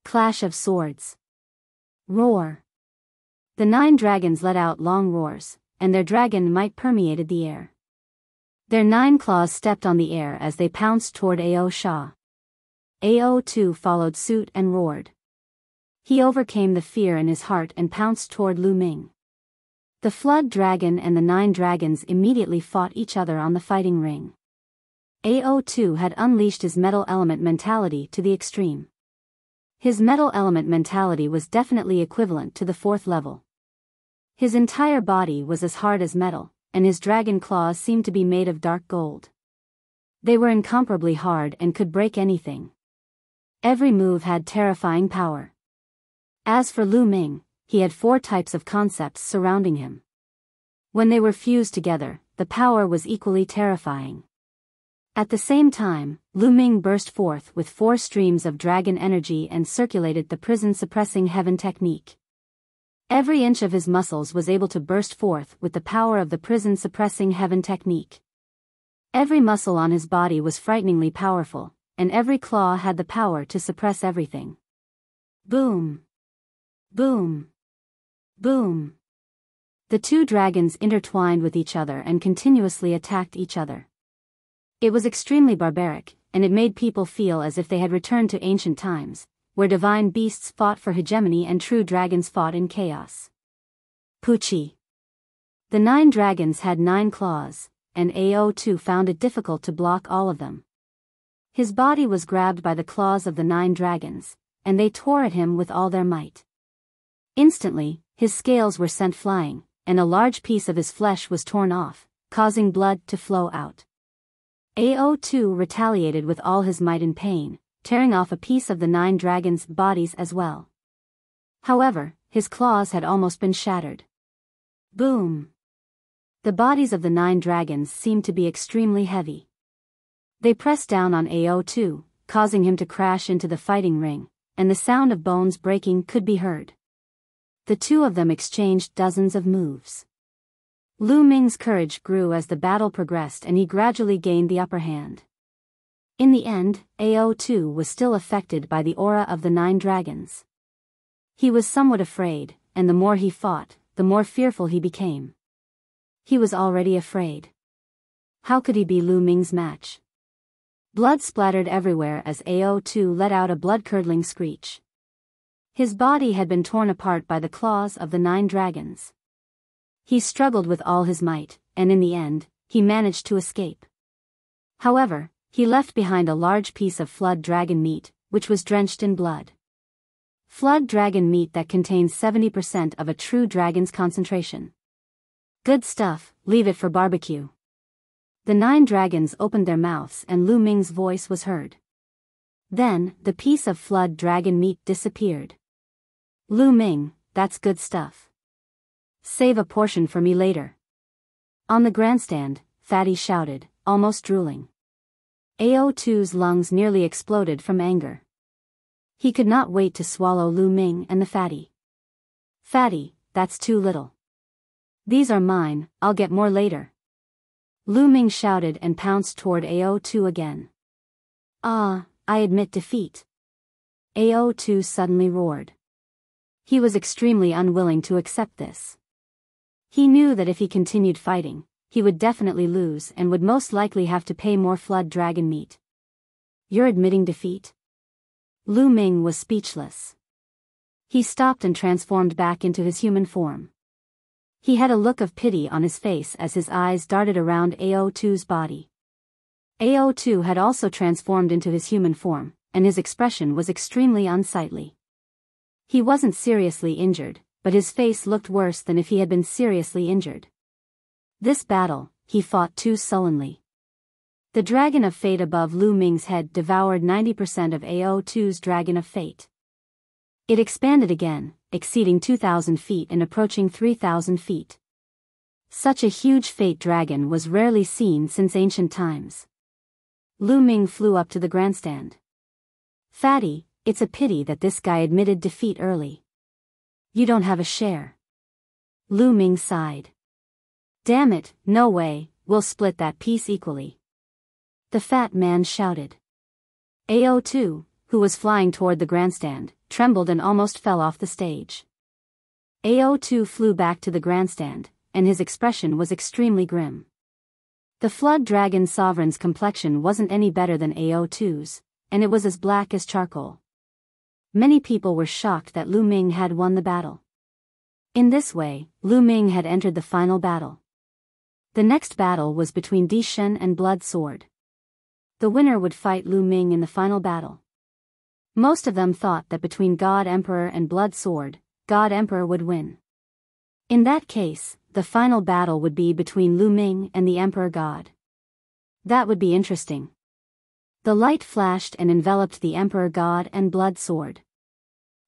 Clash of swords. Roar. The 9 dragons let out long roars, and their dragon might permeated the air. Their 9 claws stepped on the air as they pounced toward Ao Sha. Ao too followed suit and roared. He overcame the fear in his heart and pounced toward Lu Ming. The flood dragon and the 9 dragons immediately fought each other on the fighting ring. Ao too had unleashed his metal element mentality to the extreme. His metal element mentality was definitely equivalent to the 4th level. His entire body was as hard as metal, and his dragon claws seemed to be made of dark gold. They were incomparably hard and could break anything. Every move had terrifying power. As for Lu Ming, he had 4 types of concepts surrounding him. When they were fused together, the power was equally terrifying. At the same time, Lu Ming burst forth with 4 streams of dragon energy and circulated the prison-suppressing heaven technique. Every inch of his muscles was able to burst forth with the power of the prison-suppressing heaven technique. Every muscle on his body was frighteningly powerful, and every claw had the power to suppress everything. Boom! Boom! Boom! The 2 dragons intertwined with each other and continuously attacked each other. It was extremely barbaric, and it made people feel as if they had returned to ancient times, where divine beasts fought for hegemony and true dragons fought in chaos. Pucci. The 9 dragons had 9 claws, and Ao too found it difficult to block all of them. His body was grabbed by the claws of the 9 dragons, and they tore at him with all their might. Instantly, his scales were sent flying, and a large piece of his flesh was torn off, causing blood to flow out. Ao too retaliated with all his might in pain, tearing off a piece of the 9 dragons' bodies as well. However, his claws had almost been shattered. Boom! The bodies of the 9 dragons seemed to be extremely heavy. They pressed down on Ao too, causing him to crash into the fighting ring, and the sound of bones breaking could be heard. The 2 of them exchanged dozens of moves. Lu Ming's courage grew as the battle progressed and he gradually gained the upper hand. In the end, Ao too was still affected by the aura of the 9 dragons. He was somewhat afraid, and the more he fought, the more fearful he became. He was already afraid. How could he be Lu Ming's match? Blood splattered everywhere as Ao too let out a blood-curdling screech. His body had been torn apart by the claws of the 9 dragons. He struggled with all his might, and in the end, he managed to escape. However, he left behind a large piece of flood dragon meat, which was drenched in blood. Flood dragon meat that contains 70% of a true dragon's concentration. Good stuff, leave it for barbecue. The 9 dragons opened their mouths and Lu Ming's voice was heard. Then, the piece of flood dragon meat disappeared. Lu Ming, that's good stuff. Save a portion for me later. On the grandstand, Fatty shouted, almost drooling. Ao too's lungs nearly exploded from anger. He could not wait to swallow Lu Ming and the fatty. Fatty, that's too little. These are mine, I'll get more later. Lu Ming shouted and pounced toward Ao too again. I admit defeat. Ao too suddenly roared. He was extremely unwilling to accept this. He knew that if he continued fighting, he would definitely lose and would most likely have to pay more flood dragon meat. You're admitting defeat? Lu Ming was speechless. He stopped and transformed back into his human form. He had a look of pity on his face as his eyes darted around Ao too's body. Ao too had also transformed into his human form, and his expression was extremely unsightly. He wasn't seriously injured, but his face looked worse than if he had been seriously injured. This battle, he fought too sullenly. The dragon of fate above Lu Ming's head devoured 90% of Ao too's dragon of fate. It expanded again, exceeding 2,000 feet and approaching 3,000 feet. Such a huge fate dragon was rarely seen since ancient times. Lu Ming flew up to the grandstand. Fatty, it's a pity that this guy admitted defeat early. You don't have a share. Lu Ming sighed. Damn it, no way, we'll split that piece equally. The fat man shouted. Ao too, who was flying toward the grandstand, trembled and almost fell off the stage. Ao too flew back to the grandstand, and his expression was extremely grim. The flood dragon sovereign's complexion wasn't any better than Ao too's, and it was as black as charcoal. Many people were shocked that Lu Ming had won the battle. In this way, Lu Ming had entered the final battle. The next battle was between Di Shen and Blood Sword. The winner would fight Lu Ming in the final battle. Most of them thought that between God Emperor and Blood Sword, God Emperor would win. In that case, the final battle would be between Lu Ming and the Emperor God. That would be interesting. The light flashed and enveloped the Emperor God and Blood Sword.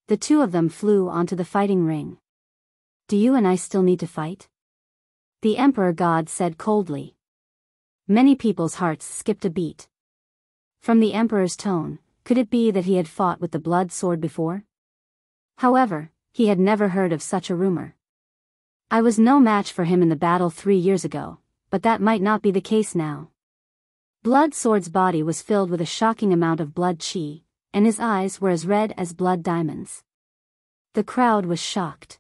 The two of them flew onto the fighting ring. Do you and I still need to fight? The Emperor God said coldly. Many people's hearts skipped a beat. From the Emperor's tone, could it be that he had fought with the Blood Sword before? However, he had never heard of such a rumor. I was no match for him in the battle 3 years ago, but that might not be the case now. Blood Sword's body was filled with a shocking amount of blood qi, and his eyes were as red as blood diamonds. The crowd was shocked.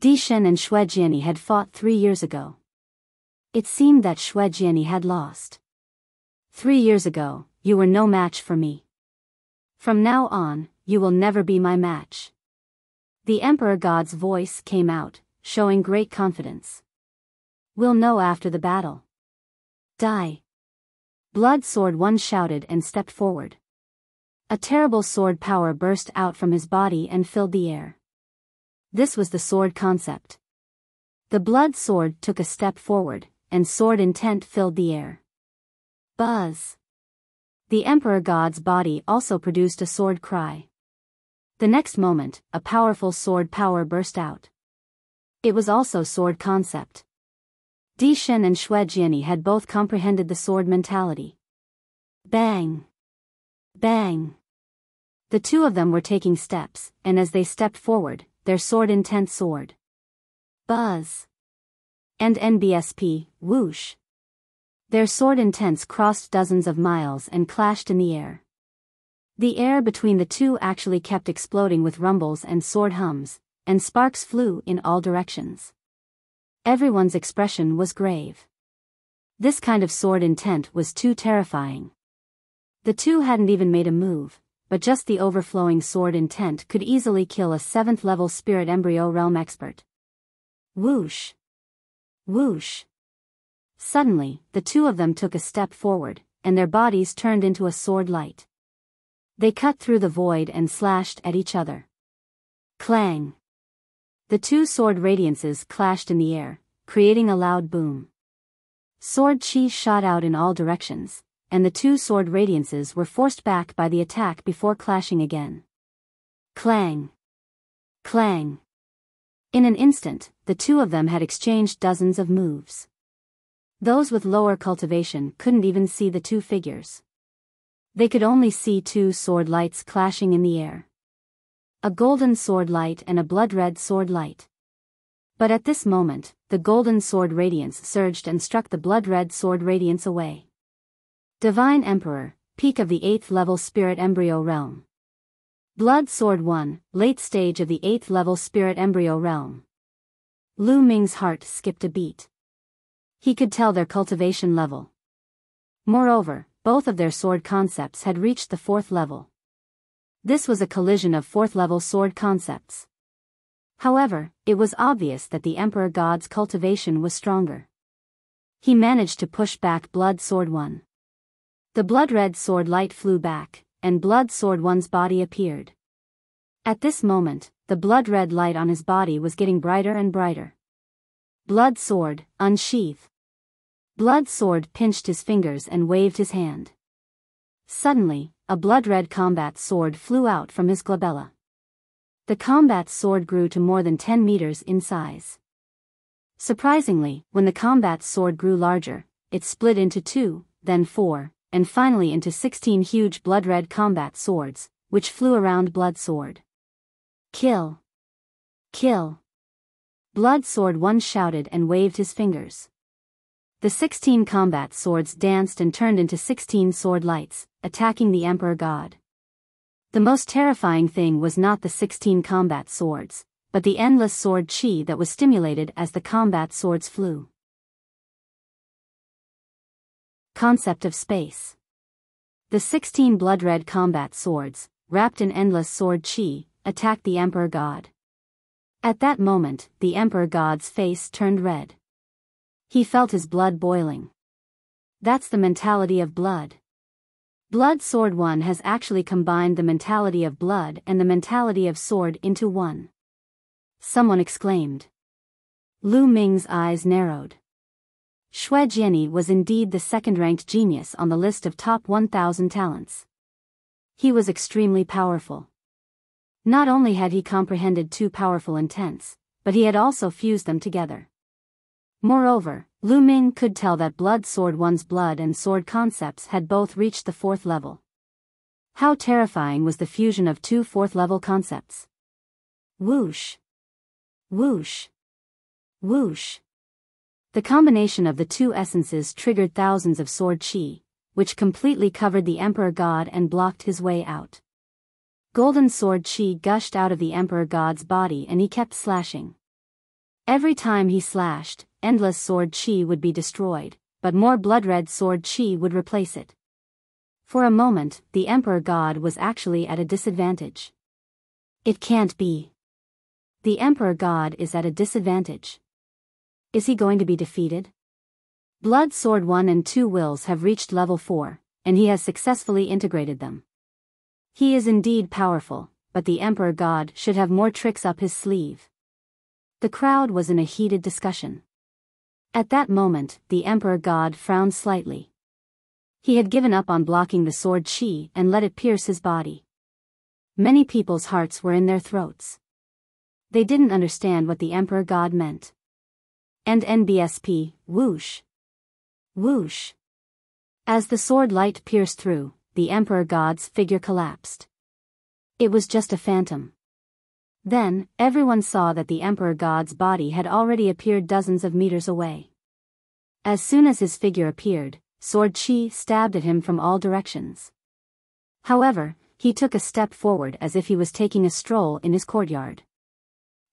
Di Shen and Xue Jiani had fought 3 years ago. It seemed that Xue Jiani had lost. 3 years ago, you were no match for me. From now on, you will never be my match. The Emperor God's voice came out, showing great confidence. We'll know after the battle. Die. Blood Sword 1 shouted and stepped forward. A terrible sword power burst out from his body and filled the air. This was the sword concept. The Blood Sword took a step forward, and sword intent filled the air. Buzz. The Emperor God's body also produced a sword cry. The next moment, a powerful sword power burst out. It was also sword concept. Di Shen and Xue Jiani had both comprehended the sword mentality. Bang! Bang! The two of them were taking steps, and as they stepped forward, their sword intent soared. Buzz! And NBSP, whoosh! Their sword intents crossed dozens of miles and clashed in the air. The air between the two actually kept exploding with rumbles and sword hums, and sparks flew in all directions. Everyone's expression was grave. This kind of sword intent was too terrifying. The two hadn't even made a move, but just the overflowing sword intent could easily kill a 7th level spirit embryo realm expert. Whoosh! Whoosh! Suddenly, the two of them took a step forward, and their bodies turned into a sword light. They cut through the void and slashed at each other. Clang! The two sword radiances clashed in the air, creating a loud boom. Sword chi shot out in all directions, and the two sword radiances were forced back by the attack before clashing again. Clang! Clang! In an instant, the two of them had exchanged dozens of moves. Those with lower cultivation couldn't even see the two figures. They could only see two sword lights clashing in the air. A golden sword light and a blood-red sword light. But at this moment, the golden sword radiance surged and struck the blood-red sword radiance away. Divine Emperor, peak of the 8th level spirit embryo realm. Blood Sword 1, late stage of the 8th level spirit embryo realm. Lu Ming's heart skipped a beat. He could tell their cultivation level. Moreover, both of their sword concepts had reached the 4th level. This was a collision of 4th level sword concepts. However, it was obvious that the Emperor God's cultivation was stronger. He managed to push back Blood Sword 1. The blood-red sword light flew back, and Blood Sword 1's body appeared. At this moment, the blood-red light on his body was getting brighter and brighter. Blood Sword, unsheath. Blood Sword pinched his fingers and waved his hand. Suddenly, a blood-red combat sword flew out from his glabella. The combat sword grew to more than 10 meters in size. Surprisingly, when the combat sword grew larger, it split into 2, then 4, and finally into 16 huge blood-red combat swords, which flew around Blood Sword. Kill! Kill! Blood Sword 1 shouted and waved his fingers. The 16 combat swords danced and turned into 16 sword lights, attacking the Emperor God. The most terrifying thing was not the 16 combat swords, but the endless sword chi that was stimulated as the combat swords flew. Concept of space. The 16 blood-red combat swords, wrapped in endless sword chi, attacked the Emperor God. At that moment, the Emperor God's face turned red. He felt his blood boiling. That's the mentality of blood. Blood Sword 1 has actually combined the mentality of blood and the mentality of sword into one. Someone exclaimed. Lu Ming's eyes narrowed. Xue Jianyi was indeed the second-ranked genius on the list of top 1,000 talents. He was extremely powerful. Not only had he comprehended two powerful intents, but he had also fused them together. Moreover, Lu Ming could tell that Blood Sword 1's blood and sword concepts had both reached the 4th level. How terrifying was the fusion of two 4th-level concepts. Whoosh! Whoosh! Whoosh! The combination of the two essences triggered thousands of sword chi, which completely covered the Emperor God and blocked his way out. Golden sword chi gushed out of the Emperor God's body and he kept slashing. Every time he slashed, endless sword chi would be destroyed, but more blood-red sword chi would replace it. For a moment, the Emperor God was actually at a disadvantage. It can't be. The Emperor God is at a disadvantage. Is he going to be defeated? Blood Sword 1 and 2 wills have reached level 4, and he has successfully integrated them. He is indeed powerful, but the Emperor God should have more tricks up his sleeve. The crowd was in a heated discussion. At that moment, the Emperor God frowned slightly. He had given up on blocking the sword chi and let it pierce his body. Many people's hearts were in their throats. They didn't understand what the Emperor God meant. And NBSP, whoosh. Whoosh. As the sword light pierced through, the Emperor God's figure collapsed. It was just a phantom. Then, everyone saw that the Emperor God's body had already appeared dozens of meters away. As soon as his figure appeared, sword chi stabbed at him from all directions. However, he took a step forward as if he was taking a stroll in his courtyard.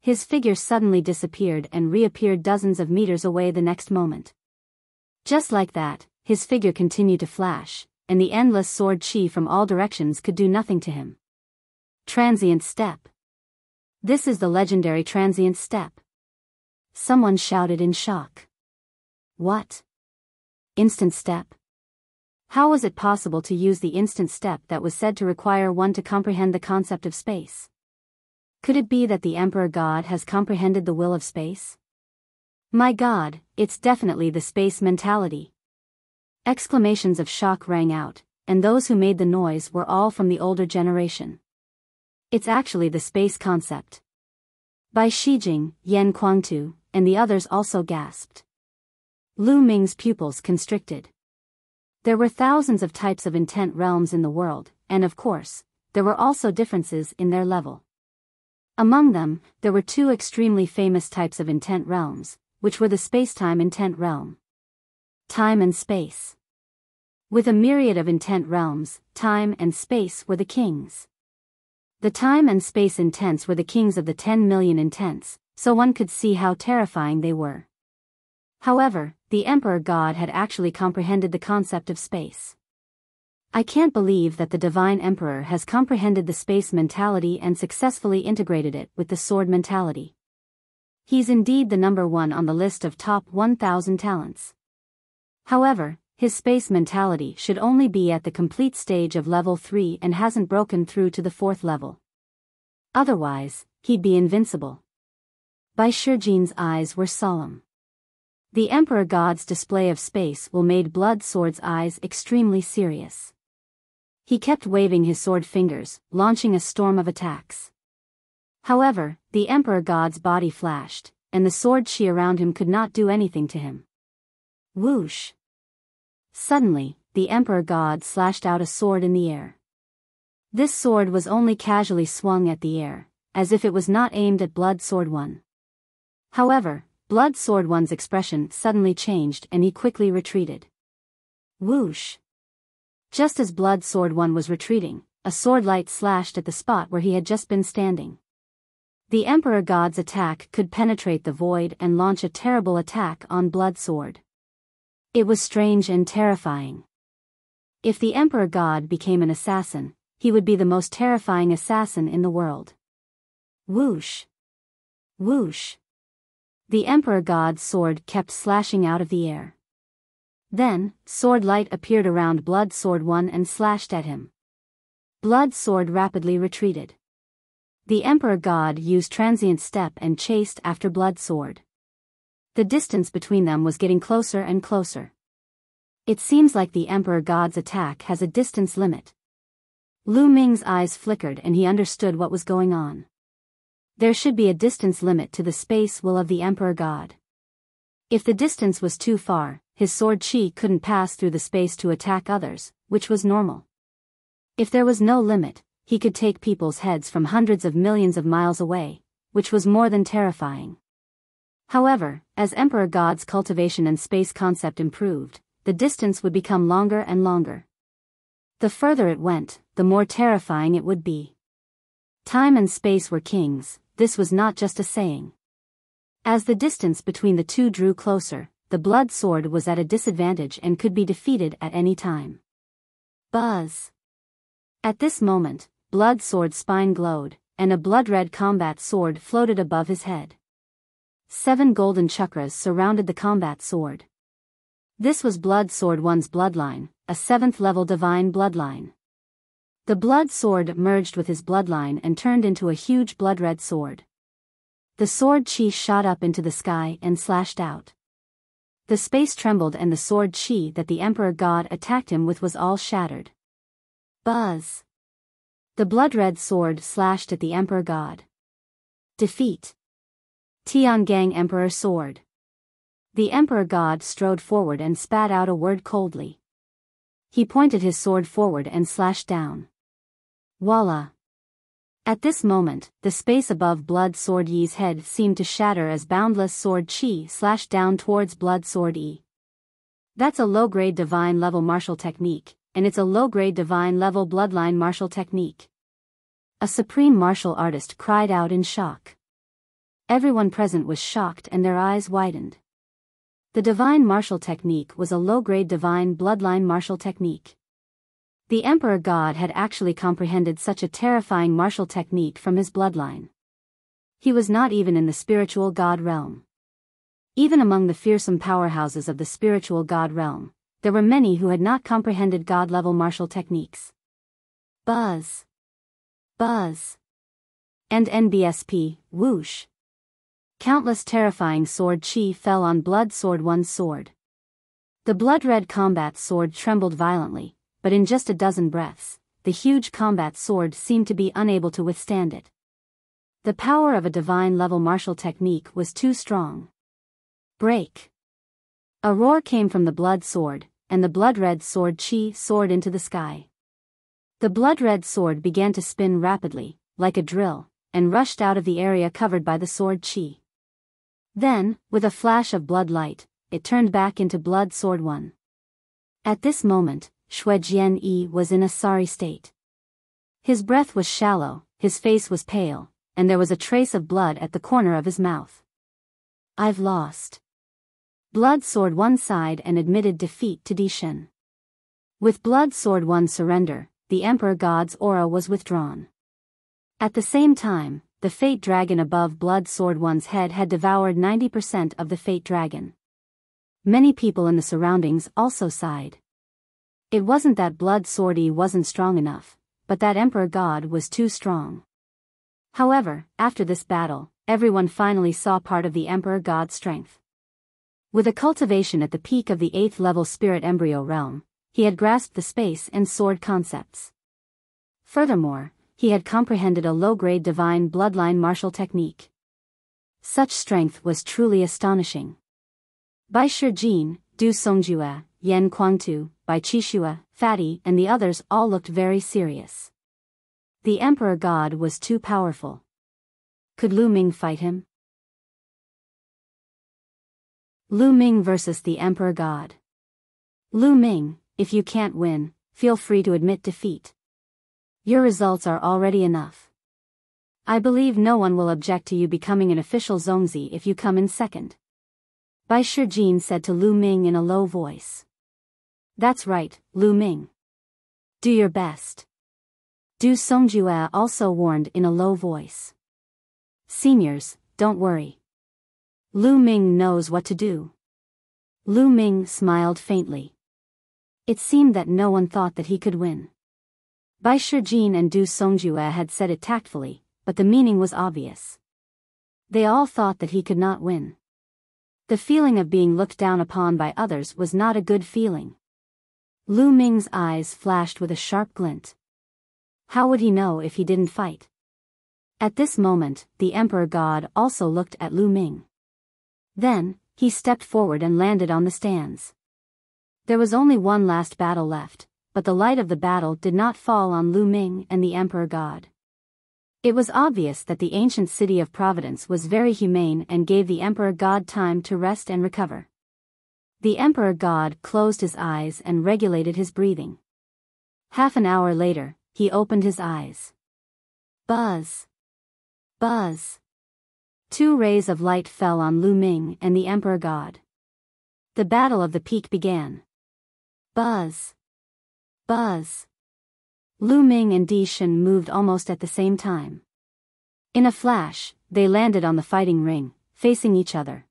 His figure suddenly disappeared and reappeared dozens of meters away the next moment. Just like that, his figure continued to flash, and the endless sword chi from all directions could do nothing to him. Transient step. This is the legendary transient step. Someone shouted in shock. What? Instant step? How was it possible to use the instant step that was said to require one to comprehend the concept of space? Could it be that the Emperor God has comprehended the will of space? My God, it's definitely the space mentality. Exclamations of shock rang out, and those who made the noise were all from the older generation. It's actually the space concept. Bai Shijing, Yan Kuangtu, and the others also gasped. Lu Ming's pupils constricted. There were thousands of types of intent realms in the world, and of course, there were also differences in their level. Among them, there were two extremely famous types of intent realms, which were the space-time intent realm. Time and space. With a myriad of intent realms, time and space were the kings. The time and space intents were the kings of the 10 million intents, so one could see how terrifying they were. However, the Emperor God had actually comprehended the concept of space. I can't believe that the Divine Emperor has comprehended the space mentality and successfully integrated it with the sword mentality. He's indeed the number one on the list of top 1,000 talents. However, his space mentality should only be at the complete stage of level 3 and hasn't broken through to the 4th level. Otherwise, he'd be invincible. Bai Shijing's eyes were solemn. The Emperor God's display of space will made Blood Sword's eyes extremely serious. He kept waving his sword fingers, launching a storm of attacks. However, the Emperor God's body flashed, and the sword chi around him could not do anything to him. Whoosh! Suddenly, the Emperor God slashed out a sword in the air. This sword was only casually swung at the air, as if it was not aimed at Blood Sword 1. However, Blood Sword 1's expression suddenly changed and he quickly retreated. Whoosh! Just as Blood Sword 1 was retreating, a sword light slashed at the spot where he had just been standing. The Emperor God's attack could penetrate the void and launch a terrible attack on Blood Sword. It was strange and terrifying. If the Emperor God became an assassin, he would be the most terrifying assassin in the world. Whoosh! Whoosh! The Emperor God's sword kept slashing out of the air. Then, sword light appeared around Blood Sword 1 and slashed at him. Blood Sword rapidly retreated. The Emperor God used transient step and chased after Blood Sword. The distance between them was getting closer and closer. It seems like the Emperor God's attack has a distance limit. Lu Ming's eyes flickered and he understood what was going on. There should be a distance limit to the space will of the Emperor God. If the distance was too far, his sword chi couldn't pass through the space to attack others, which was normal. If there was no limit, he could take people's heads from hundreds of millions of miles away, which was more than terrifying. However, as Emperor God's cultivation and space concept improved, the distance would become longer and longer. The further it went, the more terrifying it would be. Time and space were kings, this was not just a saying. As the distance between the two drew closer, the Blood Sword was at a disadvantage and could be defeated at any time. Buzz! At this moment, Blood Sword's spine glowed, and a blood-red combat sword floated above his head. 7 golden chakras surrounded the combat sword. This was Blood Sword 1's bloodline, a 7th-level divine bloodline. The Blood Sword merged with his bloodline and turned into a huge blood-red sword. The sword chi shot up into the sky and slashed out. The space trembled and the sword chi that the Emperor God attacked him with was all shattered. Buzz! The blood-red sword slashed at the Emperor God. Defeat. Tiangang Emperor Sword. The Emperor God strode forward and spat out a word coldly. He pointed his sword forward and slashed down. Voila! At this moment, the space above Blood Sword Yi's head seemed to shatter as boundless sword chi slashed down towards Blood Sword Yi. That's a low-grade divine level martial technique, and it's a low-grade divine level bloodline martial technique. A supreme martial artist cried out in shock. Everyone present was shocked and their eyes widened. The divine martial technique was a low-grade divine bloodline martial technique. The Emperor God had actually comprehended such a terrifying martial technique from his bloodline. He was not even in the spiritual God realm. Even among the fearsome powerhouses of the spiritual God realm, there were many who had not comprehended God-level martial techniques. Buzz! Buzz! And NBSP, whoosh! Countless terrifying sword chi fell on Blood Sword 1's sword. The blood-red combat sword trembled violently, but in just a dozen breaths, the huge combat sword seemed to be unable to withstand it. The power of a divine-level martial technique was too strong. Break! A roar came from the blood sword, and the blood-red sword chi soared into the sky. The blood-red sword began to spin rapidly, like a drill, and rushed out of the area covered by the sword chi. Then, with a flash of blood light, it turned back into Blood Sword 1. At this moment, Xue Jian-yi was in a sorry state. His breath was shallow, his face was pale, and there was a trace of blood at the corner of his mouth. I've lost. Blood Sword 1 sighed and admitted defeat to Di Shen. With Blood Sword 1's surrender, the Emperor God's aura was withdrawn. At the same time, the Fate Dragon above Blood Sword 1's head had devoured 90% of the Fate Dragon. Many people in the surroundings also sighed. It wasn't that Blood Sword E wasn't strong enough, but that Emperor God was too strong. However, after this battle, everyone finally saw part of the Emperor God's strength. With a cultivation at the peak of the 8th level spirit embryo realm, he had grasped the space and sword concepts. Furthermore, he had comprehended a low-grade divine bloodline martial technique. Such strength was truly astonishing. Bai Shijin, Du Songjue, Yan Kuangtu, Bai Qishue, Fatty and the others all looked very serious. The Emperor God was too powerful. Could Lu Ming fight him? Lu Ming versus the Emperor God. Lu Ming, if you can't win, feel free to admit defeat. Your results are already enough. I believe no one will object to you becoming an official Zongzi if you come in second. Bai Shijin said to Lu Ming in a low voice. That's right, Lu Ming. Do your best. Du Songjue also warned in a low voice. Seniors, don't worry. Lu Ming knows what to do. Lu Ming smiled faintly. It seemed that no one thought that he could win. Bai Shijin and Du Songjue had said it tactfully, but the meaning was obvious. They all thought that he could not win. The feeling of being looked down upon by others was not a good feeling. Lu Ming's eyes flashed with a sharp glint. How would he know if he didn't fight? At this moment, the Emperor God also looked at Lu Ming. Then, he stepped forward and landed on the stands. There was only one last battle left, but the light of the battle did not fall on Lu Ming and the Emperor God. It was obvious that the ancient city of Providence was very humane and gave the Emperor God time to rest and recover. The Emperor God closed his eyes and regulated his breathing. Half an hour later, he opened his eyes. Buzz! Buzz! 2 rays of light fell on Lu Ming and the Emperor God. The Battle of the Peak began. Buzz! Buzz! Lu Ming and Di Shen moved almost at the same time. In a flash, they landed on the fighting ring, facing each other.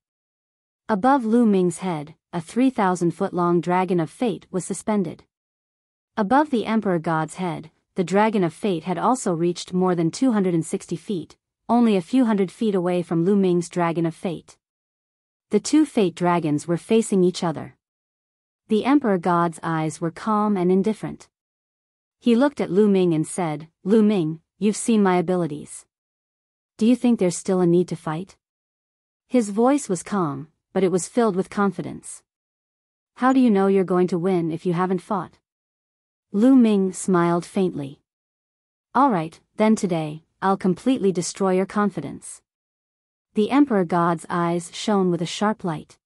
Above Lu Ming's head, a 3,000-foot-long dragon of fate was suspended. Above the Emperor God's head, the dragon of fate had also reached more than 260 feet, only a few hundred feet away from Lu Ming's dragon of fate. The 2 fate dragons were facing each other. The Emperor God's eyes were calm and indifferent. He looked at Lu Ming and said, Lu Ming, you've seen my abilities. Do you think there's still a need to fight? His voice was calm, but it was filled with confidence. How do you know you're going to win if you haven't fought? Lu Ming smiled faintly. All right, then today, I'll completely destroy your confidence. The Emperor God's eyes shone with a sharp light.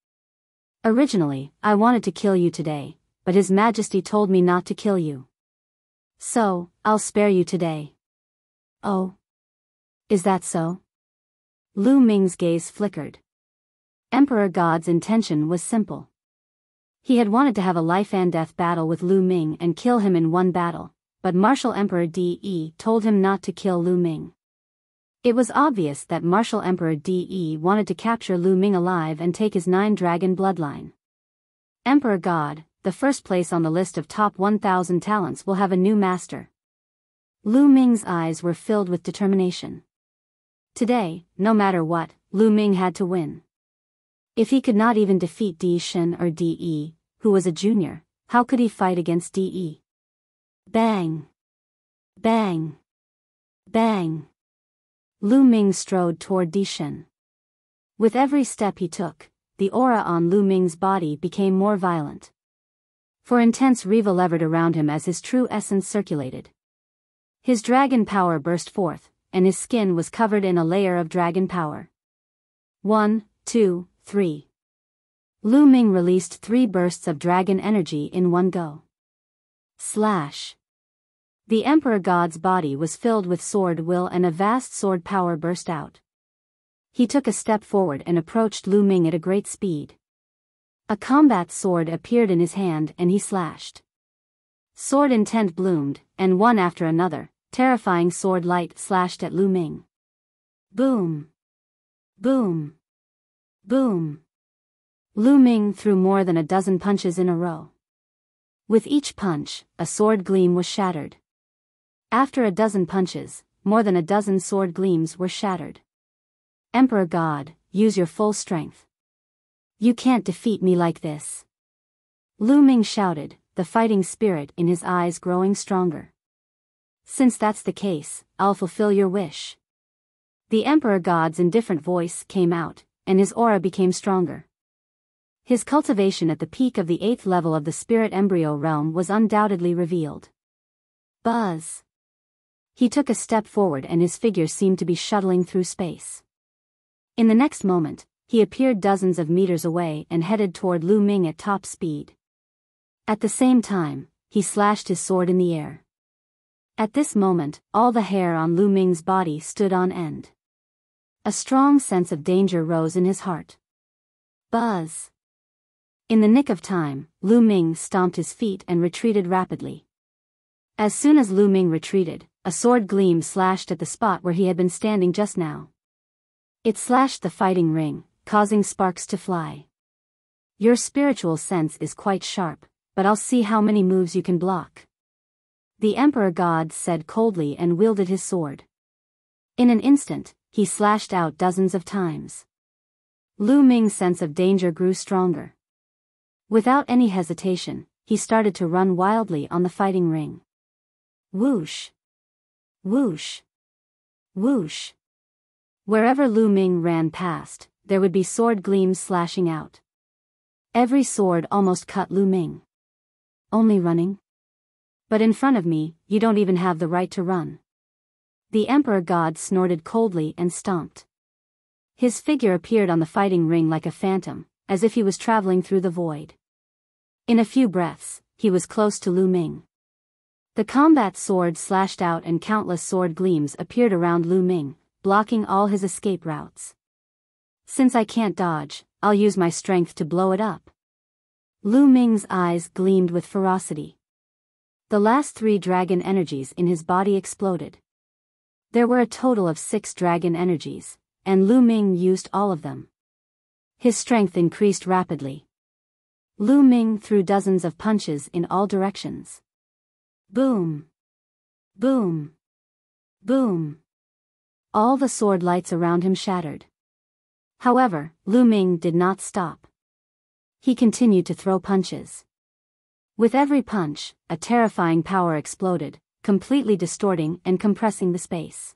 Originally, I wanted to kill you today, but His Majesty told me not to kill you. So, I'll spare you today. Oh. Is that so? Lu Ming's gaze flickered. Emperor God's intention was simple. He had wanted to have a life-and-death battle with Lu Ming and kill him in one battle, but Martial Emperor De told him not to kill Lu Ming. It was obvious that Martial Emperor De wanted to capture Lu Ming alive and take his 9-dragon bloodline. Emperor God, the first place on the list of top 1,000 talents, will have a new master. Lu Ming's eyes were filled with determination. Today, no matter what, Lu Ming had to win. If he could not even defeat Di Shen or De, who was a junior, how could he fight against De? Bang! Bang! Bang! Lu Ming strode toward Di Shen. With every step he took, the aura on Lu Ming's body became more violent. For intense Riva levered around him as his true essence circulated. His dragon power burst forth, and his skin was covered in a layer of dragon power. 1, 2, 3. Lu Ming released 3 bursts of dragon energy in one go. Slash. The Emperor God's body was filled with sword will and a vast sword power burst out. He took a step forward and approached Lu Ming at a great speed. A combat sword appeared in his hand and he slashed. Sword intent bloomed, and one after another, terrifying sword light slashed at Lu Ming. Boom! Boom! Boom! Lu Ming threw more than a dozen punches in a row. With each punch, a sword gleam was shattered. After a dozen punches, more than a dozen sword gleams were shattered. Emperor God, use your full strength. You can't defeat me like this. Lu Ming shouted, the fighting spirit in his eyes growing stronger. Since that's the case, I'll fulfill your wish. The Emperor God's indifferent voice came out, and his aura became stronger. His cultivation at the peak of the 8th level of the spirit embryo realm was undoubtedly revealed. Buzz! He took a step forward and his figure seemed to be shuttling through space. In the next moment, he appeared dozens of meters away and headed toward Lu Ming at top speed. At the same time, he slashed his sword in the air. At this moment, all the hair on Lu Ming's body stood on end. A strong sense of danger rose in his heart. Buzz! In the nick of time, Lu Ming stomped his feet and retreated rapidly. As soon as Lu Ming retreated, a sword gleam slashed at the spot where he had been standing just now. It slashed the fighting ring, causing sparks to fly. Your spiritual sense is quite sharp, but I'll see how many moves you can block. The Emperor God said coldly and wielded his sword. In an instant, he slashed out dozens of times. Lu Ming's sense of danger grew stronger. Without any hesitation, he started to run wildly on the fighting ring. Whoosh! Whoosh! Whoosh! Wherever Lu Ming ran past, there would be sword gleams slashing out. Every sword almost cut Lu Ming. Only running? But in front of me, you don't even have the right to run. The Emperor God snorted coldly and stomped. His figure appeared on the fighting ring like a phantom, as if he was traveling through the void. In a few breaths, he was close to Lu Ming. The combat sword slashed out and countless sword gleams appeared around Lu Ming, blocking all his escape routes. Since I can't dodge, I'll use my strength to blow it up. Lu Ming's eyes gleamed with ferocity. The last 3 dragon energies in his body exploded. There were a total of 6 dragon energies, and Lu Ming used all of them. His strength increased rapidly. Lu Ming threw dozens of punches in all directions. Boom! Boom! Boom! All the sword lights around him shattered. However, Lu Ming did not stop. He continued to throw punches. With every punch, a terrifying power exploded, completely distorting and compressing the space.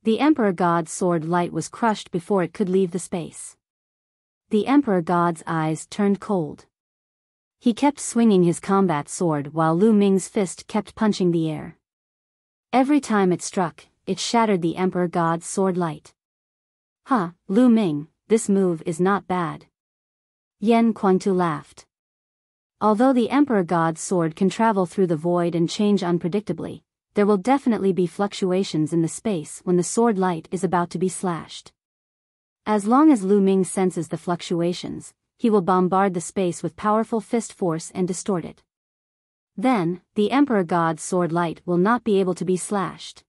The Emperor God's sword light was crushed before it could leave the space. The Emperor God's eyes turned cold. He kept swinging his combat sword while Lu Ming's fist kept punching the air. Every time it struck, it shattered the Emperor God's sword light. Lu Ming, this move is not bad. Yan Kuangtu laughed. Although the Emperor God's sword can travel through the void and change unpredictably, there will definitely be fluctuations in the space when the sword light is about to be slashed. As long as Lu Ming senses the fluctuations, he will bombard the space with powerful fist force and distort it. Then, the Emperor God's sword light will not be able to be slashed.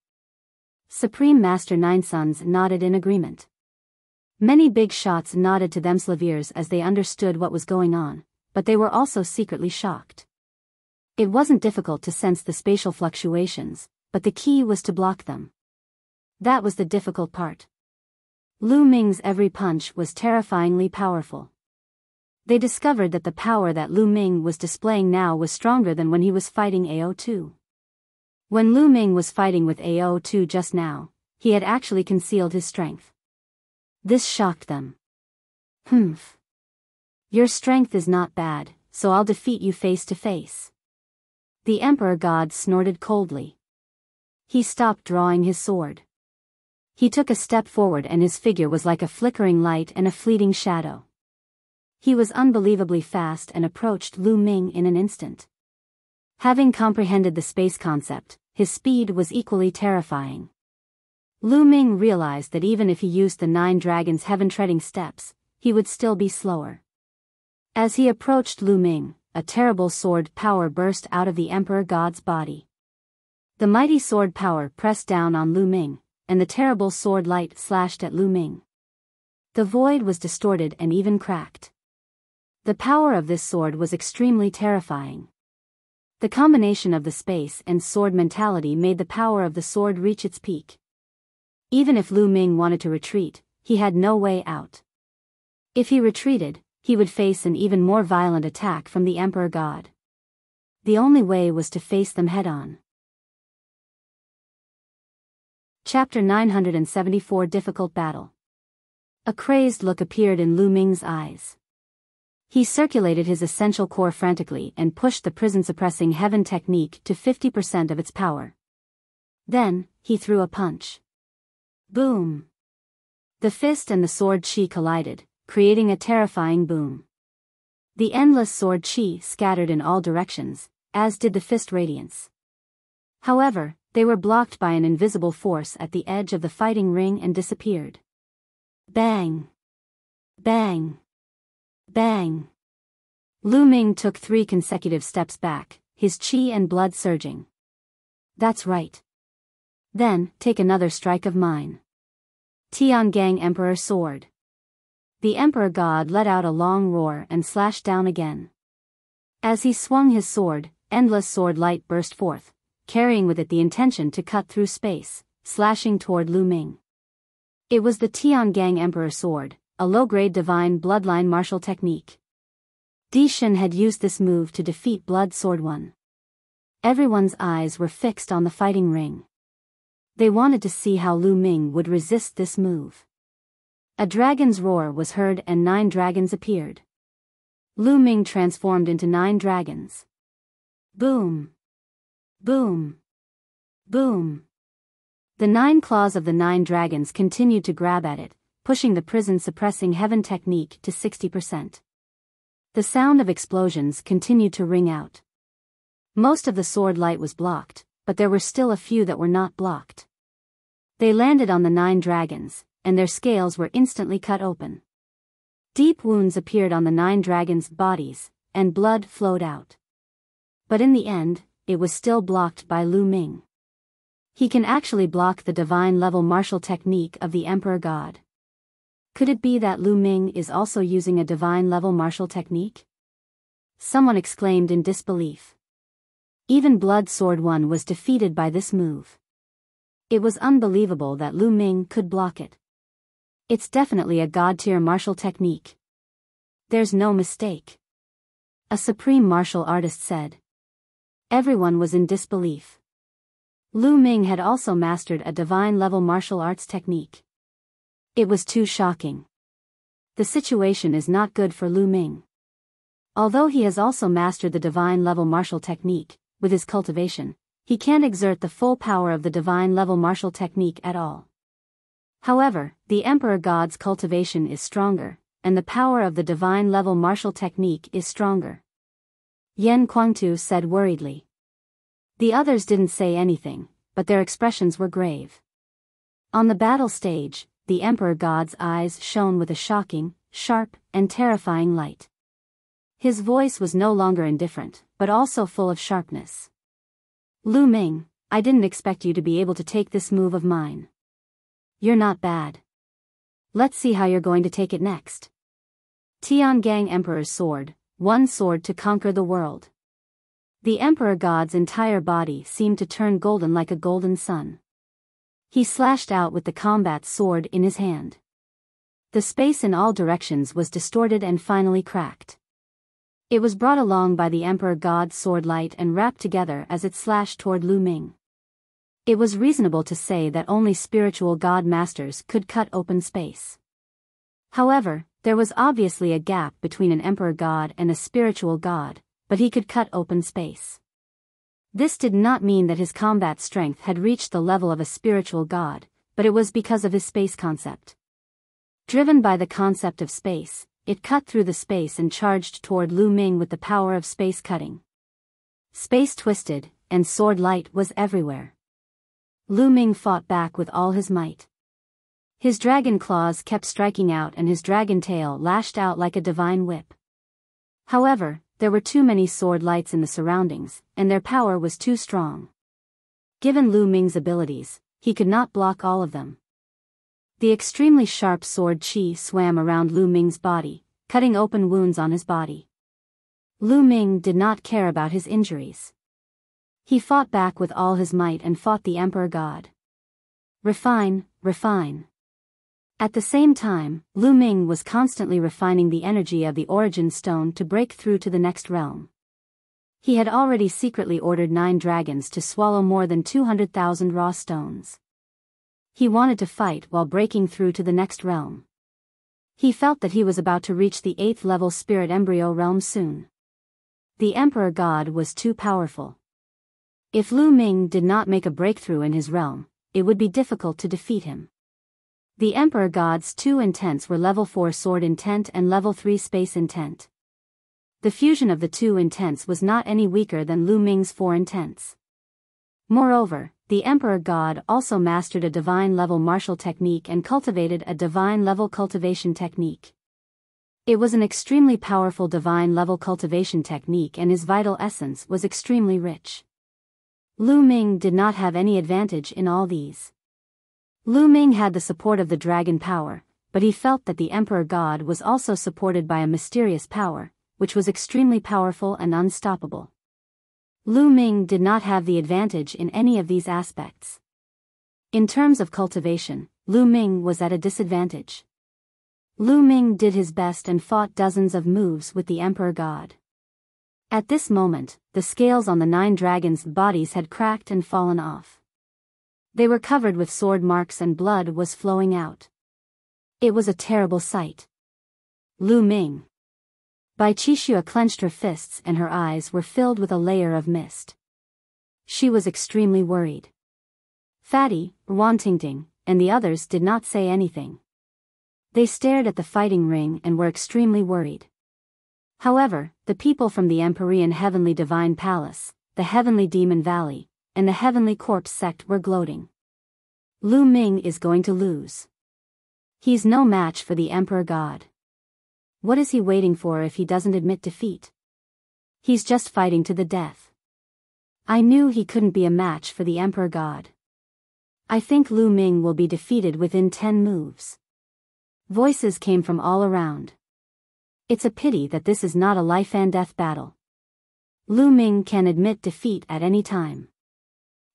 Supreme Master Nine Sons nodded in agreement. Many big shots nodded to themselves as they understood what was going on, but they were also secretly shocked. It wasn't difficult to sense the spatial fluctuations, but the key was to block them. That was the difficult part. Lu Ming's every punch was terrifyingly powerful. They discovered that the power that Lu Ming was displaying now was stronger than when he was fighting AO2. When Lu Ming was fighting with AO2 just now, he had actually concealed his strength. This shocked them. Humph. Your strength is not bad, so I'll defeat you face to face. The Emperor God snorted coldly. He stopped drawing his sword. He took a step forward and his figure was like a flickering light and a fleeting shadow. He was unbelievably fast and approached Lu Ming in an instant. Having comprehended the space concept, his speed was equally terrifying. Lu Ming realized that even if he used the 9 dragons' heaven-treading steps, he would still be slower. As he approached Lu Ming, a terrible sword power burst out of the Emperor God's body. The mighty sword power pressed down on Lu Ming, and the terrible sword light slashed at Lu Ming. The void was distorted and even cracked. The power of this sword was extremely terrifying. The combination of the space and sword mentality made the power of the sword reach its peak. Even if Lu Ming wanted to retreat, he had no way out. If he retreated, he would face an even more violent attack from the Emperor God. The only way was to face them head-on. Chapter 974 Difficult Battle. A crazed look appeared in Lu Ming's eyes. He circulated his essential core frantically and pushed the prison-suppressing heaven technique to 50% of its power. Then, he threw a punch. Boom! The fist and the sword chi collided, creating a terrifying boom. The endless sword chi scattered in all directions, as did the fist radiance. However, they were blocked by an invisible force at the edge of the fighting ring and disappeared. Bang! Bang! Bang! Lu Ming took 3 consecutive steps back, his qi and blood surging. That's right. Then, take another strike of mine. Tiangang Emperor Sword. The Emperor God let out a long roar and slashed down again. As he swung his sword, endless sword light burst forth, carrying with it the intention to cut through space, slashing toward Lu Ming. It was the Tiangang Emperor Sword, a low-grade divine bloodline martial technique. Di Shen had used this move to defeat Blood Sword 1. Everyone's eyes were fixed on the fighting ring. They wanted to see how Lu Ming would resist this move. A dragon's roar was heard and 9 dragons appeared. Lu Ming transformed into 9 dragons. Boom! Boom! Boom! The 9 claws of the 9 dragons continued to grab at it, pushing the prison-suppressing heaven technique to 60%. The sound of explosions continued to ring out. Most of the sword light was blocked, but there were still a few that were not blocked. They landed on the 9 dragons, and their scales were instantly cut open. Deep wounds appeared on the 9 dragons' bodies, and blood flowed out. But in the end, it was still blocked by Lu Ming. He can actually block the divine-level martial technique of the Emperor God. Could it be that Lu Ming is also using a divine-level martial technique? Someone exclaimed in disbelief. Even Blood Sword 1 was defeated by this move. It was unbelievable that Lu Ming could block it. It's definitely a god-tier martial technique. There's no mistake. A supreme martial artist said. Everyone was in disbelief. Lu Ming had also mastered a divine-level martial arts technique. It was too shocking. The situation is not good for Lu Ming. Although he has also mastered the divine-level martial technique, with his cultivation, he can't exert the full power of the divine-level martial technique at all. However, the Emperor God's cultivation is stronger, and the power of the divine-level martial technique is stronger. Yan Kuangtu said worriedly. The others didn't say anything, but their expressions were grave. On the battle stage, the Emperor God's eyes shone with a shocking, sharp, and terrifying light. His voice was no longer indifferent, but also full of sharpness. Lu Ming, I didn't expect you to be able to take this move of mine. You're not bad. Let's see how you're going to take it next. Tiangang Emperor's Sword, one sword to conquer the world. The Emperor God's entire body seemed to turn golden like a golden sun. He slashed out with the combat sword in his hand. The space in all directions was distorted and finally cracked. It was brought along by the Emperor God's sword light and wrapped together as it slashed toward Lu Ming. It was reasonable to say that only spiritual god masters could cut open space. However, there was obviously a gap between an Emperor God and a spiritual god, but he could cut open space. This did not mean that his combat strength had reached the level of a spiritual god, but it was because of his space concept. Driven by the concept of space, it cut through the space and charged toward Lu Ming with the power of space cutting. Space twisted, and sword light was everywhere. Lu Ming fought back with all his might. His dragon claws kept striking out and his dragon tail lashed out like a divine whip. However, there were too many sword lights in the surroundings, and their power was too strong. Given Lu Ming's abilities, he could not block all of them. The extremely sharp sword qi swam around Lu Ming's body, cutting open wounds on his body. Lu Ming did not care about his injuries. He fought back with all his might and fought the Emperor God. Refine, refine. At the same time, Lu Ming was constantly refining the energy of the Origin Stone to break through to the next realm. He had already secretly ordered 9 dragons to swallow more than 200,000 raw stones. He wanted to fight while breaking through to the next realm. He felt that he was about to reach the 8th level spirit embryo realm soon. The Emperor God was too powerful. If Lu Ming did not make a breakthrough in his realm, it would be difficult to defeat him. The Emperor God's 2 intents were level 4 sword intent and level 3 space intent. The fusion of the 2 intents was not any weaker than Lu Ming's 4 intents. Moreover, the Emperor God also mastered a divine-level martial technique and cultivated a divine-level cultivation technique. It was an extremely powerful divine-level cultivation technique, and his vital essence was extremely rich. Lu Ming did not have any advantage in all these. Lu Ming had the support of the dragon power, but he felt that the Emperor God was also supported by a mysterious power, which was extremely powerful and unstoppable. Lu Ming did not have the advantage in any of these aspects. In terms of cultivation, Lu Ming was at a disadvantage. Lu Ming did his best and fought dozens of moves with the Emperor God. At this moment, the scales on the 9 dragons' bodies had cracked and fallen off. They were covered with sword marks and blood was flowing out. It was a terrible sight. Lu Ming. Bai Qixue clenched her fists and her eyes were filled with a layer of mist. She was extremely worried. Fatty, Wan Tingting, and the others did not say anything. They stared at the fighting ring and were extremely worried. However, the people from the Empyrean Heavenly Divine Palace, the Heavenly Demon Valley, and the Heavenly Corpse sect were gloating. Lu Ming is going to lose. He's no match for the Emperor God. What is he waiting for if he doesn't admit defeat? He's just fighting to the death. I knew he couldn't be a match for the Emperor God. I think Lu Ming will be defeated within 10 moves. Voices came from all around. It's a pity that this is not a life-and-death battle. Lu Ming can admit defeat at any time.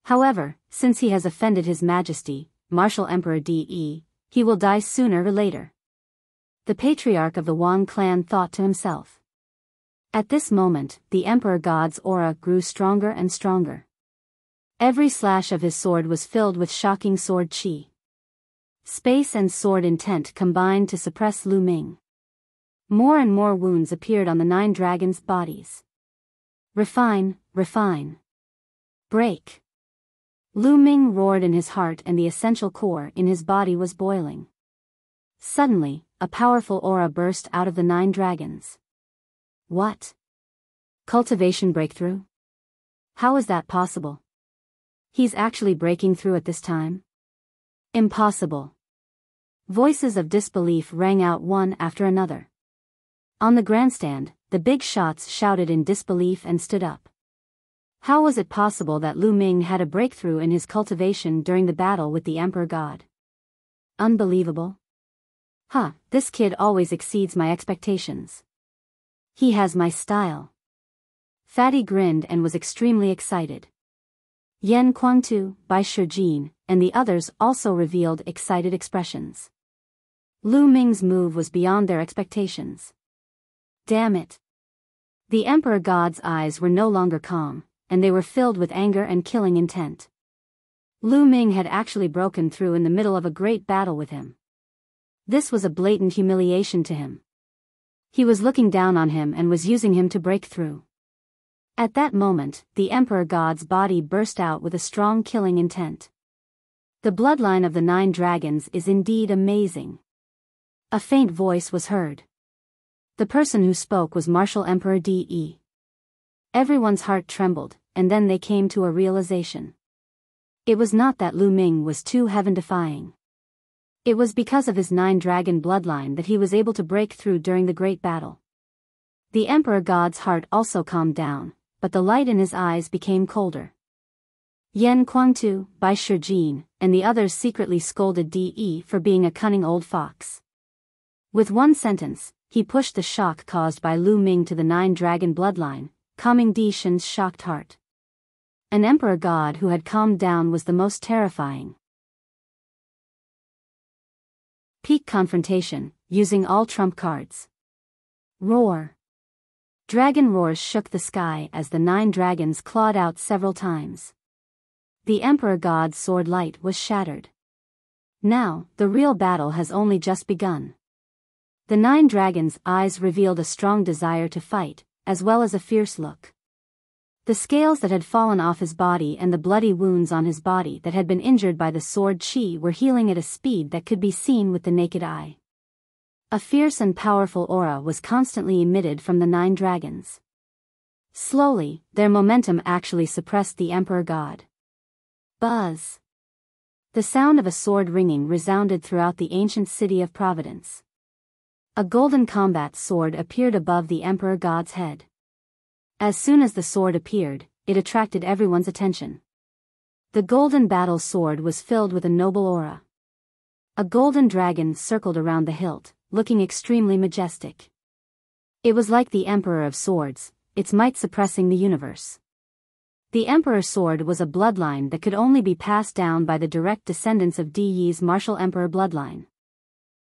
However, since he has offended His Majesty, Martial Emperor De, he will die sooner or later. The patriarch of the Wang clan thought to himself. At this moment, the Emperor God's aura grew stronger and stronger. Every slash of his sword was filled with shocking sword qi. Space and sword intent combined to suppress Lu Ming. More and more wounds appeared on the 9 dragons' bodies. Refine, refine. Break. Lu Ming roared in his heart and the essential core in his body was boiling. Suddenly, a powerful aura burst out of the 9 dragons. What? Cultivation breakthrough? How is that possible? He's actually breaking through at this time? Impossible. Voices of disbelief rang out one after another. On the grandstand, the big shots shouted in disbelief and stood up. How was it possible that Lu Ming had a breakthrough in his cultivation during the battle with the Emperor God? Unbelievable. This kid always exceeds my expectations. He has my style. Fatty grinned and was extremely excited. Yan Kuangtu, Bai Shijin, and the others also revealed excited expressions. Lu Ming's move was beyond their expectations. Damn it. The Emperor God's eyes were no longer calm, and they were filled with anger and killing intent. Lu Ming had actually broken through in the middle of a great battle with him. This was a blatant humiliation to him. He was looking down on him and was using him to break through. At that moment, the Emperor God's body burst out with a strong killing intent. The bloodline of the 9 dragons is indeed amazing. A faint voice was heard. The person who spoke was Martial Emperor De. Everyone's heart trembled, and then they came to a realization. It was not that Lu Ming was too heaven-defying. It was because of his 9 dragon bloodline that he was able to break through during the great battle. The Emperor God's heart also calmed down, but the light in his eyes became colder. Yan Kuangtu, Bai Shijin, and the others secretly scolded De for being a cunning old fox. With one sentence, he pushed the shock caused by Lu Ming to the 9 dragon bloodline, calming Di Shen's shocked heart. An Emperor God who had calmed down was the most terrifying. Peak confrontation, using all trump cards. Roar. Dragon roars shook the sky as the 9 dragons clawed out several times. The Emperor God's sword light was shattered. Now, the real battle has only just begun. The 9 dragons' eyes revealed a strong desire to fight, as well as a fierce look. The scales that had fallen off his body and the bloody wounds on his body that had been injured by the sword qi were healing at a speed that could be seen with the naked eye. A fierce and powerful aura was constantly emitted from the 9 dragons. Slowly, their momentum actually suppressed the Emperor God. Buzz. The sound of a sword ringing resounded throughout the ancient city of Providence. A golden combat sword appeared above the Emperor God's head. As soon as the sword appeared, it attracted everyone's attention. The golden battle sword was filled with a noble aura. A golden dragon circled around the hilt, looking extremely majestic. It was like the Emperor of Swords, its might suppressing the universe. The Emperor Sword was a bloodline that could only be passed down by the direct descendants of Di Yi's martial emperor bloodline.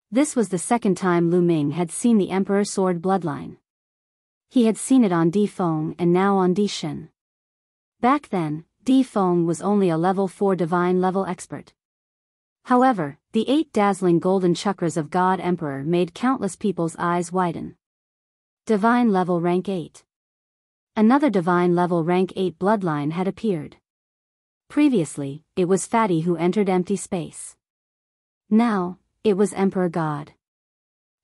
This was the second time Lu Ming had seen the Emperor Sword bloodline. He had seen it on Di Feng and now on Di Shen. Back then, Di Feng was only a level 4 divine level expert. However, the 8 dazzling golden chakras of God Emperor made countless people's eyes widen. Divine level rank 8. Another divine level rank 8 bloodline had appeared. Previously, it was Fatty who entered empty space. Now, it was Emperor God.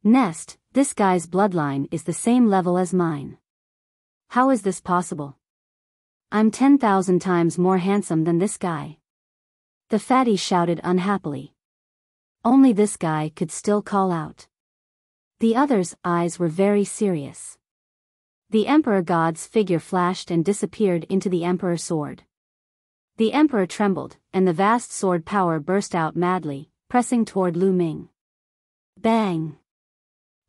Nest, this guy's bloodline is the same level as mine. How is this possible? I'm 10,000 times more handsome than this guy. The fatty shouted unhappily. Only this guy could still call out. The others' eyes were very serious. The Emperor God's figure flashed and disappeared into the Emperor Sword. The Emperor trembled, and the vast sword power burst out madly, pressing toward Lu Ming. Bang!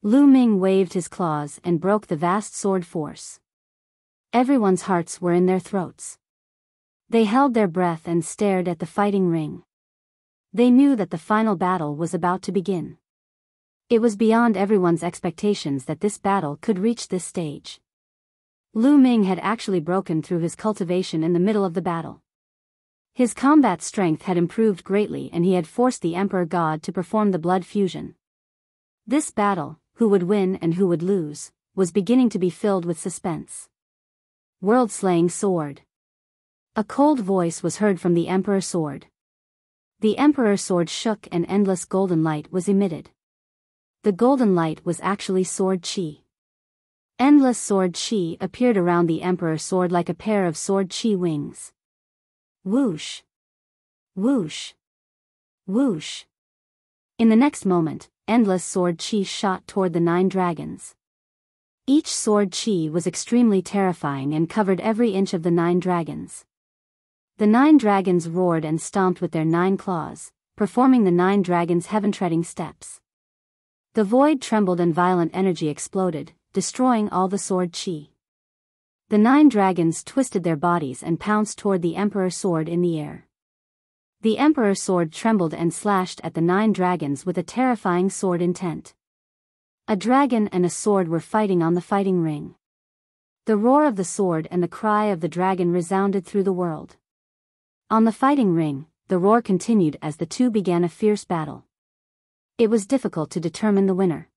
Lu Ming waved his claws and broke the vast sword force. Everyone's hearts were in their throats. They held their breath and stared at the fighting ring. They knew that the final battle was about to begin. It was beyond everyone's expectations that this battle could reach this stage. Lu Ming had actually broken through his cultivation in the middle of the battle. His combat strength had improved greatly and he had forced the Emperor God to perform the blood fusion. This battle, who would win and who would lose, was beginning to be filled with suspense. World-slaying sword. A cold voice was heard from the Emperor Sword. The Emperor Sword shook and endless golden light was emitted. The golden light was actually sword chi. Endless sword chi appeared around the Emperor Sword like a pair of sword chi wings. Whoosh! Whoosh! Whoosh! In the next moment, endless sword chi shot toward the 9 dragons. Each sword chi was extremely terrifying and covered every inch of the 9 dragons. The 9 dragons roared and stomped with their 9 claws, performing the 9 dragons' heaven-treading steps. The void trembled and violent energy exploded, destroying all the sword chi. The 9 dragons twisted their bodies and pounced toward the Emperor Sword in the air. The Emperor Sword trembled and slashed at the 9 dragons with a terrifying sword intent. A dragon and a sword were fighting on the fighting ring. The roar of the sword and the cry of the dragon resounded through the world. On the fighting ring, the roar continued as the two began a fierce battle. It was difficult to determine the winner.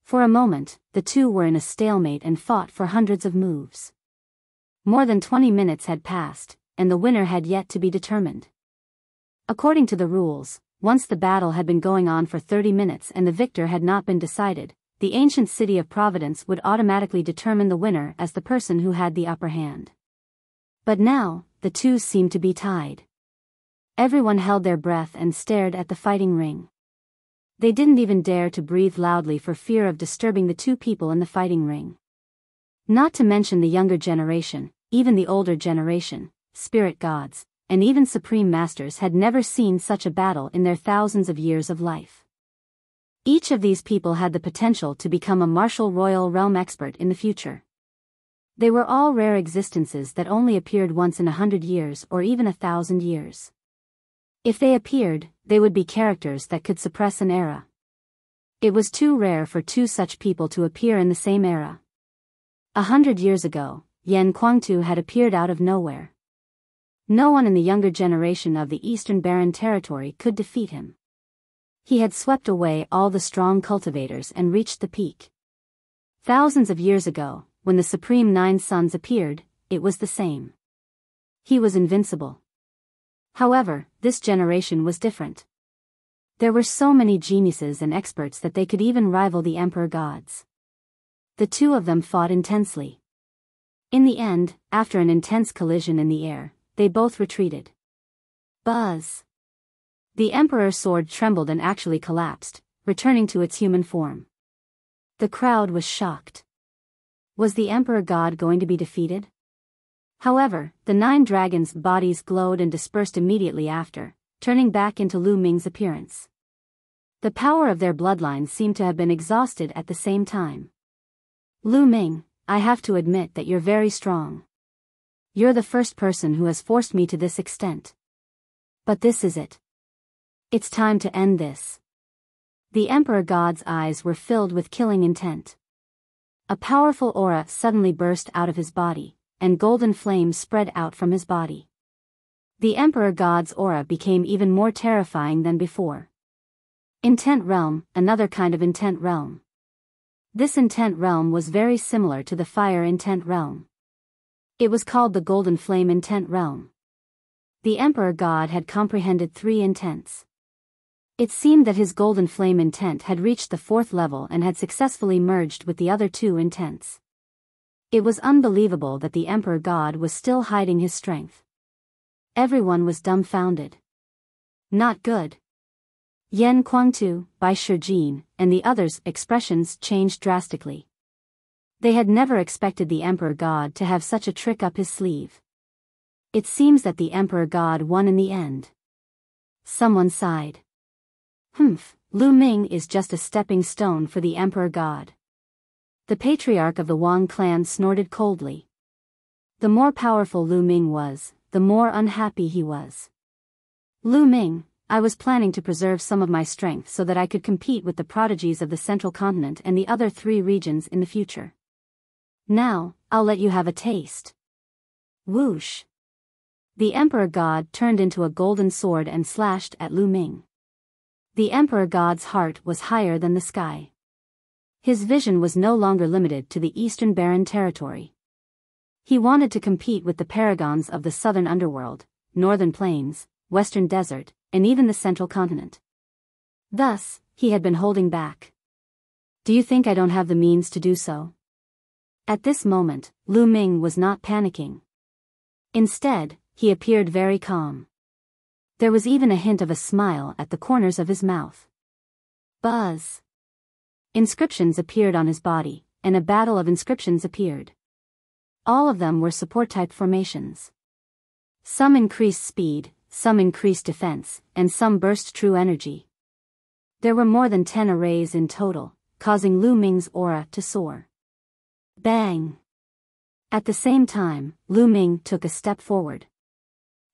For a moment, the two were in a stalemate and fought for hundreds of moves. More than 20 minutes had passed, and the winner had yet to be determined. According to the rules, once the battle had been going on for 30 minutes and the victor had not been decided, the ancient city of Providence would automatically determine the winner as the person who had the upper hand. But now, the two seemed to be tied. Everyone held their breath and stared at the fighting ring. They didn't even dare to breathe loudly for fear of disturbing the two people in the fighting ring. Not to mention the younger generation, even the older generation, spirit gods, and even supreme masters had never seen such a battle in their thousands of years of life. Each of these people had the potential to become a martial royal realm expert in the future. They were all rare existences that only appeared once in 100 years or even 1,000 years. If they appeared, they would be characters that could suppress an era. It was too rare for two such people to appear in the same era. 100 years ago, Yan Kuangtu had appeared out of nowhere. No one in the younger generation of the Eastern Barren Territory could defeat him. He had swept away all the strong cultivators and reached the peak. Thousands of years ago, when the Supreme 9 Sons appeared, it was the same. He was invincible. However, this generation was different. There were so many geniuses and experts that they could even rival the Emperor gods. The two of them fought intensely. In the end, after an intense collision in the air, they both retreated. Buzz! The Emperor's sword trembled and actually collapsed, returning to its human form. The crowd was shocked. Was the Emperor God going to be defeated? However, the 9 dragons' bodies glowed and dispersed immediately after, turning back into Lu Ming's appearance. The power of their bloodline seemed to have been exhausted at the same time. Lu Ming, I have to admit that you're very strong. You're the first person who has forced me to this extent. But this is it. It's time to end this. The Emperor God's eyes were filled with killing intent. A powerful aura suddenly burst out of his body, and golden flames spread out from his body. The Emperor God's aura became even more terrifying than before. Intent realm, another kind of intent realm. This intent realm was very similar to the fire intent realm. It was called the golden flame intent realm. The Emperor God had comprehended 3 intents. It seemed that his golden flame intent had reached the 4th level and had successfully merged with the other 2 intents. It was unbelievable that the Emperor God was still hiding his strength. Everyone was dumbfounded. Not good. Yan Kuangtu, Bai Shijin, and the others' expressions changed drastically. They had never expected the Emperor God to have such a trick up his sleeve. It seems that the Emperor God won in the end. Someone sighed. Lu Ming is just a stepping stone for the Emperor God. The patriarch of the Wang clan snorted coldly. The more powerful Lu Ming was, the more unhappy he was. Lu Ming, I was planning to preserve some of my strength so that I could compete with the prodigies of the Central Continent and the other 3 regions in the future. Now, I'll let you have a taste. Whoosh! The Emperor God turned into a golden sword and slashed at Lu Ming. The Emperor God's heart was higher than the sky. His vision was no longer limited to the Eastern Barren Territory. He wanted to compete with the paragons of the Southern Underworld, Northern Plains, Western Desert, and even the Central Continent. Thus, he had been holding back. Do you think I don't have the means to do so? At this moment, Lu Ming was not panicking. Instead, he appeared very calm. There was even a hint of a smile at the corners of his mouth. Buzz! Inscriptions appeared on his body, and a battle of inscriptions appeared. All of them were support-type formations. Some increased speed, some increased defense, and some burst true energy. There were more than 10 arrays in total, causing Lu Ming's aura to soar. Bang! At the same time, Lu Ming took a step forward.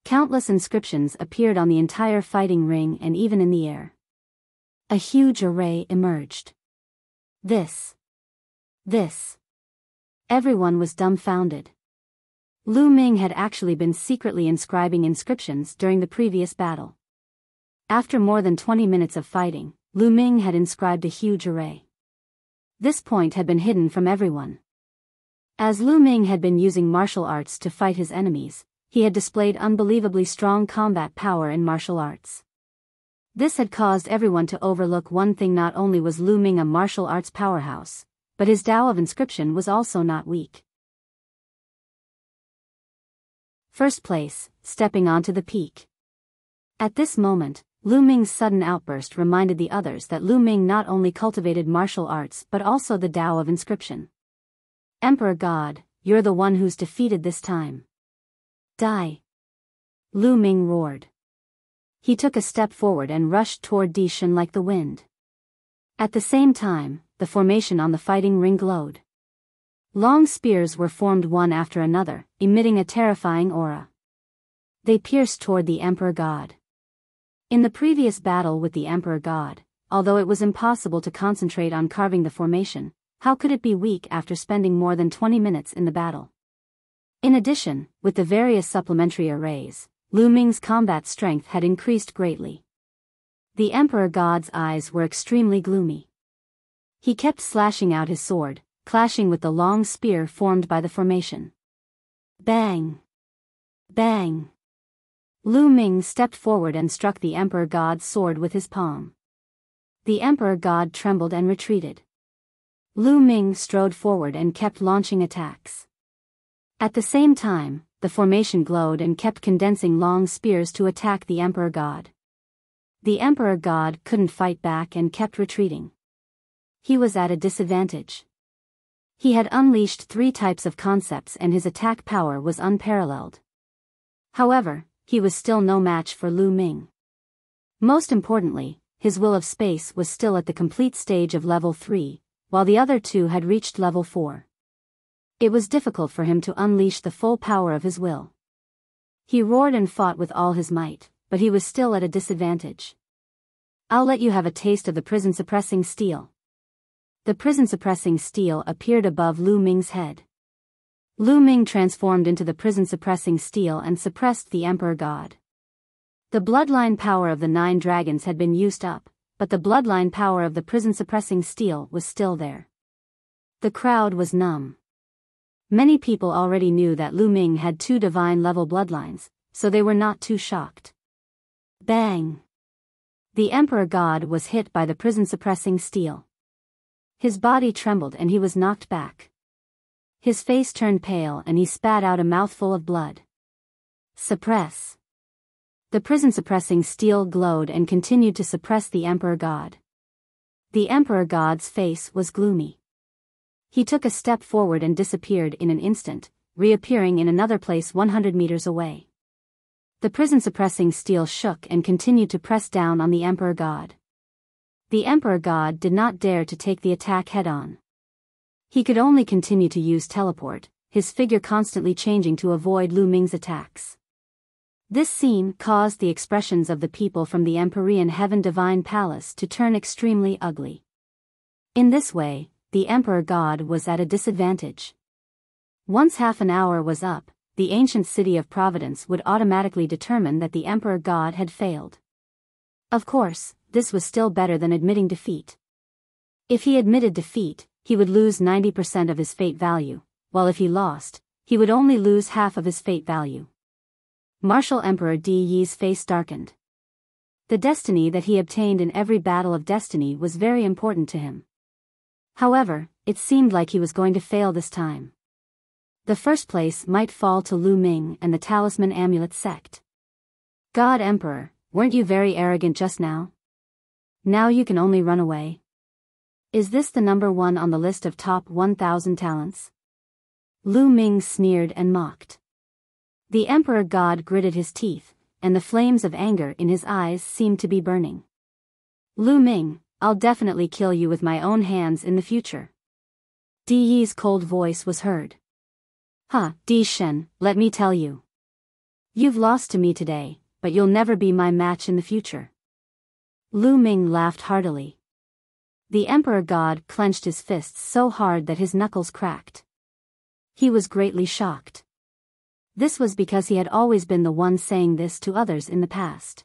Countless inscriptions appeared on the entire fighting ring and even in the air. A huge array emerged. This. Everyone was dumbfounded. Lu Ming had actually been secretly inscribing inscriptions during the previous battle. After more than 20 minutes of fighting, Lu Ming had inscribed a huge array. This point had been hidden from everyone. As Lu Ming had been using martial arts to fight his enemies, he had displayed unbelievably strong combat power in martial arts. This had caused everyone to overlook one thing: not only was Lu Ming a martial arts powerhouse, but his Tao of inscription was also not weak. First place, stepping onto the peak. At this moment, Lu Ming's sudden outburst reminded the others that Lu Ming not only cultivated martial arts but also the Tao of inscription. Emperor God, you're the one who's defeated this time. Die! Lu Ming roared. He took a step forward and rushed toward Di Shen like the wind. At the same time, the formation on the fighting ring glowed. Long spears were formed one after another, emitting a terrifying aura. They pierced toward the Emperor God. In the previous battle with the Emperor God, although it was impossible to concentrate on carving the formation, how could it be weak after spending more than 20 minutes in the battle? In addition, with the various supplementary arrays, Lu Ming's combat strength had increased greatly. The Emperor God's eyes were extremely gloomy. He kept slashing out his sword, clashing with the long spear formed by the formation. Bang! Bang! Lu Ming stepped forward and struck the Emperor God's sword with his palm. The Emperor God trembled and retreated. Lu Ming strode forward and kept launching attacks. At the same time, the formation glowed and kept condensing long spears to attack the Emperor God. The Emperor God couldn't fight back and kept retreating. He was at a disadvantage. He had unleashed 3 types of concepts and his attack power was unparalleled. However, he was still no match for Lu Ming. Most importantly, his will of space was still at the complete stage of level 3, while the other 2 had reached level 4. It was difficult for him to unleash the full power of his will. He roared and fought with all his might, but he was still at a disadvantage. I'll let you have a taste of the prison-suppressing steel. The prison-suppressing steel appeared above Lu Ming's head. Lu Ming transformed into the prison-suppressing steel and suppressed the Emperor God. The bloodline power of the 9 dragons had been used up, but the bloodline power of the prison-suppressing steel was still there. The crowd was numb. Many people already knew that Lu Ming had 2 divine-level bloodlines, so they were not too shocked. Bang! The Emperor God was hit by the prison-suppressing steel. His body trembled and he was knocked back. His face turned pale and he spat out a mouthful of blood. Suppress. The prison-suppressing steel glowed and continued to suppress the Emperor God. The Emperor God's face was gloomy. He took a step forward and disappeared in an instant, reappearing in another place 100 meters away. The prison-suppressing steel shook and continued to press down on the Emperor God. The Emperor God did not dare to take the attack head-on. He could only continue to use teleport, his figure constantly changing to avoid Lu Ming's attacks. This scene caused the expressions of the people from the Empyrean Heaven Divine Palace to turn extremely ugly. In this way, the Emperor God was at a disadvantage. Once half an hour was up, the ancient city of Providence would automatically determine that the Emperor God had failed. Of course, this was still better than admitting defeat. If he admitted defeat, he would lose 90% of his fate value, while if he lost, he would only lose half of his fate value. Martial Emperor Di Yi's face darkened. The destiny that he obtained in every battle of destiny was very important to him. However, it seemed like he was going to fail this time. The first place might fall to Lu Ming and the Talisman Amulet sect. God Emperor, weren't you very arrogant just now? Now you can only run away. Is this the number 1 on the list of top 1,000 talents? Lu Ming sneered and mocked. The Emperor God gritted his teeth, and the flames of anger in his eyes seemed to be burning. Lu Ming, I'll definitely kill you with my own hands in the future. Di Yi's cold voice was heard. Di Shen, let me tell you. You've lost to me today, but you'll never be my match in the future. Lu Ming laughed heartily. The Emperor God clenched his fists so hard that his knuckles cracked. He was greatly shocked. This was because he had always been the one saying this to others in the past.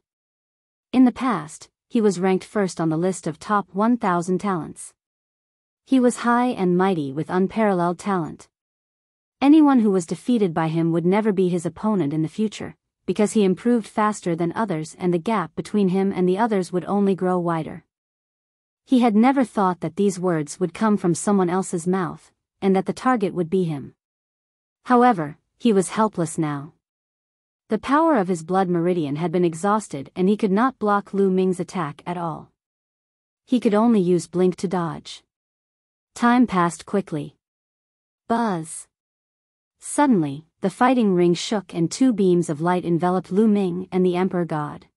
In the past, he was ranked first on the list of top 1,000 talents. He was high and mighty with unparalleled talent. Anyone who was defeated by him would never be his opponent in the future, because he improved faster than others and the gap between him and the others would only grow wider. He had never thought that these words would come from someone else's mouth, and that the target would be him. However, he was helpless now. The power of his blood meridian had been exhausted and he could not block Lu Ming's attack at all. He could only use blink to dodge. Time passed quickly. Buzz. Suddenly, the fighting ring shook and 2 beams of light enveloped Lu Ming and the Emperor God.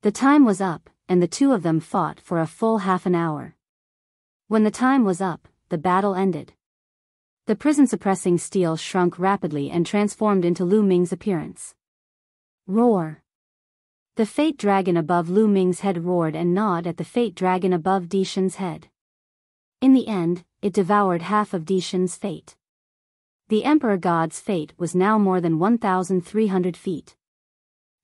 The time was up, and the 2 of them fought for a full half an hour. When the time was up, the battle ended. The prison-suppressing steel shrunk rapidly and transformed into Lu Ming's appearance. Roar. The fate dragon above Lu Ming's head roared and gnawed at the fate dragon above Di Shen's head. In the end, it devoured half of Di Shen's fate. The Emperor God's fate was now more than 1,300 feet.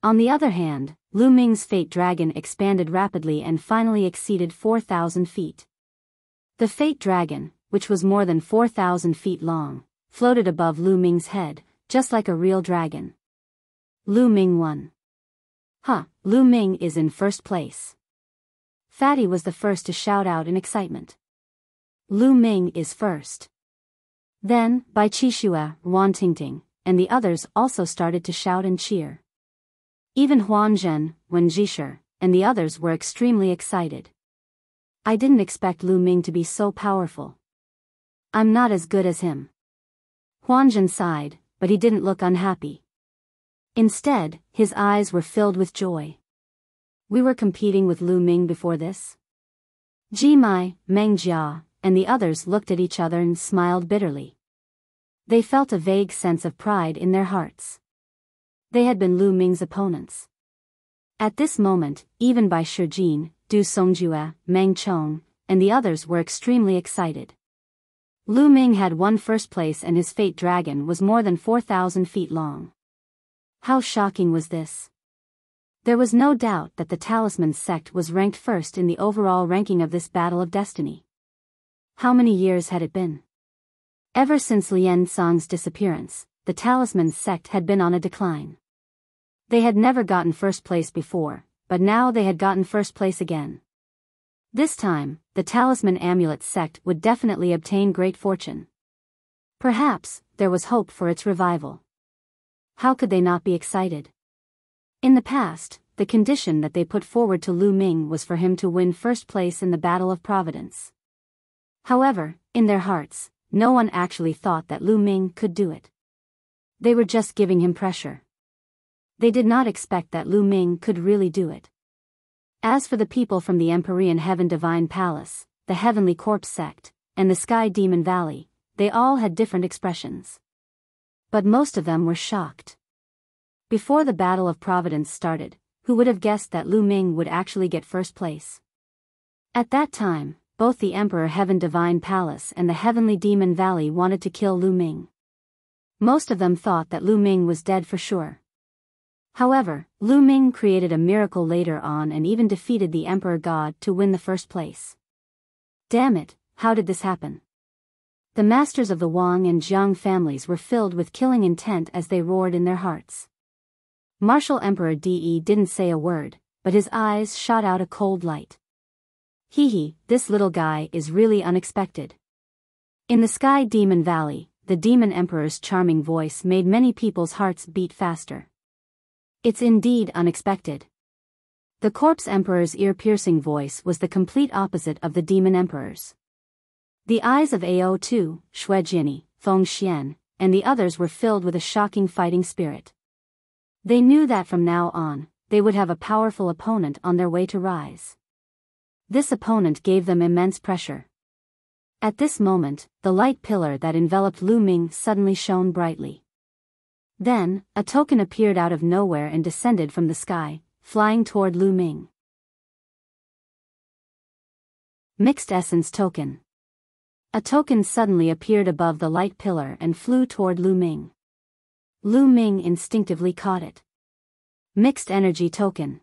On the other hand, Lu Ming's fate dragon expanded rapidly and finally exceeded 4,000 feet. The fate dragon, which was more than 4,000 feet long, floated above Lu Ming's head, just like a real dragon. Lu Ming won. Lu Ming is in first place. Fatty was the first to shout out in excitement. Lu Ming is first. Then, Bai Qishue, Wan Tingting, and the others also started to shout and cheer. Even Huan Zhen, Wen Jisher, and the others were extremely excited. I didn't expect Lu Ming to be so powerful. I'm not as good as him. Huan Zhen sighed, but he didn't look unhappy. Instead, his eyes were filled with joy. We were competing with Lu Ming before this? Ji Mai, Meng Jia, and the others looked at each other and smiled bitterly. They felt a vague sense of pride in their hearts. They had been Lu Ming's opponents. At this moment, even Bai Shijin, Du Songjue, Meng Chong, and the others were extremely excited. Lu Ming had won first place and his fate dragon was more than 4,000 feet long. How shocking was this? There was no doubt that the Talisman sect was ranked first in the overall ranking of this battle of destiny. How many years had it been? Ever since Lien Song's disappearance, the Talisman sect had been on a decline. They had never gotten first place before, but now they had gotten first place again. This time, the Talisman Amulet sect would definitely obtain great fortune. Perhaps, there was hope for its revival. How could they not be excited? In the past, the condition that they put forward to Lu Ming was for him to win first place in the Battle of Providence. However, in their hearts, no one actually thought that Lu Ming could do it. They were just giving him pressure. They did not expect that Lu Ming could really do it. As for the people from the Empyrean Heaven Divine Palace, the Heavenly Corpse sect, and the Sky Demon Valley, they all had different expressions. But most of them were shocked. Before the Battle of Providence started, who would have guessed that Lu Ming would actually get first place? At that time, both the Emperor Heaven Divine Palace and the Heavenly Demon Valley wanted to kill Lu Ming. Most of them thought that Lu Ming was dead for sure. However, Lu Ming created a miracle later on and even defeated the Emperor God to win the first place. Damn it, how did this happen? The masters of the Wang and Jiang families were filled with killing intent as they roared in their hearts. Martial Emperor De didn't say a word, but his eyes shot out a cold light. Hee, this little guy is really unexpected. In the Sky Demon Valley, the Demon Emperor's charming voice made many people's hearts beat faster. It's indeed unexpected. The Corpse Emperor's ear-piercing voice was the complete opposite of the Demon Emperor's. The eyes of Ao Tu, Shui Jinni, Feng Xian, and the others were filled with a shocking fighting spirit. They knew that from now on, they would have a powerful opponent on their way to rise. This opponent gave them immense pressure. At this moment, the light pillar that enveloped Lu Ming suddenly shone brightly. Then, a token appeared out of nowhere and descended from the sky, flying toward Lu Ming. Mixed Essence Token. A token suddenly appeared above the light pillar and flew toward Lu Ming. Lu Ming instinctively caught it. Mixed Energy Token.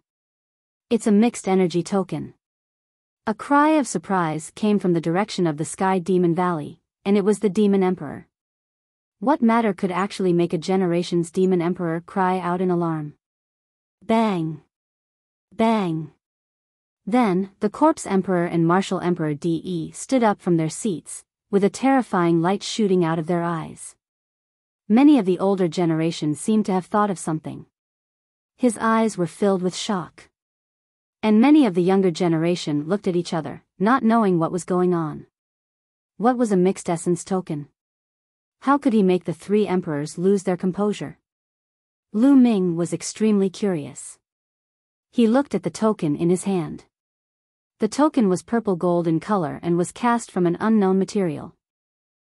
It's a Mixed Energy Token. A cry of surprise came from the direction of the Sky Demon Valley, and it was the Demon Emperor. What matter could actually make a generation's Demon Emperor cry out in alarm? Bang! Bang! Then, the Corpse Emperor and Martial Emperor De stood up from their seats, with a terrifying light shooting out of their eyes. Many of the older generation seemed to have thought of something. His eyes were filled with shock. And many of the younger generation looked at each other, not knowing what was going on. What was a Mixed Essence Token? How could he make the three emperors lose their composure? Lu Ming was extremely curious. He looked at the token in his hand. The token was purple gold in color and was cast from an unknown material.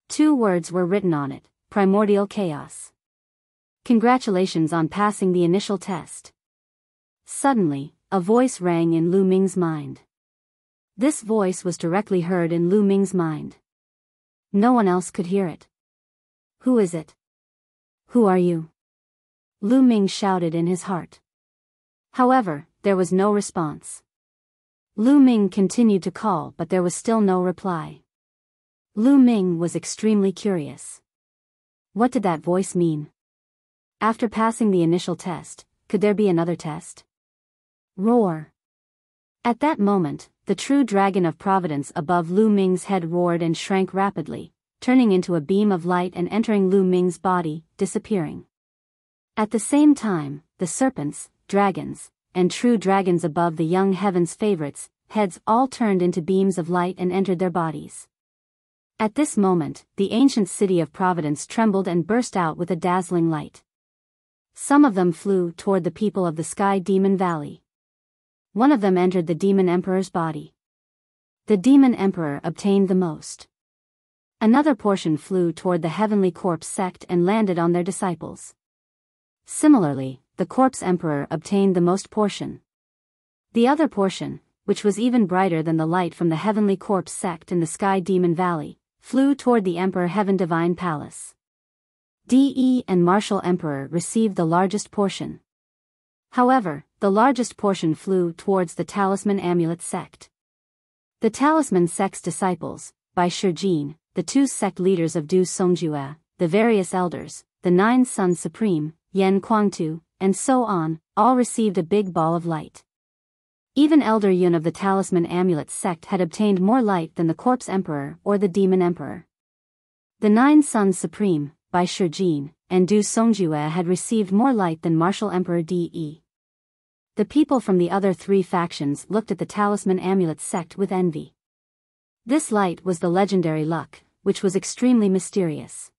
2 words were written on it: Primordial Chaos. Congratulations on passing the initial test. Suddenly, a voice rang in Lu Ming's mind. This voice was directly heard in Lu Ming's mind. No one else could hear it. Who is it? Who are you? Lu Ming shouted in his heart. However, there was no response. Lu Ming continued to call, but there was still no reply. Lu Ming was extremely curious. What did that voice mean? After passing the initial test, could there be another test? Roar! At that moment, the true dragon of Providence above Lu Ming's head roared and shrank rapidly, turning into a beam of light and entering Lu Ming's body, disappearing. At the same time, the serpents, dragons, and true dragons above the young heaven's favorites' heads all turned into beams of light and entered their bodies. At this moment, the ancient city of Providence trembled and burst out with a dazzling light. Some of them flew toward the people of the Sky Demon Valley. One of them entered the Demon Emperor's body. The Demon Emperor obtained the most. Another portion flew toward the Heavenly Corpse sect and landed on their disciples. Similarly, the Corpse Emperor obtained the most portion. The other portion, which was even brighter than the light from the Heavenly Corpse sect in the Sky Demon Valley, flew toward the Emperor Heaven Divine Palace. DE and Martial Emperor received the largest portion. However, the largest portion flew towards the Talisman Amulet sect. The Talisman sect's disciples, by Shijin, the two sect leaders of Du Songjue, the various elders, the 9 Sons Supreme, Yan Kuangtu, and so on, all received a big ball of light. Even Elder Yun of the Talisman Amulet sect had obtained more light than the Corpse Emperor or the Demon Emperor. The 9 Sons Supreme, by Shijin, and Du Songjue had received more light than Martial Emperor De. The people from the other 3 factions looked at the Talisman Amulet sect with envy. This light was the legendary luck, which was extremely mysterious.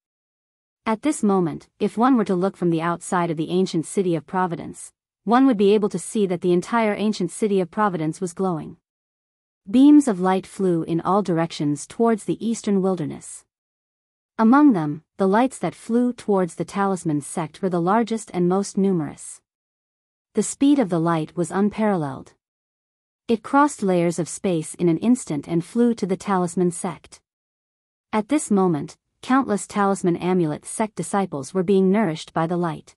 At this moment, if one were to look from the outside of the ancient city of Providence, one would be able to see that the entire ancient city of Providence was glowing. Beams of light flew in all directions towards the eastern wilderness. Among them, the lights that flew towards the Talisman sect were the largest and most numerous. The speed of the light was unparalleled. It crossed layers of space in an instant and flew to the Talisman sect. At this moment, countless Talisman Amulet sect disciples were being nourished by the light.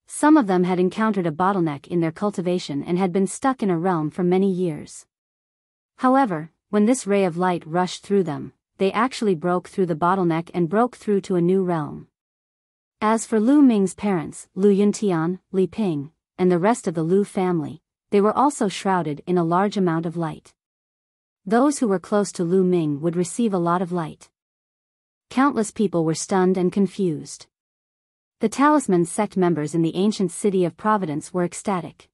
Some of them had encountered a bottleneck in their cultivation and had been stuck in a realm for many years. However, when this ray of light rushed through them, they actually broke through the bottleneck and broke through to a new realm. As for Lu Ming's parents, Lu Yuntian, Li Ping, and the rest of the Lu family, they were also shrouded in a large amount of light. Those who were close to Lu Ming would receive a lot of light. Countless people were stunned and confused. The Talisman sect members in the ancient city of Providence were ecstatic.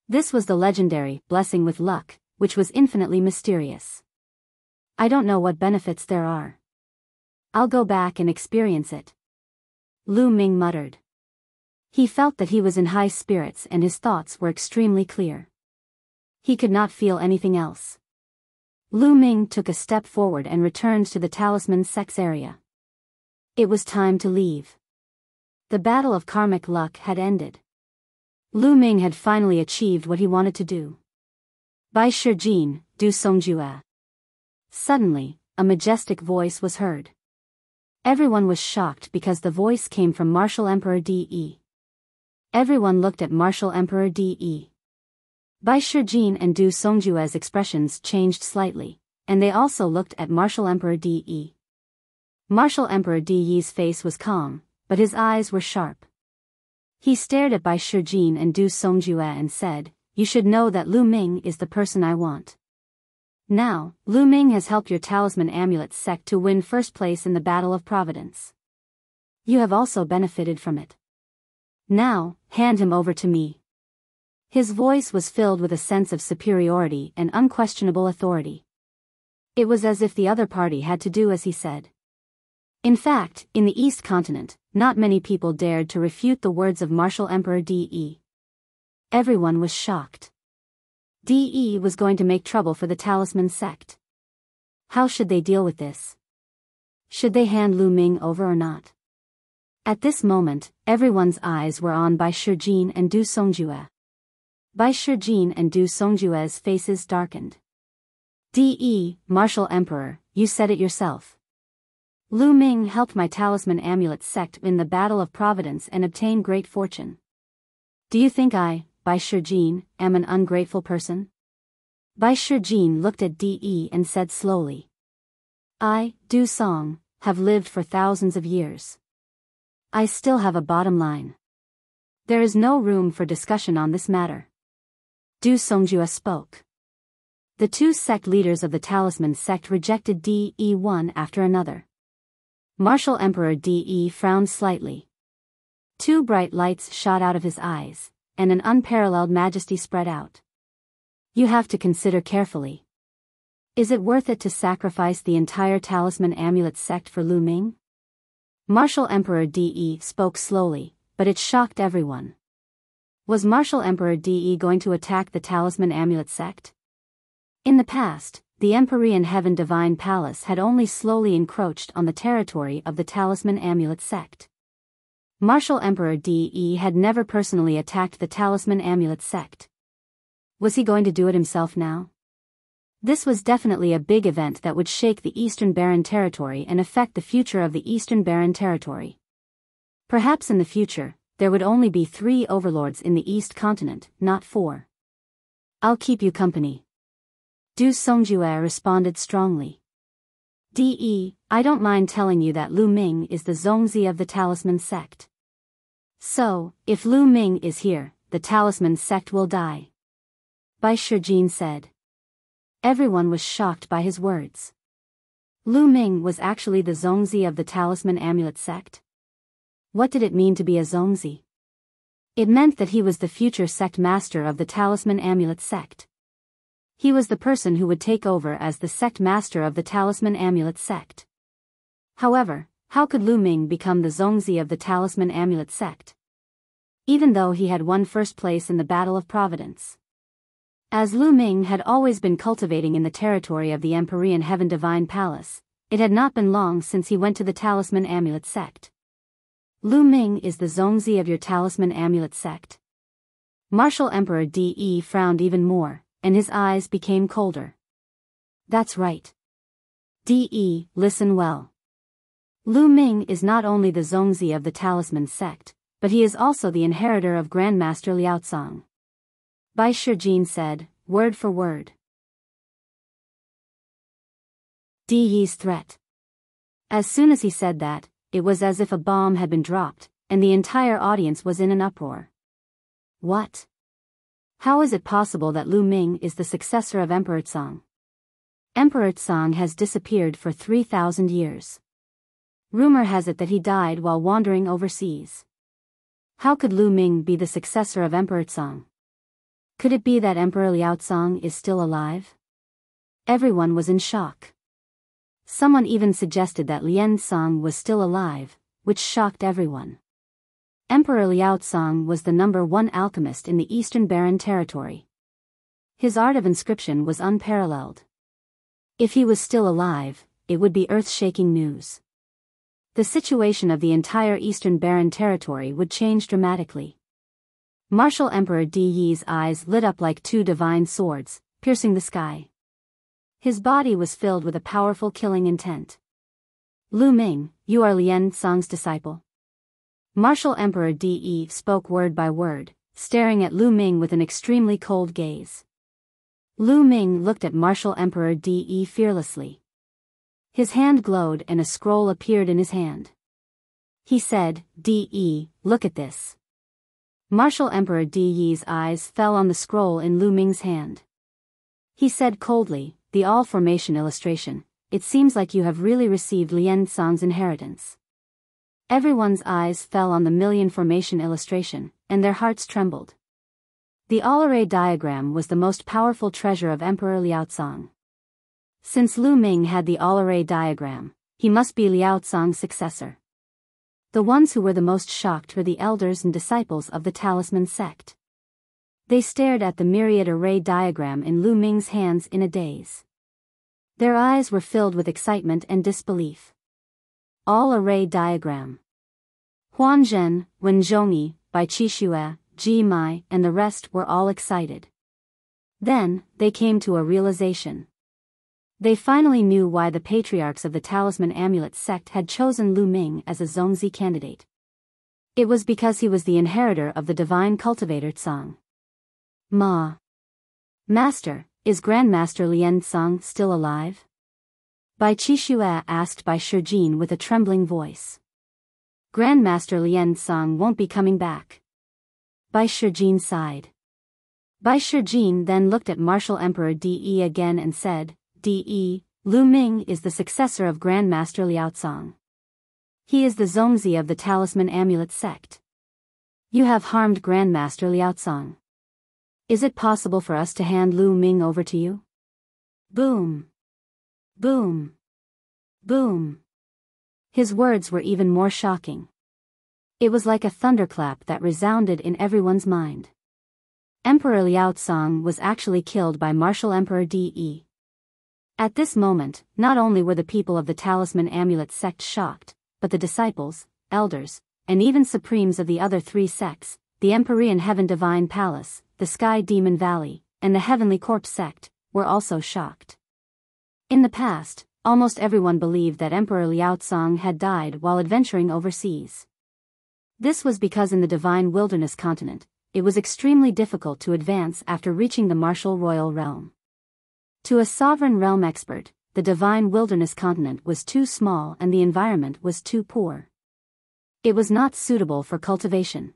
This was the legendary blessing with luck, which was infinitely mysterious. I don't know what benefits there are. I'll go back and experience it. Lu Ming muttered. He felt that he was in high spirits and his thoughts were extremely clear. He could not feel anything else. Lu Ming took a step forward and returned to the Talisman sect's area. It was time to leave. The battle of karmic luck had ended. Lu Ming had finally achieved what he wanted to do. By Shijin, Du Songjue. Suddenly, a majestic voice was heard. Everyone was shocked because the voice came from Martial Emperor De. Everyone looked at Martial Emperor De. Bai Shijin and Du Songjue's expressions changed slightly, and they also looked at Martial Emperor De. Martial Emperor De's face was calm, but his eyes were sharp. He stared at Bai Shijin and Du Songjue and said, "You should know that Lu Ming is the person I want. Now, Lu Ming has helped your Talisman Amulet sect to win first place in the Battle of Providence. You have also benefited from it. Now, hand him over to me." His voice was filled with a sense of superiority and unquestionable authority. It was as if the other party had to do as he said. In fact, in the East Continent, not many people dared to refute the words of Martial Emperor De. Everyone was shocked. De was going to make trouble for the Talisman sect. How should they deal with this? Should they hand Lu Ming over or not? At this moment, everyone's eyes were on Bai Shijin and Du Songjue. Bai Shijin and Du Songjue's faces darkened. De, Martial Emperor, you said it yourself. Lu Ming helped my Talisman Amulet sect in the Battle of Providence and obtain great fortune. Do you think I, Bai Shijin, am an ungrateful person? Bai Shijin looked at De and said slowly. I, Du Song, have lived for thousands of years. I still have a bottom line. There is no room for discussion on this matter. Du Songjue spoke. The two sect leaders of the Talisman sect rejected De one after another. Martial Emperor De frowned slightly. Two bright lights shot out of his eyes, and an unparalleled majesty spread out. You have to consider carefully. Is it worth it to sacrifice the entire talisman amulet sect for Lu Ming? Martial Emperor De spoke slowly, but it shocked everyone. Was Martial Emperor De going to attack the talisman amulet sect? In the past, the Empyrean Heaven Divine Palace had only slowly encroached on the territory of the talisman amulet sect. Martial Emperor De had never personally attacked the talisman amulet sect. Was he going to do it himself now? This was definitely a big event that would shake the Eastern Barren Territory and affect the future of the Eastern Barren Territory. Perhaps in the future, there would only be 3 overlords in the East Continent, not 4. I'll keep you company. Du Songjue responded strongly. De, I don't mind telling you that Lu Ming is the Zongzi of the Talisman sect. So, if Lu Ming is here, the Talisman sect will die. Bai Shijin said. Everyone was shocked by his words. Lu Ming was actually the Zongzi of the Talisman amulet sect? What did it mean to be a Zongzi? It meant that he was the future sect master of the Talisman amulet sect. He was the person who would take over as the sect master of the Talisman amulet sect. However, how could Lu Ming become the Zongzi of the Talisman amulet sect? Even though he had won first place in the Battle of Providence. As Lu Ming had always been cultivating in the territory of the Empyrean Heaven Divine Palace, it had not been long since he went to the Talisman amulet sect. Lu Ming is the Zongzi of your Talisman amulet sect? Martial Emperor De frowned even more, and his eyes became colder. That's right. De, listen well. Lu Ming is not only the Zongzi of the Talisman sect, but he is also the inheritor of Grandmaster Liaocang. Bai Shijin said, word for word. De's threat. As soon as he said that, it was as if a bomb had been dropped, and the entire audience was in an uproar. What? How is it possible that Lu Ming is the successor of Emperor Tsang? Emperor Tsang has disappeared for 3,000 years. Rumor has it that he died while wandering overseas. How could Lu Ming be the successor of Emperor Tsang? Could it be that Emperor Liaocang is still alive? Everyone was in shock. Someone even suggested that Lian Song was still alive, which shocked everyone. Emperor Liaocang was the #1 alchemist in the Eastern Barren Territory. His art of inscription was unparalleled. If he was still alive, it would be earth-shaking news. The situation of the entire Eastern Barren Territory would change dramatically. Martial Emperor De's eyes lit up like 2 divine swords, piercing the sky. His body was filled with a powerful killing intent. Lu Ming, you are Lian Song's disciple? Martial Emperor De spoke word by word, staring at Lu Ming with an extremely cold gaze. Lu Ming looked at Martial Emperor De fearlessly. His hand glowed and a scroll appeared in his hand. He said, De, look at this. Martial Emperor De's eyes fell on the scroll in Lu Ming's hand. He said coldly, the all-formation illustration, it seems like you have really received Lian Song's inheritance. Everyone's eyes fell on the million formation illustration, and their hearts trembled. The all-array diagram was the most powerful treasure of Emperor Liaocang. Since Lu Ming had the all-array diagram, he must be Liaocang's successor. The ones who were the most shocked were the elders and disciples of the Talisman sect. They stared at the myriad array diagram in Lu Ming's hands in a daze. Their eyes were filled with excitement and disbelief. All-array diagram. Huan Zhen, Wen Zhongyi, Bai Qixue, Ji Mai, and the rest were all excited. Then, they came to a realization. They finally knew why the patriarchs of the Talisman Amulet sect had chosen Lu Ming as a Zongzi candidate. It was because he was the inheritor of the divine cultivator Tsang. Master, is Grandmaster Lian Song still alive? Bai Qixue asked Bai Shijin with a trembling voice. Grandmaster Lian Song won't be coming back. Bai Shijin sighed. Bai Shijin then looked at Martial Emperor De again and said, De, Lu Ming is the successor of Grandmaster Liaocang. He is the Zongzi of the Talisman Amulet sect. You have harmed Grandmaster Liaozong. Is it possible for us to hand Lu Ming over to you? Boom. Boom. Boom. His words were even more shocking. It was like a thunderclap that resounded in everyone's mind. Emperor Liaozong was actually killed by Martial Emperor De. At this moment, not only were the people of the Talisman Amulet sect shocked, but the disciples, elders, and even supremes of the other three sects, the Empyrean Heaven Divine Palace, the Sky Demon Valley, and the Heavenly Corpse sect, were also shocked. In the past, almost everyone believed that Emperor Liaozong had died while adventuring overseas. This was because in the Divine Wilderness continent, it was extremely difficult to advance after reaching the martial royal realm. To a sovereign realm expert, the Divine Wilderness continent was too small and the environment was too poor. It was not suitable for cultivation.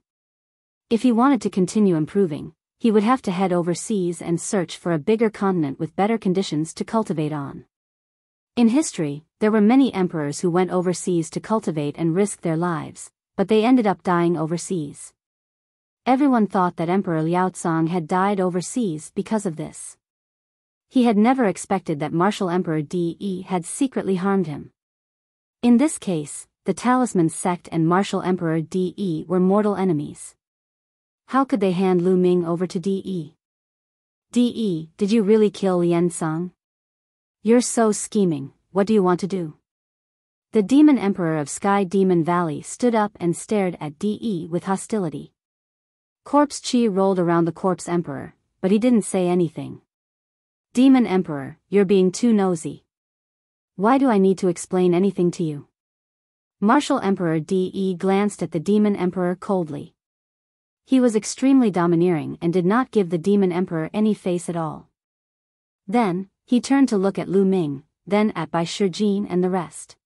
If he wanted to continue improving, he would have to head overseas and search for a bigger continent with better conditions to cultivate on. In history, there were many emperors who went overseas to cultivate and risk their lives, but they ended up dying overseas. Everyone thought that Emperor Liaozong had died overseas because of this. He had never expected that Martial Emperor De had secretly harmed him. In this case, the Talisman sect and Martial Emperor De were mortal enemies. How could they hand Lu Ming over to De? De, did you really kill Lien Song? You're so scheming, what do you want to do? The Demon Emperor of Sky Demon Valley stood up and stared at De with hostility. Corpse Chi rolled around the Corpse Emperor, but he didn't say anything. Demon Emperor, you're being too nosy. Why do I need to explain anything to you? Martial Emperor De glanced at the Demon Emperor coldly. He was extremely domineering and did not give the Demon Emperor any face at all. Then, he turned to look at Lu Ming, then at Bai Shijin and the rest.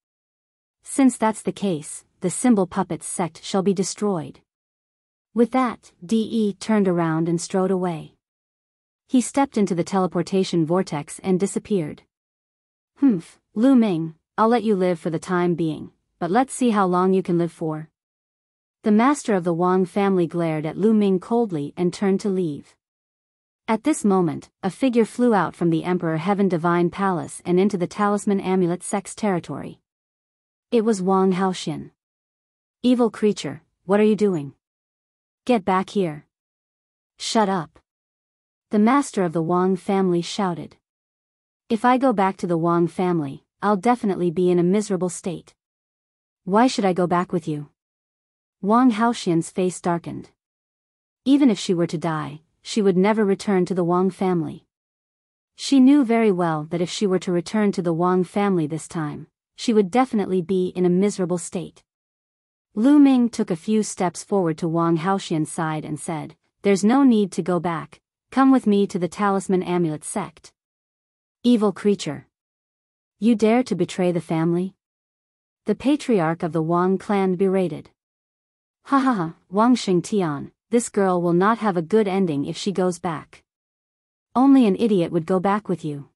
Since that's the case, the Symbol Puppets sect shall be destroyed. With that, De turned around and strode away. He stepped into the teleportation vortex and disappeared. Lu Ming, I'll let you live for the time being, but let's see how long you can live for. The master of the Wang family glared at Lu Ming coldly and turned to leave. At this moment, a figure flew out from the Emperor Heaven Divine Palace and into the Talisman Amulet sect's territory. It was Wang Haoxian. Evil creature, what are you doing? Get back here. Shut up. The master of the Wang family shouted. If I go back to the Wang family, I'll definitely be in a miserable state. Why should I go back with you? Wang Haoxian's face darkened. Even if she were to die, she would never return to the Wang family. She knew very well that if she were to return to the Wang family this time, she would definitely be in a miserable state. Lu Ming took a few steps forward to Wang Haoxian's side and said, "There's no need to go back, come with me to the Talisman Amulet sect." Evil creature. You dare to betray the family? The patriarch of the Wang clan berated. Ha ha ha, Wang Xingtian, this girl will not have a good ending if she goes back. Only an idiot would go back with you.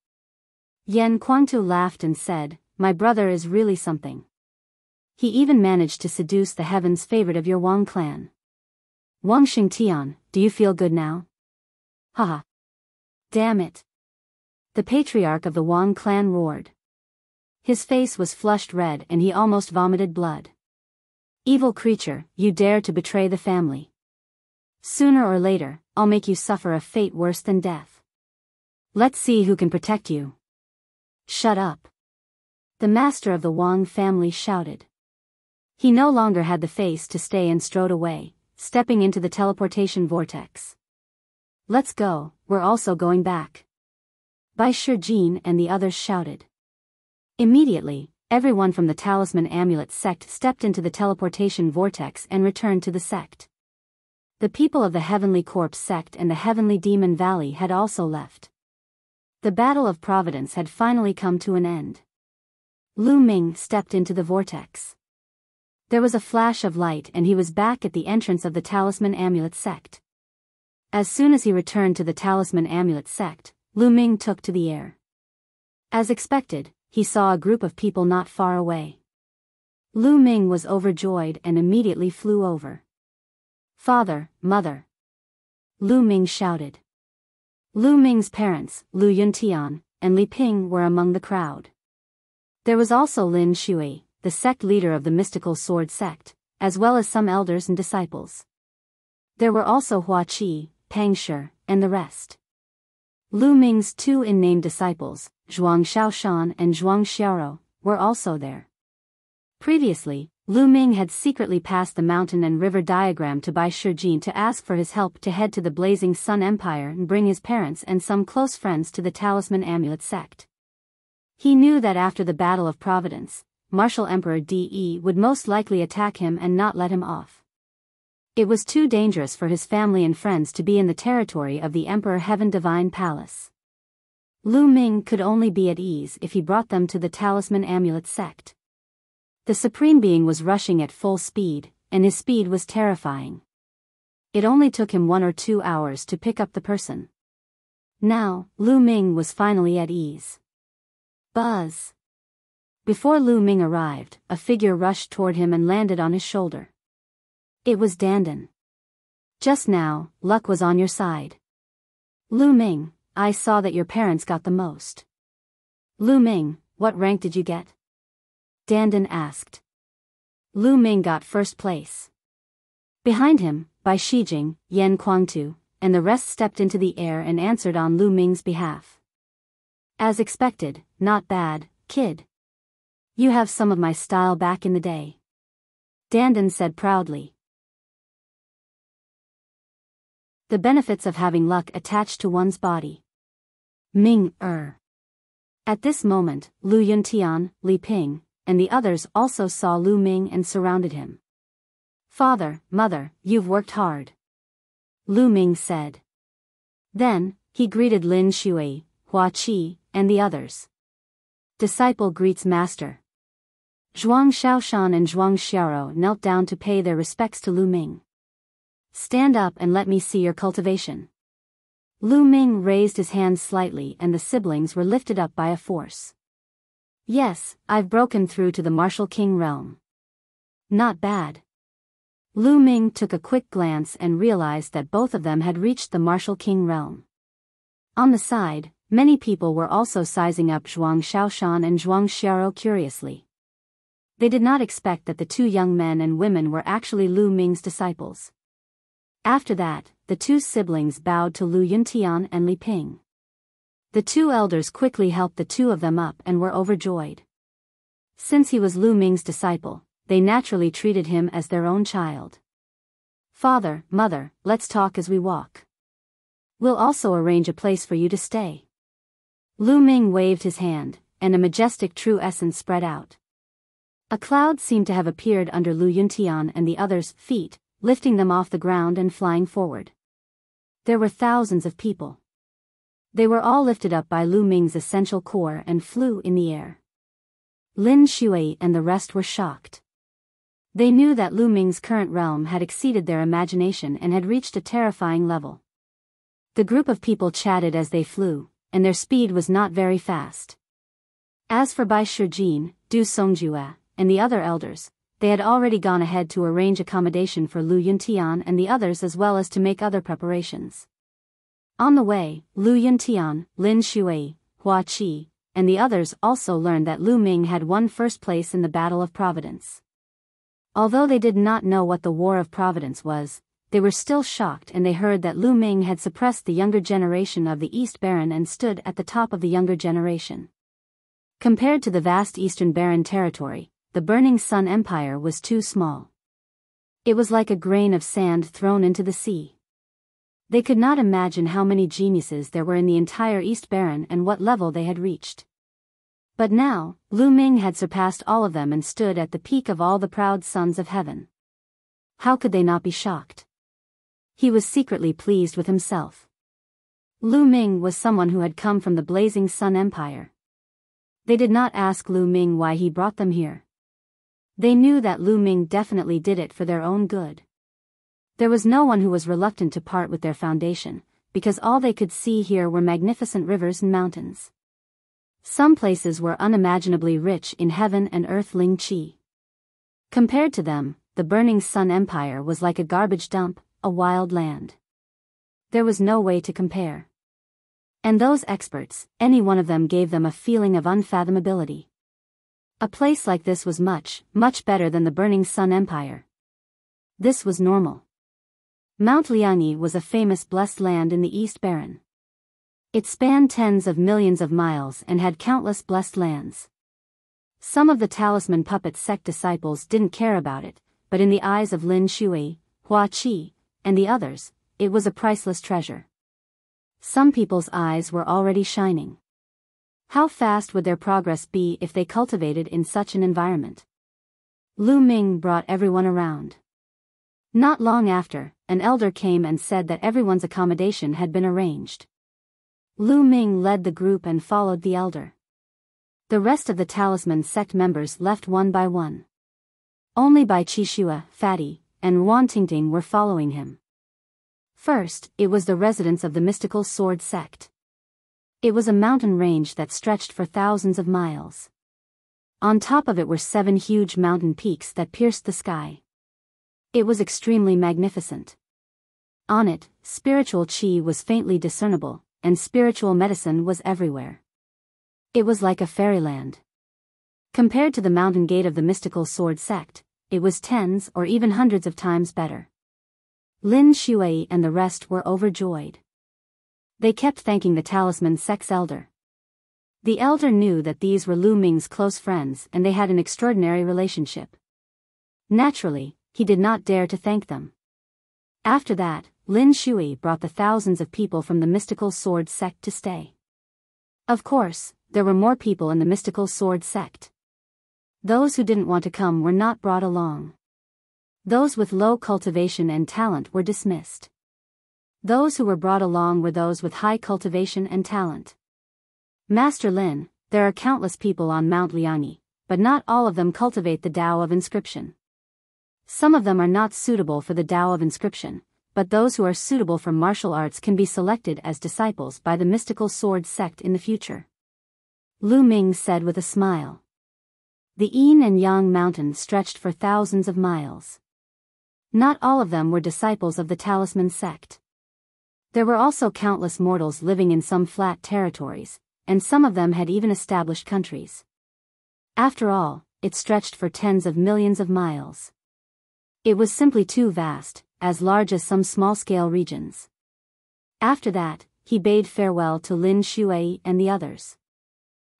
Yan Kuangtu laughed and said, my brother is really something. He even managed to seduce the heaven's favorite of your Wang clan. Wang Xingtian, do you feel good now? Haha. Damn it. The patriarch of the Wang clan roared. His face was flushed red and he almost vomited blood. Evil creature, you dare to betray the family. Sooner or later, I'll make you suffer a fate worse than death. Let's see who can protect you. Shut up. The master of the Wang family shouted. He no longer had the face to stay and strode away, stepping into the teleportation vortex. Let's go, we're also going back. Bai Shijin and the others shouted. Immediately, everyone from the Talisman Amulet sect stepped into the teleportation vortex and returned to the sect. The people of the Heavenly Corpse sect and the Heavenly Demon Valley had also left. The Battle of Providence had finally come to an end. Lu Ming stepped into the vortex. There was a flash of light and he was back at the entrance of the Talisman Amulet sect. As soon as he returned to the Talisman Amulet sect, Lu Ming took to the air. As expected, he saw a group of people not far away. Lu Ming was overjoyed and immediately flew over. "Father, mother!" Lu Ming shouted. Lu Ming's parents, Lu Yuntian and Li Ping, were among the crowd. There was also Lin Shui, the sect leader of the mystical sword sect, as well as some elders and disciples. There were also Hua Qi, Pang Shi, and the rest. Lu Ming's two in-name disciples, Zhuang Shaoshan and Zhuang Xiaoro, were also there. Previously, Lu Ming had secretly passed the mountain and river diagram to Bai Shijin to ask for his help to head to the Blazing Sun Empire and bring his parents and some close friends to the Talisman Amulet sect. He knew that after the Battle of Providence, Martial Emperor De would most likely attack him and not let him off. It was too dangerous for his family and friends to be in the territory of the Emperor Heaven Divine Palace. Lu Ming could only be at ease if he brought them to the Talisman Amulet sect. The Supreme Being was rushing at full speed, and his speed was terrifying. It only took him 1 or 2 hours to pick up the person. Now, Lu Ming was finally at ease. Buzz! Before Lu Ming arrived, a figure rushed toward him and landed on his shoulder. It was Dandan. "Just now, luck was on your side. Lu Ming, I saw that your parents got the most." "Lu Ming, what rank did you get?" Dandan asked. Lu Ming got first place. Behind him, Bai Shijing, Yan Kuangtu, and the rest stepped into the air and answered on Lu Ming's behalf. "As expected, not bad, kid. You have some of my style back in the day," Dandan said proudly. The benefits of having luck attached to one's body. Ming-er. At this moment, Lu Yuntian, Li Ping, and the others also saw Lu Ming and surrounded him. "Father, mother, you've worked hard," Lu Ming said. Then, he greeted Lin Shui, Hua Qi, and the others. Disciple greets master. Zhuang Shaoshan and Zhuang Xiaoro knelt down to pay their respects to Lu Ming. "Stand up and let me see your cultivation." Lu Ming raised his hands slightly and the siblings were lifted up by a force. "Yes, I've broken through to the Martial King realm." "Not bad." Lu Ming took a quick glance and realized that both of them had reached the Martial King realm. On the side, many people were also sizing up Zhuang Shaoshan and Zhuang Xiaoro curiously. They did not expect that the two young men and women were actually Lu Ming's disciples. After that, the two siblings bowed to Lu Yuntian and Li Ping. The two elders quickly helped the two of them up and were overjoyed. Since he was Lu Ming's disciple, they naturally treated him as their own child. "Father, mother, let's talk as we walk. We'll also arrange a place for you to stay." Lu Ming waved his hand, and a majestic true essence spread out. A cloud seemed to have appeared under Lu Yuntian and the others' feet, lifting them off the ground and flying forward. There were thousands of people. They were all lifted up by Lu Ming's essential core and flew in the air. Lin Shui and the rest were shocked. They knew that Lu Ming's current realm had exceeded their imagination and had reached a terrifying level. The group of people chatted as they flew, and their speed was not very fast. As for Bai Shijin, Du Songjue, and the other elders, they had already gone ahead to arrange accommodation for Lu Yuntian and the others as well as to make other preparations. On the way, Lu Yuntian, Lin Shui, Hua Qi, and the others also learned that Lu Ming had won first place in the Battle of Providence. Although they did not know what the War of Providence was, they were still shocked and they heard that Lu Ming had suppressed the younger generation of the East Baron and stood at the top of the younger generation. Compared to the vast Eastern Baron territory, the Burning Sun Empire was too small. It was like a grain of sand thrown into the sea. They could not imagine how many geniuses there were in the entire East Baron and what level they had reached. But now, Lu Ming had surpassed all of them and stood at the peak of all the proud sons of heaven. How could they not be shocked? He was secretly pleased with himself. Lu Ming was someone who had come from the Blazing Sun Empire. They did not ask Lu Ming why he brought them here. They knew that Lu Ming definitely did it for their own good. There was no one who was reluctant to part with their foundation, because all they could see here were magnificent rivers and mountains. Some places were unimaginably rich in heaven and earth ling qi. Compared to them, the Burning Sun Empire was like a garbage dump, a wild land. There was no way to compare. And those experts, any one of them gave them a feeling of unfathomability. A place like this was much, much better than the Burning Sun Empire. This was normal. Mount Liangyi was a famous blessed land in the East Barren. It spanned tens of millions of miles and had countless blessed lands. Some of the talisman puppet sect disciples didn't care about it, but in the eyes of Lin Shui, Hua Qi, and the others, it was a priceless treasure. Some people's eyes were already shining. How fast would their progress be if they cultivated in such an environment? Lu Ming brought everyone around. Not long after, an elder came and said that everyone's accommodation had been arranged. Lu Ming led the group and followed the elder. The rest of the talisman sect members left one by one. Only Bai Qishua, Fatty, and Wan Tingting were following him. First, it was the residence of the mystical sword sect. It was a mountain range that stretched for thousands of miles. On top of it were 7 huge mountain peaks that pierced the sky. It was extremely magnificent. On it, spiritual qi was faintly discernible, and spiritual medicine was everywhere. It was like a fairyland. Compared to the mountain gate of the mystical sword sect, it was tens or even hundreds of times better. Lin Shui and the rest were overjoyed. They kept thanking the talisman sect's elder. The elder knew that these were Lu Ming's close friends and they had an extraordinary relationship. Naturally, he did not dare to thank them. After that, Lin Shui brought the thousands of people from the mystical sword sect to stay. Of course, there were more people in the mystical sword sect. Those who didn't want to come were not brought along. Those with low cultivation and talent were dismissed. Those who were brought along were those with high cultivation and talent. Master Lin, there are countless people on Mount Liangyi, but not all of them cultivate the Tao of inscription. Some of them are not suitable for the Tao of inscription, but those who are suitable for martial arts can be selected as disciples by the mystical sword sect in the future. Lu Ming said with a smile. The Yin and Yang mountains stretched for thousands of miles. Not all of them were disciples of the talisman sect. There were also countless mortals living in some flat territories, and some of them had even established countries. After all, it stretched for tens of millions of miles. It was simply too vast, as large as some small-scale regions. After that, he bade farewell to Lin Shui and the others.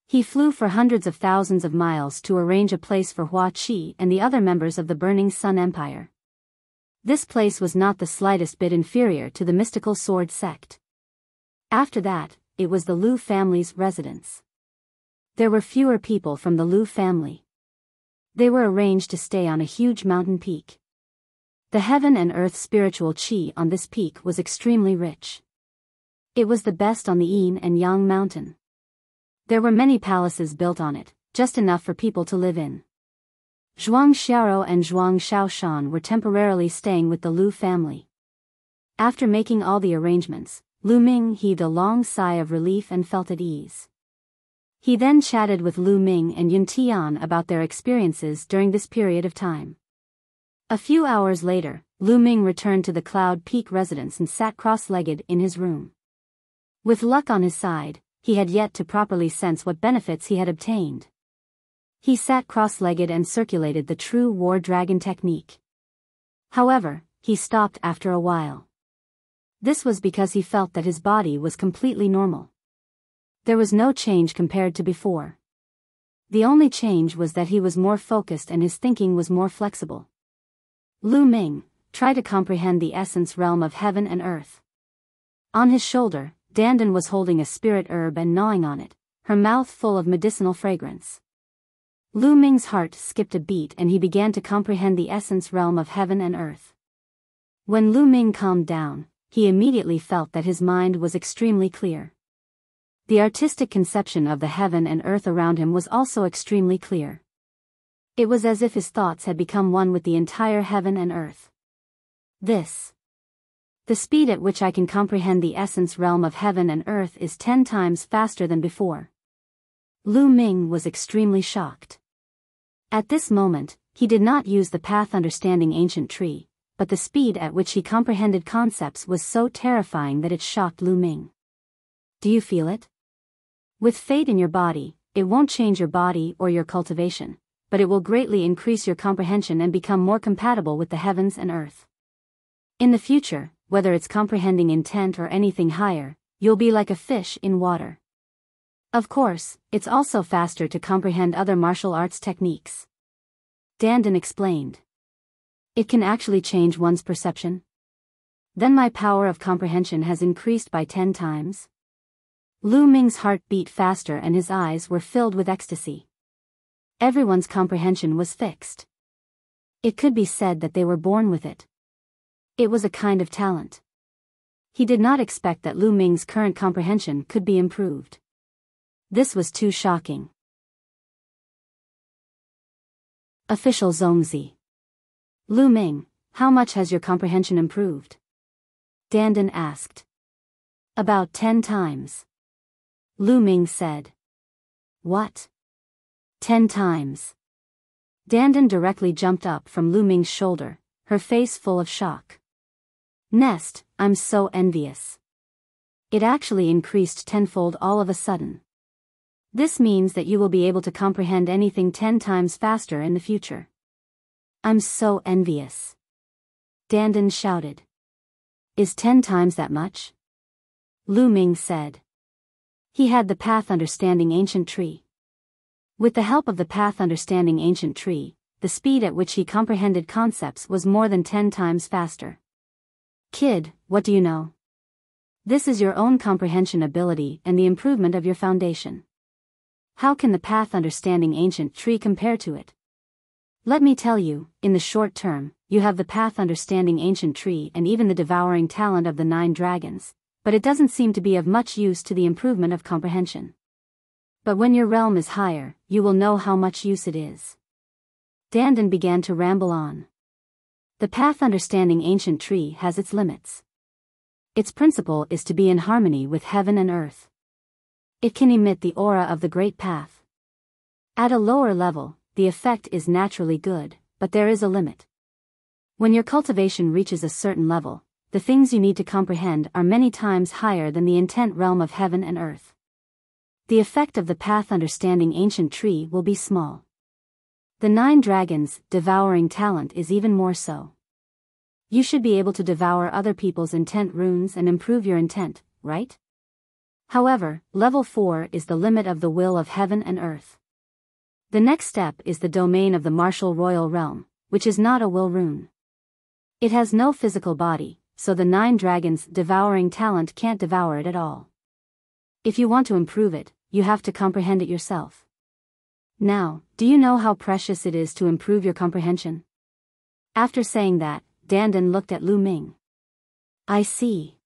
He flew for hundreds of thousands of miles to arrange a place for Hua Qi and the other members of the Burning Sun Empire. This place was not the slightest bit inferior to the mystical sword sect. After that, it was the Lu family's residence. There were fewer people from the Lu family. They were arranged to stay on a huge mountain peak. The heaven and earth spiritual qi on this peak was extremely rich. It was the best on the Yin and Yang mountain. There were many palaces built on it, just enough for people to live in. Zhuang Xiaoro and Zhuang Shaoshan were temporarily staying with the Lu family. After making all the arrangements, Lu Ming heaved a long sigh of relief and felt at ease. He then chatted with Lu Ming and Yun Tian about their experiences during this period of time. A few hours later, Lu Ming returned to the Cloud Peak residence and sat cross-legged in his room. With luck on his side, he had yet to properly sense what benefits he had obtained. He sat cross-legged and circulated the true war dragon technique. However, he stopped after a while. This was because he felt that his body was completely normal. There was no change compared to before. The only change was that he was more focused and his thinking was more flexible. Lu Ming, try to comprehend the essence realm of heaven and earth. On his shoulder, Dandan was holding a spirit herb and gnawing on it, her mouth full of medicinal fragrance. Lu Ming's heart skipped a beat and he began to comprehend the essence realm of heaven and earth. When Lu Ming calmed down, he immediately felt that his mind was extremely clear. The artistic conception of the heaven and earth around him was also extremely clear. It was as if his thoughts had become one with the entire heaven and earth. The speed at which I can comprehend the essence realm of heaven and earth is 10 times faster than before. Lu Ming was extremely shocked. At this moment, he did not use the path understanding ancient tree, but the speed at which he comprehended concepts was so terrifying that it shocked Lu Ming. Do you feel it? With fate in your body, it won't change your body or your cultivation, but it will greatly increase your comprehension and become more compatible with the heavens and earth. In the future, whether it's comprehending intent or anything higher, you'll be like a fish in water. Of course, it's also faster to comprehend other martial arts techniques. Dandan explained. It can actually change one's perception? Then my power of comprehension has increased by 10 times. Lu Ming's heart beat faster and his eyes were filled with ecstasy. Everyone's comprehension was fixed. It could be said that they were born with it. It was a kind of talent. He did not expect that Lu Ming's current comprehension could be improved. This was too shocking. Official Zongzi. Lu Ming, how much has your comprehension improved? Dandan asked. About 10 times. Lu Ming said. What? 10 times. Dandan directly jumped up from Lu Ming's shoulder, her face full of shock. Nest, I'm so envious. It actually increased tenfold all of a sudden. This means that you will be able to comprehend anything 10 times faster in the future. I'm so envious. Dandan shouted. Is 10 times that much? Lu Ming said. He had the path understanding ancient tree. With the help of the path understanding ancient tree, the speed at which he comprehended concepts was more than 10 times faster. Kid, what do you know? This is your own comprehension ability and the improvement of your foundation. How can the path understanding ancient tree compare to it? Let me tell you, in the short term, you have the path understanding ancient tree and even the devouring talent of the 9 dragons, but it doesn't seem to be of much use to the improvement of comprehension. But when your realm is higher, you will know how much use it is. Dandan began to ramble on. The path understanding ancient tree has its limits. Its principle is to be in harmony with heaven and earth. It can emit the aura of the great path. At a lower level, the effect is naturally good, but there is a limit. When your cultivation reaches a certain level, the things you need to comprehend are many times higher than the intent realm of heaven and earth. The effect of the path understanding ancient tree will be small. The 9 dragons' devouring talent is even more so. You should be able to devour other people's intent runes and improve your intent, right? However, level 4 is the limit of the will of heaven and earth. The next step is the domain of the martial royal realm, which is not a will rune. It has no physical body, so the 9 dragons' devouring talent can't devour it at all. If you want to improve it, you have to comprehend it yourself. Now, do you know how precious it is to improve your comprehension? After saying that, Dandan looked at Lu Ming. I see.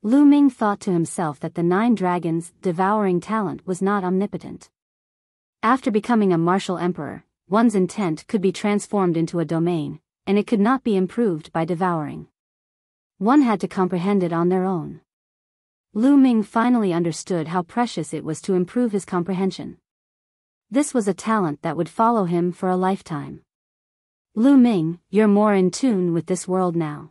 Lu Ming thought to himself that the 9 dragons' devouring talent was not omnipotent. After becoming a martial emperor, one's intent could be transformed into a domain, and it could not be improved by devouring. One had to comprehend it on their own. Lu Ming finally understood how precious it was to improve his comprehension. This was a talent that would follow him for a lifetime. Lu Ming, you're more in tune with this world now.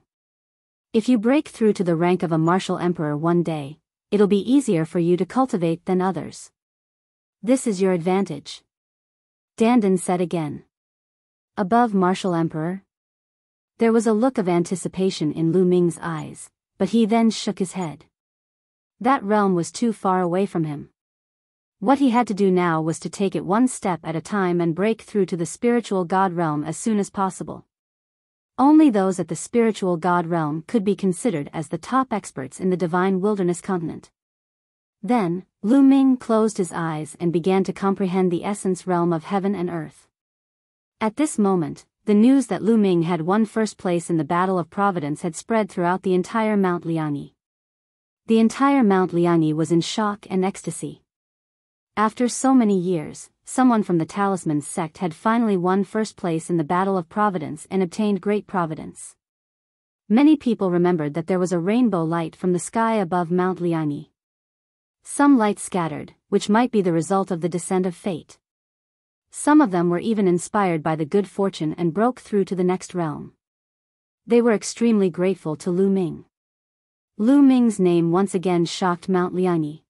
If you break through to the rank of a martial emperor one day, it'll be easier for you to cultivate than others. This is your advantage. Dandan said again. Above martial emperor? There was a look of anticipation in Lu Ming's eyes, but he then shook his head. That realm was too far away from him. What he had to do now was to take it one step at a time and break through to the spiritual god realm as soon as possible. Only those at the spiritual god realm could be considered as the top experts in the divine wilderness continent. Then, Lu Ming closed his eyes and began to comprehend the essence realm of heaven and earth. At this moment, the news that Lu Ming had won first place in the Battle of Providence had spread throughout the entire Mount Liangyi. The entire Mount Liangyi was in shock and ecstasy. After so many years, someone from the Talisman sect had finally won first place in the Battle of Providence and obtained great providence. Many people remembered that there was a rainbow light from the sky above Mount Liangyi. Some light scattered, which might be the result of the descent of fate. Some of them were even inspired by the good fortune and broke through to the next realm. They were extremely grateful to Lu Ming. Lu Ming's name once again shocked Mount Liangyi.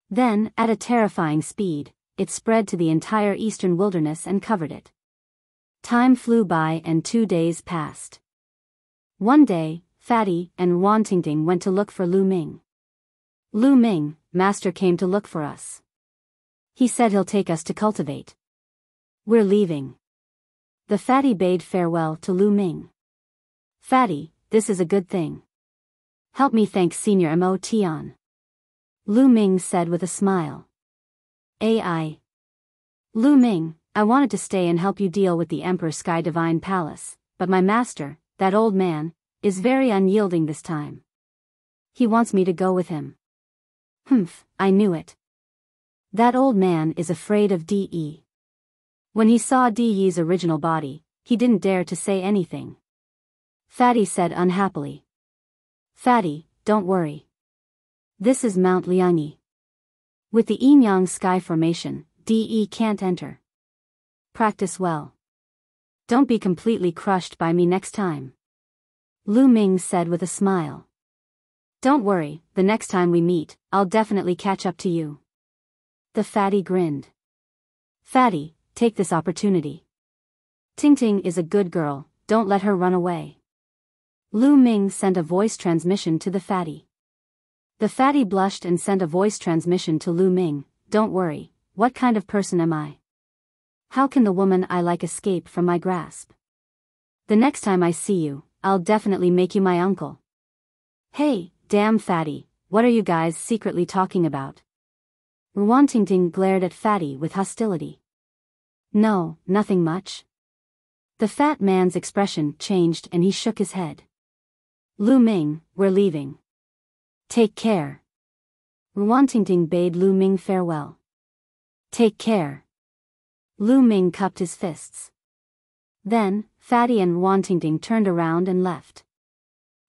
Then, at a terrifying speed, it spread to the entire eastern wilderness and covered it. Time flew by and 2 days passed. One day, Fatty and Wantingting went to look for Lu Ming. Lu Ming, master came to look for us. He said he'll take us to cultivate. We're leaving. The Fatty bade farewell to Lu Ming. Fatty, this is a good thing. Help me thank Senior Mo Tian. Lu Ming said with a smile. Ai. Lu Ming, I wanted to stay and help you deal with the Emperor Sky Divine Palace, but my master, that old man, is very unyielding this time. He wants me to go with him. Humph, I knew it. That old man is afraid of De. When he saw De's original body, he didn't dare to say anything. Fatty said unhappily. Fatty, don't worry. This is Mount Liangyi. With the Yinyang sky formation, De can't enter. Practice well. Don't be completely crushed by me next time. Lu Ming said with a smile. Don't worry, the next time we meet, I'll definitely catch up to you. The Fatty grinned. Fatty, take this opportunity. Tingting is a good girl, don't let her run away. Lu Ming sent a voice transmission to the Fatty. The Fatty blushed and sent a voice transmission to Lu Ming. Don't worry, what kind of person am I? How can the woman I like escape from my grasp? The next time I see you, I'll definitely make you my uncle. Hey, damn Fatty, what are you guys secretly talking about? Ruantingting glared at Fatty with hostility. No, nothing much. The fat man's expression changed and he shook his head. Lu Ming, we're leaving. Take care. Ruantingting bade Lu Ming farewell. Take care. Lu Ming cupped his fists. Then, Fatty and Ruantingting turned around and left.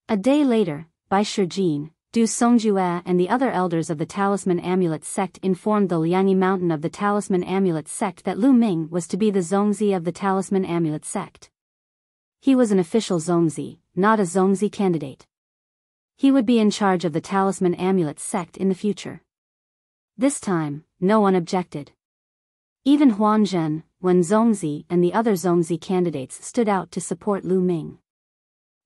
A day later, Bai Shijin, Du Songjue and the other elders of the Talisman Amulet sect informed the Liangyi Mountain of the Talisman Amulet sect that Lu Ming was to be the Zongzi of the Talisman Amulet sect. He was an official Zongzi, not a Zongzi candidate. He would be in charge of the Talisman Amulet sect in the future. This time, no one objected. Even Huan Zhen, Wen Zongzi and the other Zongzi candidates stood out to support Lu Ming.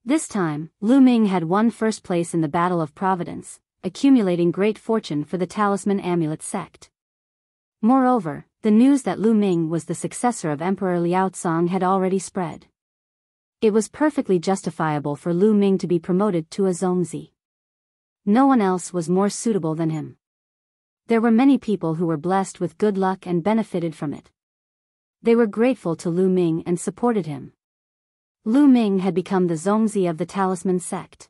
This time, Lu Ming had won first place in the Battle of Providence, accumulating great fortune for the Talisman Amulet sect. Moreover, the news that Lu Ming was the successor of Emperor Liaozong had already spread. It was perfectly justifiable for Lu Ming to be promoted to a Zongzi. No one else was more suitable than him. There were many people who were blessed with good luck and benefited from it. They were grateful to Lu Ming and supported him. Lu Ming had become the Zongzi of the Talisman sect.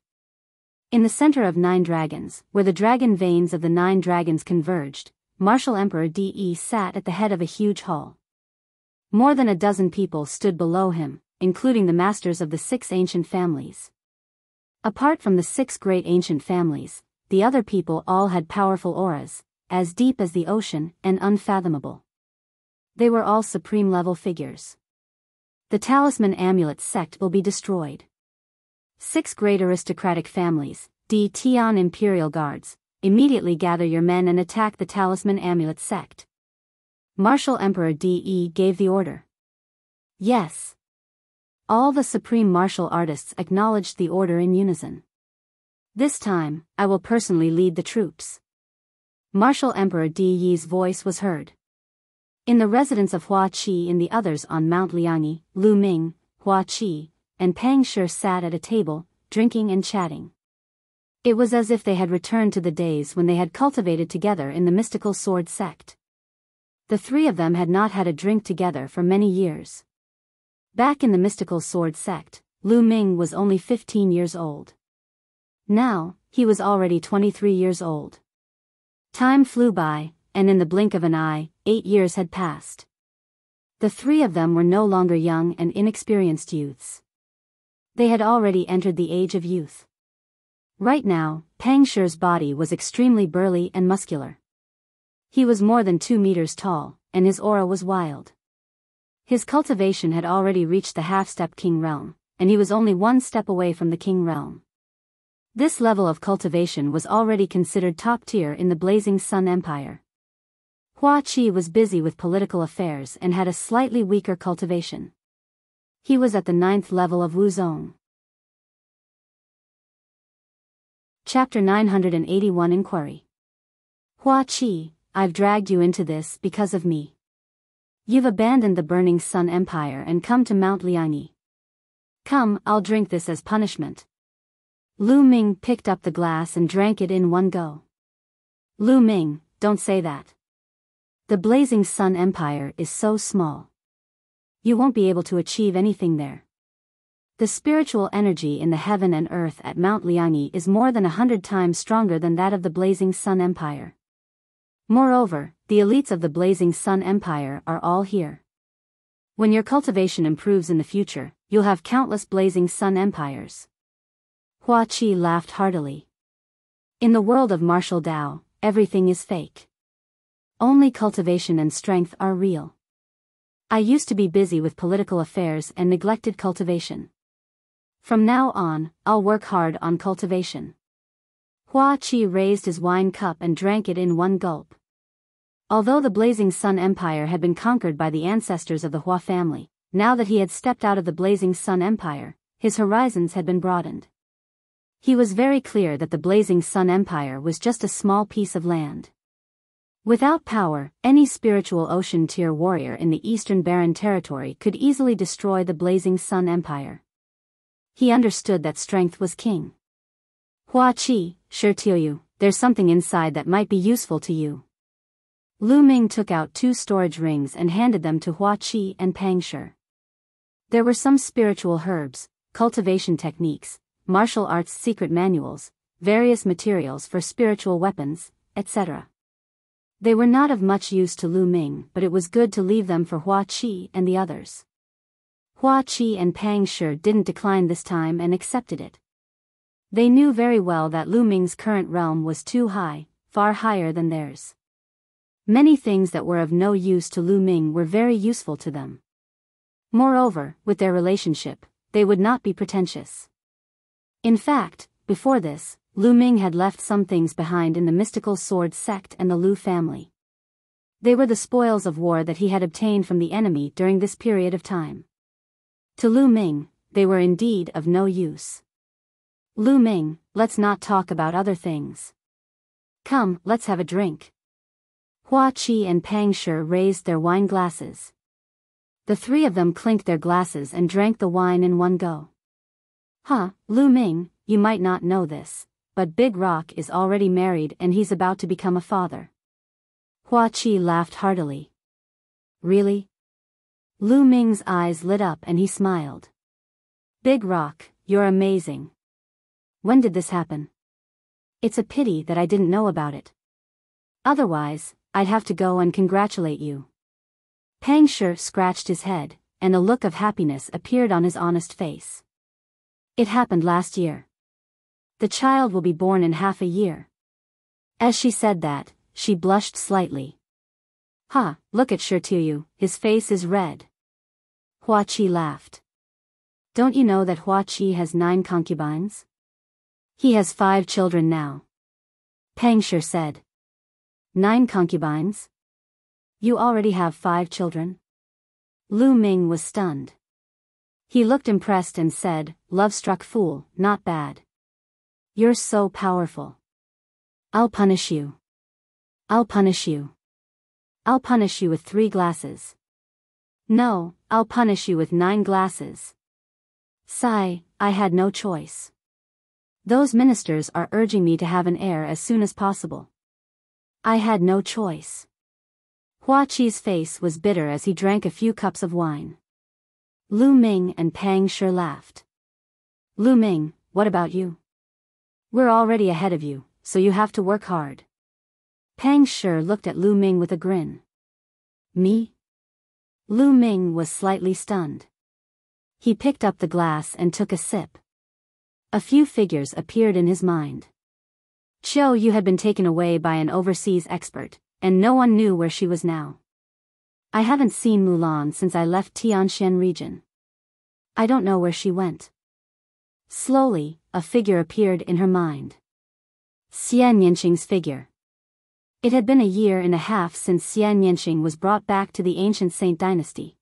In the center of 9 dragons, where the dragon veins of the 9 dragons converged, Martial Emperor De sat at the head of a huge hall. More than a dozen people stood below him, including the masters of the 6 ancient families. Apart from the 6 great ancient families, the other people all had powerful auras, as deep as the ocean and unfathomable. They were all supreme-level figures. The Talisman Amulet sect will be destroyed. 6 great aristocratic families, D Tian Imperial Guards, immediately gather your men and attack the Talisman Amulet sect. Martial Emperor De gave the order. Yes. All the supreme martial artists acknowledged the order in unison. This time, I will personally lead the troops. Martial Emperor De's voice was heard. In the residence of Hua Qi and the others on Mount Liangyi, Lu Ming, Hua Qi, and Pang Shi sat at a table, drinking and chatting. It was as if they had returned to the days when they had cultivated together in the mystical sword sect. The 3 of them had not had a drink together for many years. Back in the mystical sword sect, Lu Ming was only 15 years old. Now, he was already 23 years old. Time flew by, and in the blink of an eye, 8 years had passed. The 3 of them were no longer young and inexperienced youths. They had already entered the age of youth. Right now, Pang Shi's body was extremely burly and muscular. He was more than 2 meters tall, and his aura was wild. His cultivation had already reached the half-step king realm, and he was only one step away from the king realm. This level of cultivation was already considered top tier in the Blazing Sun Empire. Hua Qi was busy with political affairs and had a slightly weaker cultivation. He was at the 9th level of Wuzong. Chapter 981 Inquiry. Hua Qi, I've dragged you into this because of me. You've abandoned the Burning Sun Empire and come to Mount Liangyi. Come, I'll drink this as punishment. Lu Ming picked up the glass and drank it in one go. Lu Ming, don't say that. The Blazing Sun Empire is so small. You won't be able to achieve anything there. The spiritual energy in the heaven and earth at Mount Liangyi is more than 100 times stronger than that of the Blazing Sun Empire. Moreover, the elites of the Blazing Sun Empire are all here. When your cultivation improves in the future, you'll have countless Blazing Sun Empires. Hua Qi laughed heartily. In the world of martial Tao, everything is fake. Only cultivation and strength are real. I used to be busy with political affairs and neglected cultivation. From now on, I'll work hard on cultivation. Hua Qi raised his wine cup and drank it in one gulp. Although the Blazing Sun Empire had been conquered by the ancestors of the Hua family, now that he had stepped out of the Blazing Sun Empire, his horizons had been broadened. He was very clear that the Blazing Sun Empire was just a small piece of land. Without power, any spiritual ocean tier warrior in the Eastern Barren Territory could easily destroy the Blazing Sun Empire. He understood that strength was king. Hua Qi, sure tell you, there's something inside that might be useful to you. Lu Ming took out 2 storage rings and handed them to Hua Qi and Pang Shi. There were some spiritual herbs, cultivation techniques, martial arts secret manuals, various materials for spiritual weapons, etc. They were not of much use to Lu Ming, but it was good to leave them for Hua Qi and the others. Hua Qi and Pang Shi didn't decline this time and accepted it. They knew very well that Lu Ming's current realm was too high, far higher than theirs. Many things that were of no use to Lu Ming were very useful to them. Moreover, with their relationship, they would not be pretentious. In fact, before this, Lu Ming had left some things behind in the mystical sword sect and the Lu family. They were the spoils of war that he had obtained from the enemy during this period of time. To Lu Ming, they were indeed of no use. Lu Ming, let's not talk about other things. Come, let's have a drink. Hua Qi and Pang Shi raised their wine glasses. The 3 of them clinked their glasses and drank the wine in one go. Lu Ming, you might not know this, but Big Rock is already married and he's about to become a father. Hua Qi laughed heartily. Really? Lu Ming's eyes lit up and he smiled. Big Rock, you're amazing. When did this happen? It's a pity that I didn't know about it. Otherwise, I'd have to go and congratulate you. Pang Shi scratched his head, and a look of happiness appeared on his honest face. It happened last year. The child will be born in half a year. As she said that, she blushed slightly. Look at Shirtuyu, his face is red. Hua Qi laughed. Don't you know that Hua Qi has 9 concubines? He has 5 children now. Pang Shi said. 9 concubines? You already have 5 children? Lu Ming was stunned. He looked impressed and said, love-struck fool, not bad. You're so powerful. I'll punish you. I'll punish you. I'll punish you with 3 glasses. No, I'll punish you with 9 glasses. Sigh, I had no choice. Those ministers are urging me to have an heir as soon as possible. I had no choice. Hua Qi's face was bitter as he drank a few cups of wine. Lu Ming and Pang Shi laughed. Lu Ming, what about you? We're already ahead of you, so you have to work hard. Pang Shi looked at Lu Ming with a grin. Me? Lu Ming was slightly stunned. He picked up the glass and took a sip. A few figures appeared in his mind. Qiu Yu had been taken away by an overseas expert, and no one knew where she was now. I haven't seen Mulan since I left Tianxian region. I don't know where she went. Slowly, a figure appeared in her mind. Xian Yanqing's figure. It had been a year and a half since Xian Yanqing was brought back to the ancient Saint dynasty.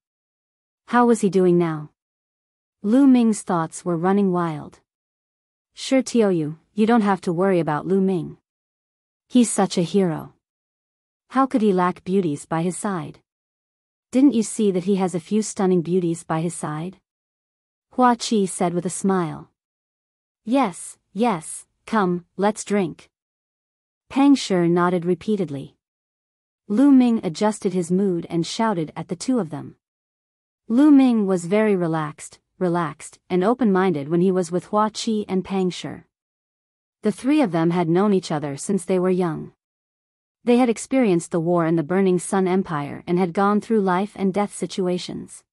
How was he doing now? Lu Ming's thoughts were running wild. Sure, Tiaoyu, you don't have to worry about Lu Ming. He's such a hero. How could he lack beauties by his side? Didn't you see that he has a few stunning beauties by his side? Hua Qi said with a smile. Yes, yes, come, let's drink. Pang Shi nodded repeatedly. Lu Ming adjusted his mood and shouted at the two of them. Lu Ming was very relaxed, and open-minded when he was with Hua Qi and Pang Shi. The three of them had known each other since they were young. They had experienced the war in the Burning Sun Empire and had gone through life and death situations.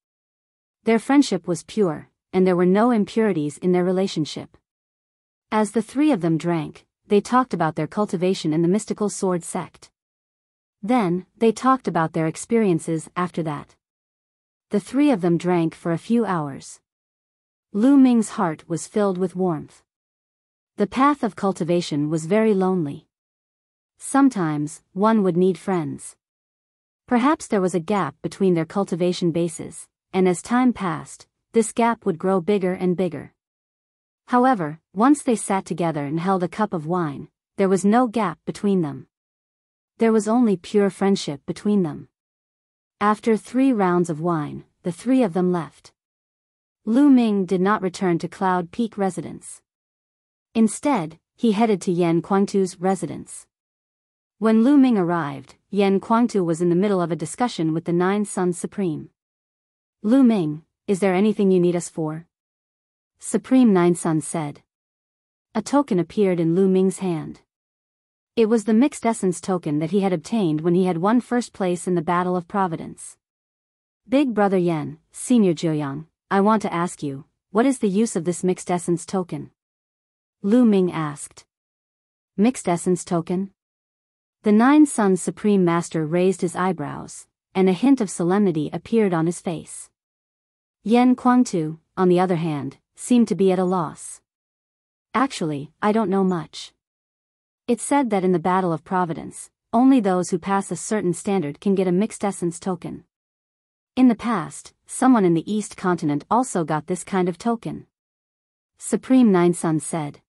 Their friendship was pure, and there were no impurities in their relationship. As the three of them drank, they talked about their cultivation in the mystical sword sect. Then, they talked about their experiences after that. The three of them drank for a few hours. Lu Ming's heart was filled with warmth. The path of cultivation was very lonely. Sometimes, one would need friends. Perhaps there was a gap between their cultivation bases, and as time passed, this gap would grow bigger and bigger. However, once they sat together and held a cup of wine, there was no gap between them. There was only pure friendship between them. After 3 rounds of wine, the three of them left. Lu Ming did not return to Cloud Peak residence. Instead, he headed to Yan Kuangtu's residence. When Lu Ming arrived, Yan Kuangtu was in the middle of a discussion with the 9 Suns Supreme. Lu Ming, is there anything you need us for? Supreme 9 Suns said. A token appeared in Lu Ming's hand. It was the mixed essence token that he had obtained when he had won first place in the Battle of Providence. Big Brother Yan, Senior Jiuyang, I want to ask you, what is the use of this mixed essence token? Lu Ming asked. Mixed essence token? The 9 Suns Supreme Master raised his eyebrows, and a hint of solemnity appeared on his face. Yan Kuangtu, on the other hand, seemed to be at a loss. Actually, I don't know much. It's said that in the Battle of Providence, only those who pass a certain standard can get a mixed essence token. In the past, someone in the East continent also got this kind of token. Supreme 9 Suns said.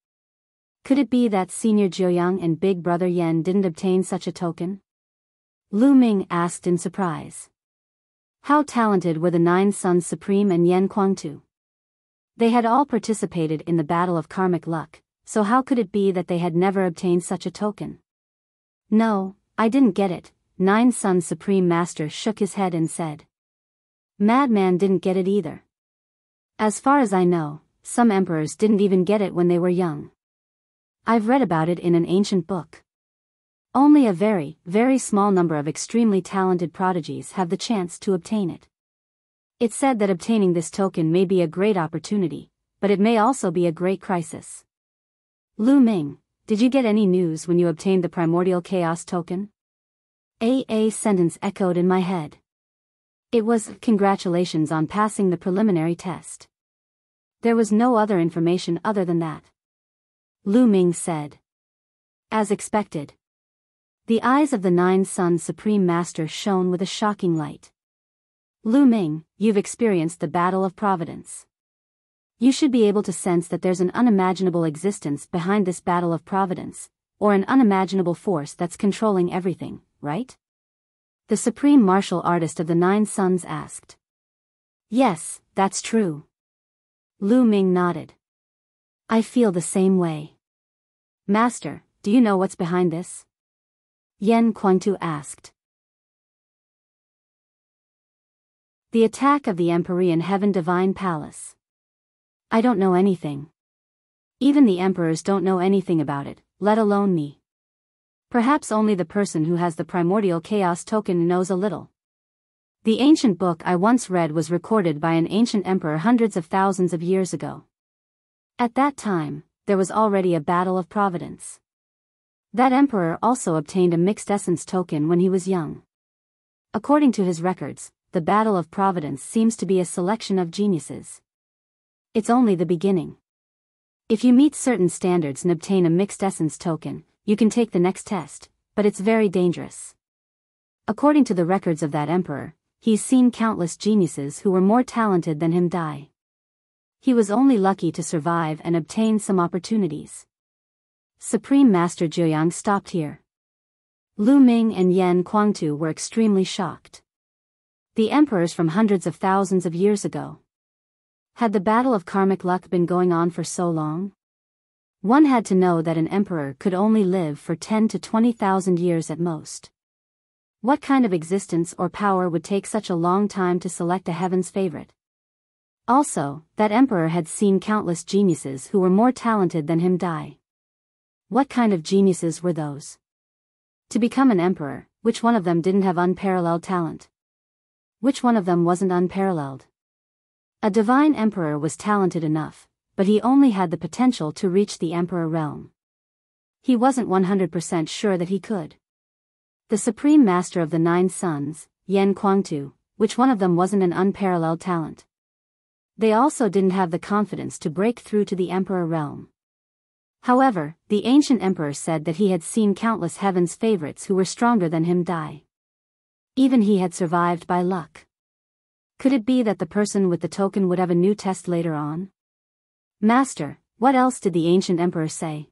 Could it be that Senior Jiuyang and Big Brother Yan didn't obtain such a token? Lu Ming asked in surprise. How talented were the 9 Suns Supreme and Yan Kuangtu? They had all participated in the Battle of Karmic Luck, so how could it be that they had never obtained such a token? No, I didn't get it, 9 Suns Supreme Master shook his head and said. Madman didn't get it either. As far as I know, some emperors didn't even get it when they were young. I've read about it in an ancient book. Only a very, very small number of extremely talented prodigies have the chance to obtain it. It's said that obtaining this token may be a great opportunity, but it may also be a great crisis. Lu Ming, did you get any news when you obtained the Primordial Chaos token? A sentence echoed in my head. It was, congratulations on passing the preliminary test. There was no other information other than that. Lu Ming said. As expected. The eyes of the 9 Suns Supreme Master shone with a shocking light. Lu Ming, you've experienced the Battle of Providence. You should be able to sense that there's an unimaginable existence behind this Battle of Providence, or an unimaginable force that's controlling everything, right? The Supreme Martial Artist of the 9 Suns asked. Yes, that's true. Lu Ming nodded. I feel the same way. Master, do you know what's behind this? Yan Kuangtu asked. The attack of the Empyrean Heaven Divine Palace. I don't know anything. Even the emperors don't know anything about it, let alone me. Perhaps only the person who has the Primordial Chaos token knows a little. The ancient book I once read was recorded by an ancient emperor hundreds of thousands of years ago. At that time, there was already a Battle of Providence. That emperor also obtained a mixed essence token when he was young. According to his records, the Battle of Providence seems to be a selection of geniuses. It's only the beginning. If you meet certain standards and obtain a mixed essence token, you can take the next test, but it's very dangerous. According to the records of that emperor, he's seen countless geniuses who were more talented than him die. He was only lucky to survive and obtain some opportunities. Supreme Master Jiuyang stopped here. Lu Ming and Yan Kuangtu were extremely shocked. The emperors from hundreds of thousands of years ago. Had the battle of karmic luck been going on for so long? One had to know that an emperor could only live for 10 to 20,000 years at most. What kind of existence or power would take such a long time to select a heaven's favorite? Also, that emperor had seen countless geniuses who were more talented than him die. What kind of geniuses were those? To become an emperor, which one of them didn't have unparalleled talent? Which one of them wasn't unparalleled? A divine emperor was talented enough, but he only had the potential to reach the emperor realm. He wasn't 100% sure that he could. The supreme master of the 9 sons, Yan Kuangtu, which one of them wasn't an unparalleled talent? They also didn't have the confidence to break through to the emperor realm. However, the ancient emperor said that he had seen countless heaven's favorites who were stronger than him die. Even he had survived by luck. Could it be that the person with the token would have a new test later on? Master, what else did the ancient emperor say?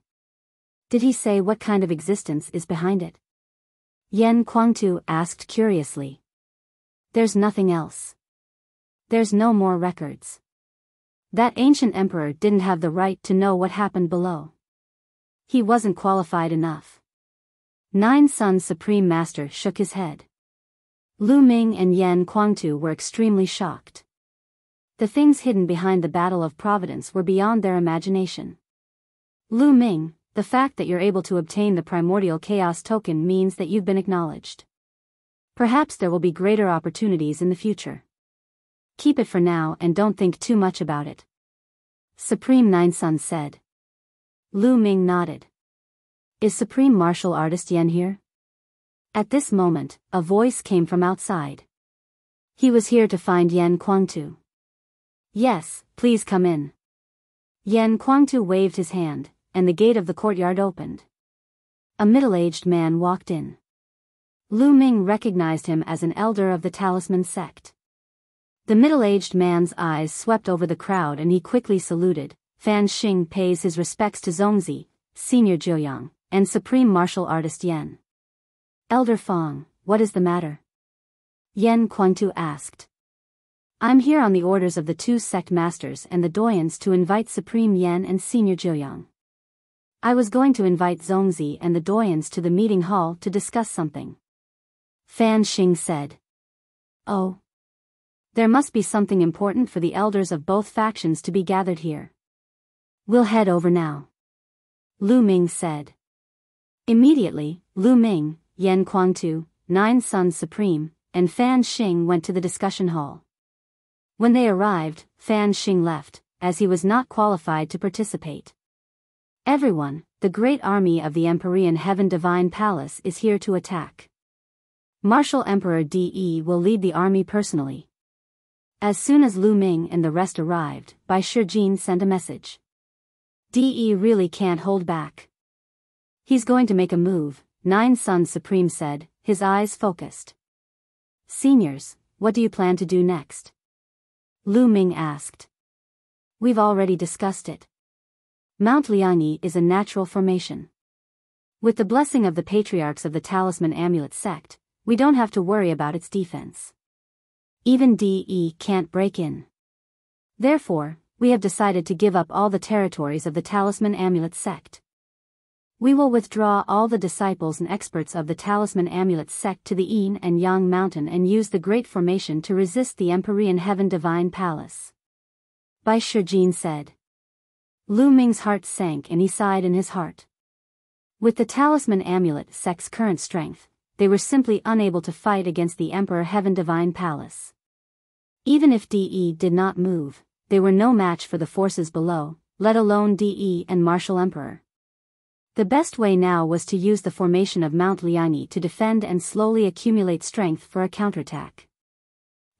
Did he say what kind of existence is behind it? Yan Kuangtu asked curiously. There's nothing else. There's no more records. That ancient emperor didn't have the right to know what happened below. He wasn't qualified enough. 9 Sons Supreme Master shook his head. Lu Ming and Yan Kuangtu were extremely shocked. The things hidden behind the Battle of Providence were beyond their imagination. Lu Ming, the fact that you're able to obtain the primordial chaos token means that you've been acknowledged. Perhaps there will be greater opportunities in the future. Keep it for now and don't think too much about it. Supreme 9 Sons said. Lu Ming nodded. Is Supreme Martial Artist Yan here? At this moment, a voice came from outside. He was here to find Yan Kuangtu. Yes, please come in. Yan Kuangtu waved his hand, and the gate of the courtyard opened. A middle-aged man walked in. Lu Ming recognized him as an elder of the Talisman sect. The middle-aged man's eyes swept over the crowd and he quickly saluted. Fan Xing pays his respects to Zongzi, Senior Jiuyang, and Supreme Martial Artist Yan. Elder Fong, what is the matter? Yan Kuangtu asked. I'm here on the orders of the 2 sect masters and the doyens to invite Supreme Yan and Senior Jiuyang. I was going to invite Zongzi and the doyens to the meeting hall to discuss something. Fan Xing said. Oh. There must be something important for the elders of both factions to be gathered here. We'll head over now. Lu Ming said. Immediately, Lu Ming, Yan Kuangtu, 9 Sons Supreme, and Fan Xing went to the discussion hall. When they arrived, Fan Xing left, as he was not qualified to participate. Everyone, the great army of the Empyrean Heaven Divine Palace is here to attack. Martial Emperor De will lead the army personally. As soon as Lu Ming and the rest arrived, Bai Shijin sent a message. De really can't hold back. He's going to make a move, 9 Sons Supreme said, his eyes focused. Seniors, what do you plan to do next? Lu Ming asked. We've already discussed it. Mount Liangyi is a natural formation. With the blessing of the patriarchs of the Talisman Amulet sect, we don't have to worry about its defense. Even De can't break in. Therefore, we have decided to give up all the territories of the Talisman Amulet sect. We will withdraw all the disciples and experts of the Talisman Amulet sect to the Yin and Yang Mountain and use the Great Formation to resist the Empyrean Heaven Divine Palace. Bai Shijin said. Lu Ming's heart sank and he sighed in his heart. With the Talisman Amulet sect's current strength, they were simply unable to fight against the Emperor Heaven Divine Palace. Even if De did not move, they were no match for the forces below, let alone De and Martial Emperor. The best way now was to use the formation of Mount Liani to defend and slowly accumulate strength for a counterattack.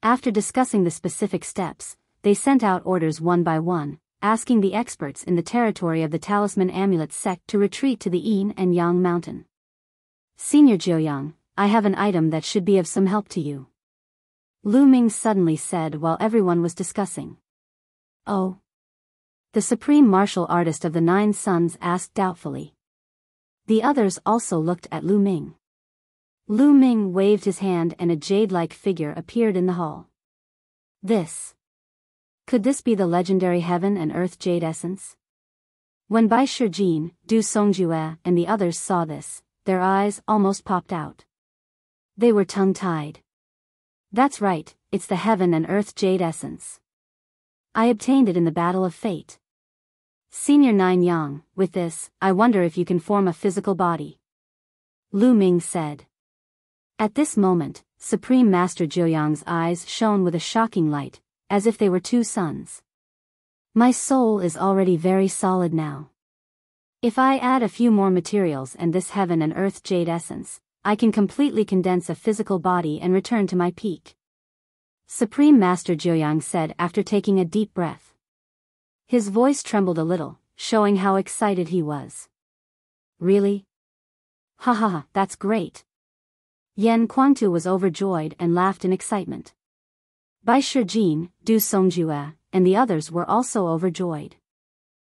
After discussing the specific steps, they sent out orders one by one, asking the experts in the territory of the Talisman Amulet sect to retreat to the Yin and Yang mountain. Senior Jiuyang, I have an item that should be of some help to you. Lu Ming suddenly said while everyone was discussing. Oh? The supreme martial artist of the Nine Suns asked doubtfully. The others also looked at Lu Ming. Lu Ming waved his hand and a jade-like figure appeared in the hall. Could this be the legendary heaven and earth jade essence? When Bai Shijin, Du Songjue, and the others saw this, their eyes almost popped out. They were tongue-tied. That's right, it's the heaven and earth jade essence. I obtained it in the Battle of Fate. Senior Nine Yang, with this, I wonder if you can form a physical body. Lu Ming said. At this moment, Supreme Master Jiuyang's eyes shone with a shocking light, as if they were two suns. My soul is already very solid now. If I add a few more materials and this heaven and earth jade essence, I can completely condense a physical body and return to my peak. Supreme Master Jiuyang said after taking a deep breath. His voice trembled a little, showing how excited he was. Really? Ha ha ha, that's great. Yan Kuangtu was overjoyed and laughed in excitement. Bai Shijin, Du Songjue, and the others were also overjoyed.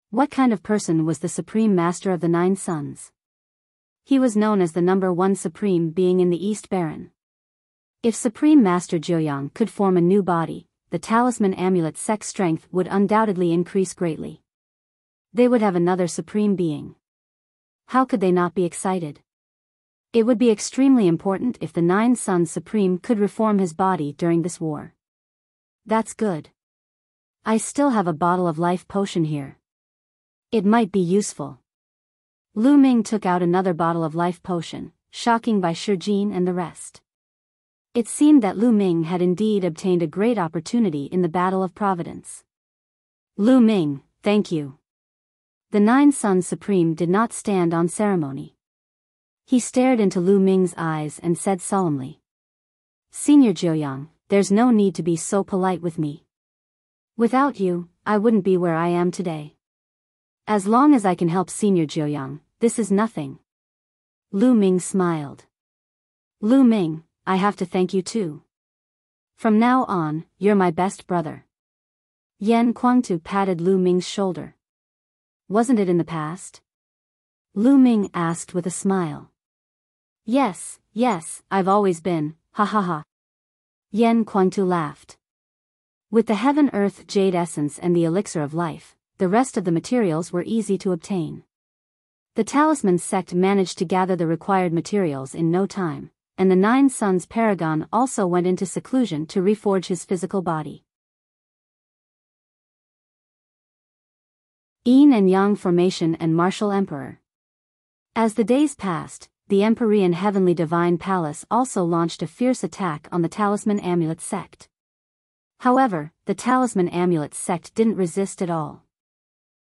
What kind of person was the Supreme Master of the Nine Suns? He was known as the #1 Supreme Being in the East Baron. If Supreme Master Jiuyang could form a new body, the Talisman Amulet sect strength would undoubtedly increase greatly. They would have another Supreme Being. How could they not be excited? It would be extremely important if the Nine Suns Supreme could reform his body during this war. That's good. I still have a bottle of life potion here. It might be useful. Lu Ming took out another bottle of life potion, shocking Bai Shijin and the rest. It seemed that Lu Ming had indeed obtained a great opportunity in the Battle of Providence. Lu Ming, thank you. The Nine Suns Supreme did not stand on ceremony. He stared into Lu Ming's eyes and said solemnly. Senior Jiuyang, there's no need to be so polite with me. Without you, I wouldn't be where I am today. As long as I can help Senior Jiuyang, this is nothing. Lu Ming smiled. Lu Ming, I have to thank you too. From now on, you're my best brother. Yan Kuangtu patted Lu Ming's shoulder. Wasn't it in the past? Lu Ming asked with a smile. Yes, I've always been, ha ha ha. Yan Kuangtu laughed. With the heaven-earth jade essence and the elixir of life, the rest of the materials were easy to obtain. The Talisman sect managed to gather the required materials in no time, and the Nine Suns Paragon also went into seclusion to reforge his physical body. Yin and Yang Formation and Martial Emperor. As the days passed, the Empyrean Heavenly Divine Palace also launched a fierce attack on the Talisman Amulet sect. However, the Talisman Amulet sect didn't resist at all.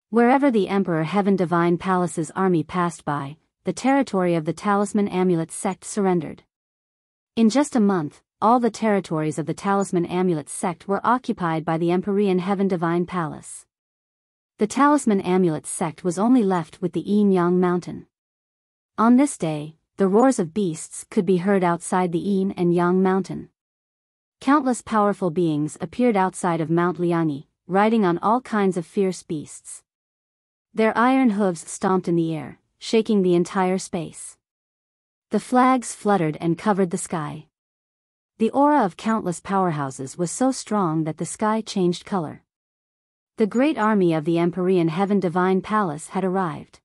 Wherever the Emperor Heaven Divine Palace's army passed by, the territory of the Talisman Amulet sect surrendered. In just a month, all the territories of the Talisman Amulet sect were occupied by the Empyrean Heaven Divine Palace. The Talisman Amulet sect was only left with the Yin-Yang mountain. On this day, the roars of beasts could be heard outside the Yin and Yang mountain. Countless powerful beings appeared outside of Mount Liani, riding on all kinds of fierce beasts. Their iron hooves stomped in the air, shaking the entire space. The flags fluttered and covered the sky. The aura of countless powerhouses was so strong that the sky changed color. The great army of the Empyrean Heaven Divine Palace had arrived.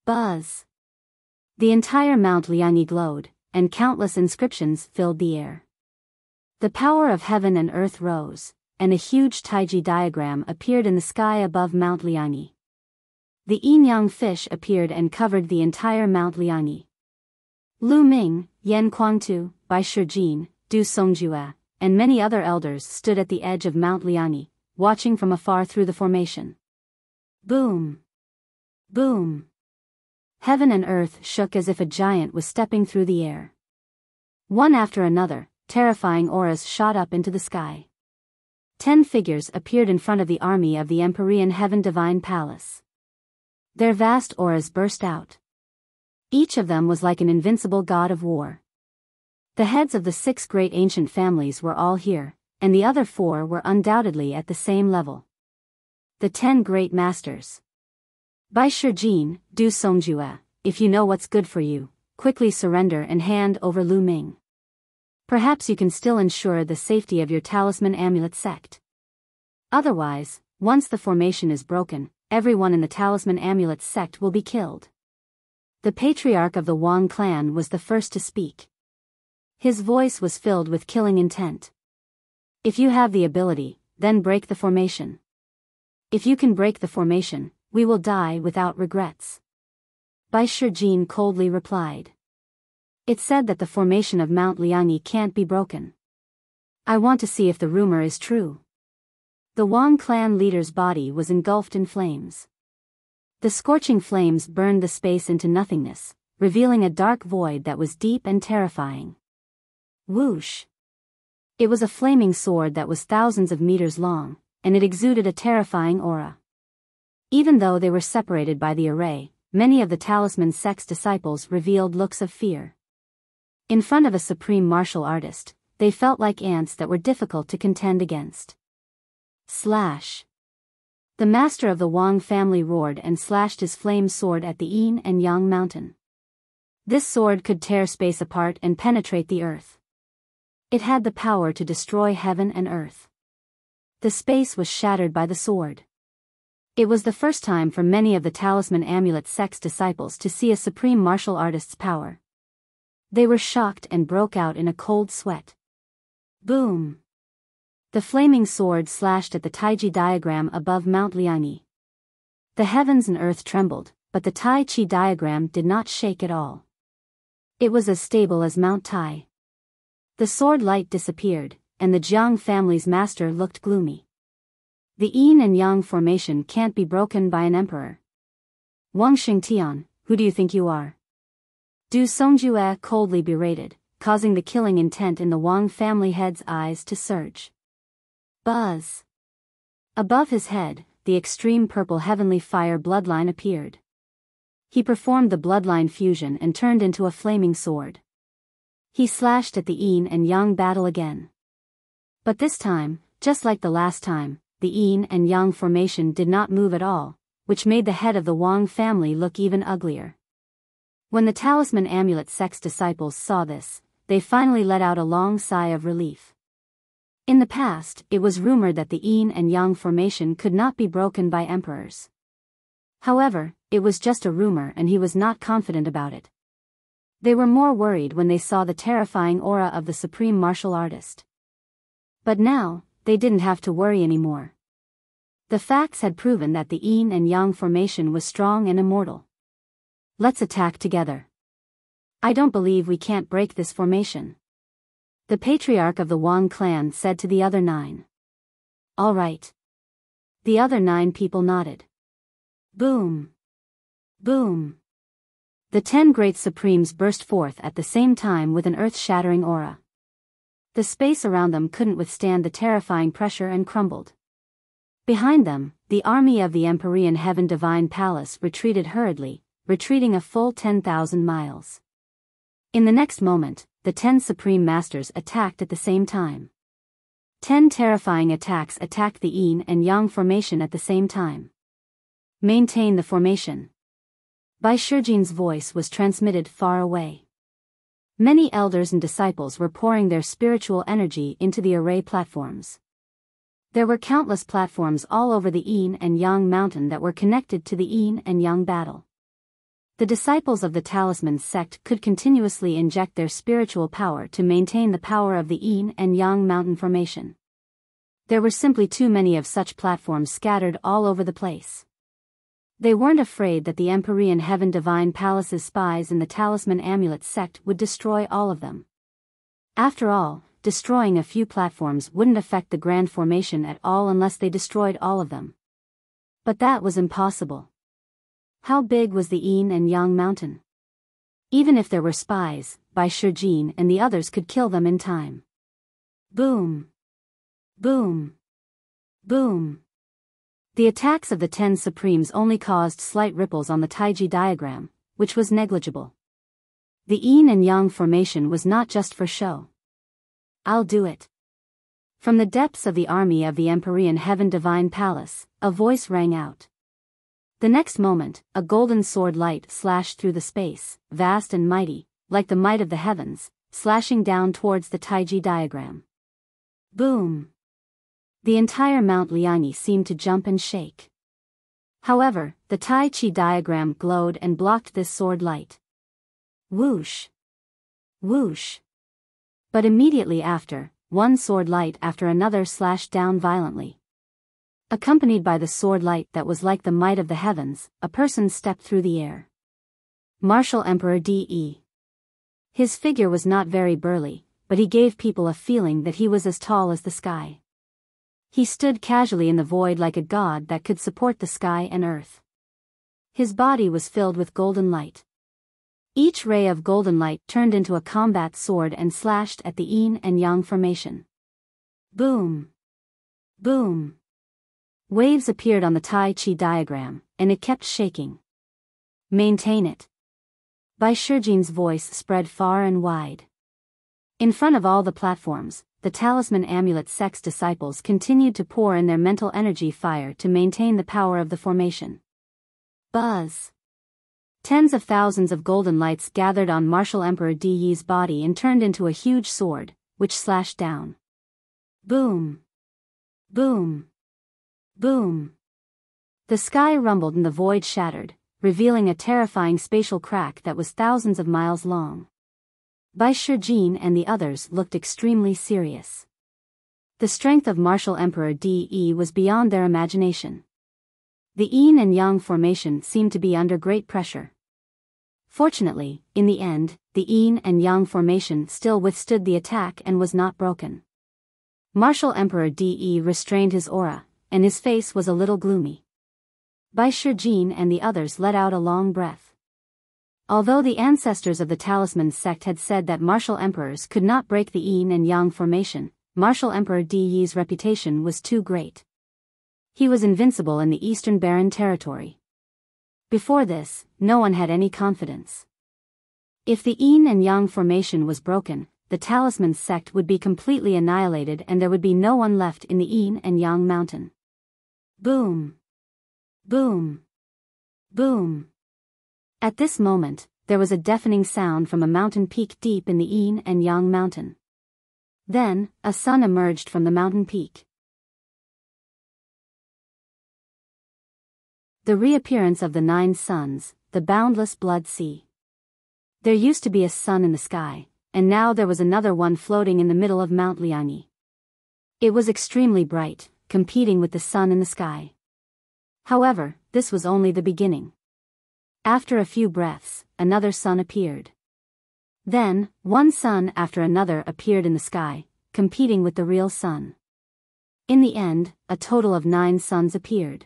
Buzz! The entire Mount Liani glowed, and countless inscriptions filled the air. The power of heaven and earth rose, and a huge Taiji diagram appeared in the sky above Mount Liani. The yin-yang fish appeared and covered the entire Mount Liani. Lu Ming, Yan Kuangtu, Bai Shijin, Du Songjue, and many other elders stood at the edge of Mount Liani, watching from afar through the formation. Boom! Boom! Heaven and earth shook as if a giant was stepping through the air. One after another, terrifying auras shot up into the sky. 10 figures appeared in front of the army of the Empyrean Heaven Divine Palace. Their vast auras burst out. Each of them was like an invincible god of war. The heads of the 6 great ancient families were all here, and the other 4 were undoubtedly at the same level. The 10 great masters. Bai Shijin, Du Songjue, if you know what's good for you, quickly surrender and hand over Lu Ming. Perhaps you can still ensure the safety of your talisman amulet sect. Otherwise, once the formation is broken, everyone in the talisman amulet sect will be killed. The patriarch of the Wang clan was the first to speak. His voice was filled with killing intent. If you have the ability, then break the formation. If you can break the formation, we will die without regrets. Bai Shijin coldly replied. It's said that the formation of Mount Liangyi can't be broken. I want to see if the rumor is true. The Wang clan leader's body was engulfed in flames. The scorching flames burned the space into nothingness, revealing a dark void that was deep and terrifying. Whoosh! It was a flaming sword that was thousands of meters long, and it exuded a terrifying aura. Even though they were separated by the array, many of the talisman sect's disciples revealed looks of fear. In front of a supreme martial artist, they felt like ants that were difficult to contend against. Slash! The master of the Wang family roared and slashed his flame sword at the Yin and Yang mountain. This sword could tear space apart and penetrate the earth. It had the power to destroy heaven and earth. The space was shattered by the sword. It was the first time for many of the talisman amulet sect's disciples to see a supreme martial artist's power. They were shocked and broke out in a cold sweat. Boom! The flaming sword slashed at the Taiji diagram above Mount Liangyi. The heavens and earth trembled, but the Tai Chi diagram did not shake at all. It was as stable as Mount Tai. The sword light disappeared, and the Jiang family's master looked gloomy. The Yin and Yang formation can't be broken by an emperor. Wang Xingtian, who do you think you are? Du Songjue coldly berated, causing the killing intent in the Wang family head's eyes to surge. Buzz! Above his head, the extreme purple heavenly fire bloodline appeared. He performed the bloodline fusion and turned into a flaming sword. He slashed at the Yin and Yang battle again. But this time, just like the last time, the Yin and Yang formation did not move at all, which made the head of the Wang family look even uglier. When the talisman amulet sect's disciples saw this, they finally let out a long sigh of relief. In the past, it was rumored that the Yin and Yang formation could not be broken by emperors. However, it was just a rumor and he was not confident about it. They were more worried when they saw the terrifying aura of the supreme martial artist. But now, they didn't have to worry anymore. The facts had proven that the Yin and Yang formation was strong and immortal. Let's attack together. I don't believe we can't break this formation. The patriarch of the Wang clan said to the other 9. All right. The other 9 people nodded. Boom! Boom! The 10 great supremes burst forth at the same time with an earth-shattering aura. The space around them couldn't withstand the terrifying pressure and crumbled. Behind them, the army of the Empyrean Heaven Divine Palace retreated hurriedly, retreating a full 10,000 miles. In the next moment, the 10 Supreme Masters attacked at the same time. 10 terrifying attacks attacked the Yin and Yang formation at the same time. Maintain the formation. Bai Shijin's voice was transmitted far away. Many elders and disciples were pouring their spiritual energy into the array platforms. There were countless platforms all over the Yin and Yang mountain that were connected to the Yin and Yang battle. The disciples of the Talisman sect could continuously inject their spiritual power to maintain the power of the Yin and Yang mountain formation. There were simply too many of such platforms scattered all over the place. They weren't afraid that the Empyrean Heaven Divine Palace's spies in the Talisman Amulet sect would destroy all of them. After all, destroying a few platforms wouldn't affect the Grand Formation at all unless they destroyed all of them. But that was impossible. How big was the Yin and Yang mountain? Even if there were spies, Bai Shijin and the others could kill them in time. Boom! Boom! Boom! The attacks of the 10 Supremes only caused slight ripples on the Taiji diagram, which was negligible. The Yin and Yang formation was not just for show. I'll do it. From the depths of the army of the Empyrean Heaven Divine Palace, a voice rang out. The next moment, a golden sword light slashed through the space, vast and mighty, like the might of the heavens, slashing down towards the Taiji diagram. Boom! The entire Mount Liang seemed to jump and shake. However, the Tai Chi diagram glowed and blocked this sword light. Whoosh! Whoosh! But immediately after, one sword light after another slashed down violently. Accompanied by the sword light that was like the might of the heavens, a person stepped through the air. Martial Emperor De. His figure was not very burly, but he gave people a feeling that he was as tall as the sky. He stood casually in the void like a god that could support the sky and earth. His body was filled with golden light. Each ray of golden light turned into a combat sword and slashed at the Yin and Yang formation. Boom! Boom! Waves appeared on the Tai Chi diagram, and it kept shaking. Maintain it. Bai Shijin's voice spread far and wide. In front of all the platforms, the talisman amulet sect's disciples continued to pour in their mental energy fire to maintain the power of the formation. Buzz! Tens of thousands of golden lights gathered on Martial Emperor De's body and turned into a huge sword, which slashed down. Boom! Boom! Boom! The sky rumbled and the void shattered, revealing a terrifying spatial crack that was thousands of miles long. Bai Shijin and the others looked extremely serious. The strength of Martial Emperor De was beyond their imagination. The Yin and Yang formation seemed to be under great pressure. Fortunately, in the end, the Yin and Yang formation still withstood the attack and was not broken. Martial Emperor De restrained his aura, and his face was a little gloomy. Bai Shijin and the others let out a long breath. Although the ancestors of the Talisman sect had said that martial emperors could not break the Yin and Yang formation, Martial Emperor De's reputation was too great. He was invincible in the Eastern Barren Territory. Before this, no one had any confidence. If the Yin and Yang formation was broken, the Talisman sect would be completely annihilated and there would be no one left in the Yin and Yang mountain. Boom! Boom! Boom! At this moment, there was a deafening sound from a mountain peak deep in the Yin and Yang mountain. Then, a sun emerged from the mountain peak. The reappearance of the 9 suns, the boundless blood sea. There used to be a sun in the sky, and now there was another one floating in the middle of Mount Liang. It was extremely bright, competing with the sun in the sky. However, this was only the beginning. After a few breaths, another sun appeared. Then, one sun after another appeared in the sky, competing with the real sun. In the end, a total of 9 suns appeared.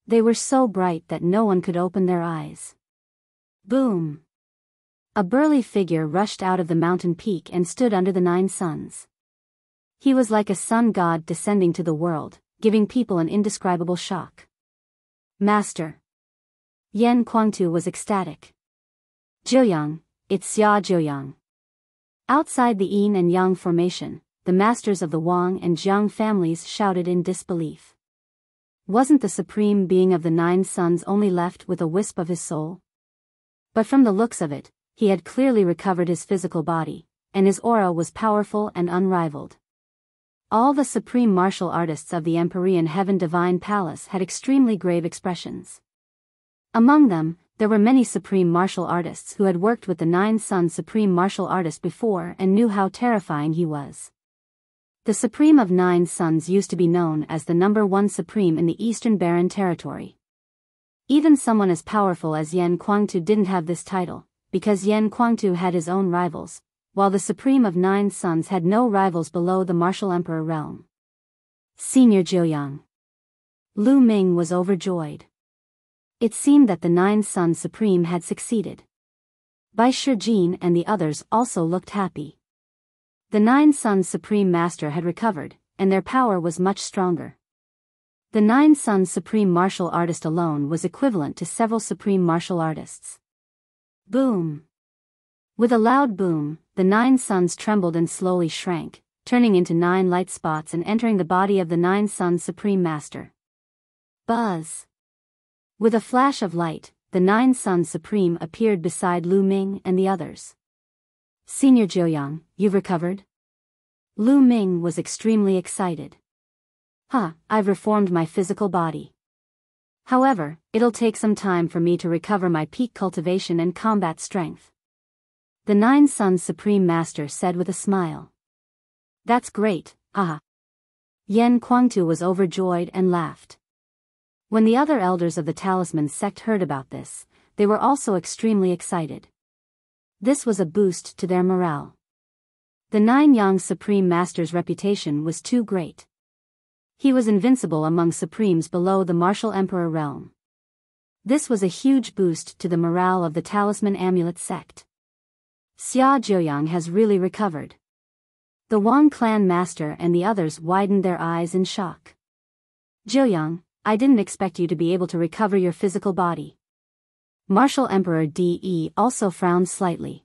They were so bright that no one could open their eyes. Boom! A burly figure rushed out of the mountain peak and stood under the 9 suns. He was like a sun god descending to the world, giving people an indescribable shock. Master! Yan Kuangtu was ecstatic. Jiuyang, it's Xia Jiuyang. Outside the Yin and Yang formation, the masters of the Wang and Jiang families shouted in disbelief. Wasn't the supreme being of the 9 suns only left with a wisp of his soul? But from the looks of it, he had clearly recovered his physical body, and his aura was powerful and unrivaled. All the supreme martial artists of the Empyrean Heaven Divine Palace had extremely grave expressions. Among them, there were many supreme martial artists who had worked with the 9 Sun supreme martial artist before and knew how terrifying he was. The supreme of 9 suns used to be known as the number 1 supreme in the Eastern Barren Territory. Even someone as powerful as Yan Kuangtu didn't have this title, because Yan Kuangtu had his own rivals, while the supreme of 9 suns had no rivals below the martial emperor realm. Senior Jiuyang. Lu Ming was overjoyed. It seemed that the Nine Suns Supreme had succeeded. Bai Shijin and the others also looked happy. The Nine Suns Supreme Master had recovered, and their power was much stronger. The Nine Suns Supreme Martial Artist alone was equivalent to several Supreme Martial Artists. Boom! With a loud boom, the Nine Suns trembled and slowly shrank, turning into 9 light spots and entering the body of the Nine Suns Supreme Master. Buzz! With a flash of light, the Nine Suns Supreme appeared beside Lu Ming and the others. Senior Jiuyang, you've recovered? Lu Ming was extremely excited. I've reformed my physical body. However, it'll take some time for me to recover my peak cultivation and combat strength. The Nine Suns Supreme Master said with a smile. That's great, Yan Kuangtu was overjoyed and laughed. When the other elders of the Talisman sect heard about this, they were also extremely excited. This was a boost to their morale. The Nine Yang Supreme Master's reputation was too great. He was invincible among Supremes below the Martial Emperor realm. This was a huge boost to the morale of the Talisman Amulet sect. Xia Jiuyang has really recovered. The Wang clan master and the others widened their eyes in shock. Jiuyang, I didn't expect you to be able to recover your physical body. Martial Emperor De also frowned slightly.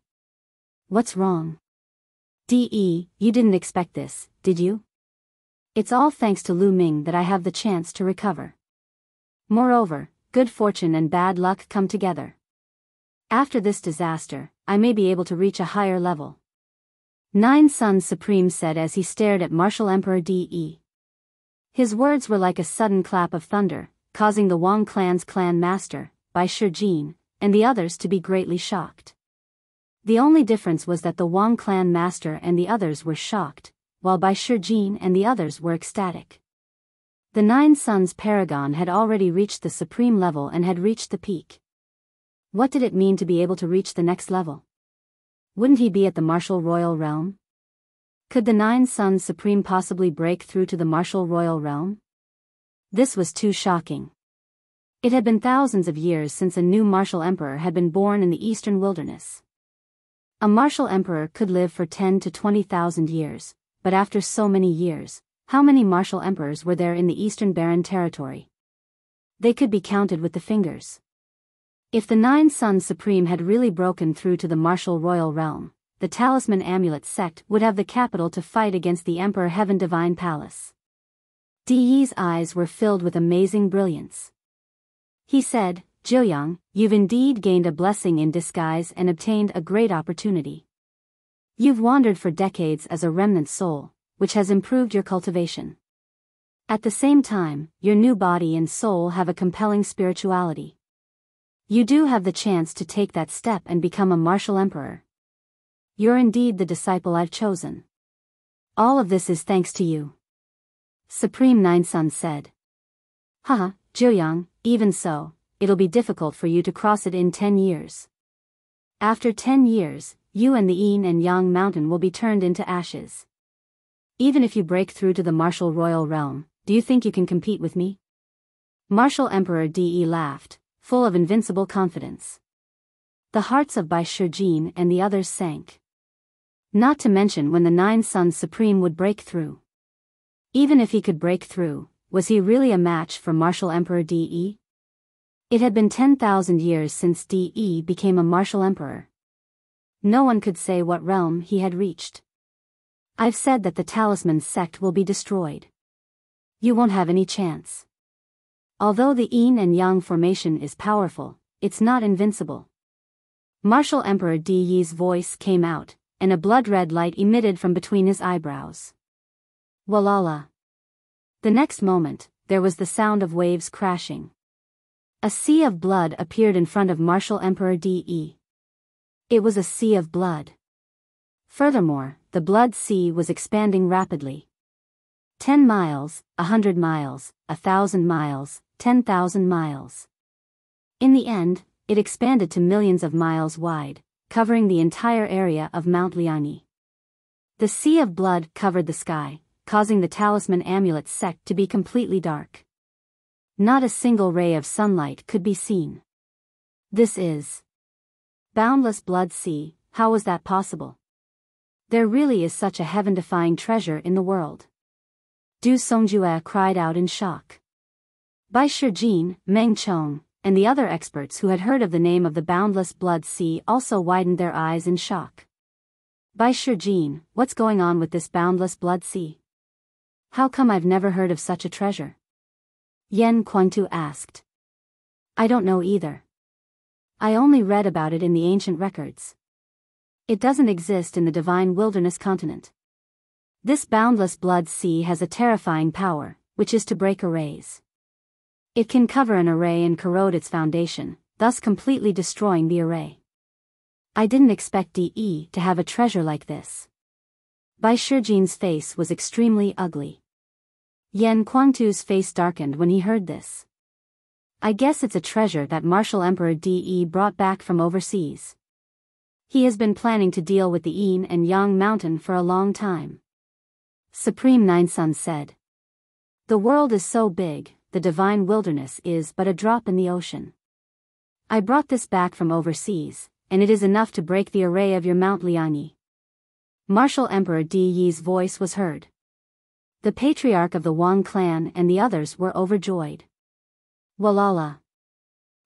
What's wrong? De, you didn't expect this, did you? It's all thanks to Lu Ming that I have the chance to recover. Moreover, good fortune and bad luck come together. After this disaster, I may be able to reach a higher level. Nine Suns Supreme said as he stared at Martial Emperor De. His words were like a sudden clap of thunder, causing the Wang clan's clan master, Bai Shijin, and the others to be greatly shocked. The only difference was that the Wang clan master and the others were shocked, while Bai Shijin and the others were ecstatic. The Nine Suns Paragon had already reached the supreme level and had reached the peak. What did it mean to be able to reach the next level? Wouldn't he be at the Martial Royal Realm? Could the Nine Suns Supreme possibly break through to the Martial Royal Realm? This was too shocking. It had been thousands of years since a new Martial Emperor had been born in the Eastern Wilderness. A Martial Emperor could live for 10 to 20,000 years, but after so many years, how many Martial Emperors were there in the Eastern Barren Territory? They could be counted with the fingers. If the Nine Suns Supreme had really broken through to the Martial Royal Realm, the Talisman Amulet sect would have the capital to fight against the Emperor Heaven Divine Palace. De's eyes were filled with amazing brilliance. He said, Jiuyang, you've indeed gained a blessing in disguise and obtained a great opportunity. You've wandered for decades as a remnant soul, which has improved your cultivation. At the same time, your new body and soul have a compelling spirituality. You do have the chance to take that step and become a Martial Emperor. You're indeed the disciple I've chosen. All of this is thanks to you. Supreme Nine Suns said. Jiuyang, even so, it'll be difficult for you to cross it in 10 years. After 10 years, you and the Yin and Yang Mountain will be turned into ashes. Even if you break through to the Martial Royal Realm, do you think you can compete with me? Martial Emperor De laughed, full of invincible confidence. The hearts of Bai Shijin and the others sank. Not to mention when the Nine Suns Supreme would break through. Even if he could break through, was he really a match for Martial Emperor De? It had been 10,000 years since De became a Martial Emperor. No one could say what realm he had reached. I've said that the Talisman sect will be destroyed. You won't have any chance. Although the Yin and Yang formation is powerful, it's not invincible. Martial Emperor De's voice came out, and a blood-red light emitted from between his eyebrows. Walala. The next moment, there was the sound of waves crashing. A sea of blood appeared in front of Martial Emperor De. It was a sea of blood. Furthermore, the blood sea was expanding rapidly. 10 miles, 100 miles, 1,000 miles, 10,000 miles. In the end, it expanded to millions of miles wide, covering the entire area of Mount Liangyi. The sea of blood covered the sky, causing the Talisman Amulet sect to be completely dark. Not a single ray of sunlight could be seen. This is boundless blood sea. How was that possible? There really is such a heaven-defying treasure in the world. Du Songjue cried out in shock. Bai Shijin, Meng Chong, and the other experts who had heard of the name of the boundless blood sea also widened their eyes in shock. Bai Shijin, what's going on with this boundless blood sea? How come I've never heard of such a treasure? Yen Kuangtu asked. I don't know either. I only read about it in the ancient records. It doesn't exist in the divine wilderness continent. This boundless blood sea has a terrifying power, which is to break arrays. It can cover an array and corrode its foundation, thus completely destroying the array. I didn't expect DE to have a treasure like this. Bai Shijin's face was extremely ugly. Yen Kuangtu's face darkened when he heard this. I guess it's a treasure that Martial Emperor DE brought back from overseas. He has been planning to deal with the Yin and Yang mountain for a long time. Supreme Nine Sun said. The world is so big, the divine wilderness is but a drop in the ocean. I brought this back from overseas, and it is enough to break the array of your Mount Liangyi. Martial Emperor Di's voice was heard. The patriarch of the Wang clan and the others were overjoyed. Walala.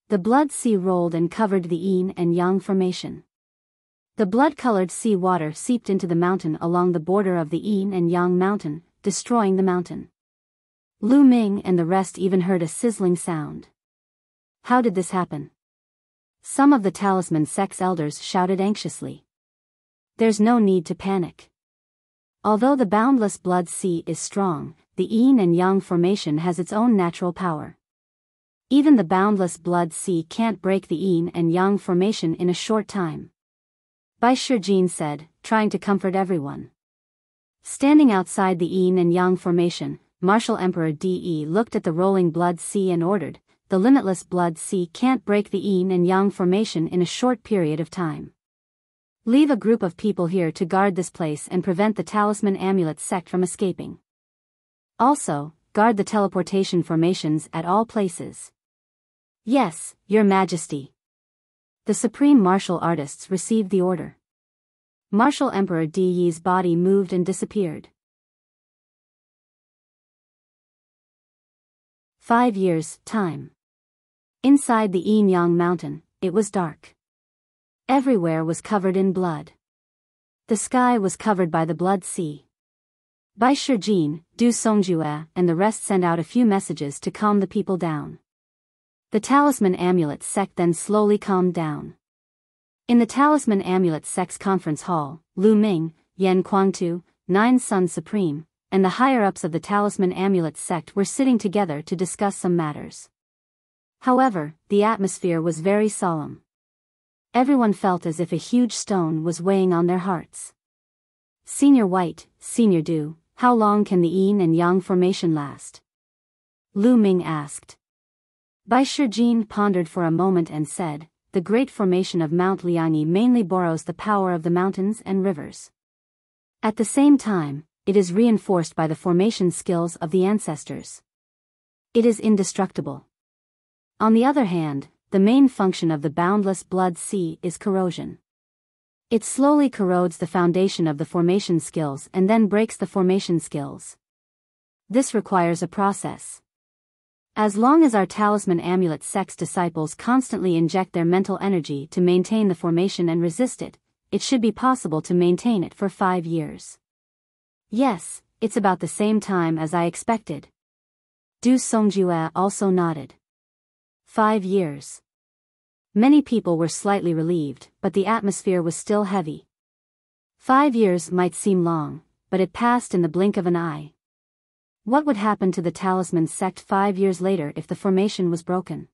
The blood sea rolled and covered the Yin and Yang formation. The blood-colored sea water seeped into the mountain along the border of the Yin and Yang mountain, destroying the mountain. Lu Ming and the rest even heard a sizzling sound. How did this happen? Some of the talisman sect's elders shouted anxiously. There's no need to panic. Although the boundless blood sea is strong, the Yin and Yang formation has its own natural power. Even the boundless blood sea can't break the Yin and Yang formation in a short time. Bai Shijin said, trying to comfort everyone. Standing outside the Yin and Yang formation, Martial Emperor De looked at the rolling blood sea and ordered, the limitless blood sea can't break the Yin and Yang formation in a short period of time. Leave a group of people here to guard this place and prevent the talisman amulet sect from escaping. Also, guard the teleportation formations at all places. Yes, Your Majesty. The supreme martial artists received the order. Martial Emperor De's body moved and disappeared. 5 years' time. Inside the Yin-Yang mountain, it was dark. Everywhere was covered in blood. The sky was covered by the blood sea. Bai Shijin, Du Songjue, and the rest sent out a few messages to calm the people down. The talisman amulet sect then slowly calmed down. In the talisman amulet sect's conference hall, Lu Ming, Yen Kuangtu, Nine Sun Supreme, and the higher-ups of the talisman amulet sect were sitting together to discuss some matters. However, the atmosphere was very solemn. Everyone felt as if a huge stone was weighing on their hearts. Senior White, Senior Du, how long can the Yin and Yang formation last? Lu Ming asked. Bai Shijin pondered for a moment and said, the great formation of Mount Liangyi mainly borrows the power of the mountains and rivers. At the same time, it is reinforced by the formation skills of the ancestors. It is indestructible. On the other hand, the main function of the boundless blood sea is corrosion. It slowly corrodes the foundation of the formation skills and then breaks the formation skills. This requires a process. As long as our talisman amulet sect's disciples constantly inject their mental energy to maintain the formation and resist it, it should be possible to maintain it for 5 years. Yes, it's about the same time as I expected. Du Songjue also nodded. 5 years. Many people were slightly relieved, but the atmosphere was still heavy. 5 years might seem long, but it passed in the blink of an eye. What would happen to the talisman sect 5 years later if the formation was broken?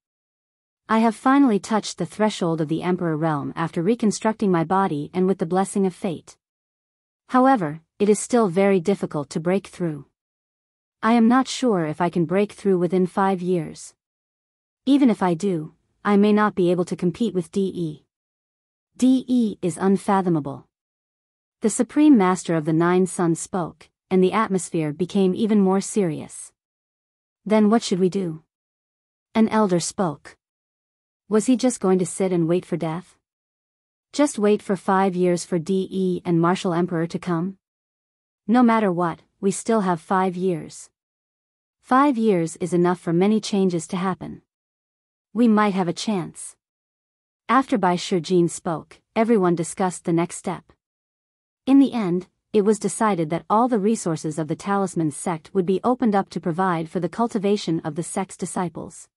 I have finally touched the threshold of the Emperor realm after reconstructing my body and with the blessing of fate. However, it is still very difficult to break through. I am not sure if I can break through within 5 years. Even if I do, I may not be able to compete with DE. DE is unfathomable. The Supreme Master of the Nine Suns spoke, and the atmosphere became even more serious. Then what should we do? An elder spoke. Was he just going to sit and wait for death? Just wait for 5 years for De and Martial Emperor to come? No matter what, we still have 5 years. 5 years is enough for many changes to happen. We might have a chance. After Bai Shijin spoke, everyone discussed the next step. In the end, it was decided that all the resources of the Talisman sect would be opened up to provide for the cultivation of the sect's disciples.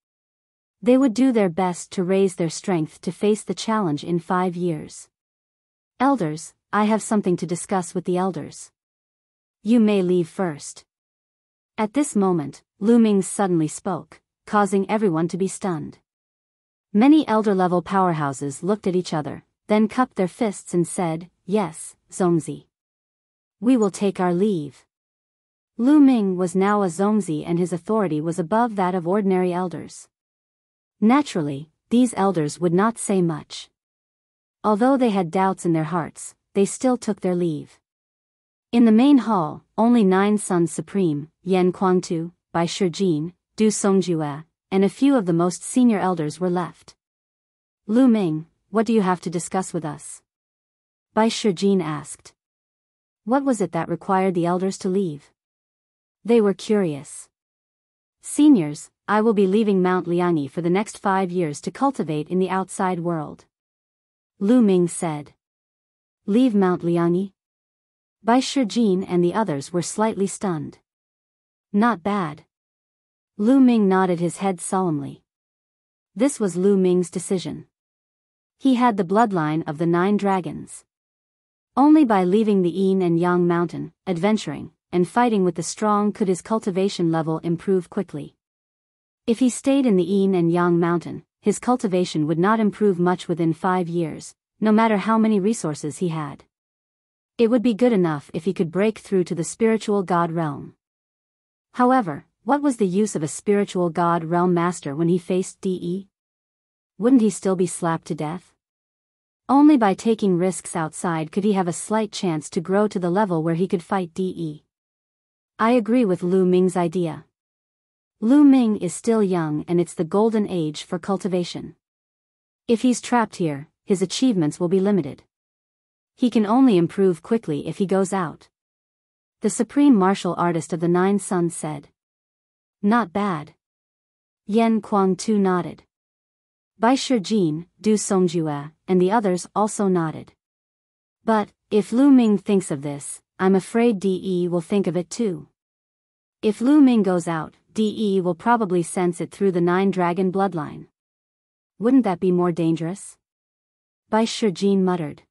They would do their best to raise their strength to face the challenge in 5 years. Elders, I have something to discuss with the elders. You may leave first. At this moment, Lu Ming suddenly spoke, causing everyone to be stunned. Many elder-level powerhouses looked at each other, then cupped their fists and said, "Yes, Zongzi. We will take our leave." Lu Ming was now a Zongzi and his authority was above that of ordinary elders. Naturally, these elders would not say much. Although they had doubts in their hearts, they still took their leave. In the main hall, only 9 Sons Supreme, Yan Kuangtu, Bai Shijin, Du Songjue, and a few of the most senior elders were left. Lu Ming, what do you have to discuss with us? Bai Shijin asked. What was it that required the elders to leave? They were curious. Seniors, I will be leaving Mount Liangyi for the next 5 years to cultivate in the outside world. Lu Ming said. Leave Mount Liangyi? Bai Shijin and the others were slightly stunned. Not bad. Lu Ming nodded his head solemnly. This was Lu Ming's decision. He had the bloodline of the 9 dragons. Only by leaving the Yin and Yang mountain, adventuring, and fighting with the strong could his cultivation level improve quickly. If he stayed in the Yin and Yang mountain, his cultivation would not improve much within 5 years, no matter how many resources he had. It would be good enough if he could break through to the spiritual god realm. However, what was the use of a spiritual god realm master when he faced De? Wouldn't he still be slapped to death? Only by taking risks outside could he have a slight chance to grow to the level where he could fight De. I agree with Lu Ming's idea. Lu Ming is still young and it's the golden age for cultivation. If he's trapped here, his achievements will be limited. He can only improve quickly if he goes out. The supreme martial artist of the 9 Sons said. Not bad. Yan Kuangtu nodded. Bai Shijin, Du Songjue, and the others also nodded. But, if Lu Ming thinks of this, I'm afraid De will think of it too. If Lu Ming goes out, De will probably sense it through the 9 dragon bloodline. Wouldn't that be more dangerous? Bai Shijin muttered.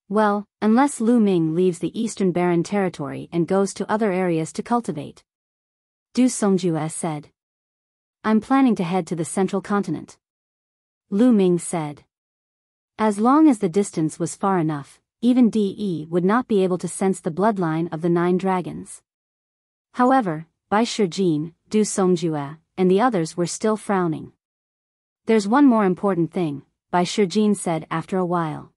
Well, unless Lu Ming leaves the Eastern Barren Territory and goes to other areas to cultivate. Du Songjue said. I'm planning to head to the Central Continent. Lu Ming said. As long as the distance was far enough, even De would not be able to sense the bloodline of the 9 dragons. However, Bai Shijin, Du Songjue, and the others were still frowning. There's one more important thing, Bai Shijin said after a while.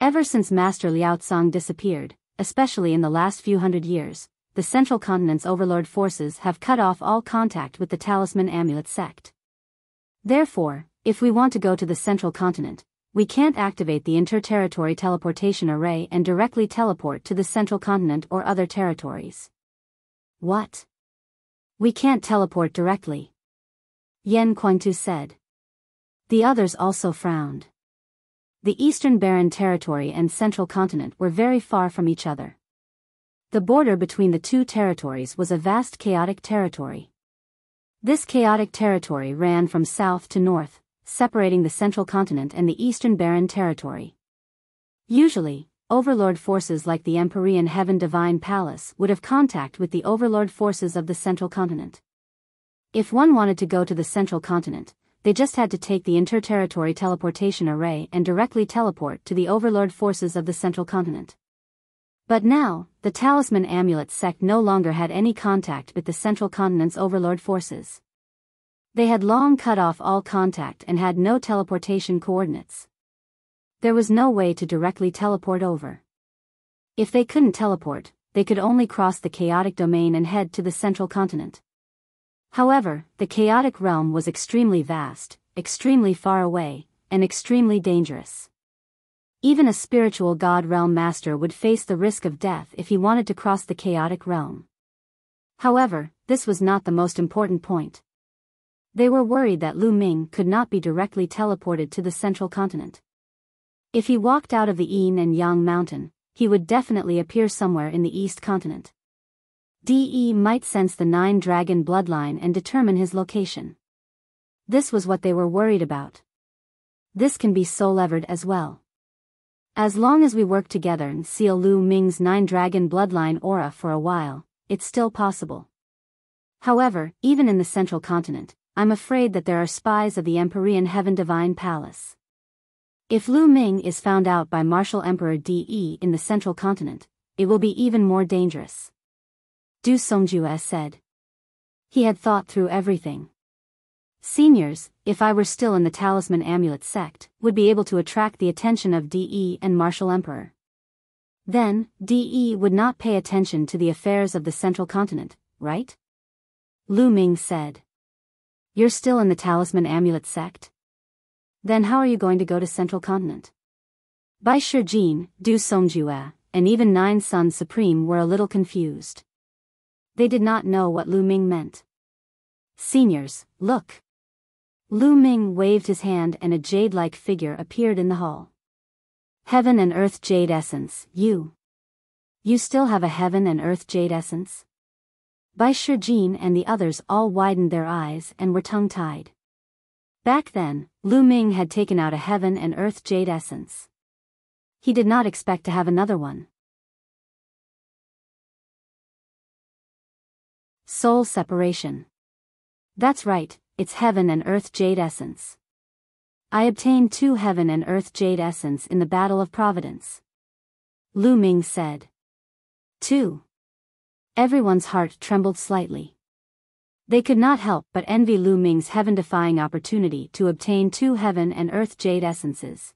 Ever since Master Liaocang disappeared, especially in the last few hundred years, the Central Continent's overlord forces have cut off all contact with the Talisman Amulet sect. Therefore, if we want to go to the Central Continent, we can't activate the Inter-Territory Teleportation Array and directly teleport to the Central Continent or other territories. What? We can't teleport directly. Yan Kuangtu said. The others also frowned. The Eastern Barren Territory and Central Continent were very far from each other. The border between the 2 territories was a vast chaotic territory. This chaotic territory ran from south to north, separating the Central Continent and the Eastern Barren Territory. Usually, overlord forces like the Empyrean Heaven Divine Palace would have contact with the overlord forces of the Central Continent. If one wanted to go to the Central Continent, they just had to take the Inter-Territory Teleportation Array and directly teleport to the overlord forces of the Central Continent. But now, the Talisman Amulet sect no longer had any contact with the Central Continent's overlord forces. They had long cut off all contact and had no teleportation coordinates. There was no way to directly teleport over. If they couldn't teleport, they could only cross the chaotic domain and head to the Central Continent. However, the chaotic realm was extremely vast, extremely far away, and extremely dangerous. Even a spiritual God realm master would face the risk of death if he wanted to cross the chaotic realm. However, this was not the most important point. They were worried that Lu Ming could not be directly teleported to the central continent. If he walked out of the Yin and Yang mountain, he would definitely appear somewhere in the East continent. De might sense the 9-dragon bloodline and determine his location. This was what they were worried about. This can be soul-levered as well. As long as we work together and seal Lu Ming's 9-dragon bloodline aura for a while, it's still possible. However, even in the central continent, I'm afraid that there are spies of the Empyrean Heaven Divine Palace. If Lu Ming is found out by Martial Emperor De in the central continent, it will be even more dangerous. Du Songjue said. He had thought through everything. Seniors, if I were still in the Talisman Amulet sect, would be able to attract the attention of De and Martial Emperor. Then, De would not pay attention to the affairs of the central continent, right? Lu Ming said. You're still in the Talisman Amulet sect? Then how are you going to go to central continent? Bai Shijin, Du Songjue, and even 9 Sons Supreme were a little confused. They did not know what Lu Ming meant. Seniors, look. Lu Ming waved his hand and a jade-like figure appeared in the hall. Heaven and Earth Jade Essence, you. You still have a Heaven and Earth Jade Essence? Bai Shijin and the others all widened their eyes and were tongue-tied. Back then, Lu Ming had taken out a Heaven and Earth Jade Essence. He did not expect to have another one. Soul separation. That's right, it's Heaven and Earth Jade Essence. I obtained 2 Heaven and Earth Jade Essence in the Battle of Providence. Lu Ming said. 2. Everyone's heart trembled slightly. They could not help but envy Lu Ming's heaven-defying opportunity to obtain 2 Heaven and Earth Jade Essences.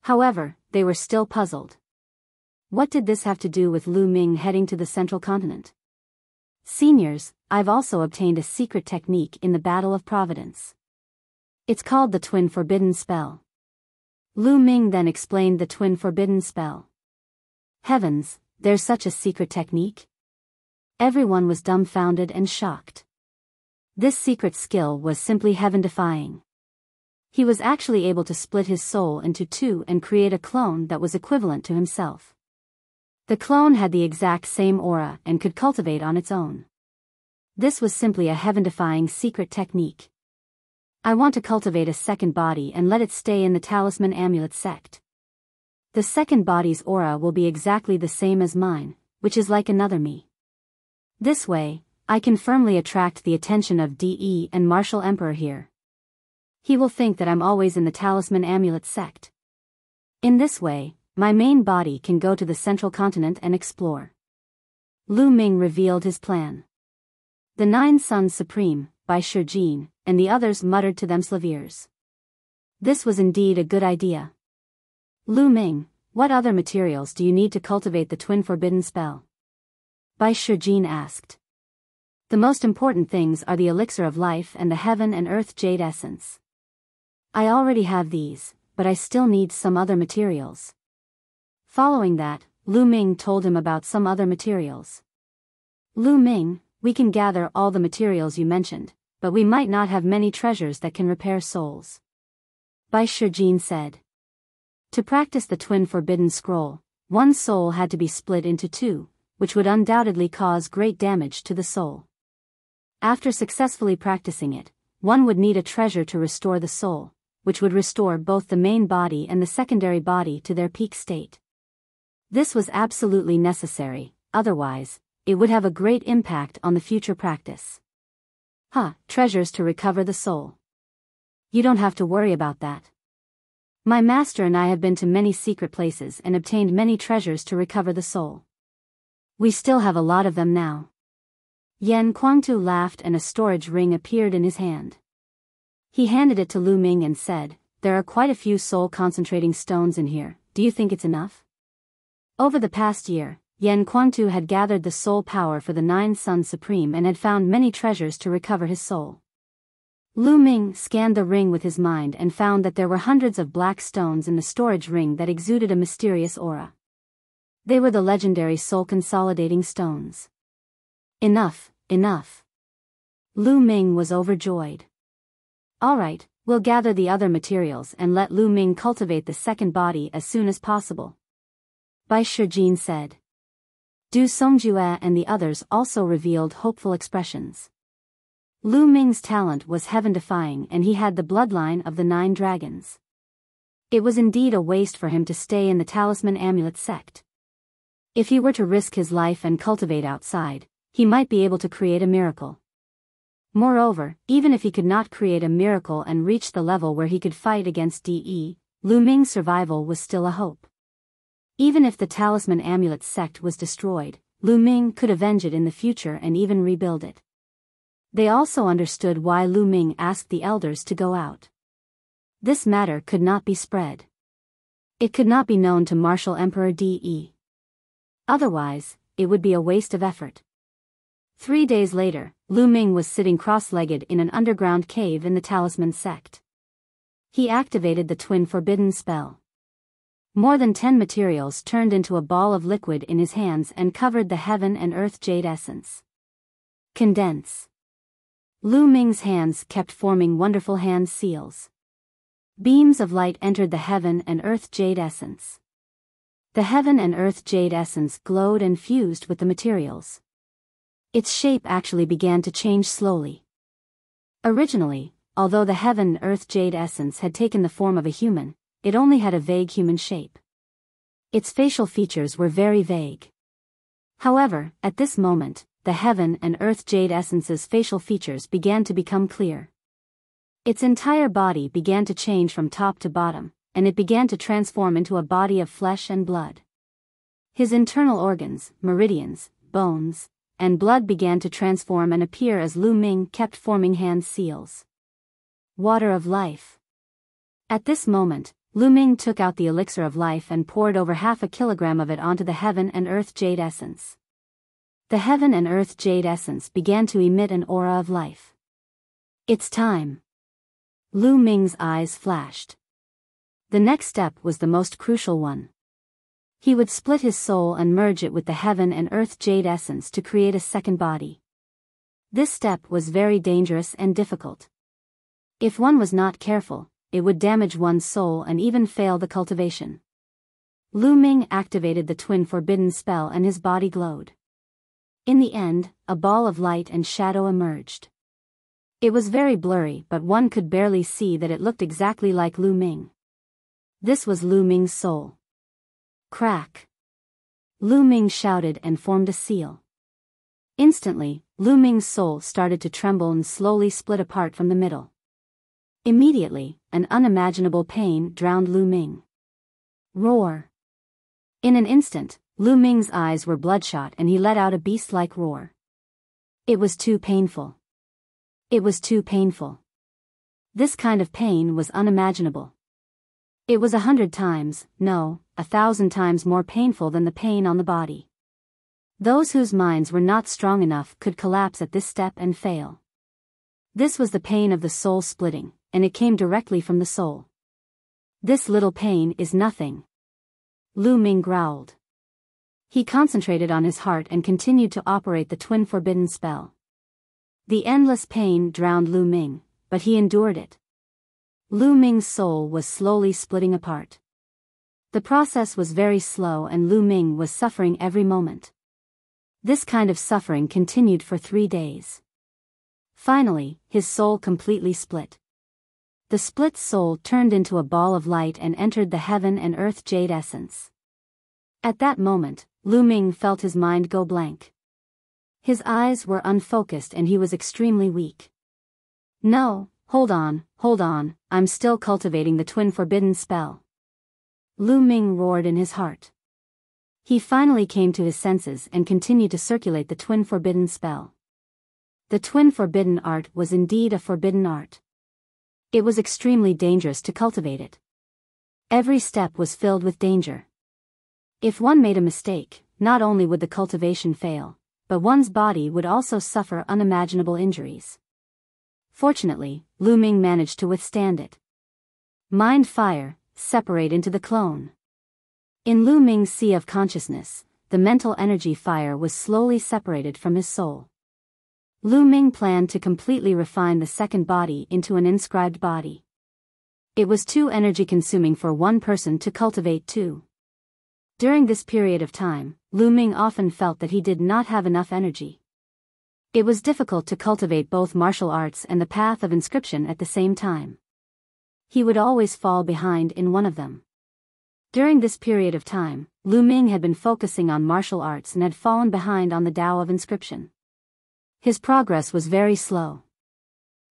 However, they were still puzzled. What did this have to do with Lu Ming heading to the central continent? Seniors, I've also obtained a secret technique in the Battle of Providence. It's called the Twin Forbidden Spell. Lu Ming then explained the Twin Forbidden Spell. Heavens, there's such a secret technique? Everyone was dumbfounded and shocked. This secret skill was simply heaven-defying. He was actually able to split his soul into 2 and create a clone that was equivalent to himself. The clone had the exact same aura and could cultivate on its own. This was simply a heaven-defying secret technique. I want to cultivate a second body and let it stay in the Talisman Amulet sect. The second body's aura will be exactly the same as mine, which is like another me. This way, I can firmly attract the attention of De and Martial Emperor here. He will think that I'm always in the Talisman Amulet sect. In this way, my main body can go to the central continent and explore. Lu Ming revealed his plan. The 9 Sons Supreme, Bai Shijin, and the others muttered to themselves. This was indeed a good idea. Lu Ming, what other materials do you need to cultivate the Twin Forbidden Spell? Bai Shijin asked. The most important things are the Elixir of Life and the Heaven and Earth Jade Essence. I already have these, but I still need some other materials. Following that, Lu Ming told him about some other materials. Lu Ming, we can gather all the materials you mentioned, but we might not have many treasures that can repair souls. Bai Shijin said. To practice the Twin Forbidden Scroll, one soul had to be split into 2, which would undoubtedly cause great damage to the soul. After successfully practicing it, one would need a treasure to restore the soul, which would restore both the main body and the secondary body to their peak state. This was absolutely necessary, otherwise, it would have a great impact on the future practice. Treasures to recover the soul. You don't have to worry about that. My master and I have been to many secret places and obtained many treasures to recover the soul. We still have a lot of them now. Yan Kuangtu laughed and a storage ring appeared in his hand. He handed it to Lu Ming and said, there are quite a few soul concentrating stones in here, do you think it's enough? Over the past year, Yan Quantu had gathered the soul power for the 9 Sons Supreme and had found many treasures to recover his soul. Lu Ming scanned the ring with his mind and found that there were hundreds of black stones in the storage ring that exuded a mysterious aura. They were the legendary soul-consolidating stones. Enough, enough. Lu Ming was overjoyed. All right, we'll gather the other materials and let Lu Ming cultivate the second body as soon as possible. Bai Shijin said. Du Songjue and the others also revealed hopeful expressions. Lu Ming's talent was heaven-defying and he had the bloodline of the 9 dragons. It was indeed a waste for him to stay in the Talisman Amulet sect. If he were to risk his life and cultivate outside, he might be able to create a miracle. Moreover, even if he could not create a miracle and reach the level where he could fight against DE, Lu Ming's survival was still a hope. Even if the Talisman Amulet sect was destroyed, Lu Ming could avenge it in the future and even rebuild it. They also understood why Lu Ming asked the elders to go out. This matter could not be spread. It could not be known to Martial Emperor DE. Otherwise, it would be a waste of effort. 3 days later, Lu Ming was sitting cross-legged in an underground cave in the Talisman sect. He activated the Twin Forbidden spell. More than 10 materials turned into a ball of liquid in his hands and covered the heaven and earth jade essence. Condense. Lu Ming's hands kept forming wonderful hand seals. Beams of light entered the heaven and earth jade essence. The heaven and earth jade essence glowed and fused with the materials. Its shape actually began to change slowly. Originally, although the heaven and earth jade essence had taken the form of a human, it only had a vague human shape. Its facial features were very vague. However, at this moment, the heaven and earth jade essence's facial features began to become clear. Its entire body began to change from top to bottom, and it began to transform into a body of flesh and blood. His internal organs, meridians, bones, and blood began to transform and appear as Lu Ming kept forming hand seals. Water of life. At this moment, Lu Ming took out the elixir of life and poured over 1/2 kilogram of it onto the heaven and earth jade essence. The heaven and earth jade essence began to emit an aura of life. It's time. Lu Ming's eyes flashed. The next step was the most crucial one. He would split his soul and merge it with the heaven and earth jade essence to create a second body. This step was very dangerous and difficult. If one was not careful, it would damage one's soul and even fail the cultivation. Lu Ming activated the Twin Forbidden spell and his body glowed. In the end, a ball of light and shadow emerged. It was very blurry, but one could barely see that it looked exactly like Lu Ming. This was Lu Ming's soul. Crack! Lu Ming shouted and formed a seal. Instantly, Lu Ming's soul started to tremble and slowly split apart from the middle. Immediately, an unimaginable pain drowned Lu Ming. Roar! In an instant, Lu Ming's eyes were bloodshot and he let out a beast-like roar. It was too painful. It was too painful. This kind of pain was unimaginable. It was 100 times, no, 1,000 times more painful than the pain on the body. Those whose minds were not strong enough could collapse at this step and fail. This was the pain of the soul splitting, and it came directly from the soul. This little pain is nothing. Lu Ming growled. He concentrated on his heart and continued to operate the Twin Forbidden spell. The endless pain drowned Lu Ming, but he endured it. Lu Ming's soul was slowly splitting apart. The process was very slow and Lu Ming was suffering every moment. This kind of suffering continued for 3 days. Finally, his soul completely split. The split soul turned into a ball of light and entered the heaven and earth jade essence. At that moment, Lu Ming felt his mind go blank. His eyes were unfocused and he was extremely weak. No, hold on, I'm still cultivating the Twin Forbidden spell. Lu Ming roared in his heart. He finally came to his senses and continued to circulate the Twin Forbidden spell. The Twin Forbidden art was indeed a forbidden art. It was extremely dangerous to cultivate it. Every step was filled with danger. If one made a mistake, not only would the cultivation fail, but one's body would also suffer unimaginable injuries. Fortunately, Lu Ming managed to withstand it. Mind fire, separate into the clone. In Lu Ming's sea of consciousness, the mental energy fire was slowly separated from his soul. Lu Ming planned to completely refine the second body into an inscribed body. It was too energy-consuming for one person to cultivate two. During this period of time, Lu Ming often felt that he did not have enough energy. It was difficult to cultivate both martial arts and the path of inscription at the same time. He would always fall behind in one of them. During this period of time, Lu Ming had been focusing on martial arts and had fallen behind on the Tao of inscription. His progress was very slow.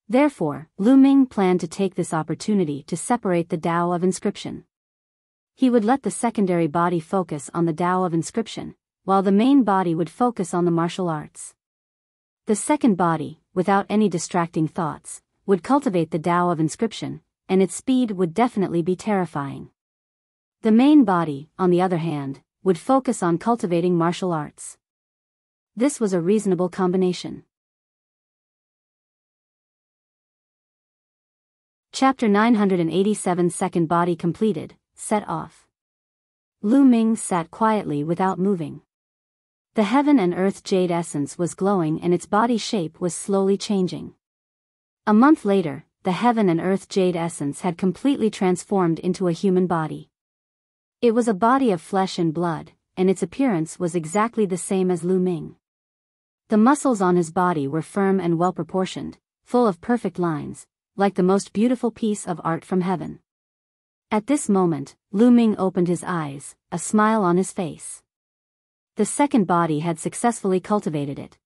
Therefore, Lu Ming planned to take this opportunity to separate the Tao of inscription. He would let the secondary body focus on the Tao of inscription, while the main body would focus on the martial arts. The second body, without any distracting thoughts, would cultivate the Tao of inscription, and its speed would definitely be terrifying. The main body, on the other hand, would focus on cultivating martial arts. This was a reasonable combination. Chapter 987 Second body completed, set off. Lu Ming sat quietly without moving. The heaven and earth jade essence was glowing and its body shape was slowly changing. A month later, the heaven and earth jade essence had completely transformed into a human body. It was a body of flesh and blood, and its appearance was exactly the same as Lu Ming. The muscles on his body were firm and well-proportioned, full of perfect lines, like the most beautiful piece of art from heaven. At this moment, Lu Ming opened his eyes, a smile on his face. The second body had successfully cultivated it.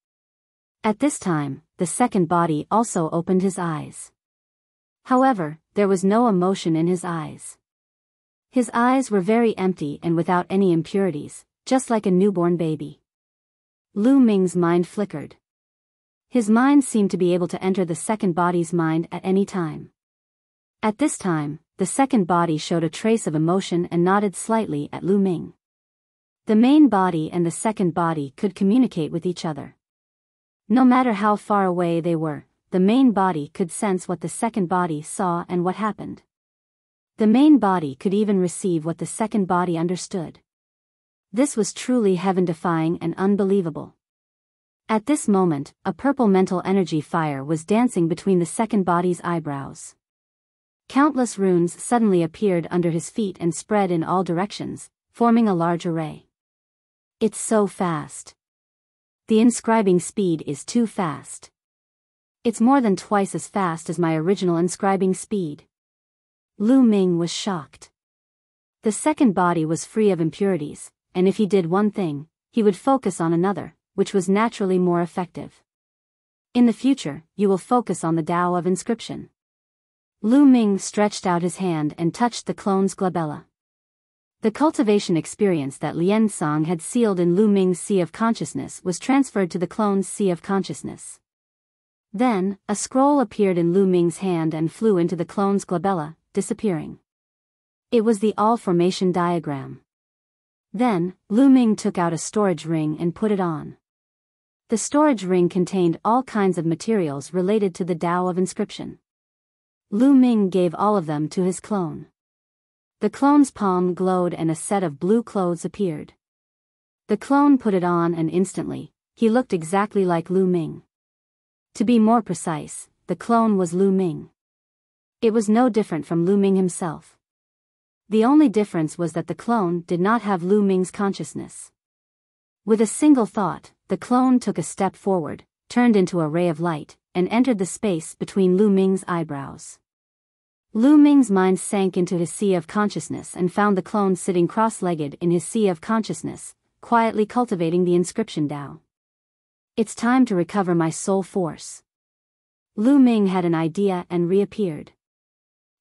At this time, the second body also opened his eyes. However, there was no emotion in his eyes. His eyes were very empty and without any impurities, just like a newborn baby. Lu Ming's mind flickered. His mind seemed to be able to enter the second body's mind at any time. At this time, the second body showed a trace of emotion and nodded slightly at Lu Ming. The main body and the second body could communicate with each other. No matter how far away they were, the main body could sense what the second body saw and what happened. The main body could even receive what the second body understood. This was truly heaven-defying and unbelievable. At this moment, a purple mental energy fire was dancing between the second body's eyebrows. Countless runes suddenly appeared under his feet and spread in all directions, forming a large array. It's so fast. The inscribing speed is too fast. It's more than twice as fast as my original inscribing speed. Lu Ming was shocked. The second body was free of impurities, and if he did one thing, he would focus on another, which was naturally more effective. In the future, you will focus on the Tao of inscription. Lu Ming stretched out his hand and touched the clone's glabella. The cultivation experience that Lian Song had sealed in Lu Ming's sea of consciousness was transferred to the clone's sea of consciousness. Then, a scroll appeared in Lu Ming's hand and flew into the clone's glabella, disappearing. It was the all-formation diagram. Then, Lu Ming took out a storage ring and put it on. The storage ring contained all kinds of materials related to the Tao of inscription. Lu Ming gave all of them to his clone. The clone's palm glowed and a set of blue clothes appeared. The clone put it on and instantly, he looked exactly like Lu Ming. To be more precise, the clone was Lu Ming. It was no different from Lu Ming himself. The only difference was that the clone did not have Lu Ming's consciousness. With a single thought, the clone took a step forward, turned into a ray of light, and entered the space between Lu Ming's eyebrows. Lu Ming's mind sank into his sea of consciousness and found the clone sitting cross-legged in his sea of consciousness, quietly cultivating the inscription Tao. It's time to recover my soul force. Lu Ming had an idea and reappeared.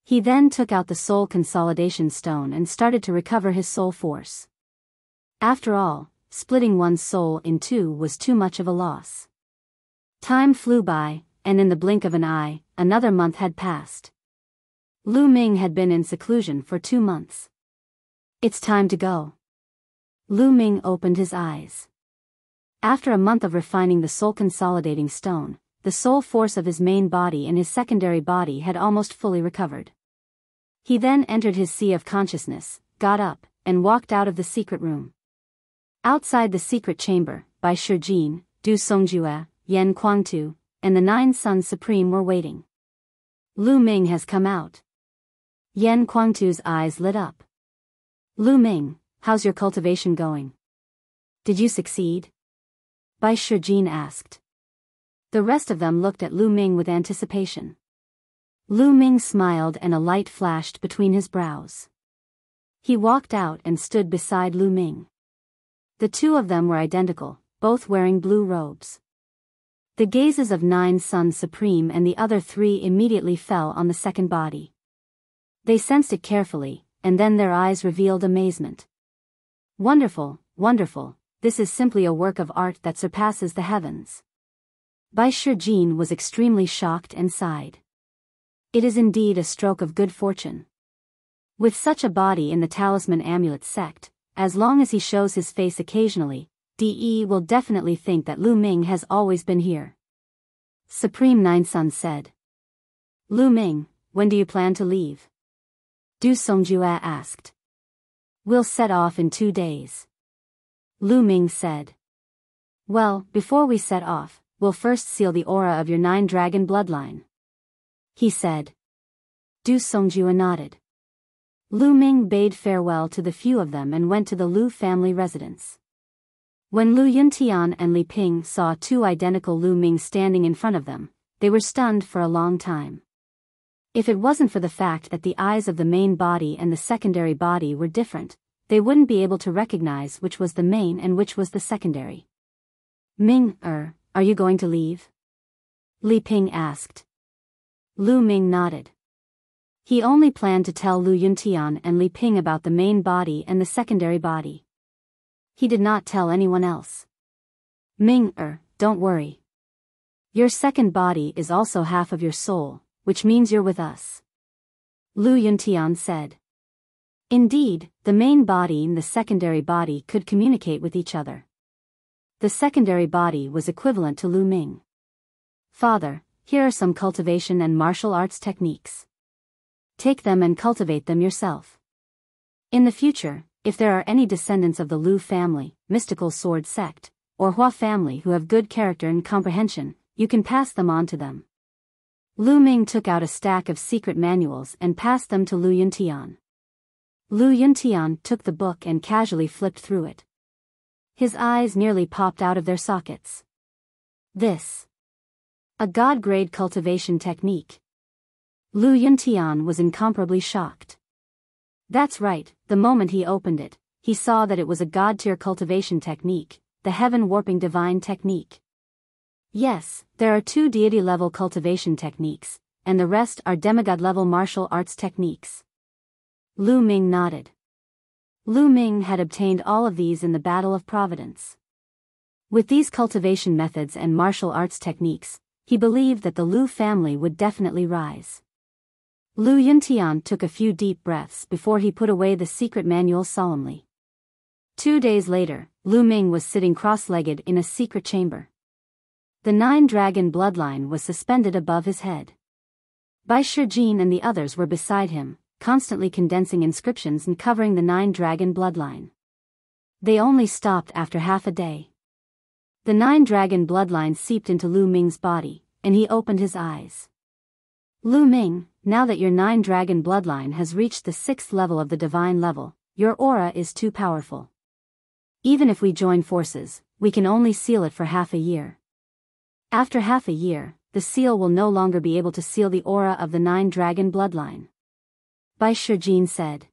He then took out the soul consolidation stone and started to recover his soul force. After all, splitting one's soul in two was too much of a loss. Time flew by, and in the blink of an eye, another month had passed. Lu Ming had been in seclusion for 2 months. It's time to go. Lu Ming opened his eyes. After a month of refining the soul-consolidating stone, the soul force of his main body and his secondary body had almost fully recovered. He then entered his sea of consciousness, got up, and walked out of the secret room. Outside the secret chamber, Bai Shijin, Du Songjue, Yan Kuangtu, and the 9 Sons Supreme were waiting. Lu Ming has come out. Yan Kuangtu's eyes lit up. Lu Ming, how's your cultivation going? Did you succeed? Bai Shijin asked. The rest of them looked at Lu Ming with anticipation. Lu Ming smiled and a light flashed between his brows. He walked out and stood beside Lu Ming. The two of them were identical, both wearing blue robes. The gazes of 9 Sons Supreme and the other 3 immediately fell on the second body. They sensed it carefully, and then their eyes revealed amazement. Wonderful, wonderful, this is simply a work of art that surpasses the heavens. Bai Shijin was extremely shocked and sighed. It is indeed a stroke of good fortune. With such a body in the Talisman Amulet sect, as long as he shows his face occasionally, DE will definitely think that Lu Ming has always been here. Supreme 9 Sons said. Lu Ming, when do you plan to leave? Du Songjue asked. We'll set off in 2 days. Lu Ming said. Well, before we set off, we'll first seal the aura of your 9 dragon bloodline. He said. Du Songjue nodded. Lu Ming bade farewell to the few of them and went to the Lu family residence. When Lu Yuntian and Li Ping saw 2 identical Lu Ming standing in front of them, they were stunned for a long time. If it wasn't for the fact that the eyes of the main body and the secondary body were different, they wouldn't be able to recognize which was the main and which was the secondary. Ming, are you going to leave? Li Ping asked. Lu Ming nodded. He only planned to tell Lu Yuntian and Li Ping about the main body and the secondary body. He did not tell anyone else. Ming, don't worry. Your second body is also half of your soul, which means you're with us. Lu Yuntian said. Indeed, the main body and the secondary body could communicate with each other. The secondary body was equivalent to Lu Ming. Father, here are some cultivation and martial arts techniques. Take them and cultivate them yourself. In the future, if there are any descendants of the Lu family, mystical sword sect, or Hua family who have good character and comprehension, you can pass them on to them. Lu Ming took out a stack of secret manuals and passed them to Lu Yuntian. Lu Yuntian took the book and casually flipped through it. His eyes nearly popped out of their sockets. This. A god-grade cultivation technique. Lu Yuntian was incomparably shocked. That's right, the moment he opened it, he saw that it was a god-tier cultivation technique, the heaven-warping divine technique. Yes, there are 2 deity-level cultivation techniques, and the rest are demigod-level martial arts techniques. Lu Ming nodded. Lu Ming had obtained all of these in the Battle of Providence. With these cultivation methods and martial arts techniques, he believed that the Lu family would definitely rise. Lu Yuntian took a few deep breaths before he put away the secret manual solemnly. 2 days later, Lu Ming was sitting cross-legged in a secret chamber. The 9 dragon bloodline was suspended above his head. Bai Shijin and the others were beside him, constantly condensing inscriptions and covering the 9 dragon bloodline. They only stopped after half a day. The 9 dragon bloodline seeped into Lu Ming's body, and he opened his eyes. Lu Ming, now that your 9 dragon bloodline has reached the 6th level of the divine level, your aura is too powerful. Even if we join forces, we can only seal it for half a year. After half a year, the seal will no longer be able to seal the aura of the 9 dragon bloodline. Bai Shijin said.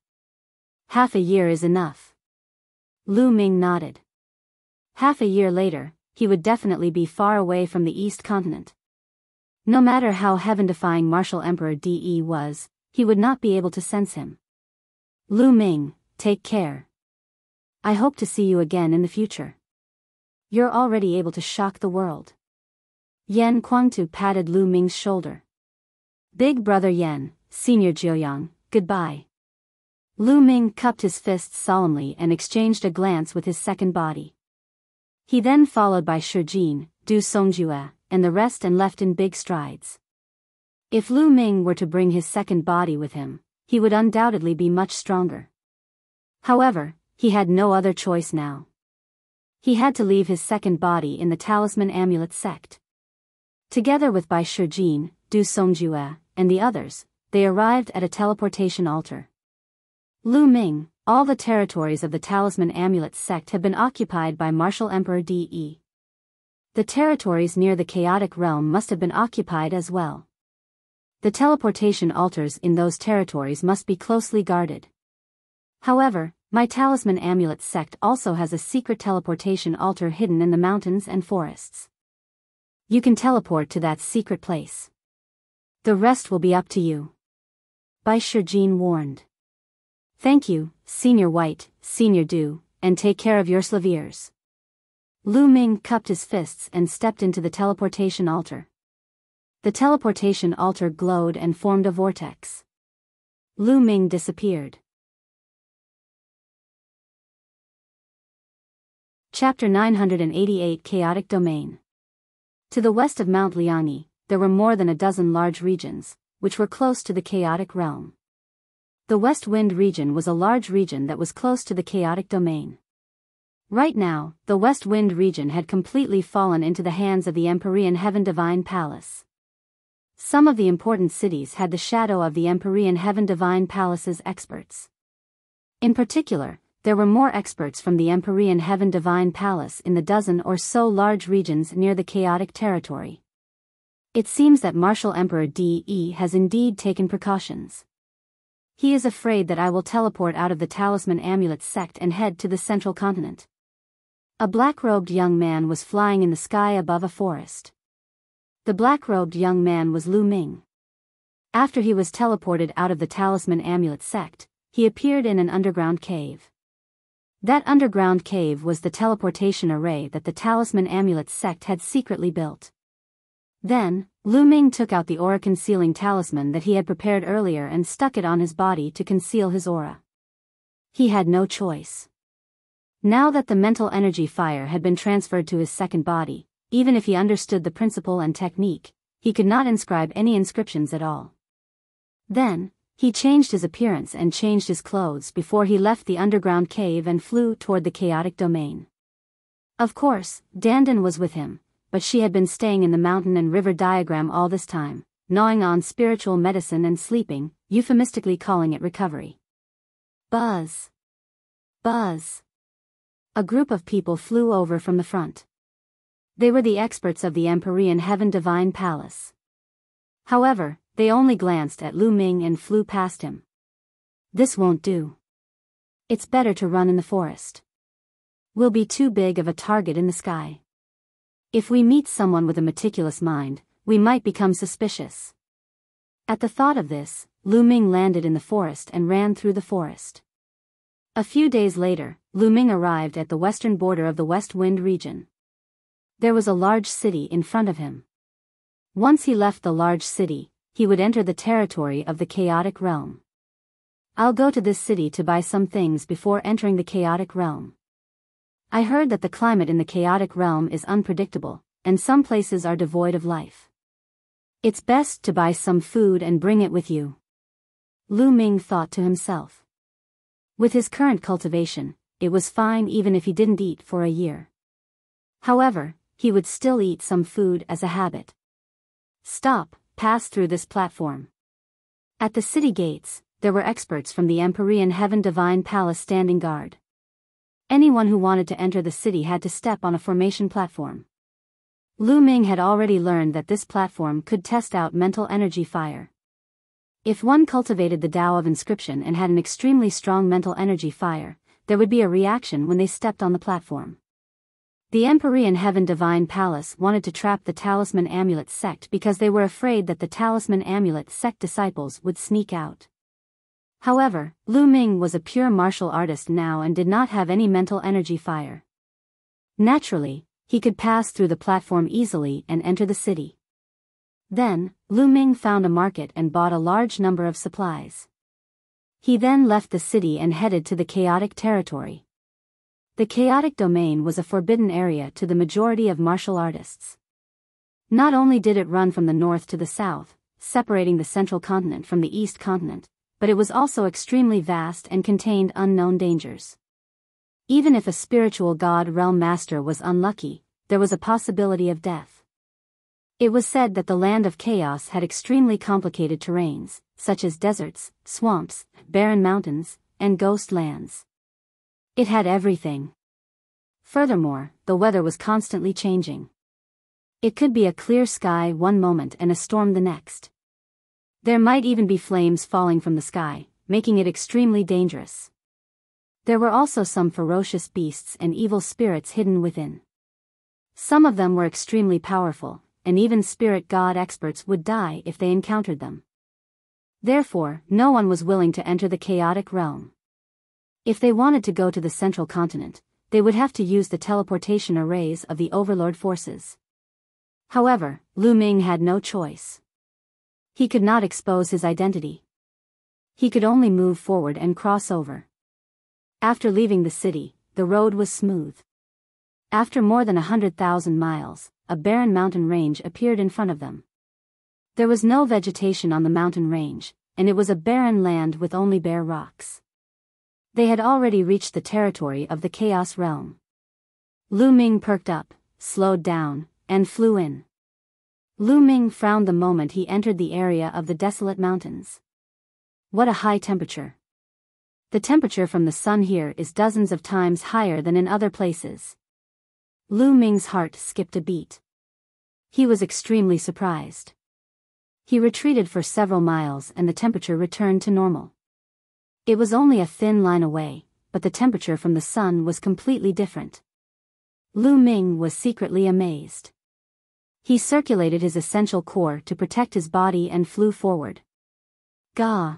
Half a year is enough. Lu Ming nodded. Half a year later, he would definitely be far away from the East Continent. No matter how heaven-defying Martial Emperor De was, he would not be able to sense him. Lu Ming, take care. I hope to see you again in the future. You're already able to shock the world. Yan Kuangtu patted Lu Ming's shoulder. Big brother Yan, Senior Jiuyang, goodbye. Lu Ming cupped his fists solemnly and exchanged a glance with his second body. He then followed by Shijin, Du Songjue, and the rest and left in big strides. If Lu Ming were to bring his second body with him, he would undoubtedly be much stronger. However, he had no other choice now. He had to leave his second body in the Talisman Amulet sect. Together with Bai Shijin, Du Songjue, and the others, they arrived at a teleportation altar. Lu Ming, all the territories of the Talisman Amulet sect have been occupied by Martial Emperor De. The territories near the chaotic realm must have been occupied as well. The teleportation altars in those territories must be closely guarded. However, my Talisman Amulet sect also has a secret teleportation altar hidden in the mountains and forests. You can teleport to that secret place. The rest will be up to you. Bai Shijin warned. Thank you, Senior White, Senior Du, and take care of your slaviers. Lu Ming cupped his fists and stepped into the teleportation altar. The teleportation altar glowed and formed a vortex. Lu Ming disappeared. Chapter 988 Chaotic Domain. To the west of Mount Liangyi, there were more than a dozen large regions, which were close to the chaotic realm. The West Wind region was a large region that was close to the chaotic domain. Right now, the West Wind region had completely fallen into the hands of the Empyrean Heaven Divine Palace. Some of the important cities had the shadow of the Empyrean Heaven Divine Palace's experts. In particular, there were more experts from the Empyrean Heaven Divine Palace in the dozen or so large regions near the chaotic territory. It seems that Martial Emperor De has indeed taken precautions. He is afraid that I will teleport out of the Talisman Amulet sect and head to the central continent. A black-robed young man was flying in the sky above a forest. The black-robed young man was Lu Ming. After he was teleported out of the Talisman Amulet sect, he appeared in an underground cave. That underground cave was the teleportation array that the Talisman Amulet sect had secretly built. Then, Lu Ming took out the aura-concealing talisman that he had prepared earlier and stuck it on his body to conceal his aura. He had no choice. Now that the mental energy fire had been transferred to his second body, even if he understood the principle and technique, he could not inscribe any inscriptions at all. Then, he changed his appearance and changed his clothes before he left the underground cave and flew toward the chaotic domain. Of course, Dandan was with him, but she had been staying in the mountain and river diagram all this time, gnawing on spiritual medicine and sleeping, euphemistically calling it recovery. Buzz! Buzz! A group of people flew over from the front. They were the experts of the Empyrean Heaven Divine Palace. However, they only glanced at Lu Ming and flew past him. This won't do. It's better to run in the forest. We'll be too big of a target in the sky. If we meet someone with a meticulous mind, we might become suspicious. At the thought of this, Lu Ming landed in the forest and ran through the forest. A few days later, Lu Ming arrived at the western border of the West Wind region. There was a large city in front of him. Once he left the large city, he would enter the territory of the chaotic realm. I'll go to this city to buy some things before entering the chaotic realm. I heard that the climate in the chaotic realm is unpredictable, and some places are devoid of life. It's best to buy some food and bring it with you. Lu Ming thought to himself. With his current cultivation, it was fine even if he didn't eat for a year. However, he would still eat some food as a habit. Stop, pass through this platform. At the city gates, there were experts from the Empyrean Heaven Divine Palace standing guard. Anyone who wanted to enter the city had to step on a formation platform. Lu Ming had already learned that this platform could test out mental energy fire. If one cultivated the Tao of inscription and had an extremely strong mental energy fire, there would be a reaction when they stepped on the platform. The Empyrean Heaven Divine Palace wanted to trap the Talisman Amulet sect because they were afraid that the Talisman Amulet sect disciples would sneak out. However, Lu Ming was a pure martial artist now and did not have any mental energy fire. Naturally, he could pass through the platform easily and enter the city. Then, Lu Ming found a market and bought a large number of supplies. He then left the city and headed to the chaotic territory. The chaotic domain was a forbidden area to the majority of martial artists. Not only did it run from the north to the south, separating the central continent from the east continent, but it was also extremely vast and contained unknown dangers. Even if a spiritual god realm master was unlucky, there was a possibility of death. It was said that the land of chaos had extremely complicated terrains, such as deserts, swamps, barren mountains, and ghost lands. It had everything. Furthermore, the weather was constantly changing. It could be a clear sky one moment and a storm the next. There might even be flames falling from the sky, making it extremely dangerous. There were also some ferocious beasts and evil spirits hidden within. Some of them were extremely powerful, and even spirit god experts would die if they encountered them. Therefore, no one was willing to enter the chaotic realm. If they wanted to go to the central continent, they would have to use the teleportation arrays of the overlord forces. However, Lu Ming had no choice. He could not expose his identity. He could only move forward and cross over. After leaving the city, the road was smooth. After more than 100,000 miles, a barren mountain range appeared in front of them. There was no vegetation on the mountain range, and it was a barren land with only bare rocks. They had already reached the territory of the Chaos Realm. Lu Ming perked up, slowed down, and flew in. Lu Ming frowned the moment he entered the area of the desolate mountains. What a high temperature. The temperature from the sun here is dozens of times higher than in other places. Lu Ming's heart skipped a beat. He was extremely surprised. He retreated for several miles and the temperature returned to normal. It was only a thin line away, but the temperature from the sun was completely different. Lu Ming was secretly amazed. He circulated his essential core to protect his body and flew forward. Gah!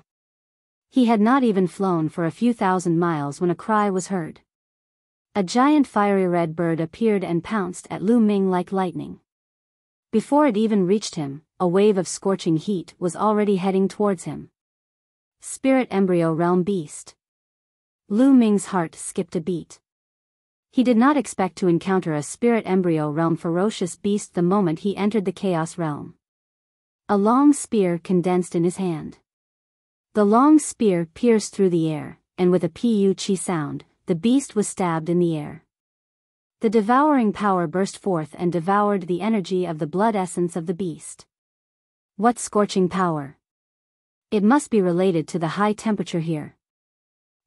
He had not even flown for a few thousand miles when a cry was heard. A giant fiery red bird appeared and pounced at Lu Ming like lightning. Before it even reached him, a wave of scorching heat was already heading towards him. Spirit Embryo Realm Beast. Lu Ming's heart skipped a beat. He did not expect to encounter a Spirit Embryo Realm ferocious beast the moment he entered the Chaos Realm. A long spear condensed in his hand. The long spear pierced through the air, and with a pu-chi sound, the beast was stabbed in the air. The devouring power burst forth and devoured the energy of the blood essence of the beast. What scorching power! It must be related to the high temperature here.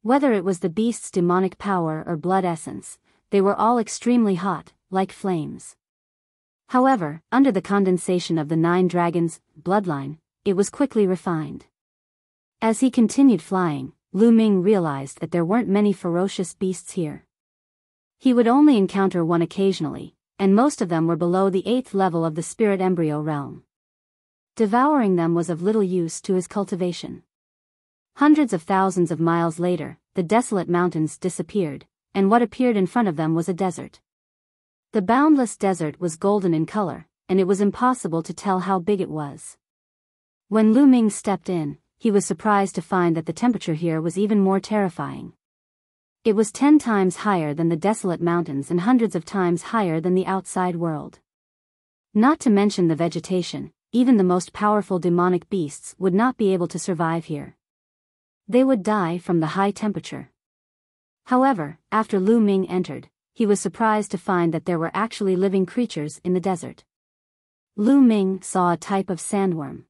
Whether it was the beast's demonic power or blood essence, they were all extremely hot, like flames. However, under the condensation of the 9 dragons' bloodline, it was quickly refined. As he continued flying, Lu Ming realized that there weren't many ferocious beasts here. He would only encounter one occasionally, and most of them were below the 8th level of the Spirit Embryo Realm. Devouring them was of little use to his cultivation. Hundreds of thousands of miles later, the desolate mountains disappeared, and what appeared in front of them was a desert. The boundless desert was golden in color, and it was impossible to tell how big it was. When Lu Ming stepped in, he was surprised to find that the temperature here was even more terrifying. It was 10 times higher than the desolate mountains and hundreds of times higher than the outside world. Not to mention the vegetation, even the most powerful demonic beasts would not be able to survive here. They would die from the high temperature. However, after Lu Ming entered, he was surprised to find that there were actually living creatures in the desert. Lu Ming saw a type of sandworm.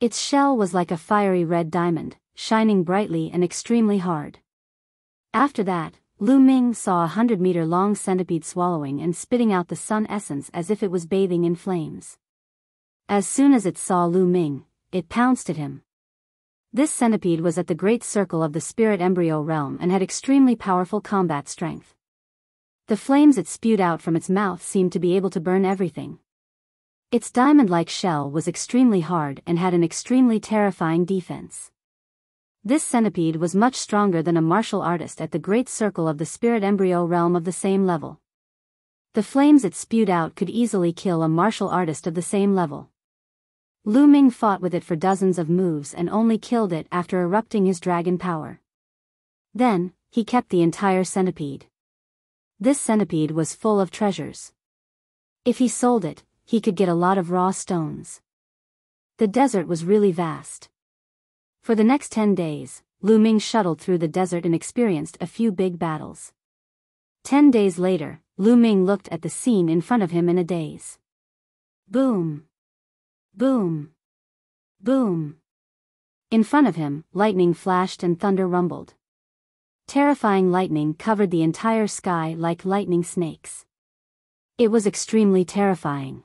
Its shell was like a fiery red diamond, shining brightly and extremely hard. After that, Lu Ming saw a 100-meter-long centipede swallowing and spitting out the sun essence as if it was bathing in flames. As soon as it saw Lu Ming, it pounced at him. This centipede was at the great circle of the Spirit Embryo Realm and had extremely powerful combat strength. The flames it spewed out from its mouth seemed to be able to burn everything. Its diamond-like shell was extremely hard and had an extremely terrifying defense. This centipede was much stronger than a martial artist at the great circle of the Spirit Embryo Realm of the same level. The flames it spewed out could easily kill a martial artist of the same level. Lu Ming fought with it for dozens of moves and only killed it after erupting his dragon power. Then, he kept the entire centipede. This centipede was full of treasures. If he sold it, he could get a lot of raw stones. The desert was really vast. For the next 10 days, Lu Ming shuttled through the desert and experienced a few big battles. 10 days later, Lu Ming looked at the scene in front of him in a daze. Boom! Boom! Boom! In front of him, lightning flashed and thunder rumbled. Terrifying lightning covered the entire sky like lightning snakes. It was extremely terrifying.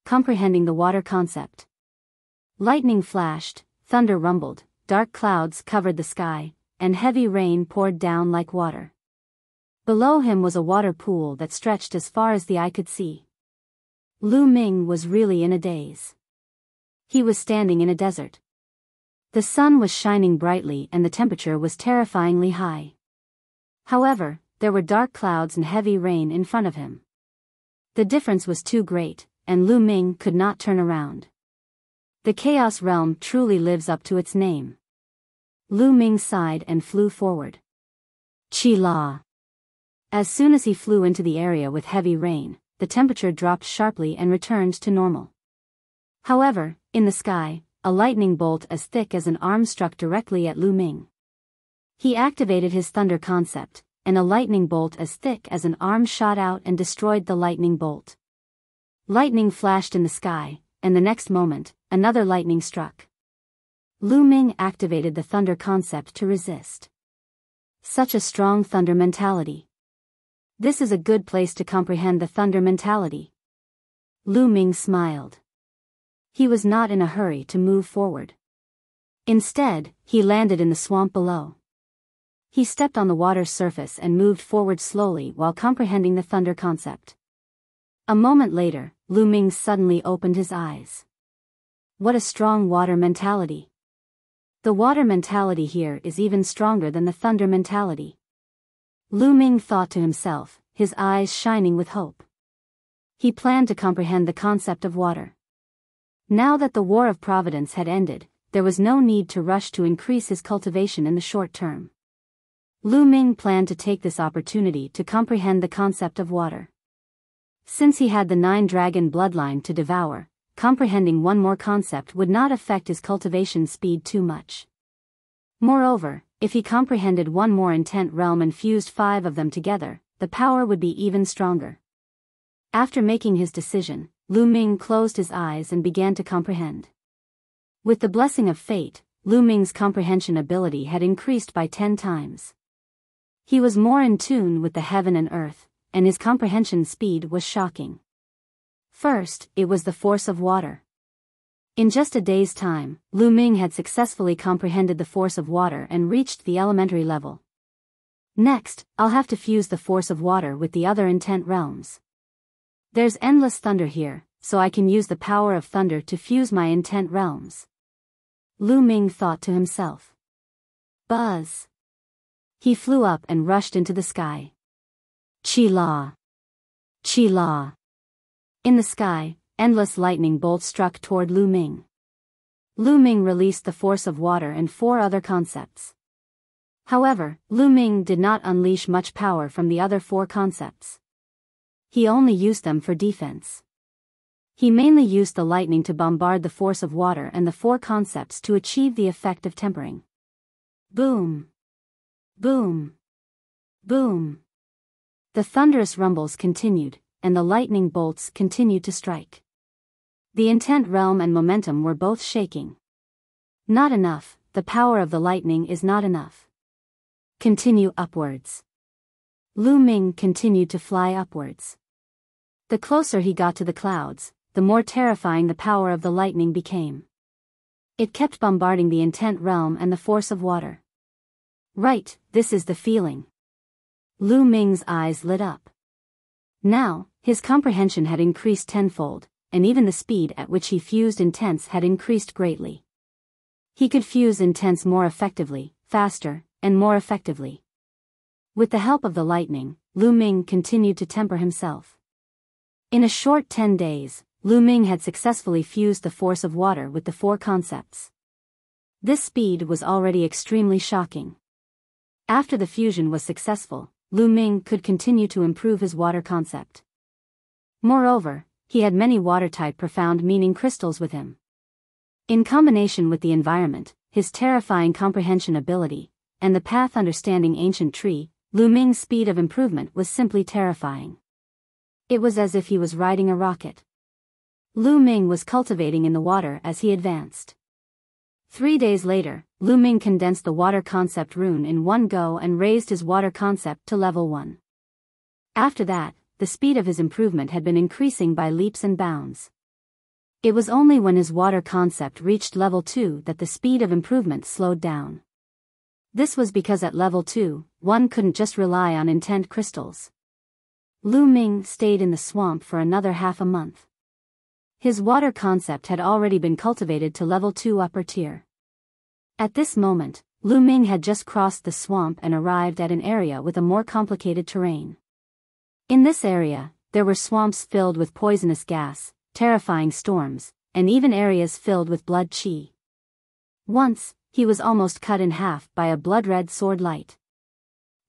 Comprehending the water concept. Lightning flashed, thunder rumbled, dark clouds covered the sky, and heavy rain poured down like water. Below him was a water pool that stretched as far as the eye could see. Lu Ming was really in a daze. He was standing in a desert. The sun was shining brightly and the temperature was terrifyingly high. However, there were dark clouds and heavy rain in front of him. The difference was too great, and Lu Ming could not turn around. The Chaos Realm truly lives up to its name. Lu Ming sighed and flew forward. Chi La. As soon as he flew into the area with heavy rain, the temperature dropped sharply and returned to normal. However, in the sky, a lightning bolt as thick as an arm struck directly at Lu Ming. He activated his thunder concept, and a lightning bolt as thick as an arm shot out and destroyed the lightning bolt. Lightning flashed in the sky, and the next moment, another lightning struck. Lu Ming activated the thunder concept to resist. Such a strong thunder mentality. This is a good place to comprehend the thunder mentality. Lu Ming smiled. He was not in a hurry to move forward. Instead, he landed in the swamp below. He stepped on the water's surface and moved forward slowly while comprehending the thunder concept. A moment later, Lu Ming suddenly opened his eyes. What a strong water mentality. The water mentality here is even stronger than the thunder mentality. Lu Ming thought to himself, his eyes shining with hope. He planned to comprehend the concept of water. Now that the War of Providence had ended, there was no need to rush to increase his cultivation in the short term. Lu Ming planned to take this opportunity to comprehend the concept of water. Since he had the 9-dragon bloodline to devour, comprehending one more concept would not affect his cultivation speed too much. Moreover, if he comprehended one more intent realm and fused 5 of them together, the power would be even stronger. After making his decision, Lu Ming closed his eyes and began to comprehend. With the blessing of fate, Lu Ming's comprehension ability had increased by 10 times. He was more in tune with the heaven and earth, and his comprehension speed was shocking. First, it was the force of water. In just a day's time, Lu Ming had successfully comprehended the force of water and reached the elementary level. Next, I'll have to fuse the force of water with the other intent realms. There's endless thunder here, so I can use the power of thunder to fuse my intent realms. Lu Ming thought to himself. Buzz! He flew up and rushed into the sky. Chi La! Chi La! In the sky, endless lightning bolts struck toward Lu Ming. Lu Ming released the force of water and 4 other concepts. However, Lu Ming did not unleash much power from the other 4 concepts. He only used them for defense. He mainly used the lightning to bombard the force of water and the 4 concepts to achieve the effect of tempering. Boom! Boom! Boom! The thunderous rumbles continued, and the lightning bolts continued to strike. The intent realm and momentum were both shaking. Not enough, the power of the lightning is not enough. Continue upwards. Lu Ming continued to fly upwards. The closer he got to the clouds, the more terrifying the power of the lightning became. It kept bombarding the intent realm and the force of water. Right, this is the feeling. Lu Ming's eyes lit up. Now, his comprehension had increased tenfold, and even the speed at which he fused intents had increased greatly. He could fuse intents more effectively, faster, and more effectively. With the help of the lightning, Lu Ming continued to temper himself. In a short 10 days, Lu Ming had successfully fused the force of water with the 4 concepts. This speed was already extremely shocking. After the fusion was successful, Lu Ming could continue to improve his water concept. Moreover, he had many water-type profound meaning crystals with him. In combination with the environment, his terrifying comprehension ability, and the path understanding ancient tree, Lu Ming's speed of improvement was simply terrifying. It was as if he was riding a rocket. Lu Ming was cultivating in the water as he advanced. 3 days later, Lu Ming condensed the water concept rune in one go and raised his water concept to level 1. After that, the speed of his improvement had been increasing by leaps and bounds. It was only when his water concept reached level 2 that the speed of improvement slowed down. This was because at level 2, one couldn't just rely on intent crystals. Lu Ming stayed in the swamp for another half a month. His water concept had already been cultivated to level 2 upper tier. At this moment, Lu Ming had just crossed the swamp and arrived at an area with a more complicated terrain. In this area, there were swamps filled with poisonous gas, terrifying storms, and even areas filled with blood qi. Once, he was almost cut in half by a blood-red sword light.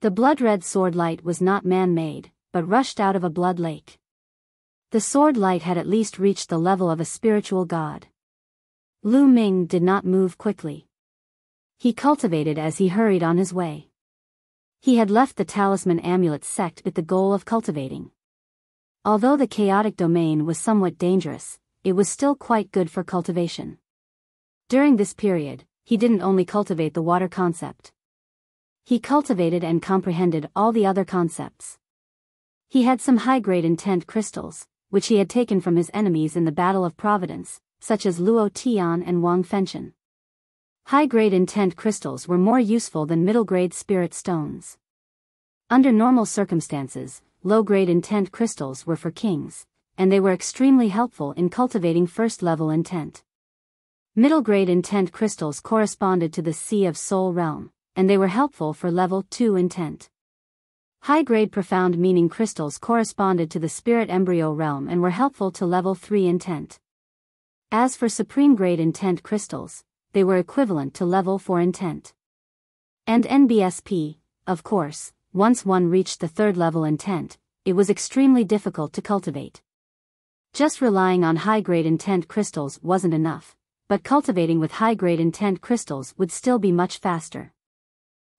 The blood-red sword light was not man-made, but rushed out of a blood lake. The sword light had at least reached the level of a spiritual god. Lu Ming did not move quickly. He cultivated as he hurried on his way. He had left the Talisman Amulet sect with the goal of cultivating. Although the chaotic domain was somewhat dangerous, it was still quite good for cultivation. During this period, he didn't only cultivate the water concept. He cultivated and comprehended all the other concepts. He had some high-grade intent crystals, which he had taken from his enemies in the Battle of Providence, such as Luo Tian and Wang Fenshen. High-grade intent crystals were more useful than middle-grade spirit stones. Under normal circumstances, low-grade intent crystals were for kings, and they were extremely helpful in cultivating first-level intent. Middle-grade intent crystals corresponded to the Sea of Soul realm, and they were helpful for level 2 intent. High-grade profound meaning crystals corresponded to the Spirit Embryo realm and were helpful to level 3 intent. As for supreme-grade intent crystals, they were equivalent to level 4 intent. And NBSP, of course, once one reached the 3rd level intent, it was extremely difficult to cultivate. Just relying on high-grade intent crystals wasn't enough, but cultivating with high-grade intent crystals would still be much faster.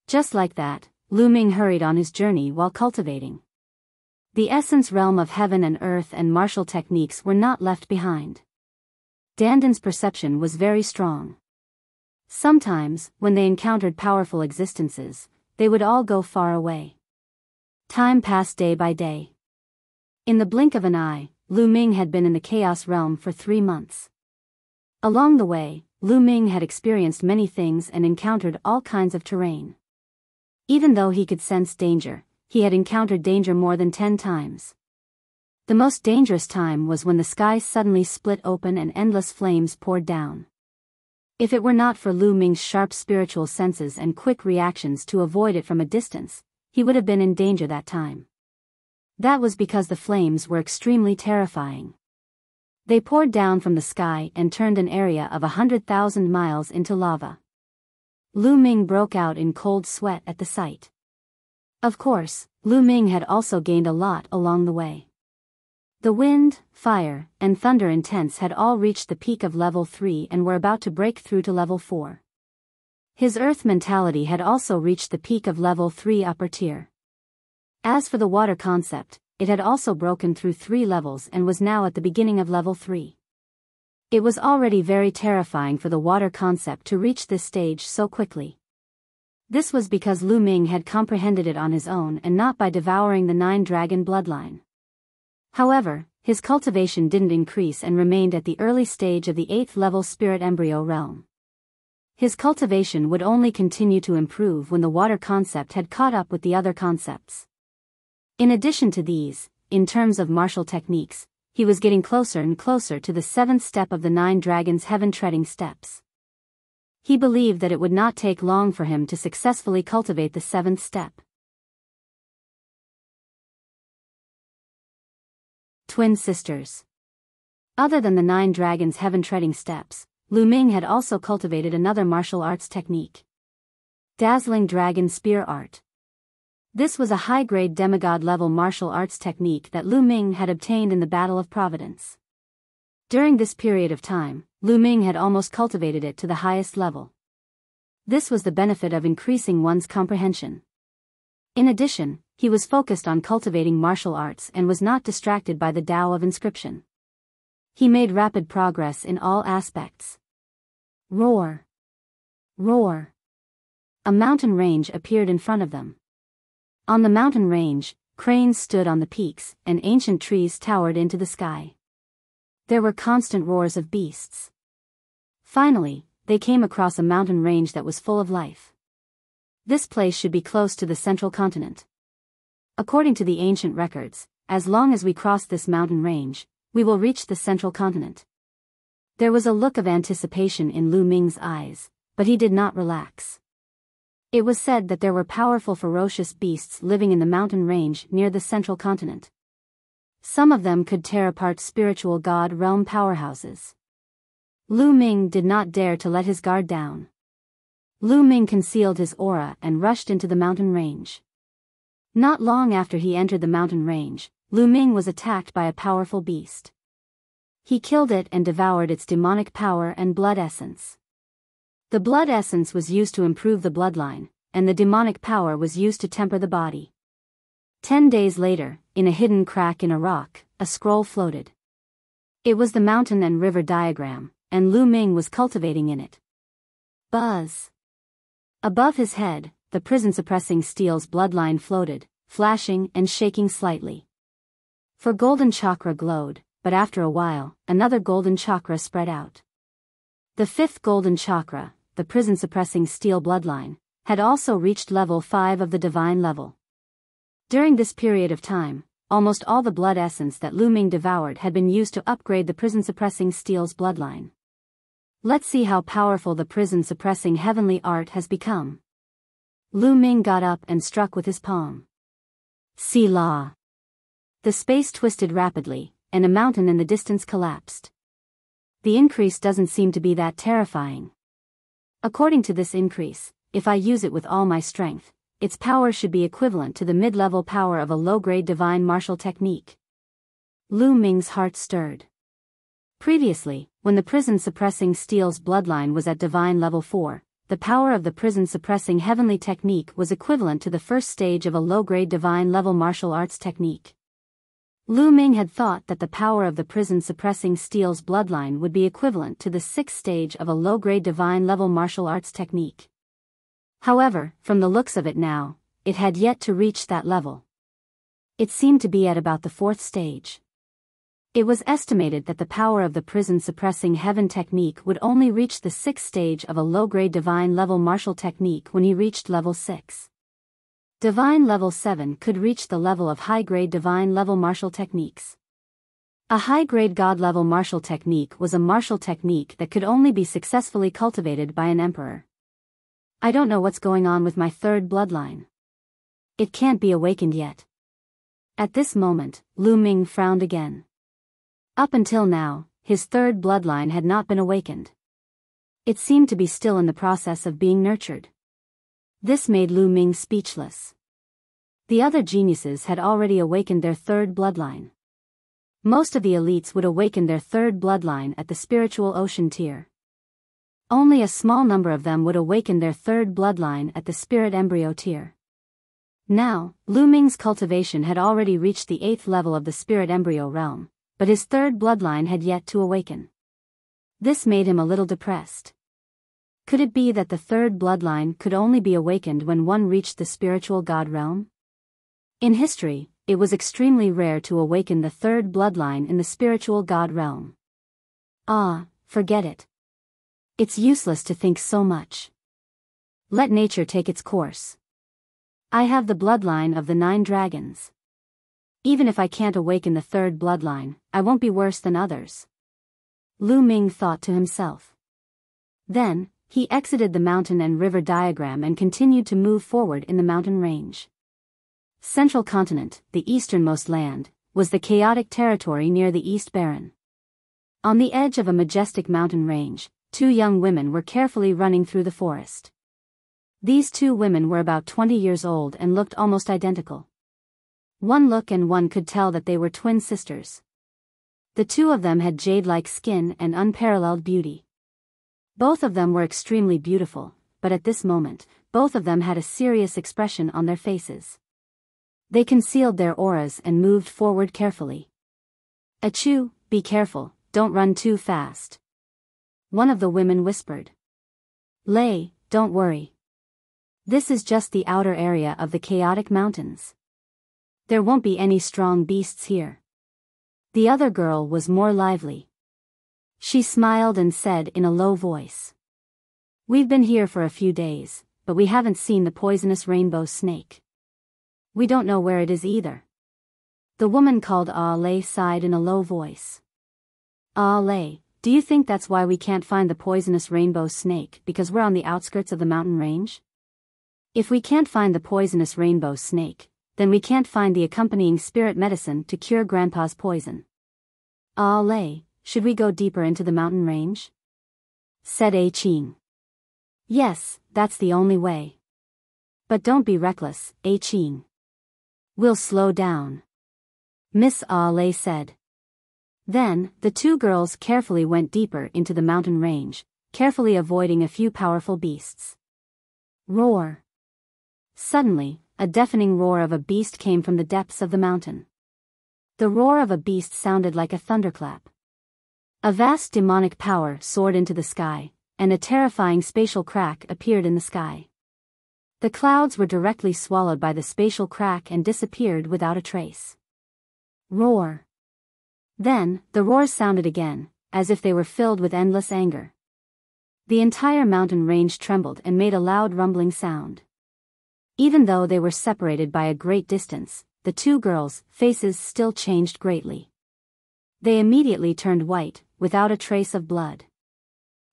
Just like that, Lu Ming hurried on his journey while cultivating. The essence realm of heaven and earth and martial techniques were not left behind. Danden's perception was very strong. Sometimes, when they encountered powerful existences, they would all go far away. Time passed day by day. In the blink of an eye, Lu Ming had been in the chaos realm for 3 months. Along the way, Lu Ming had experienced many things and encountered all kinds of terrain. Even though he could sense danger, he had encountered danger more than 10 times. The most dangerous time was when the sky suddenly split open and endless flames poured down. If it were not for Lu Ming's sharp spiritual senses and quick reactions to avoid it from a distance, he would have been in danger that time. That was because the flames were extremely terrifying. They poured down from the sky and turned an area of 100,000 miles into lava. Lu Ming broke out in cold sweat at the sight. Of course, Lu Ming had also gained a lot along the way. The wind, fire, and thunder intents had all reached the peak of level 3 and were about to break through to level 4. His earth mentality had also reached the peak of level 3 upper tier. As for the water concept, it had also broken through 3 levels and was now at the beginning of level 3. It was already very terrifying for the water concept to reach this stage so quickly. This was because Lu Ming had comprehended it on his own and not by devouring the 9-dragon bloodline. However, his cultivation didn't increase and remained at the early stage of the 8th level Spirit Embryo realm. His cultivation would only continue to improve when the water concept had caught up with the other concepts. In addition to these, in terms of martial techniques, he was getting closer and closer to the 7th step of the 9 dragons' heaven-treading steps. He believed that it would not take long for him to successfully cultivate the 7th step. Twin sisters. Other than the 9 dragons' heaven-treading steps, Lu Ming had also cultivated another martial arts technique. Dazzling Dragon Spear Art. This was a high-grade demigod-level martial arts technique that Lu Ming had obtained in the Battle of Providence. During this period of time, Lu Ming had almost cultivated it to the highest level. This was the benefit of increasing one's comprehension. In addition, he was focused on cultivating martial arts and was not distracted by the Tao of inscription. He made rapid progress in all aspects. Roar! Roar! A mountain range appeared in front of them. On the mountain range, cranes stood on the peaks, and ancient trees towered into the sky. There were constant roars of beasts. Finally, they came across a mountain range that was full of life. This place should be close to the central continent. According to the ancient records, as long as we cross this mountain range, we will reach the central continent. There was a look of anticipation in Lu Ming's eyes, but he did not relax. It was said that there were powerful ferocious beasts living in the mountain range near the central continent. Some of them could tear apart spiritual god realm powerhouses. Lu Ming did not dare to let his guard down. Lu Ming concealed his aura and rushed into the mountain range. Not long after he entered the mountain range, Lu Ming was attacked by a powerful beast. He killed it and devoured its demonic power and blood essence. The blood essence was used to improve the bloodline, and the demonic power was used to temper the body. 10 days later, in a hidden crack in a rock, a scroll floated. It was the mountain and river diagram, and Lu Ming was cultivating in it. Buzz! Above his head, the prison-suppressing steel's bloodline floated, flashing and shaking slightly. For golden chakra glowed, but after a while, another golden chakra spread out. The 5th golden chakra, the prison-suppressing steel bloodline, had also reached level 5 of the divine level. During this period of time, almost all the blood essence that Lu Ming devoured had been used to upgrade the prison-suppressing steel's bloodline. Let's see how powerful the prison-suppressing heavenly art has become. Lu Ming got up and struck with his palm. Selah! The space twisted rapidly, and a mountain in the distance collapsed. The increase doesn't seem to be that terrifying. According to this increase, if I use it with all my strength, its power should be equivalent to the mid-level power of a low-grade divine martial technique. Lu Ming's heart stirred. Previously, when the prison-suppressing steel's bloodline was at divine level 4, the power of the prison-suppressing heavenly technique was equivalent to the first stage of a low-grade divine level martial arts technique. Lu Ming had thought that the power of the prison-suppressing steel's bloodline would be equivalent to the 6th stage of a low-grade divine level martial arts technique. However, from the looks of it now, it had yet to reach that level. It seemed to be at about the 4th stage. It was estimated that the power of the prison-suppressing heaven technique would only reach the 6th stage of a low-grade divine level martial technique when he reached level 6. Divine level 7 could reach the level of high-grade divine level martial techniques. A high-grade god-level martial technique was a martial technique that could only be successfully cultivated by an emperor. I don't know what's going on with my 3rd bloodline. It can't be awakened yet. At this moment, Lu Ming frowned again. Up until now, his 3rd bloodline had not been awakened. It seemed to be still in the process of being nurtured. This made Lu Ming speechless. The other geniuses had already awakened their 3rd bloodline. Most of the elites would awaken their 3rd bloodline at the spiritual ocean tier. Only a small number of them would awaken their 3rd bloodline at the spirit embryo tier. Now, Lu Ming's cultivation had already reached the 8th level of the spirit embryo realm, but his 3rd bloodline had yet to awaken. This made him a little depressed. Could it be that the 3rd bloodline could only be awakened when one reached the spiritual god realm? In history, it was extremely rare to awaken the 3rd bloodline in the spiritual god realm. Forget it. It's useless to think so much. Let nature take its course. I have the bloodline of the 9 dragons. Even if I can't awaken the 3rd bloodline, I won't be worse than others. Lu Ming thought to himself. Then, he exited the mountain and river diagram and continued to move forward in the mountain range. Central continent, the easternmost land, was the chaotic territory near the East Baron. On the edge of a majestic mountain range, two young women were carefully running through the forest. These two women were about 20 years old and looked almost identical. One look and one could tell that they were twin sisters. The two of them had jade-like skin and unparalleled beauty. Both of them were extremely beautiful, but at this moment, both of them had a serious expression on their faces. They concealed their auras and moved forward carefully. "Achoo, be careful, don't run too fast," one of the women whispered. "Lei, don't worry. This is just the outer area of the chaotic mountains. There won't be any strong beasts here." The other girl was more lively. She smiled and said in a low voice, "We've been here for a few days, but we haven't seen the poisonous rainbow snake. We don't know where it is either." The woman called Lei sighed in a low voice. "Lei, do you think that's why we can't find the poisonous rainbow snake, because we're on the outskirts of the mountain range? If we can't find the poisonous rainbow snake, then we can't find the accompanying spirit medicine to cure Grandpa's poison. Lei, should we go deeper into the mountain range?" said A Qing. "Yes, that's the only way. But don't be reckless, A Qing. We'll slow down," Miss Lei said. Then, the two girls carefully went deeper into the mountain range, carefully avoiding a few powerful beasts. Roar! Suddenly, a deafening roar of a beast came from the depths of the mountain. The roar of a beast sounded like a thunderclap. A vast demonic power soared into the sky, and a terrifying spatial crack appeared in the sky. The clouds were directly swallowed by the spatial crack and disappeared without a trace. Roar! Then, the roars sounded again, as if they were filled with endless anger. The entire mountain range trembled and made a loud rumbling sound. Even though they were separated by a great distance, the two girls' faces still changed greatly. They immediately turned white, without a trace of blood.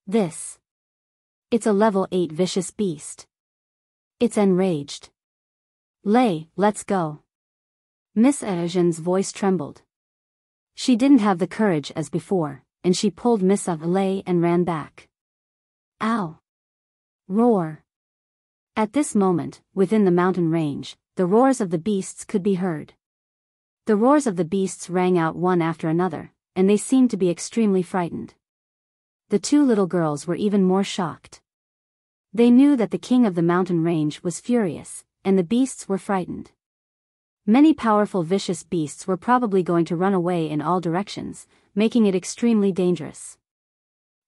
It's a level 8 vicious beast. It's enraged. Lei, let's go. Miss Zhen's voice trembled. She didn't have the courage as before, and she pulled Miss Lei and ran back. Ow! Roar! At this moment, within the mountain range, the roars of the beasts could be heard. The roars of the beasts rang out one after another, and they seemed to be extremely frightened. The two little girls were even more shocked. They knew that the king of the mountain range was furious, and the beasts were frightened. Many powerful vicious beasts were probably going to run away in all directions, making it extremely dangerous.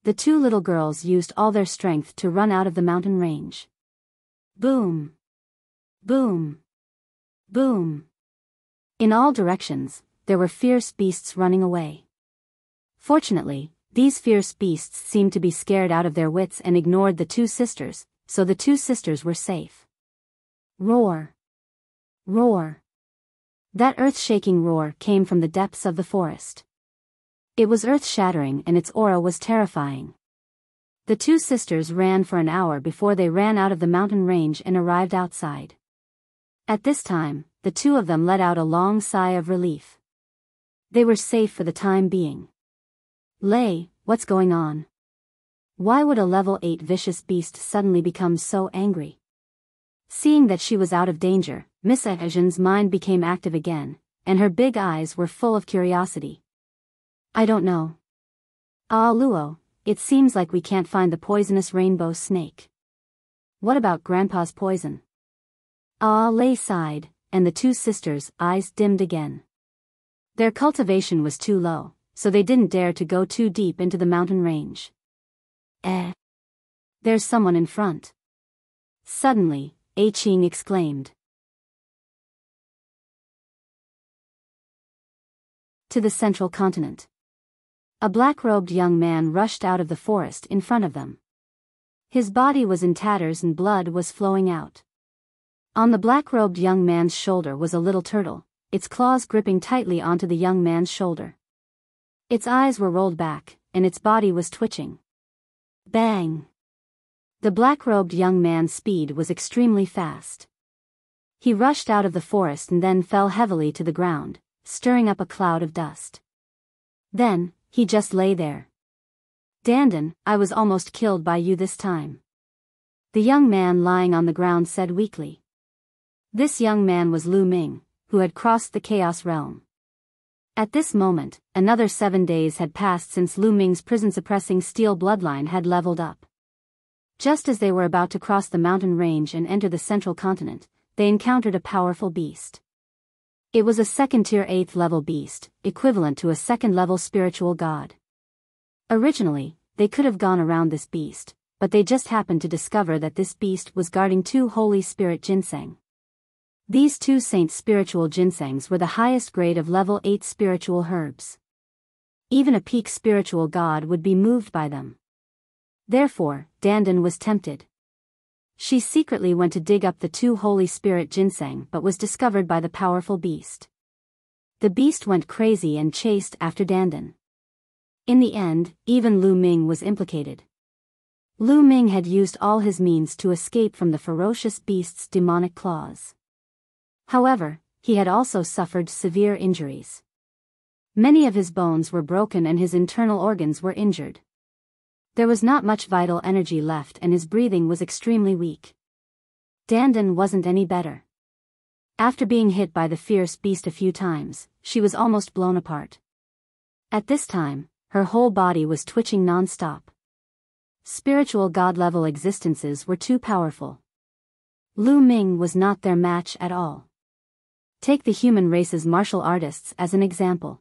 The two little girls used all their strength to run out of the mountain range. Boom! Boom! Boom! In all directions, there were fierce beasts running away. Fortunately, these fierce beasts seemed to be scared out of their wits and ignored the two sisters, so the two sisters were safe. Roar! Roar! That earth-shaking roar came from the depths of the forest. It was earth-shattering and its aura was terrifying. The two sisters ran for an hour before they ran out of the mountain range and arrived outside. At this time, the two of them let out a long sigh of relief. They were safe for the time being. Lei, what's going on? Why would a level 8 vicious beast suddenly become so angry? Seeing that she was out of danger, Miss Zhen's mind became active again, and her big eyes were full of curiosity. I don't know. Luo, it seems like we can't find the poisonous rainbow snake. What about Grandpa's poison? Lei sighed, and the two sisters' eyes dimmed again. Their cultivation was too low, so they didn't dare to go too deep into the mountain range. There's someone in front. Suddenly, A Qing exclaimed. To the central continent. A black-robed young man rushed out of the forest in front of them. His body was in tatters and blood was flowing out. On the black-robed young man's shoulder was a little turtle, its claws gripping tightly onto the young man's shoulder. Its eyes were rolled back, and its body was twitching. Bang! The black-robed young man's speed was extremely fast. He rushed out of the forest and then fell heavily to the ground, stirring up a cloud of dust. Then, he just lay there. Dandan, I was almost killed by you this time. The young man lying on the ground said weakly. This young man was Lu Ming, who had crossed the Chaos Realm. At this moment, another 7 days had passed since Lu Ming's prison-suppressing steel bloodline had leveled up. Just as they were about to cross the mountain range and enter the central continent, they encountered a powerful beast. It was a second-tier 8th-level beast, equivalent to a second-level spiritual god. Originally, they could have gone around this beast, but they just happened to discover that this beast was guarding 2 Holy Spirit ginseng. These 2 saint spiritual ginsengs were the highest grade of level 8 spiritual herbs. Even a peak spiritual god would be moved by them. Therefore, Dandan was tempted. She secretly went to dig up the 2 Holy Spirit ginseng but was discovered by the powerful beast. The beast went crazy and chased after Dandan. In the end, even Lu Ming was implicated. Lu Ming had used all his means to escape from the ferocious beast's demonic claws. However, he had also suffered severe injuries. Many of his bones were broken and his internal organs were injured. There was not much vital energy left and his breathing was extremely weak. Dandan wasn't any better. After being hit by the fierce beast a few times, she was almost blown apart. At this time, her whole body was twitching non-stop. Spiritual god-level existences were too powerful. Lu Ming was not their match at all. Take the human race's martial artists as an example.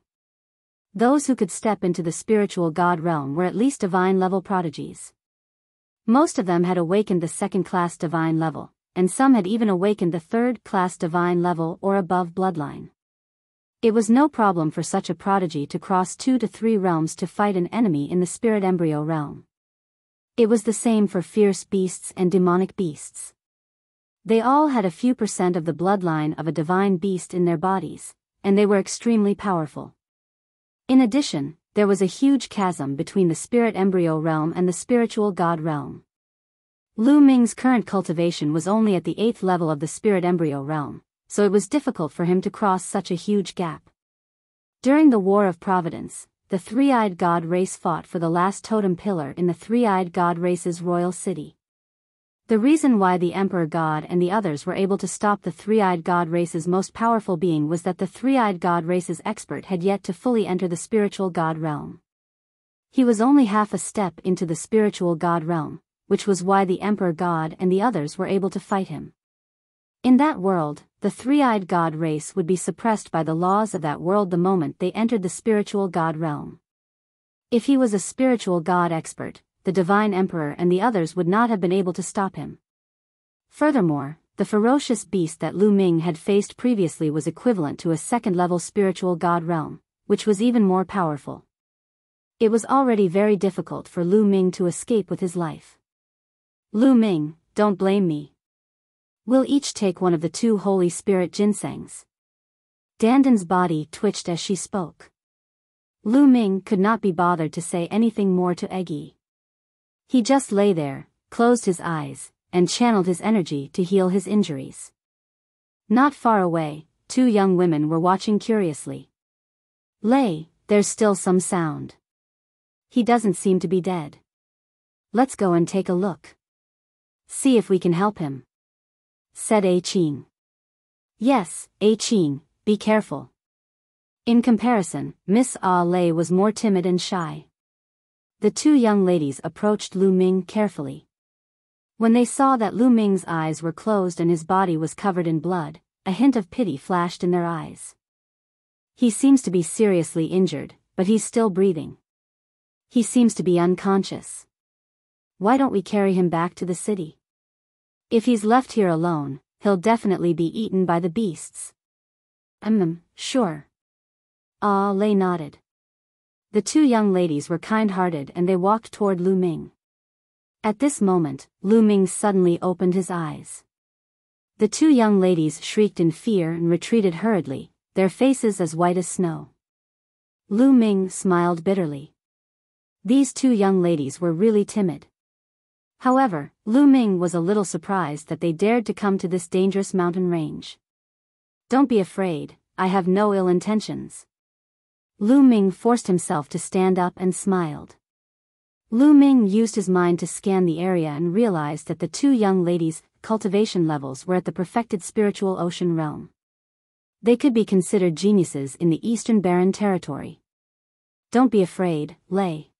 Those who could step into the spiritual god realm were at least divine-level prodigies. Most of them had awakened the second-class divine level, and some had even awakened the third-class divine level or above bloodline. It was no problem for such a prodigy to cross 2 to 3 realms to fight an enemy in the spirit embryo realm. It was the same for fierce beasts and demonic beasts. They all had a few % of the bloodline of a divine beast in their bodies, and they were extremely powerful. In addition, there was a huge chasm between the spirit embryo realm and the spiritual god realm. Lu Ming's current cultivation was only at the 8th level of the spirit embryo realm, so it was difficult for him to cross such a huge gap. During the War of Providence, the three-eyed god race fought for the last totem pillar in the three-eyed god race's royal city. The reason why the Emperor God and the others were able to stop the three-eyed god race's most powerful being was that the three-eyed god race's expert had yet to fully enter the spiritual god realm. He was only half a step into the spiritual god realm, which was why the Emperor God and the others were able to fight him. In that world, the three-eyed god race would be suppressed by the laws of that world the moment they entered the spiritual god realm. If he was a spiritual god expert, the divine emperor and the others would not have been able to stop him. Furthermore, the ferocious beast that Lu Ming had faced previously was equivalent to a second-level spiritual god realm, which was even more powerful. It was already very difficult for Lu Ming to escape with his life. Lu Ming, don't blame me. We'll each take one of the 2 Holy Spirit ginsengs. Dandan's body twitched as she spoke. Lu Ming could not be bothered to say anything more to Eggy. He just lay there, closed his eyes, and channeled his energy to heal his injuries. Not far away, 2 young women were watching curiously. Lay, there's still some sound. He doesn't seem to be dead. Let's go and take a look. See if we can help him, said A Qing. Yes, A Qing, be careful. In comparison, Miss Ah Lei was more timid and shy. The 2 young ladies approached Lu Ming carefully. When they saw that Lu Ming's eyes were closed and his body was covered in blood, a hint of pity flashed in their eyes. He seems to be seriously injured, but he's still breathing. He seems to be unconscious. Why don't we carry him back to the city? If he's left here alone, he'll definitely be eaten by the beasts. Sure. Ah Lei nodded. The 2 young ladies were kind-hearted and they walked toward Lu Ming. At this moment, Lu Ming suddenly opened his eyes. The 2 young ladies shrieked in fear and retreated hurriedly, their faces as white as snow. Lu Ming smiled bitterly. These 2 young ladies were really timid. However, Lu Ming was a little surprised that they dared to come to this dangerous mountain range. Don't be afraid, I have no ill intentions. Lu Ming forced himself to stand up and smiled. Lu Ming used his mind to scan the area and realized that the two young ladies' cultivation levels were at the perfected spiritual ocean realm. They could be considered geniuses in the Eastern Barren Territory. Don't be afraid, Lei.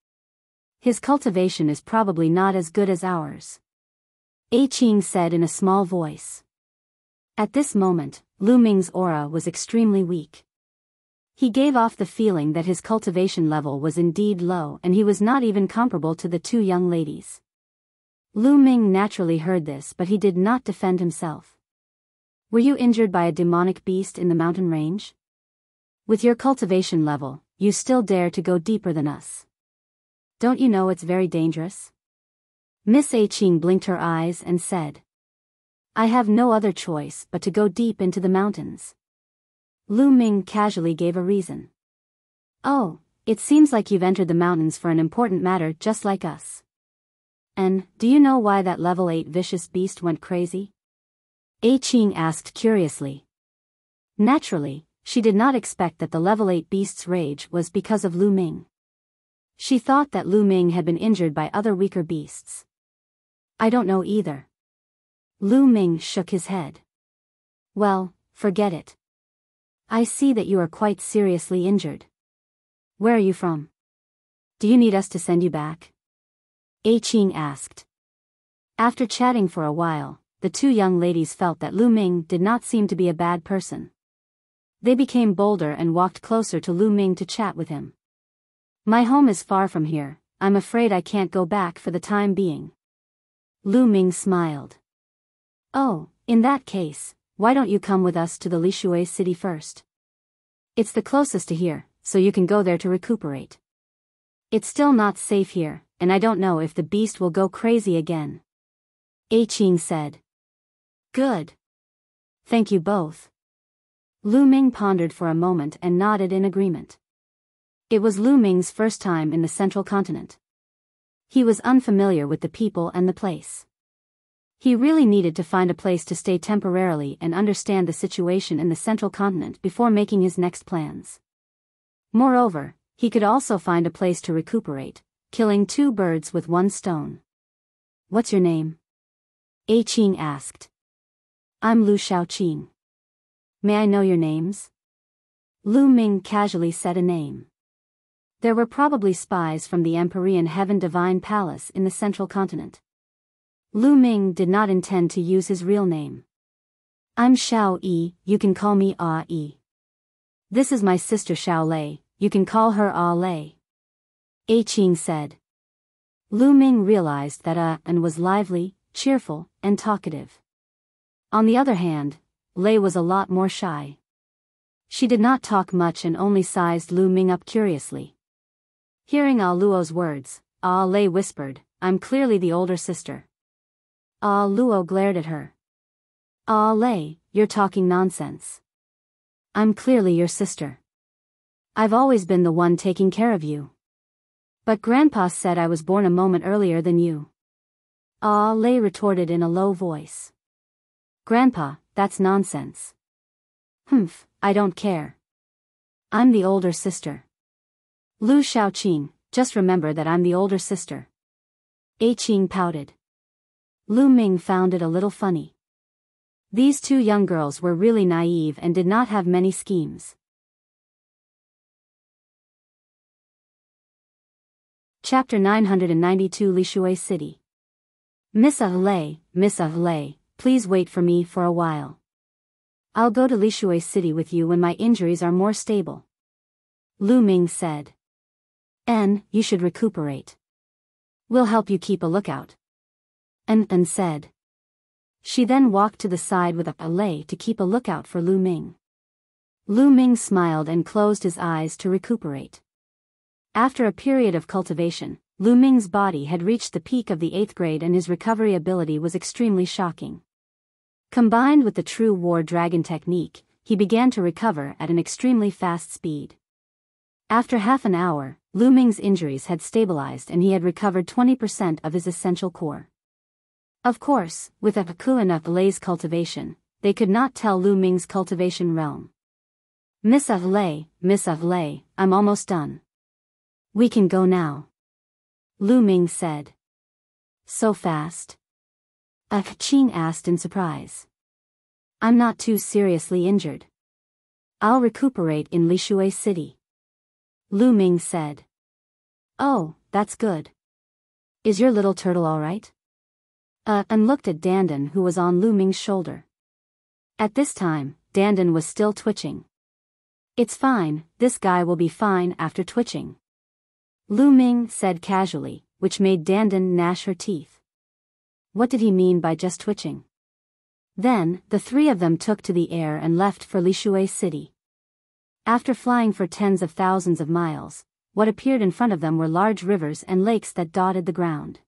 His cultivation is probably not as good as ours. A Qing said in a small voice. At this moment, Lu Ming's aura was extremely weak. He gave off the feeling that his cultivation level was indeed low and he was not even comparable to the two young ladies. Lu Ming naturally heard this, but he did not defend himself. Were you injured by a demonic beast in the mountain range? With your cultivation level, you still dare to go deeper than us. Don't you know it's very dangerous? Miss A Qing blinked her eyes and said. I have no other choice but to go deep into the mountains. Lu Ming casually gave a reason. Oh, it seems like you've entered the mountains for an important matter just like us. And, do you know why that level 8 vicious beast went crazy? A Qing asked curiously. Naturally, she did not expect that the level 8 beast's rage was because of Lu Ming. She thought that Lu Ming had been injured by other weaker beasts. I don't know either. Lu Ming shook his head. Well, forget it. I see that you are quite seriously injured. Where are you from? Do you need us to send you back? A Qing asked. After chatting for a while, the two young ladies felt that Lu Ming did not seem to be a bad person. They became bolder and walked closer to Lu Ming to chat with him. My home is far from here, I'm afraid I can't go back for the time being. Lu Ming smiled. Oh, in that case, why don't you come with us to the Lishui city first? It's the closest to here, so you can go there to recuperate. It's still not safe here, and I don't know if the beast will go crazy again. A Qing said. Good. Thank you both. Lu Ming pondered for a moment and nodded in agreement. It was Lu Ming's first time in the central continent. He was unfamiliar with the people and the place. He really needed to find a place to stay temporarily and understand the situation in the central continent before making his next plans. Moreover, he could also find a place to recuperate, killing two birds with one stone. What's your name? A Qing asked. I'm Lu Shaoqing. May I know your names? Lu Ming casually said a name. There were probably spies from the Empyrean Heaven Divine Palace in the central continent. Lu Ming did not intend to use his real name. I'm Xiao Yi, you can call me Ah Yi. This is my sister Xiao Lei, you can call her Ah Lei. A Qing said. Lu Ming realized that An was lively, cheerful, and talkative. On the other hand, Lei was a lot more shy. She did not talk much and only sized Lu Ming up curiously. Hearing Ah Luo's words, Ah Lei whispered, I'm clearly the older sister. Ah Luo glared at her. Ah Lei, you're talking nonsense. I'm clearly your sister. I've always been the one taking care of you. But Grandpa said I was born a moment earlier than you. Ah Lei retorted in a low voice. Grandpa, that's nonsense. Humph, I don't care. I'm the older sister. Lu Shaoqing, just remember that I'm the older sister. A Qing pouted. Lu Ming found it a little funny. These two young girls were really naive and did not have many schemes. Chapter 992 Lishui City. Miss Lei, please wait for me for a while. I'll go to Lishui City with you when my injuries are more stable. Lu Ming said. You should recuperate. We'll help you keep a lookout. An said. She then walked to the side with a Lei to keep a lookout for Lu Ming. Lu Ming smiled and closed his eyes to recuperate. After a period of cultivation, Lu Ming's body had reached the peak of the 8th grade and his recovery ability was extremely shocking. Combined with the true war dragon technique, he began to recover at an extremely fast speed. After half an hour, Lu Ming's injuries had stabilized and he had recovered 20% of his essential core. Of course, with a Lei's cultivation, they could not tell Lu Ming's cultivation realm. Miss Avlay, I'm almost done. We can go now. Lu Ming said. So fast? Qing asked in surprise. I'm not too seriously injured. I'll recuperate in Lishui City. Lu Ming said. Oh, that's good. Is your little turtle all right? And looked at Dandan, who was on Lu Ming's shoulder. At this time, Dandan was still twitching. It's fine, this guy will be fine after twitching. Lu Ming said casually, which made Dandan gnash her teeth. What did he mean by just twitching? Then, the three of them took to the air and left for Lishui City. After flying for tens of thousands of miles, what appeared in front of them were large rivers and lakes that dotted the ground.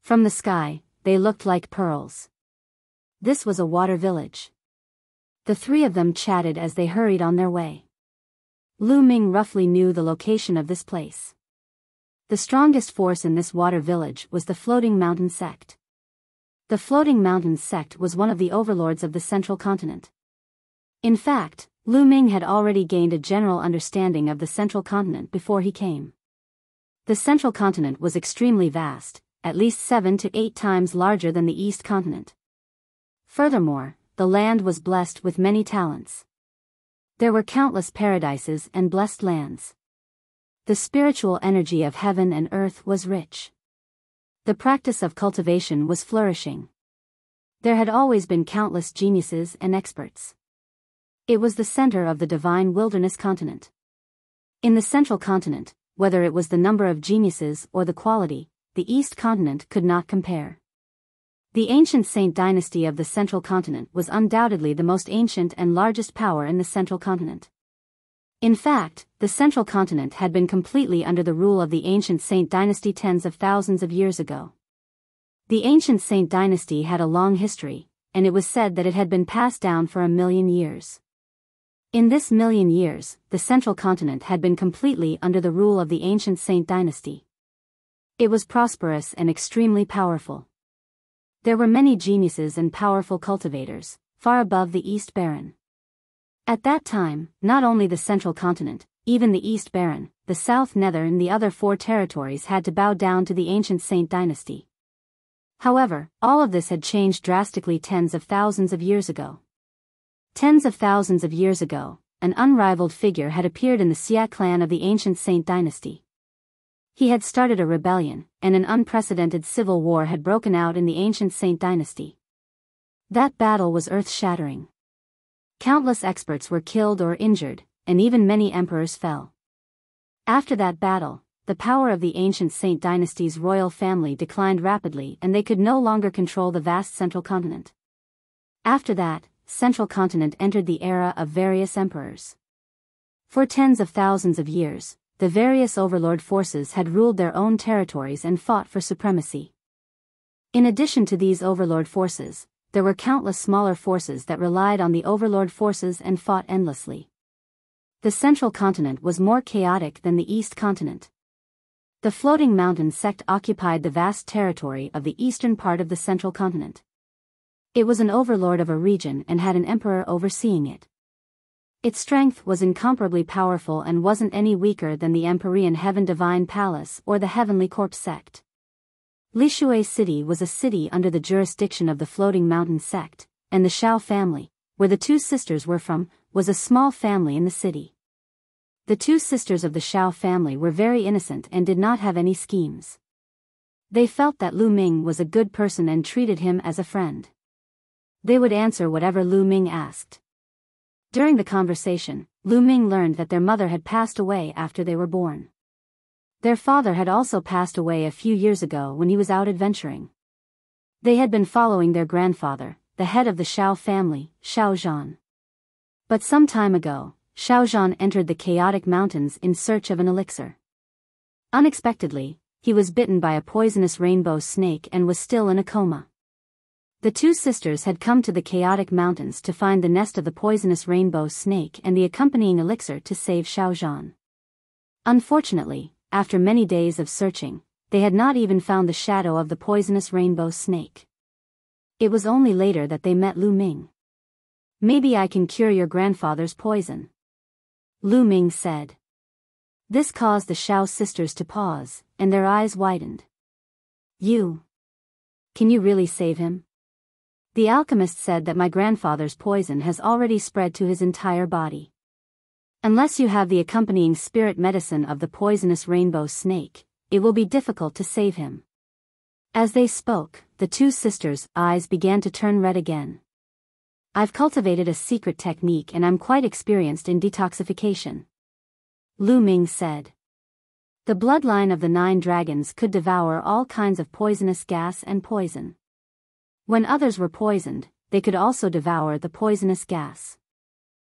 From the sky, they looked like pearls. This was a water village. The three of them chatted as they hurried on their way. Lu Ming roughly knew the location of this place. The strongest force in this water village was the Floating Mountain Sect. The Floating Mountain Sect was one of the overlords of the Central Continent. In fact, Lu Ming had already gained a general understanding of the Central Continent before he came. The Central Continent was extremely vast, at least 7 to 8 times larger than the East Continent. Furthermore, the land was blessed with many talents. There were countless paradises and blessed lands. The spiritual energy of heaven and earth was rich. The practice of cultivation was flourishing. There had always been countless geniuses and experts. It was the center of the divine wilderness continent. In the Central Continent, whether it was the number of geniuses or the quality, the East Continent could not compare. The ancient Saint dynasty of the Central Continent was undoubtedly the most ancient and largest power in the Central Continent. In fact, the Central Continent had been completely under the rule of the ancient Saint dynasty tens of thousands of years ago. The ancient Saint dynasty had a long history, and it was said that it had been passed down for 1,000,000 years. In this 1,000,000 years, the Central Continent had been completely under the rule of the ancient Saint dynasty. It was prosperous and extremely powerful. There were many geniuses and powerful cultivators, far above the East Baron. At that time, not only the Central Continent, even the East Baron, the South Nether and the other 4 territories had to bow down to the ancient Saint dynasty. However, all of this had changed drastically tens of thousands of years ago. Tens of thousands of years ago, an unrivaled figure had appeared in the Xia clan of the ancient Saint dynasty. He had started a rebellion, and an unprecedented civil war had broken out in the ancient Saint dynasty. That battle was earth-shattering. Countless experts were killed or injured, and even many emperors fell. After that battle, the power of the ancient Saint dynasty's royal family declined rapidly and they could no longer control the vast Central Continent. After that, Central Continent entered the era of various emperors. For tens of thousands of years, the various overlord forces had ruled their own territories and fought for supremacy. In addition to these overlord forces, there were countless smaller forces that relied on the overlord forces and fought endlessly. The Central Continent was more chaotic than the East Continent. The Floating Mountain Sect occupied the vast territory of the eastern part of the Central Continent. It was an overlord of a region and had an emperor overseeing it. Its strength was incomparably powerful and wasn't any weaker than the Empyrean Heaven Divine Palace or the Heavenly Corpse Sect. Lishui City was a city under the jurisdiction of the Floating Mountain Sect, and the Shao family, where the 2 sisters were from, was a small family in the city. The 2 sisters of the Shao family were very innocent and did not have any schemes. They felt that Lu Ming was a good person and treated him as a friend. They would answer whatever Lu Ming asked. During the conversation, Lu Ming learned that their mother had passed away after they were born. Their father had also passed away a few years ago when he was out adventuring. They had been following their grandfather, the head of the Shao family, Shao Zhan. But some time ago, Shao Zhan entered the chaotic mountains in search of an elixir. Unexpectedly, he was bitten by a poisonous rainbow snake and was still in a coma. The 2 sisters had come to the chaotic mountains to find the nest of the poisonous rainbow snake and the accompanying elixir to save Shao Zhan. Unfortunately, after many days of searching, they had not even found the shadow of the poisonous rainbow snake. It was only later that they met Lu Ming. "Maybe I can cure your grandfather's poison," Lu Ming said. This caused the Shao sisters to pause, and their eyes widened. You. Can you really save him? The alchemist said that my grandfather's poison has already spread to his entire body. Unless you have the accompanying spirit medicine of the poisonous rainbow snake, it will be difficult to save him. As they spoke, the two sisters' eyes began to turn red again. I've cultivated a secret technique and I'm quite experienced in detoxification. Lu Ming said. The bloodline of the 9 dragons could devour all kinds of poisonous gas and poison. When others were poisoned, they could also devour the poisonous gas.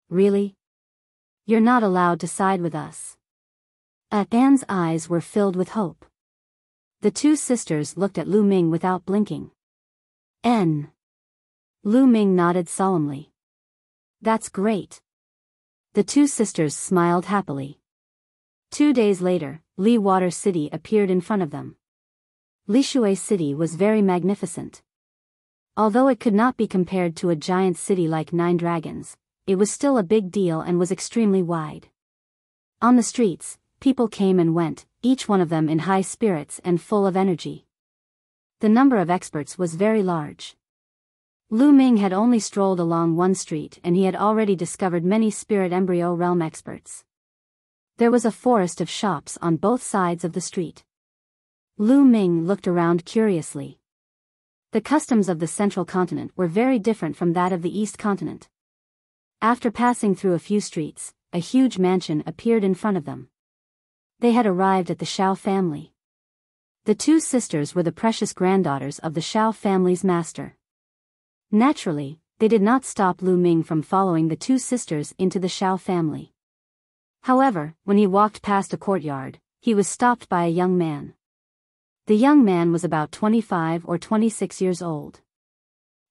Really? You're not allowed to side with us. Anne's eyes were filled with hope. The two sisters looked at Lu Ming without blinking. Lu Ming nodded solemnly. That's great. The two sisters smiled happily. 2 days later, Li Water City appeared in front of them. Lishui City was very magnificent. Although it could not be compared to a giant city like 9 dragons, it was still a big deal and was extremely wide. On the streets, people came and went, each one of them in high spirits and full of energy. The number of experts was very large. Lu Ming had only strolled along one street and he had already discovered many spirit embryo realm experts. There was a forest of shops on both sides of the street. Lu Ming looked around curiously. The customs of the central continent were very different from that of the east continent. After passing through a few streets, a huge mansion appeared in front of them. They had arrived at the Shao family. The two sisters were the precious granddaughters of the Shao family's master. Naturally, they did not stop Lu Ming from following the two sisters into the Shao family. However, when he walked past a courtyard, he was stopped by a young man. The young man was about 25 or 26 years old.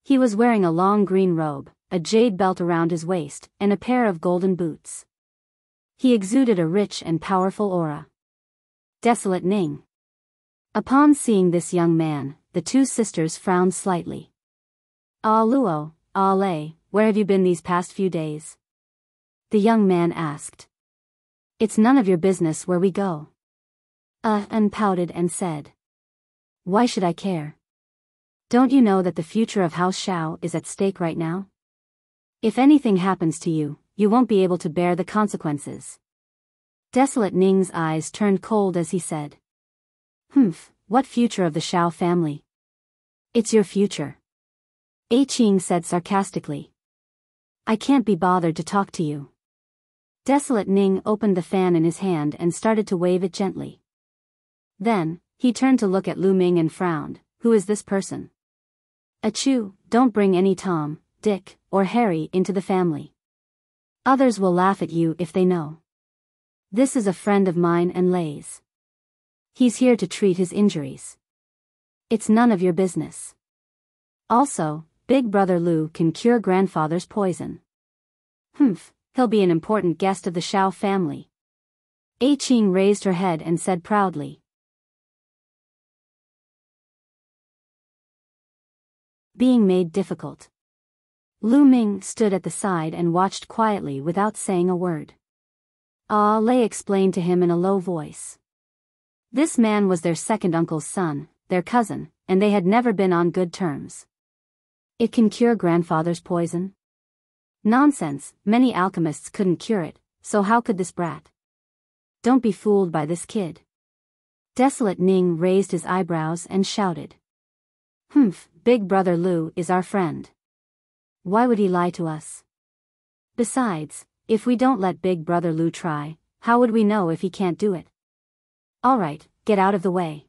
He was wearing a long green robe, a jade belt around his waist, and a pair of golden boots. He exuded a rich and powerful aura. Desolate Ning. Upon seeing this young man, the two sisters frowned slightly. Ah Luo, Ah Lei, where have you been these past few days? The young man asked. It's none of your business where we go. An pouted and said. Why should I care? Don't you know that the future of House Shao is at stake right now? If anything happens to you, you won't be able to bear the consequences. Desolate Ning's eyes turned cold as he said. What future of the Shao family? It's your future. A Qing said sarcastically. I can't be bothered to talk to you. Desolate Ning opened the fan in his hand and started to wave it gently. Then, he turned to look at Lu Ming and frowned. Who is this person? Achoo, don't bring any Tom, Dick, or Harry into the family. Others will laugh at you if they know. This is a friend of mine and Lei's. He's here to treat his injuries. It's none of your business. Also, Big Brother Lu can cure grandfather's poison. He'll be an important guest of the Shao family. A Qing raised her head and said proudly. Being made difficult. Lu Ming stood at the side and watched quietly without saying a word. Ah Lei explained to him in a low voice. This man was their second uncle's son, their cousin, and they had never been on good terms. It can cure grandfather's poison? Nonsense, many alchemists couldn't cure it, so how could this brat? Don't be fooled by this kid. Desolate Ning raised his eyebrows and shouted. Big Brother Lu is our friend. Why would he lie to us? Besides, if we don't let Big Brother Lu try, how would we know if he can't do it? Alright, get out of the way.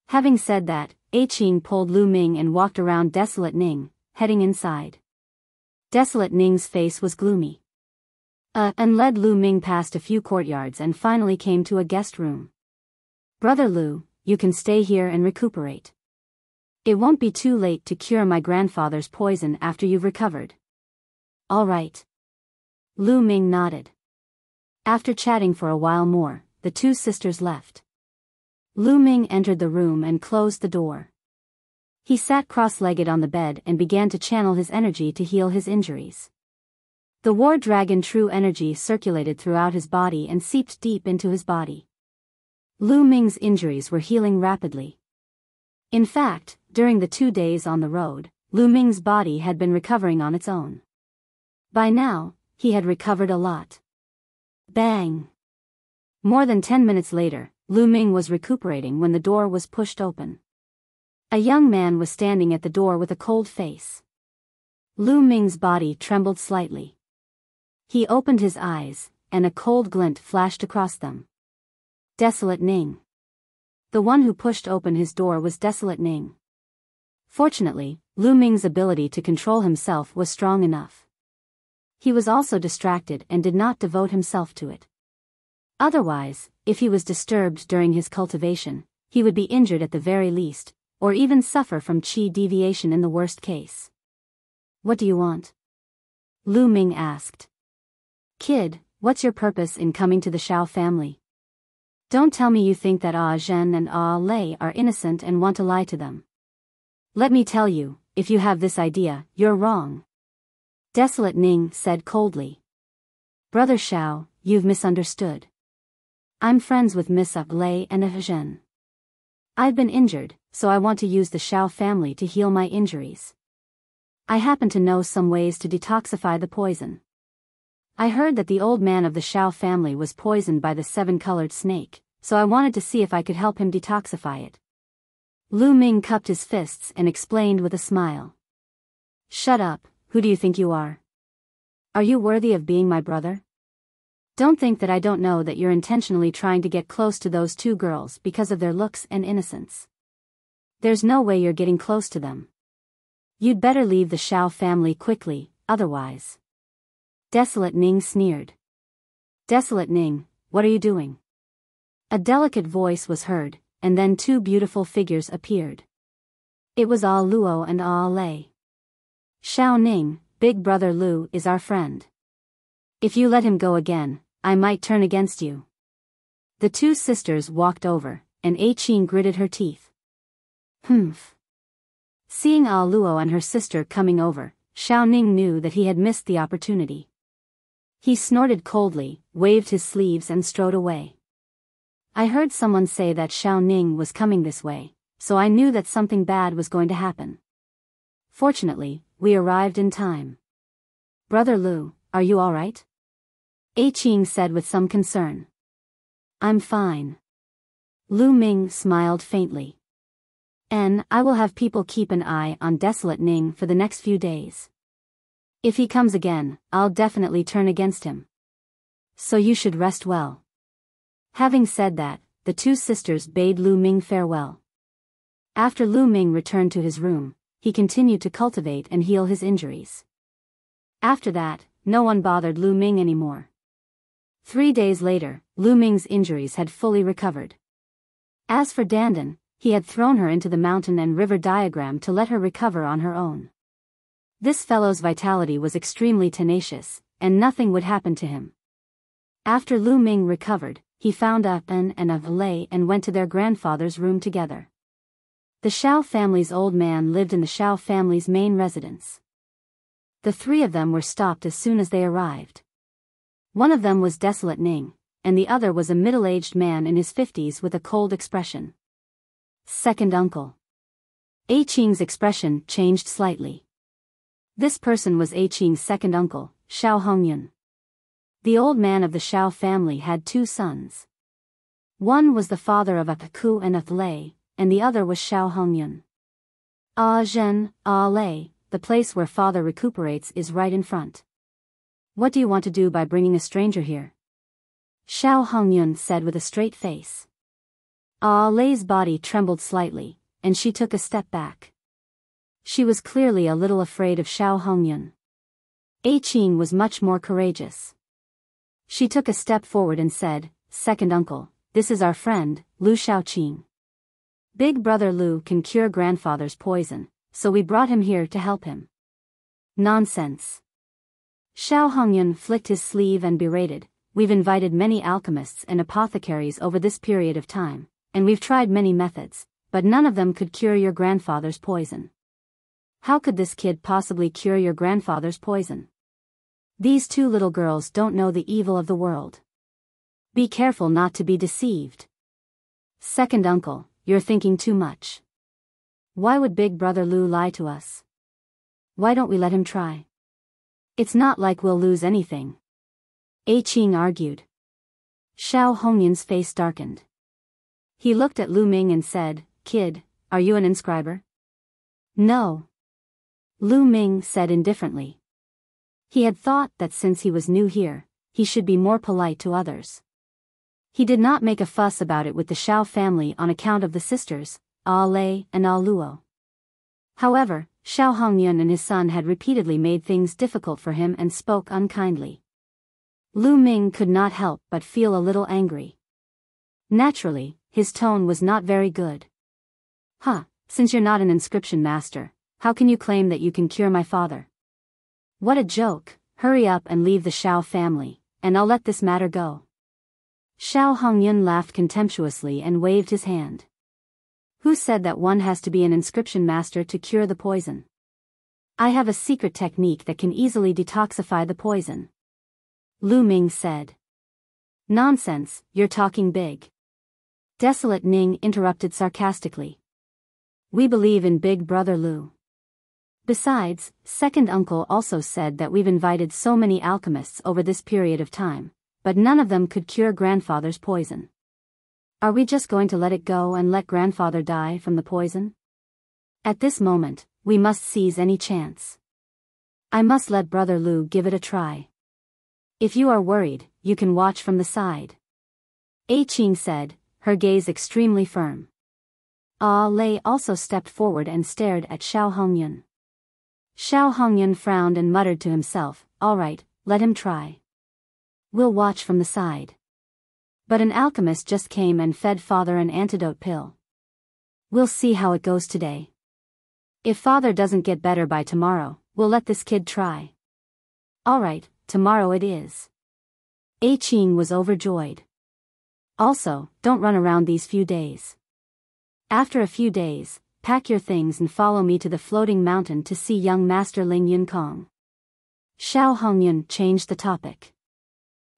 Having said that, A Qing pulled Lu Ming and walked around Desolate Ning, heading inside. Desolate Ning's face was gloomy. And led Lu Ming past a few courtyards and finally came to a guest room. Brother Lu, you can stay here and recuperate. It won't be too late to cure my grandfather's poison after you've recovered. All right. Lu Ming nodded. After chatting for a while more, the two sisters left. Lu Ming entered the room and closed the door. He sat cross-legged on the bed and began to channel his energy to heal his injuries. The war dragon true energy circulated throughout his body and seeped deep into his body. Lu Ming's injuries were healing rapidly. In fact, during the 2 days on the road, Lu Ming's body had been recovering on its own. By now, he had recovered a lot. Bang! More than 10 minutes later, Lu Ming was recuperating when the door was pushed open. A young man was standing at the door with a cold face. Lu Ming's body trembled slightly. He opened his eyes, and a cold glint flashed across them. Desolate Ning. The one who pushed open his door was Desolate Ning. Fortunately, Lu Ming's ability to control himself was strong enough. He was also distracted and did not devote himself to it. Otherwise, if he was disturbed during his cultivation, he would be injured at the very least, or even suffer from qi deviation in the worst case. What do you want? Lu Ming asked. Kid, what's your purpose in coming to the Shao family? Don't tell me you think that Ah Zhen and Ah Lei are innocent and want to lie to them. Let me tell you, if you have this idea, you're wrong. Desolate Ning said coldly. Brother Shao, you've misunderstood. I'm friends with Miss Ah Lei and Ah Zhen. I've been injured, so I want to use the Shao family to heal my injuries. I happen to know some ways to detoxify the poison. I heard that the old man of the Shao family was poisoned by the 7-colored snake, so I wanted to see if I could help him detoxify it. Lu Ming cupped his fists and explained with a smile. Shut up, who do you think you are? Are you worthy of being my brother? Don't think that I don't know that you're intentionally trying to get close to those 2 girls because of their looks and innocence. There's no way you're getting close to them. You'd better leave the Shao family quickly, otherwise. Desolate Ning sneered. Desolate Ning, what are you doing? A delicate voice was heard, and then 2 beautiful figures appeared. It was Ah Luo and Ah Lei. Shao Ning, Big Brother Lu is our friend. If you let him go again, I might turn against you. The 2 sisters walked over, and A Qing gritted her teeth. Humph. Seeing Ah Luo and her sister coming over, Shao Ning knew that he had missed the opportunity. He snorted coldly, waved his sleeves and strode away. I heard someone say that Shao Ning was coming this way, so I knew that something bad was going to happen. Fortunately, we arrived in time. Brother Lu, are you all right? A Qing said with some concern. I'm fine. Lu Ming smiled faintly. And I will have people keep an eye on Desolate Ning for the next few days. If he comes again, I'll definitely turn against him. So you should rest well. Having said that, the 2 sisters bade Lu Ming farewell. After Lu Ming returned to his room, he continued to cultivate and heal his injuries. After that, no one bothered Lu Ming anymore. 3 days later, Lu Ming's injuries had fully recovered. As for Dandan, he had thrown her into the mountain and river diagram to let her recover on her own. This fellow's vitality was extremely tenacious, and nothing would happen to him. After Lu Ming recovered, he found Ah En and Ah Lei and went to their grandfather's room together. The Shao family's old man lived in the Shao family's main residence. The 3 of them were stopped as soon as they arrived. One of them was Desolate Ning, and the other was a middle-aged man in his 50s with a cold expression. Second uncle. A Qing's expression changed slightly. This person was A Qing's second uncle, Shao Hongyun. The old man of the Shao family had 2 sons. One was the father of Ah Ku and Ah Lei, and the other was Shao Hongyun. Ah Zhen, Ah Lei, the place where father recuperates is right in front. What do you want to do by bringing a stranger here? Shao Hongyun said with a straight face. Ah Lei's body trembled slightly, and she took a step back. She was clearly a little afraid of Shao Hongyun. A Qing was much more courageous. She took a step forward and said, Second uncle, this is our friend, Lu Shaoqing. Big brother Lu can cure grandfather's poison, so we brought him here to help him. Nonsense. Shao Hongyun flicked his sleeve and berated, we've invited many alchemists and apothecaries over this period of time, and we've tried many methods, but none of them could cure your grandfather's poison. How could this kid possibly cure your grandfather's poison? These two little girls don't know the evil of the world. Be careful not to be deceived. Second uncle, you're thinking too much. Why would Big Brother Lu lie to us? Why don't we let him try? It's not like we'll lose anything. A Qing argued. Xiao Hongyun's face darkened. He looked at Lu Ming and said, "Kid, are you an inscriber?" "No." Lu Ming said indifferently. He had thought that since he was new here, he should be more polite to others. He did not make a fuss about it with the Xiao family on account of the sisters, Ah Lei and Ah Luo. However, Xiao Hongyun and his son had repeatedly made things difficult for him and spoke unkindly. Lu Ming could not help but feel a little angry. Naturally, his tone was not very good. Since you're not an inscription master, how can you claim that you can cure my father? What a joke. Hurry up and leave the Xiao family, and I'll let this matter go. Xiao Hongyun laughed contemptuously and waved his hand. Who said that one has to be an inscription master to cure the poison? I have a secret technique that can easily detoxify the poison. Lu Ming said. Nonsense, you're talking big. Desolate Ning interrupted sarcastically. We believe in Big Brother Lu. Besides, second uncle also said that we've invited so many alchemists over this period of time, but none of them could cure grandfather's poison. Are we just going to let it go and let grandfather die from the poison? At this moment, we must seize any chance. I must let Brother Lu give it a try. If you are worried, you can watch from the side. A Qing said, her gaze extremely firm. Ah Lei also stepped forward and stared at Xiao Hongyun. Xiao Hongyun frowned and muttered to himself, all right, let him try. We'll watch from the side. But an alchemist just came and fed father an antidote pill. We'll see how it goes today. If father doesn't get better by tomorrow, we'll let this kid try. All right, tomorrow it is. A Qing was overjoyed. Also, don't run around these few days. After a few days, pack your things and follow me to the floating mountain to see young Master Ling Yunkong. Xiao Hongyun changed the topic.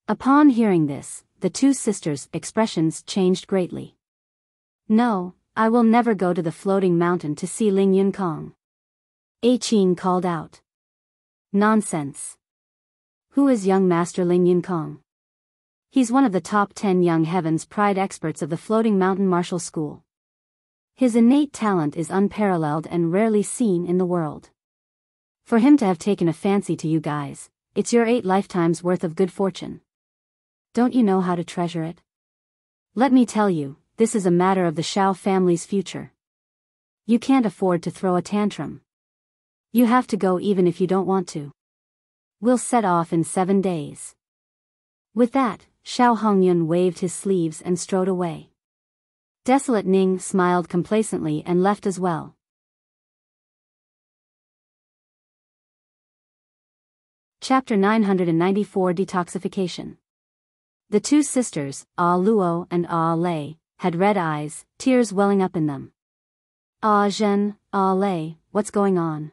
Upon hearing this, the two sisters' expressions changed greatly. No, I will never go to the floating mountain to see Ling Yunkong. A Qing called out. Nonsense. Who is young Master Ling Yunkong? He's one of the top 10 young heavens pride experts of the floating mountain martial school. His innate talent is unparalleled and rarely seen in the world. For him to have taken a fancy to you guys, it's your 8 lifetimes worth of good fortune. Don't you know how to treasure it? Let me tell you, this is a matter of the Xiao family's future. You can't afford to throw a tantrum. You have to go even if you don't want to. We'll set off in 7 days. With that, Xiao Hongyun waved his sleeves and strode away. Desolate Ning smiled complacently and left as well. Chapter 994 Detoxification. The two sisters, Ah Luo and Ah Lei, had red eyes, tears welling up in them. Ah Zhen, Ah Lei, what's going on?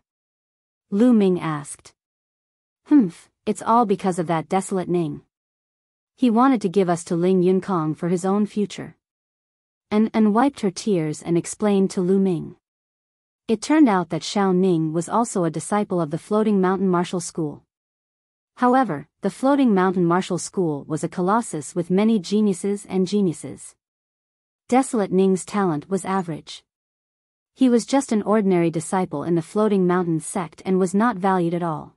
Lu Ming asked. It's all because of that desolate Ning. He wanted to give us to Ling Yunkong for his own future. And wiped her tears and explained to Lu Ming. It turned out that Xiao Ning was also a disciple of the Floating Mountain Martial School. However, the Floating Mountain Martial School was a colossus with many geniuses and geniuses. Desolate Ning's talent was average. He was just an ordinary disciple in the Floating Mountain sect and was not valued at all.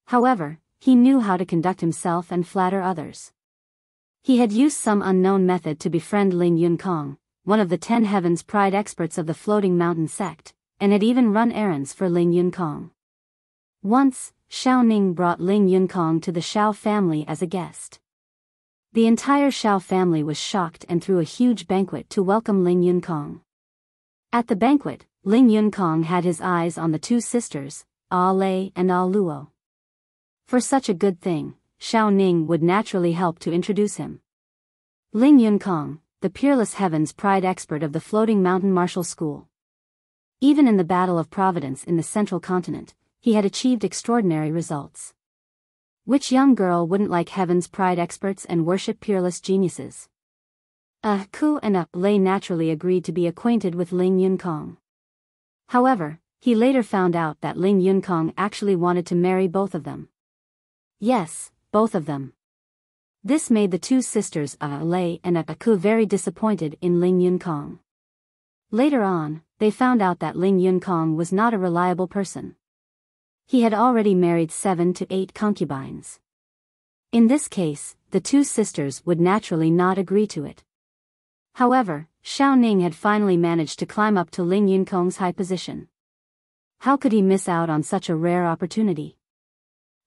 However, he knew how to conduct himself and flatter others. He had used some unknown method to befriend Ling Yunkong, one of the 10 heavens pride experts of the Floating Mountain sect, and had even run errands for Ling Yunkong. Once, Xiao Ning brought Ling Yunkong to the Xiao family as a guest. The entire Xiao family was shocked and threw a huge banquet to welcome Ling Yunkong. At the banquet, Ling Yunkong had his eyes on the two sisters, Ah Lei and Ah Luo. For such a good thing, Xiao Ning would naturally help to introduce him. Ling Yunkong, the peerless heavens pride expert of the Floating Mountain Martial School. Even in the Battle of Providence in the Central Continent, he had achieved extraordinary results. Which young girl wouldn't like heaven's pride experts and worship peerless geniuses? Ku and Lei naturally agreed to be acquainted with Ling Yunkong. However, he later found out that Ling Yunkong actually wanted to marry both of them. Yes, both of them. This made the two sisters Lei and Ku very disappointed in Ling Yunkong. Later on, they found out that Ling Yunkong was not a reliable person. He had already married 7 to 8 concubines. In this case, the two sisters would naturally not agree to it. However, Xiao Ning had finally managed to climb up to Ling Yunkong's high position. How could he miss out on such a rare opportunity?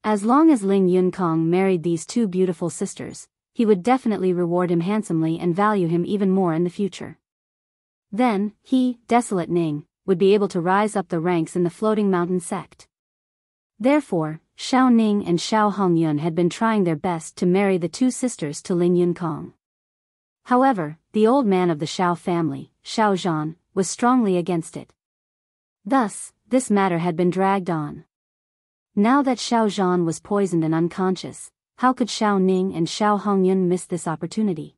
As long as Ling Yunkong married these two beautiful sisters, he would definitely reward him handsomely and value him even more in the future. Then, he, Desolate Ning, would be able to rise up the ranks in the Floating Mountain sect. Therefore, Xiao Ning and Xiao Hongyun had been trying their best to marry the two sisters to Ling Yunkong. However, the old man of the Xiao family, Xiao Zhan, was strongly against it. Thus, this matter had been dragged on. Now that Xiao Zhan was poisoned and unconscious, how could Xiao Ning and Xiao Hongyun miss this opportunity?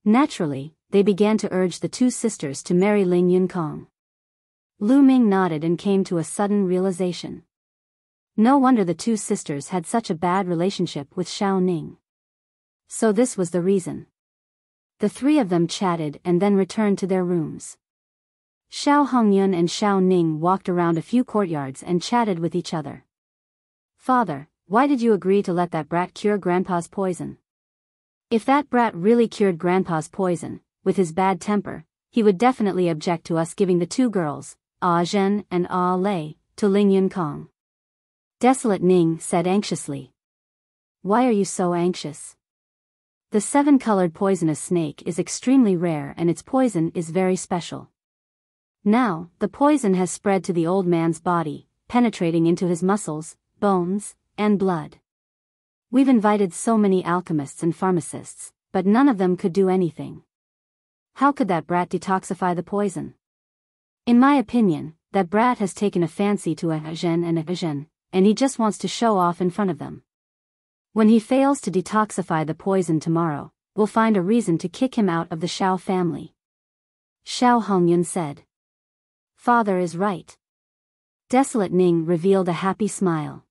Naturally, they began to urge the two sisters to marry Ling Yunkong. Lu Ming nodded and came to a sudden realization. No wonder the two sisters had such a bad relationship with Xiao Ning. So this was the reason. The three of them chatted and then returned to their rooms. Xiao Hongyun and Xiao Ning walked around a few courtyards and chatted with each other. Father, why did you agree to let that brat cure Grandpa's poison? If that brat really cured Grandpa's poison, with his bad temper, he would definitely object to us giving the two girls, Zhen and Lei, to Ling Yunkong. Desolate Ning said anxiously. Why are you so anxious? The 7-colored poisonous snake is extremely rare and its poison is very special. Now, the poison has spread to the old man's body, penetrating into his muscles, bones, and blood. We've invited so many alchemists and pharmacists, but none of them could do anything. How could that brat detoxify the poison? In my opinion, that brat has taken a fancy to Zhen and Zhen, and he just wants to show off in front of them. When he fails to detoxify the poison tomorrow, we'll find a reason to kick him out of the Xiao family. Xiao Hongyun said. Father is right. Desolate Ning revealed a happy smile.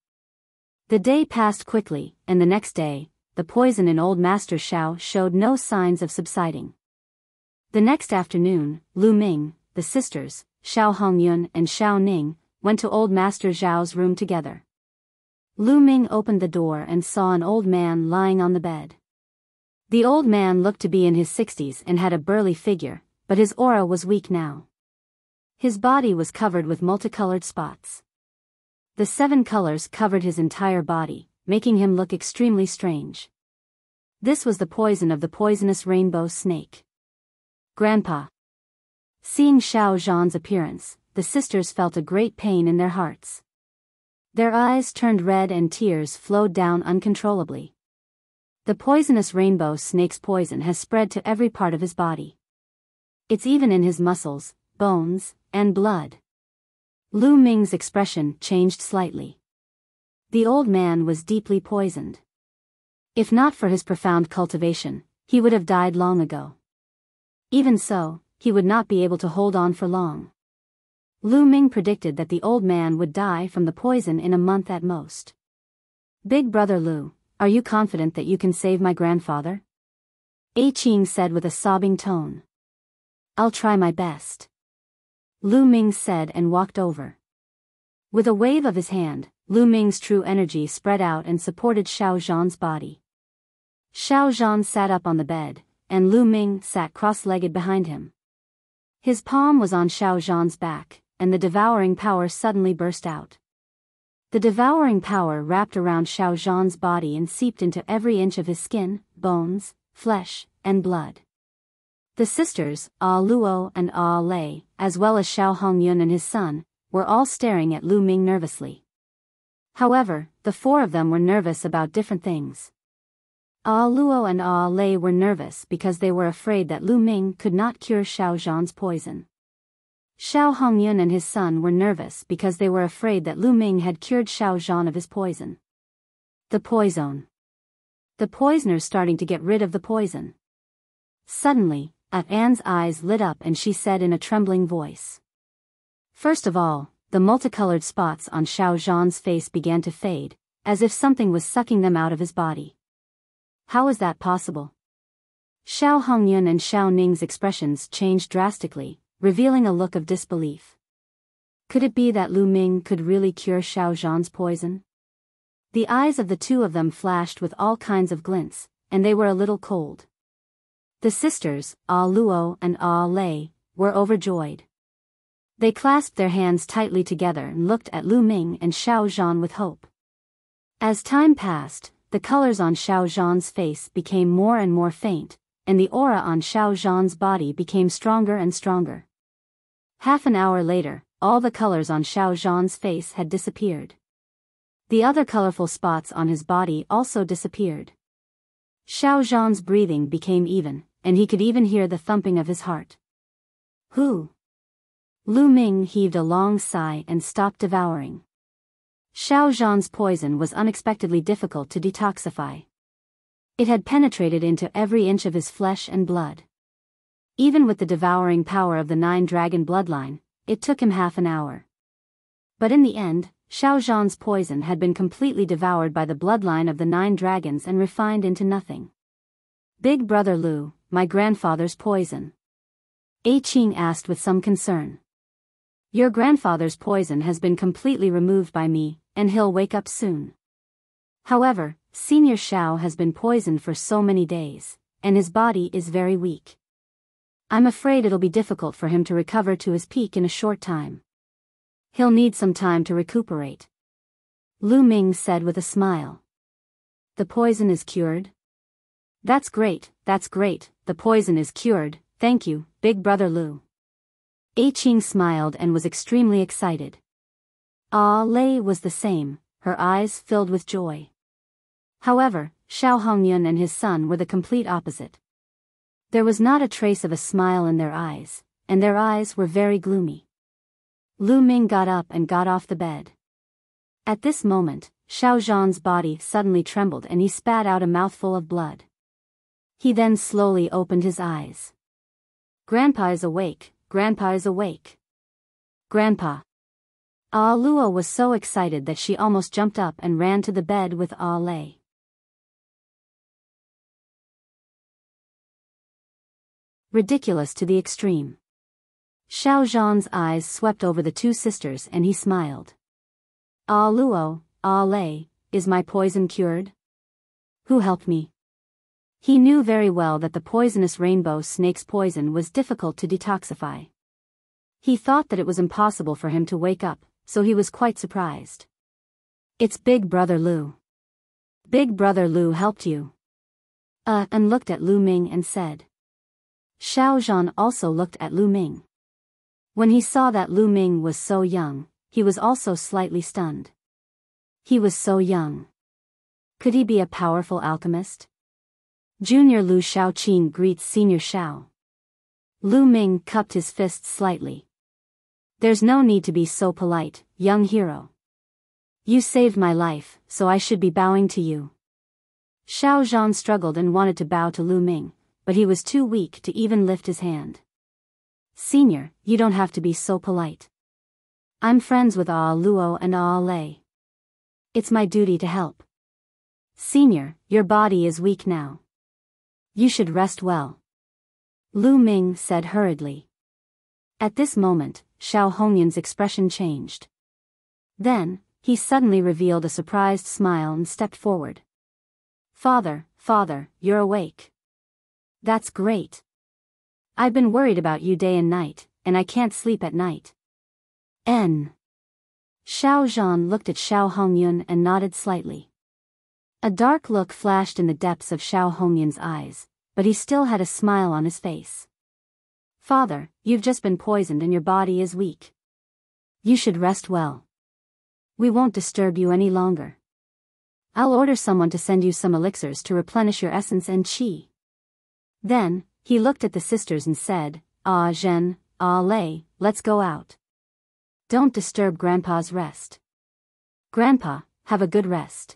The day passed quickly, and the next day, the poison in old Master Xiao showed no signs of subsiding. The next afternoon, Lu Ming, the sisters, Xiao Hongyun and Xiao Ning, went to old Master Zhao's room together. Lu Ming opened the door and saw an old man lying on the bed. The old man looked to be in his 60s and had a burly figure, but his aura was weak now. His body was covered with multicolored spots. The 7 colors covered his entire body, making him look extremely strange. This was the poison of the poisonous rainbow snake. Grandpa. Seeing Xiao Zhan's appearance, the sisters felt a great pain in their hearts. Their eyes turned red and tears flowed down uncontrollably. The poisonous rainbow snake's poison has spread to every part of his body. It's even in his muscles, bones, and blood. Lu Ming's expression changed slightly. The old man was deeply poisoned. If not for his profound cultivation, he would have died long ago. Even so, he would not be able to hold on for long. Lu Ming predicted that the old man would die from the poison in a month at most. Big brother Lu, are you confident that you can save my grandfather? A Qing said with a sobbing tone. I'll try my best. Lu Ming said and walked over. With a wave of his hand, Lu Ming's true energy spread out and supported Xiao Zhan's body. Xiao Zhan sat up on the bed, and Lu Ming sat cross-legged behind him. His palm was on Xiao Zhan's back, and the devouring power suddenly burst out. The devouring power wrapped around Xiao Zhan's body and seeped into every inch of his skin, bones, flesh, and blood. The sisters, Luo and Lei, as well as Xiao Hongyun and his son, were all staring at Lu Ming nervously. However, the 4 of them were nervous about different things. Luo and Lei were nervous because they were afraid that Lu Ming could not cure Xiao Zhan's poison. Xiao Hongyun and his son were nervous because they were afraid that Lu Ming had cured Xiao Zhan of his poison. The poison. The poisoner's starting to get rid of the poison. Suddenly, Anne's eyes lit up and she said in a trembling voice. First of all, the multicolored spots on Xiao Zhan's face began to fade, as if something was sucking them out of his body. How is that possible? Xiao Hongyun and Xiao Ning's expressions changed drastically, revealing a look of disbelief. Could it be that Lu Ming could really cure Xiao Zhan's poison? The eyes of the two of them flashed with all kinds of glints, and they were a little cold. The sisters, Ah Luo and Ah Lei, were overjoyed. They clasped their hands tightly together and looked at Lu Ming and Xiao Zhan with hope. As time passed, the colors on Xiao Zhan's face became more and more faint, and the aura on Xiao Zhan's body became stronger and stronger. Half an hour later, all the colors on Xiao Zhan's face had disappeared. The other colorful spots on his body also disappeared. Xiao Zhan's breathing became even, and he could even hear the thumping of his heart. Who? Lu Ming heaved a long sigh and stopped devouring. Xiao Zhan's poison was unexpectedly difficult to detoxify. It had penetrated into every inch of his flesh and blood. Even with the devouring power of the 9-dragon bloodline, it took him half an hour. But in the end, Xiao Zhan's poison had been completely devoured by the bloodline of the 9 dragons and refined into nothing. Big brother Lu, my grandfather's poison. A Qing asked with some concern. Your grandfather's poison has been completely removed by me, and he'll wake up soon. However, Senior Xiao has been poisoned for so many days, and his body is very weak. I'm afraid it'll be difficult for him to recover to his peak in a short time. He'll need some time to recuperate. Lu Ming said with a smile. The poison is cured? That's great, the poison is cured, thank you, Big Brother Lu. A Qing smiled and was extremely excited. Ah Lei was the same, her eyes filled with joy. However, Xiao Hongyun and his son were the complete opposite. There was not a trace of a smile in their eyes, and their eyes were very gloomy. Lu Ming got up and got off the bed. At this moment, Xiao Zhan's body suddenly trembled and he spat out a mouthful of blood. He then slowly opened his eyes. Grandpa is awake, Grandpa is awake. Grandpa. Ah Luo was so excited that she almost jumped up and ran to the bed with Ah Lei. Ridiculous to the extreme. Xiao Zhan's eyes swept over the two sisters and he smiled. Ah Luo, Ah Lei, is my poison cured? Who helped me? He knew very well that the poisonous rainbow snake's poison was difficult to detoxify. He thought that it was impossible for him to wake up, so he was quite surprised. It's Big Brother Lu. Big Brother Lu helped you. And looked at Lu Ming and said. Xiao Zhan also looked at Lu Ming. When he saw that Lu Ming was so young, he was also slightly stunned. He was so young. Could he be a powerful alchemist? Junior Lu Shaoqing greets Senior Xiao. Lu Ming cupped his fists slightly. There's no need to be so polite, young hero. You saved my life, so I should be bowing to you. Xiao Zhan struggled and wanted to bow to Lu Ming, but he was too weak to even lift his hand. Senior, you don't have to be so polite. I'm friends with Ah Luo and Ah Lei. It's my duty to help. Senior, your body is weak now. You should rest well. Lu Ming said hurriedly. At this moment, Xiao Hongyun's expression changed. Then, he suddenly revealed a surprised smile and stepped forward. Father, you're awake. That's great. I've been worried about you day and night, and I can't sleep at night. Xiao Zhan looked at Xiao Hongyun and nodded slightly. A dark look flashed in the depths of Xiao Hongyun's eyes, but he still had a smile on his face. Father, you've just been poisoned and your body is weak. You should rest well. We won't disturb you any longer. I'll order someone to send you some elixirs to replenish your essence and qi. Then, he looked at the sisters and said, Ah Zhen, Ah Lei, let's go out. Don't disturb Grandpa's rest. Grandpa, have a good rest.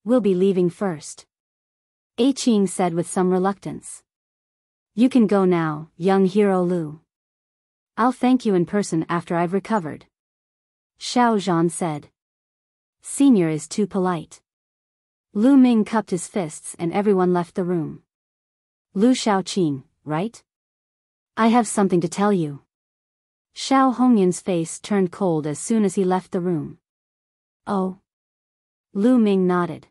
We'll be leaving first. A Qing said with some reluctance. You can go now, young hero Lu. I'll thank you in person after I've recovered. Xiao Zhan said. Senior is too polite. Lu Ming cupped his fists and everyone left the room. Lu Xiaoqing, right? I have something to tell you. Xiao Hongyun's face turned cold as soon as he left the room. Oh. Lu Ming nodded.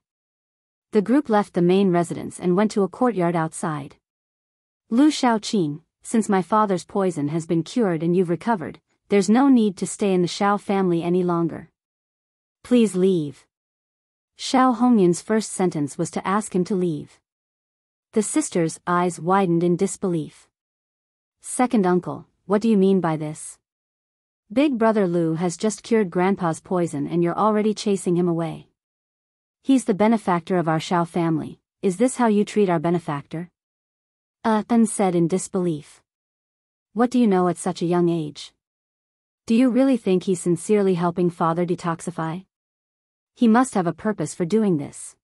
The group left the main residence and went to a courtyard outside. Lu Xiaoqing, since my father's poison has been cured and you've recovered, there's no need to stay in the Xiao family any longer. Please leave. Xiao Hongyun's first sentence was to ask him to leave. The sister's eyes widened in disbelief. Second uncle, what do you mean by this? Big brother Lu has just cured grandpa's poison and you're already chasing him away. He's the benefactor of our Xiao family. Is this how you treat our benefactor? Ben said in disbelief. What do you know at such a young age? Do you really think he's sincerely helping father detoxify? He must have a purpose for doing this.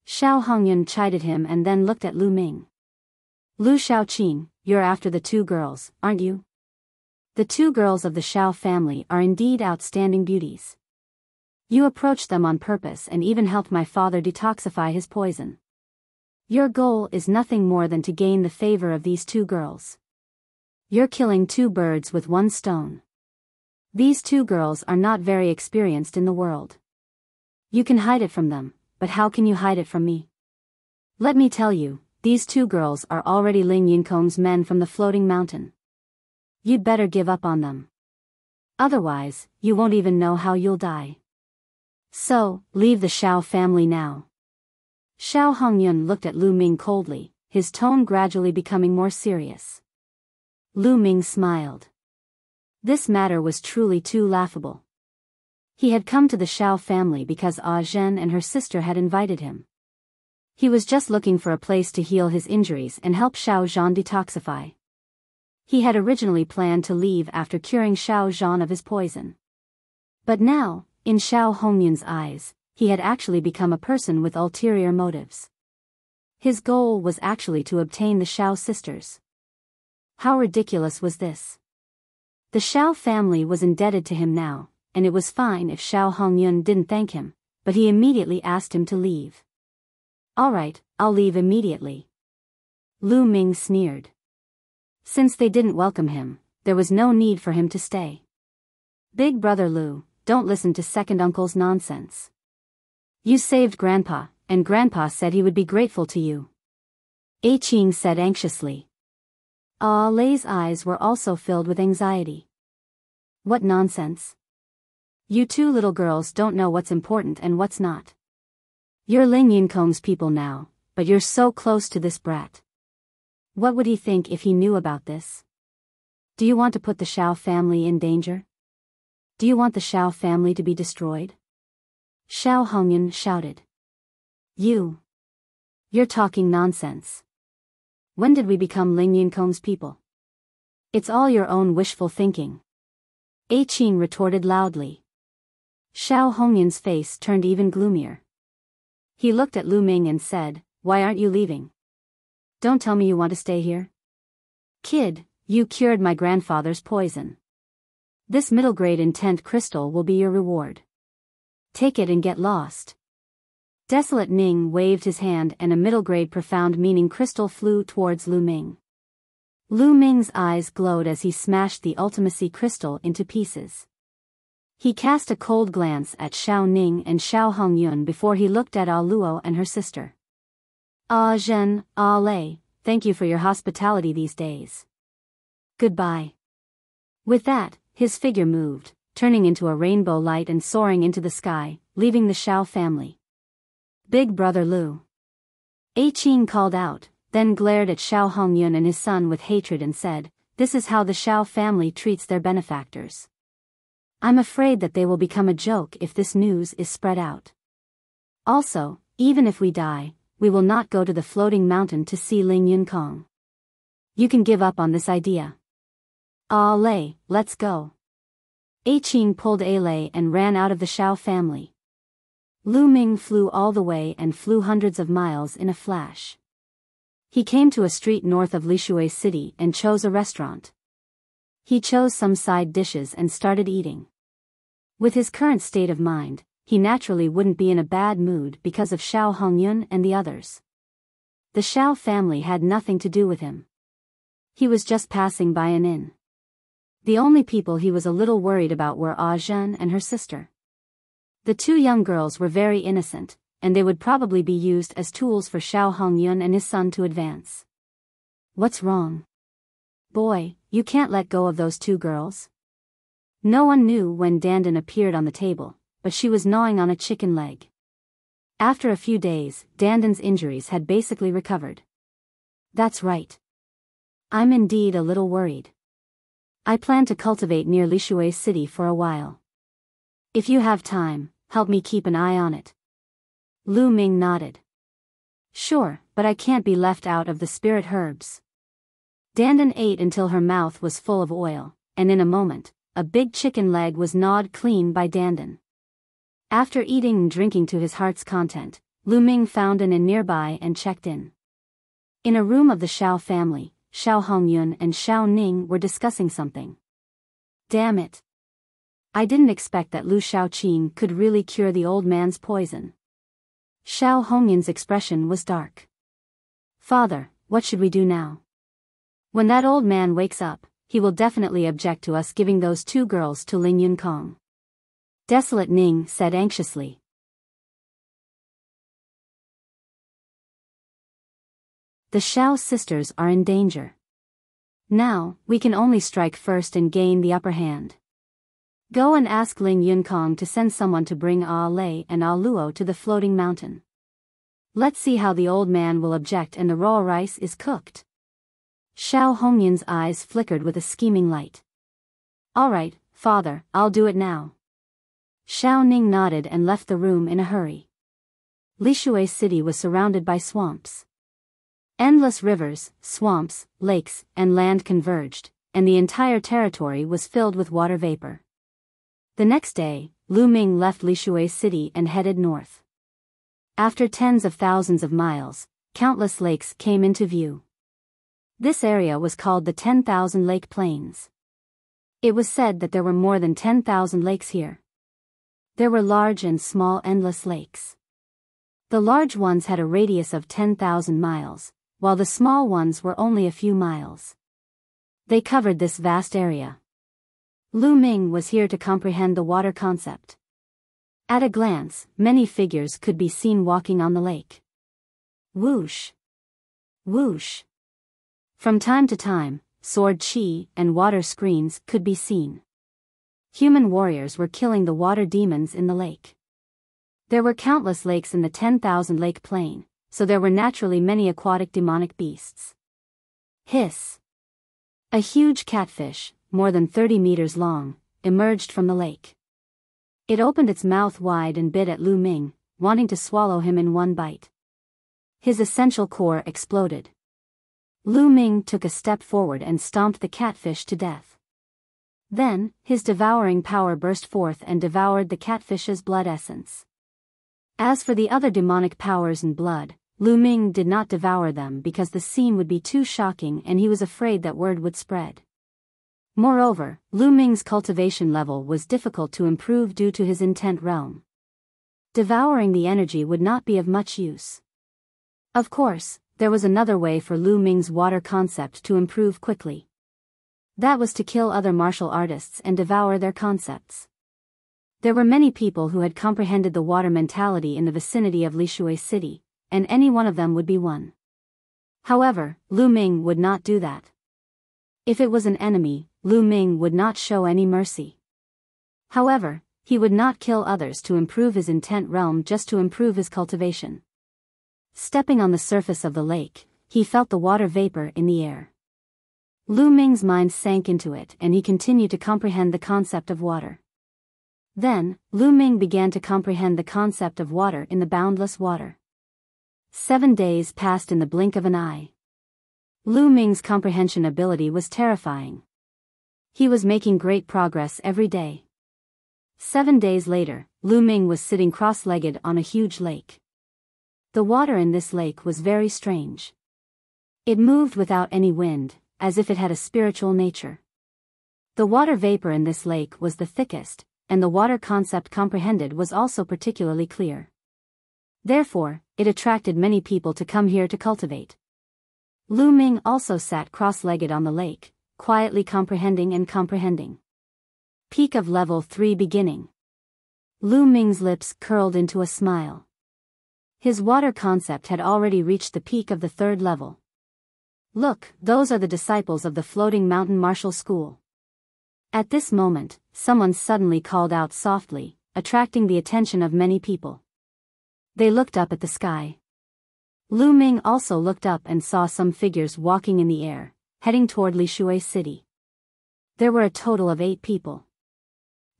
Xiao Hongyun chided him and then looked at Lu Ming. Lu Xiaoqing, you're after the two girls, aren't you? The two girls of the Xiao family are indeed outstanding beauties. You approached them on purpose and even helped my father detoxify his poison. Your goal is nothing more than to gain the favor of these two girls. You're killing two birds with one stone. These two girls are not very experienced in the world. You can hide it from them, but how can you hide it from me? Let me tell you, these two girls are already Ling Yinkong's men from the floating mountain. You'd better give up on them. Otherwise, you won't even know how you'll die. So, leave the Xiao family now. Xiao Hongyun looked at Lu Ming coldly, his tone gradually becoming more serious. Lu Ming smiled. This matter was truly too laughable. He had come to the Xiao family because Zhen and her sister had invited him. He was just looking for a place to heal his injuries and help Xiao Zhan detoxify. He had originally planned to leave after curing Xiao Zhan of his poison. But now, in Xiao Hongyun's eyes, he had actually become a person with ulterior motives. His goal was actually to obtain the Xiao sisters. How ridiculous was this? The Xiao family was indebted to him now, and it was fine if Xiao Hongyun didn't thank him, but he immediately asked him to leave. Alright, I'll leave immediately. Lu Ming sneered. Since they didn't welcome him, there was no need for him to stay. Big brother Lu, don't listen to second uncle's nonsense. You saved Grandpa, and Grandpa said he would be grateful to you. A Qing said anxiously. Lei's eyes were also filled with anxiety. What nonsense. You two little girls don't know what's important and what's not. You're Ling Yinkong's people now, but you're so close to this brat. What would he think if he knew about this? Do you want to put the Xiao family in danger? Do you want the Xiao family to be destroyed? Xiao Hongyun shouted. You're talking nonsense. When did we become Ling Yinkong's people? It's all your own wishful thinking. A Qing retorted loudly. Xiao Hongyun's face turned even gloomier. He looked at Lu Ming and said, Why aren't you leaving? Don't tell me you want to stay here. Kid, you cured my grandfather's poison. This middle-grade intent crystal will be your reward. Take it and get lost. Desolate Ning waved his hand and a middle-grade profound meaning crystal flew towards Lu Ming. Lu Ming's eyes glowed as he smashed the ultimacy crystal into pieces. He cast a cold glance at Xiao Ning and Xiao Hongyun before he looked at Luo and her sister. Zhen, Lei, thank you for your hospitality these days. Goodbye. With that, his figure moved, turning into a rainbow light and soaring into the sky, leaving the Xiao family. Big brother Lu. A Qing called out, then glared at Xiao Hongyun and his son with hatred and said, This is how the Xiao family treats their benefactors. I'm afraid that they will become a joke if this news is spread out. Also, even if we die, we will not go to the floating mountain to see Ling Yinkong. You can give up on this idea. Lei, let's go. A Qing pulled A Lei and ran out of the Xiao family. Lu Ming flew all the way and flew hundreds of miles in a flash. He came to a street north of Lishui City and chose a restaurant. He chose some side dishes and started eating. With his current state of mind, he naturally wouldn't be in a bad mood because of Xiao Hongyun and the others. The Xiao family had nothing to do with him. He was just passing by an inn. The only people he was a little worried about were Ah Zhen and her sister. The two young girls were very innocent, and they would probably be used as tools for Xiao Hongyun and his son to advance. What's wrong? Boy, you can't let go of those two girls. No one knew when Dandan appeared on the table, but she was gnawing on a chicken leg. After a few days, Dandan's injuries had basically recovered. That's right. I'm indeed a little worried. I plan to cultivate near Lishui City for a while. If you have time, help me keep an eye on it. Lu Ming nodded. Sure, but I can't be left out of the spirit herbs. Dandan ate until her mouth was full of oil, and in a moment, a big chicken leg was gnawed clean by Dandan. After eating and drinking to his heart's content, Lu Ming found an inn nearby and checked in. In a room of the Xiao family, Xiao Hongyun and Xiao Ning were discussing something. Damn it. I didn't expect that Lu Xiaoqing could really cure the old man's poison. Xiao Hongyun's expression was dark. Father, what should we do now? When that old man wakes up, he will definitely object to us giving those two girls to Ling Yunkong. Desolate Ning said anxiously. The Xiao sisters are in danger. Now, we can only strike first and gain the upper hand. Go and ask Ling Yunkong to send someone to bring Ah Lei and Ah Luo to the floating mountain. Let's see how the old man will object and the raw rice is cooked. Xiao Hongyun's eyes flickered with a scheming light. All right, father, I'll do it now. Xiao Ning nodded and left the room in a hurry. Lishui City was surrounded by swamps. Endless rivers, swamps, lakes, and land converged, and the entire territory was filled with water vapor. The next day, Lu Ming left Lishui City and headed north. After tens of thousands of miles, countless lakes came into view. This area was called the 10,000 Lake Plains. It was said that there were more than 10,000 lakes here. There were large and small endless lakes. The large ones had a radius of 10,000 miles, while the small ones were only a few miles. They covered this vast area. Lu Ming was here to comprehend the water concept. At a glance, many figures could be seen walking on the lake. Whoosh! Whoosh! From time to time, sword chi and water screens could be seen. Human warriors were killing the water demons in the lake. There were countless lakes in the 10,000 lake plain, so there were naturally many aquatic demonic beasts. Hiss! A huge catfish, more than 30 meters long, emerged from the lake. It opened its mouth wide and bit at Lu Ming, wanting to swallow him in one bite. His essential core exploded. Lu Ming took a step forward and stomped the catfish to death. Then, his devouring power burst forth and devoured the catfish's blood essence. As for the other demonic powers and blood, Lu Ming did not devour them because the scene would be too shocking and he was afraid that word would spread. Moreover, Lu Ming's cultivation level was difficult to improve due to his intent realm. Devouring the energy would not be of much use. Of course, there was another way for Lu Ming's water concept to improve quickly. That was to kill other martial artists and devour their concepts. There were many people who had comprehended the water mentality in the vicinity of Lishui City, and any one of them would be one. However, Lu Ming would not do that. If it was an enemy, Lu Ming would not show any mercy. However, he would not kill others to improve his intent realm just to improve his cultivation. Stepping on the surface of the lake, he felt the water vapor in the air. Lu Ming's mind sank into it and he continued to comprehend the concept of water. Then, Lu Ming began to comprehend the concept of water in the boundless water. 7 days passed in the blink of an eye. Lu Ming's comprehension ability was terrifying. He was making great progress every day. 7 days later, Lu Ming was sitting cross-legged on a huge lake. The water in this lake was very strange. It moved without any wind, as if it had a spiritual nature. The water vapor in this lake was the thickest, and the water concept comprehended was also particularly clear. Therefore, it attracted many people to come here to cultivate. Lu Ming also sat cross-legged on the lake, quietly comprehending. Peak of level 3 beginning. Lu Ming's lips curled into a smile. His water concept had already reached the peak of the 3rd level. Look, those are the disciples of the Floating Mountain Martial School. At this moment, someone suddenly called out softly, attracting the attention of many people. They looked up at the sky. Lu Ming also looked up and saw some figures walking in the air, heading toward Lishui City. There were a total of 8 people.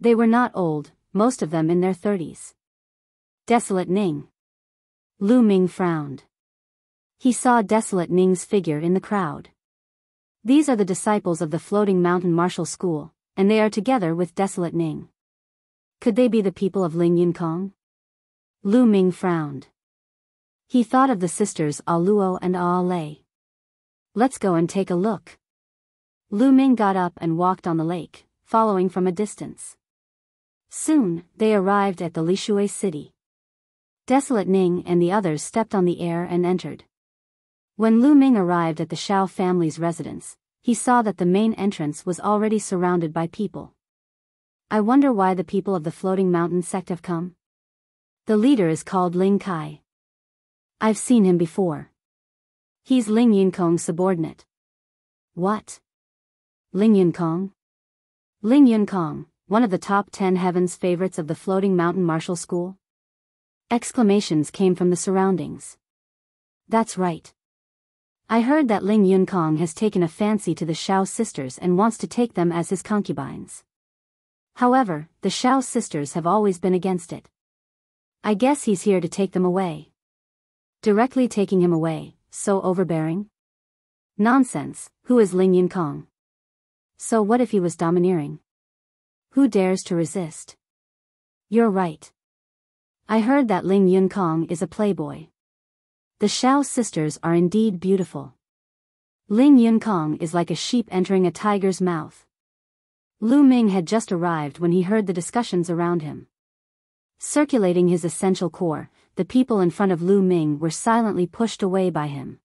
They were not old, most of them in their 30s. Desolate Ning. Lu Ming frowned. He saw Desolate Ning's figure in the crowd. These are the disciples of the Floating Mountain Martial School, and they are together with Desolate Ning. Could they be the people of Ling Yunkong? Lu Ming frowned. He thought of the sisters A Luo and A Lei. Let's go and take a look. Lu Ming got up and walked on the lake, following from a distance. Soon, they arrived at the Lishui city. Desolate Ning and the others stepped on the air and entered. When Lu Ming arrived at the Shao family's residence, he saw that the main entrance was already surrounded by people. I wonder why the people of the Floating Mountain sect have come? The leader is called Ling Kai. I've seen him before. He's Ling Yunkong's subordinate. What? Ling Yunkong? Ling Yunkong, one of the top 10 heavens favorites of the Floating Mountain Martial School? Exclamations came from the surroundings. That's right. I heard that Ling Yunkong has taken a fancy to the Shao sisters and wants to take them as his concubines. However, the Shao sisters have always been against it. I guess he's here to take them away. Directly taking him away, so overbearing? Nonsense, who is Ling Yunkong? So what if he was domineering? Who dares to resist? You're right. I heard that Ling Yunkong is a playboy. The Shao sisters are indeed beautiful. Ling Yunkong is like a sheep entering a tiger's mouth. Lu Ming had just arrived when he heard the discussions around him. Circulating his essential core, the people in front of Lu Ming were silently pushed away by him.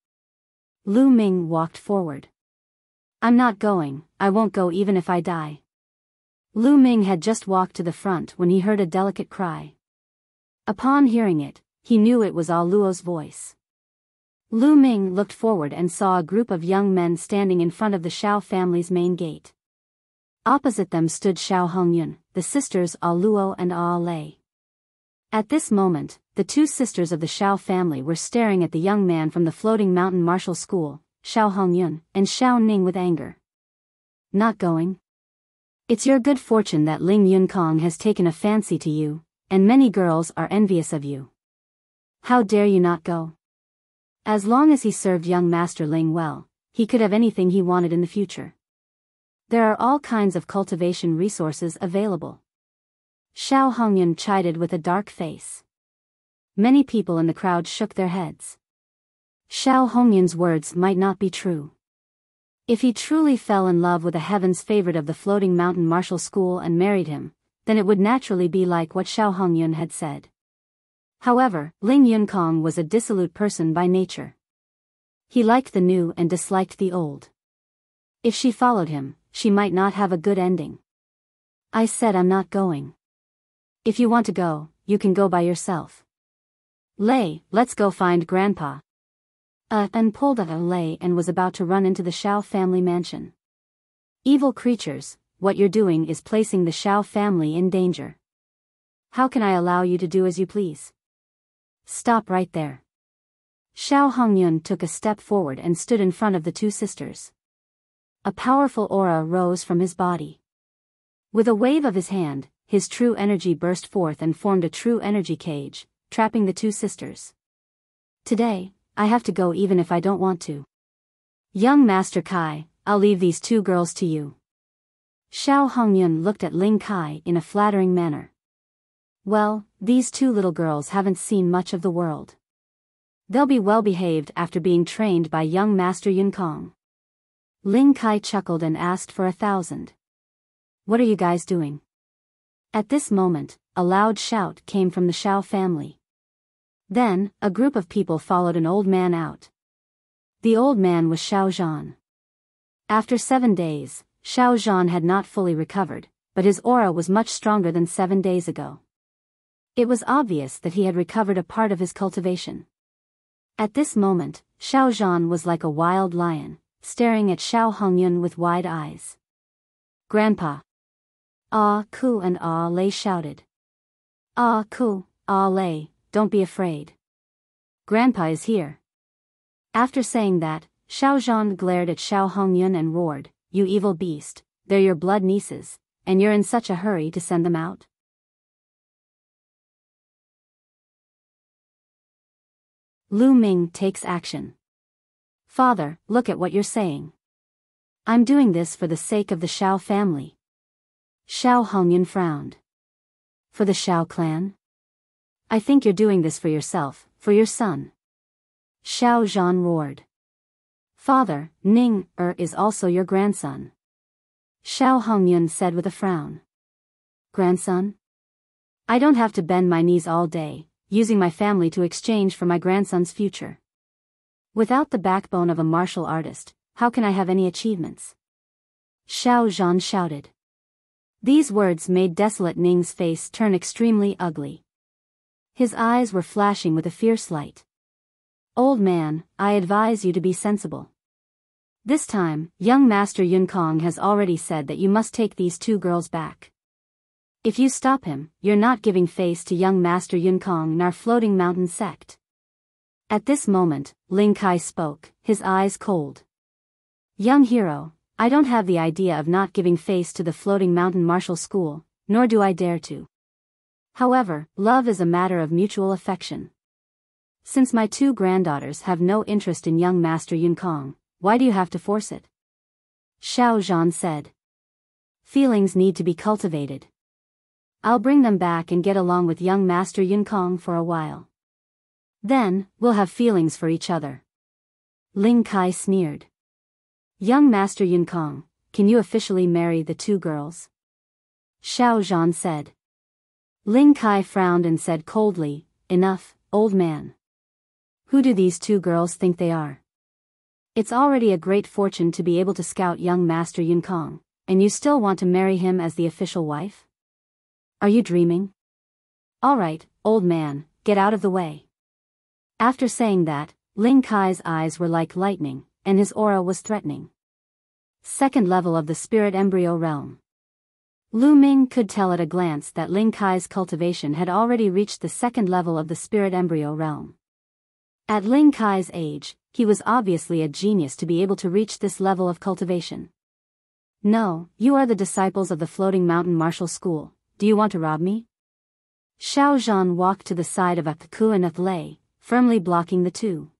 Lu Ming walked forward. I'm not going, I won't go even if I die. Lu Ming had just walked to the front when he heard a delicate cry. Upon hearing it, he knew it was A Luo's voice. Lu Ming looked forward and saw a group of young men standing in front of the Shao family's main gate. Opposite them stood Shao Hongyun, the sisters A Luo and A Lei. At this moment, the 2 sisters of the Shao family were staring at the young man from the Floating Mountain Martial School, Shao Hongyun, and Shao Ning with anger. Not going? It's your good fortune that Ling Yunkong has taken a fancy to you, and many girls are envious of you. How dare you not go? As long as he served young Master Ling well, he could have anything he wanted in the future. There are all kinds of cultivation resources available. Shao Hongyun chided with a dark face. Many people in the crowd shook their heads. Shao Hongyun's words might not be true. If he truly fell in love with a heaven's favorite of the Floating Mountain Martial School and married him, then it would naturally be like what Shao Hongyun had said. However, Ling Yunkong was a dissolute person by nature. He liked the new and disliked the old. If she followed him, she might not have a good ending. I said I'm not going. If you want to go, you can go by yourself. Lei, let's go find Grandpa. And pulled at Lei and was about to run into the Shao family mansion. Evil creatures, what you're doing is placing the Shao family in danger. How can I allow you to do as you please? Stop right there. Shao Hongyun took a step forward and stood in front of the 2 sisters. A powerful aura rose from his body. With a wave of his hand, his true energy burst forth and formed a true energy cage, trapping the 2 sisters. Today, I have to go even if I don't want to. Young Master Kai, I'll leave these 2 girls to you. Xiao Hongyun looked at Ling Kai in a flattering manner. Well, these two little girls haven't seen much of the world. They'll be well behaved after being trained by young Master Yun Kong. Ling Kai chuckled and asked for 1,000. What are you guys doing? At this moment, a loud shout came from the Xiao family. Then, a group of people followed an old man out. The old man was Xiao Zhan. After 7 days, Xiao Zhan had not fully recovered, but his aura was much stronger than 7 days ago. It was obvious that he had recovered a part of his cultivation. At this moment, Xiao Zhan was like a wild lion, staring at Xiao Hongyun with wide eyes. Grandpa! Ah Ku and Ah Lei shouted. Ah Ku, Ah Lei, don't be afraid. Grandpa is here. After saying that, Xiao Zhan glared at Xiao Hongyun and roared, You evil beast, they're your blood nieces, and you're in such a hurry to send them out? Lu Ming takes action. Father, look at what you're saying. I'm doing this for the sake of the Xiao family. Xiao Hongyun frowned. For the Xiao clan? I think you're doing this for yourself, for your son. Xiao Zhan roared. Father, Ning is also your grandson. Xiao Hongyun said with a frown. Grandson? I don't have to bend my knees all day, using my family to exchange for my grandson's future. Without the backbone of a martial artist, how can I have any achievements? Xiao Zhan shouted. These words made desolate Ning's face turn extremely ugly. His eyes were flashing with a fierce light. Old man, I advise you to be sensible. This time, young Master Yun Kong has already said that you must take these two girls back. If you stop him, you're not giving face to young Master Yun Kong and our floating mountain sect. At this moment, Ling Kai spoke, his eyes cold. Young hero, I don't have the idea of not giving face to the floating mountain martial school, nor do I dare to. However, love is a matter of mutual affection. Since my two granddaughters have no interest in young Master Yun Kong, why do you have to force it? Xiao Zhan said. Feelings need to be cultivated. I'll bring them back and get along with young Master Yun Kong for a while. Then, we'll have feelings for each other. Ling Kai sneered. Young Master Yun Kong, can you officially marry the two girls? Xiao Zhan said. Ling Kai frowned and said coldly, Enough, old man. Who do these two girls think they are? It's already a great fortune to be able to scout young Master Yun Kong, and you still want to marry him as the official wife? Are you dreaming? All right, old man, get out of the way. After saying that, Ling Kai's eyes were like lightning, and his aura was threatening. Second level of the spirit embryo realm. Lu Ming could tell at a glance that Ling Kai's cultivation had already reached the second level of the spirit embryo realm. At Ling Kai's age, he was obviously a genius to be able to reach this level of cultivation. No, you are the disciples of the Floating Mountain Martial School. Do you want to rob me? Xiao Zhan walked to the side of Ku and Lei, firmly blocking the two.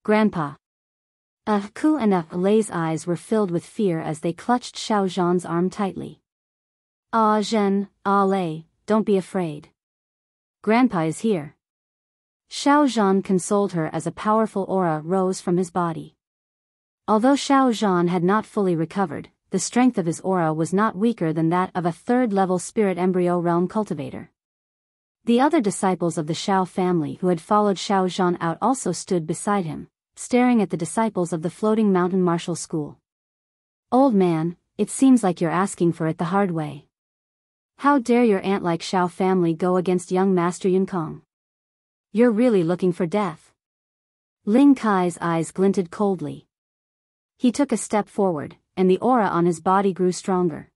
Grandpa. Ku and Lei's eyes were filled with fear as they clutched Xiao Zhan's arm tightly. Ah Zhen, Ah Lei, don't be afraid. Grandpa is here. Xiao Zhan consoled her as a powerful aura rose from his body. Although Xiao Zhan had not fully recovered, the strength of his aura was not weaker than that of a third-level spirit embryo realm cultivator. The other disciples of the Xiao family who had followed Xiao Zhan out also stood beside him, staring at the disciples of the Floating Mountain Martial School. Old man, it seems like you're asking for it the hard way. How dare your ant-like Xiao family go against young Master Yun Kong? You're really looking for death. Ling Kai's eyes glinted coldly. He took a step forward, and the aura on his body grew stronger.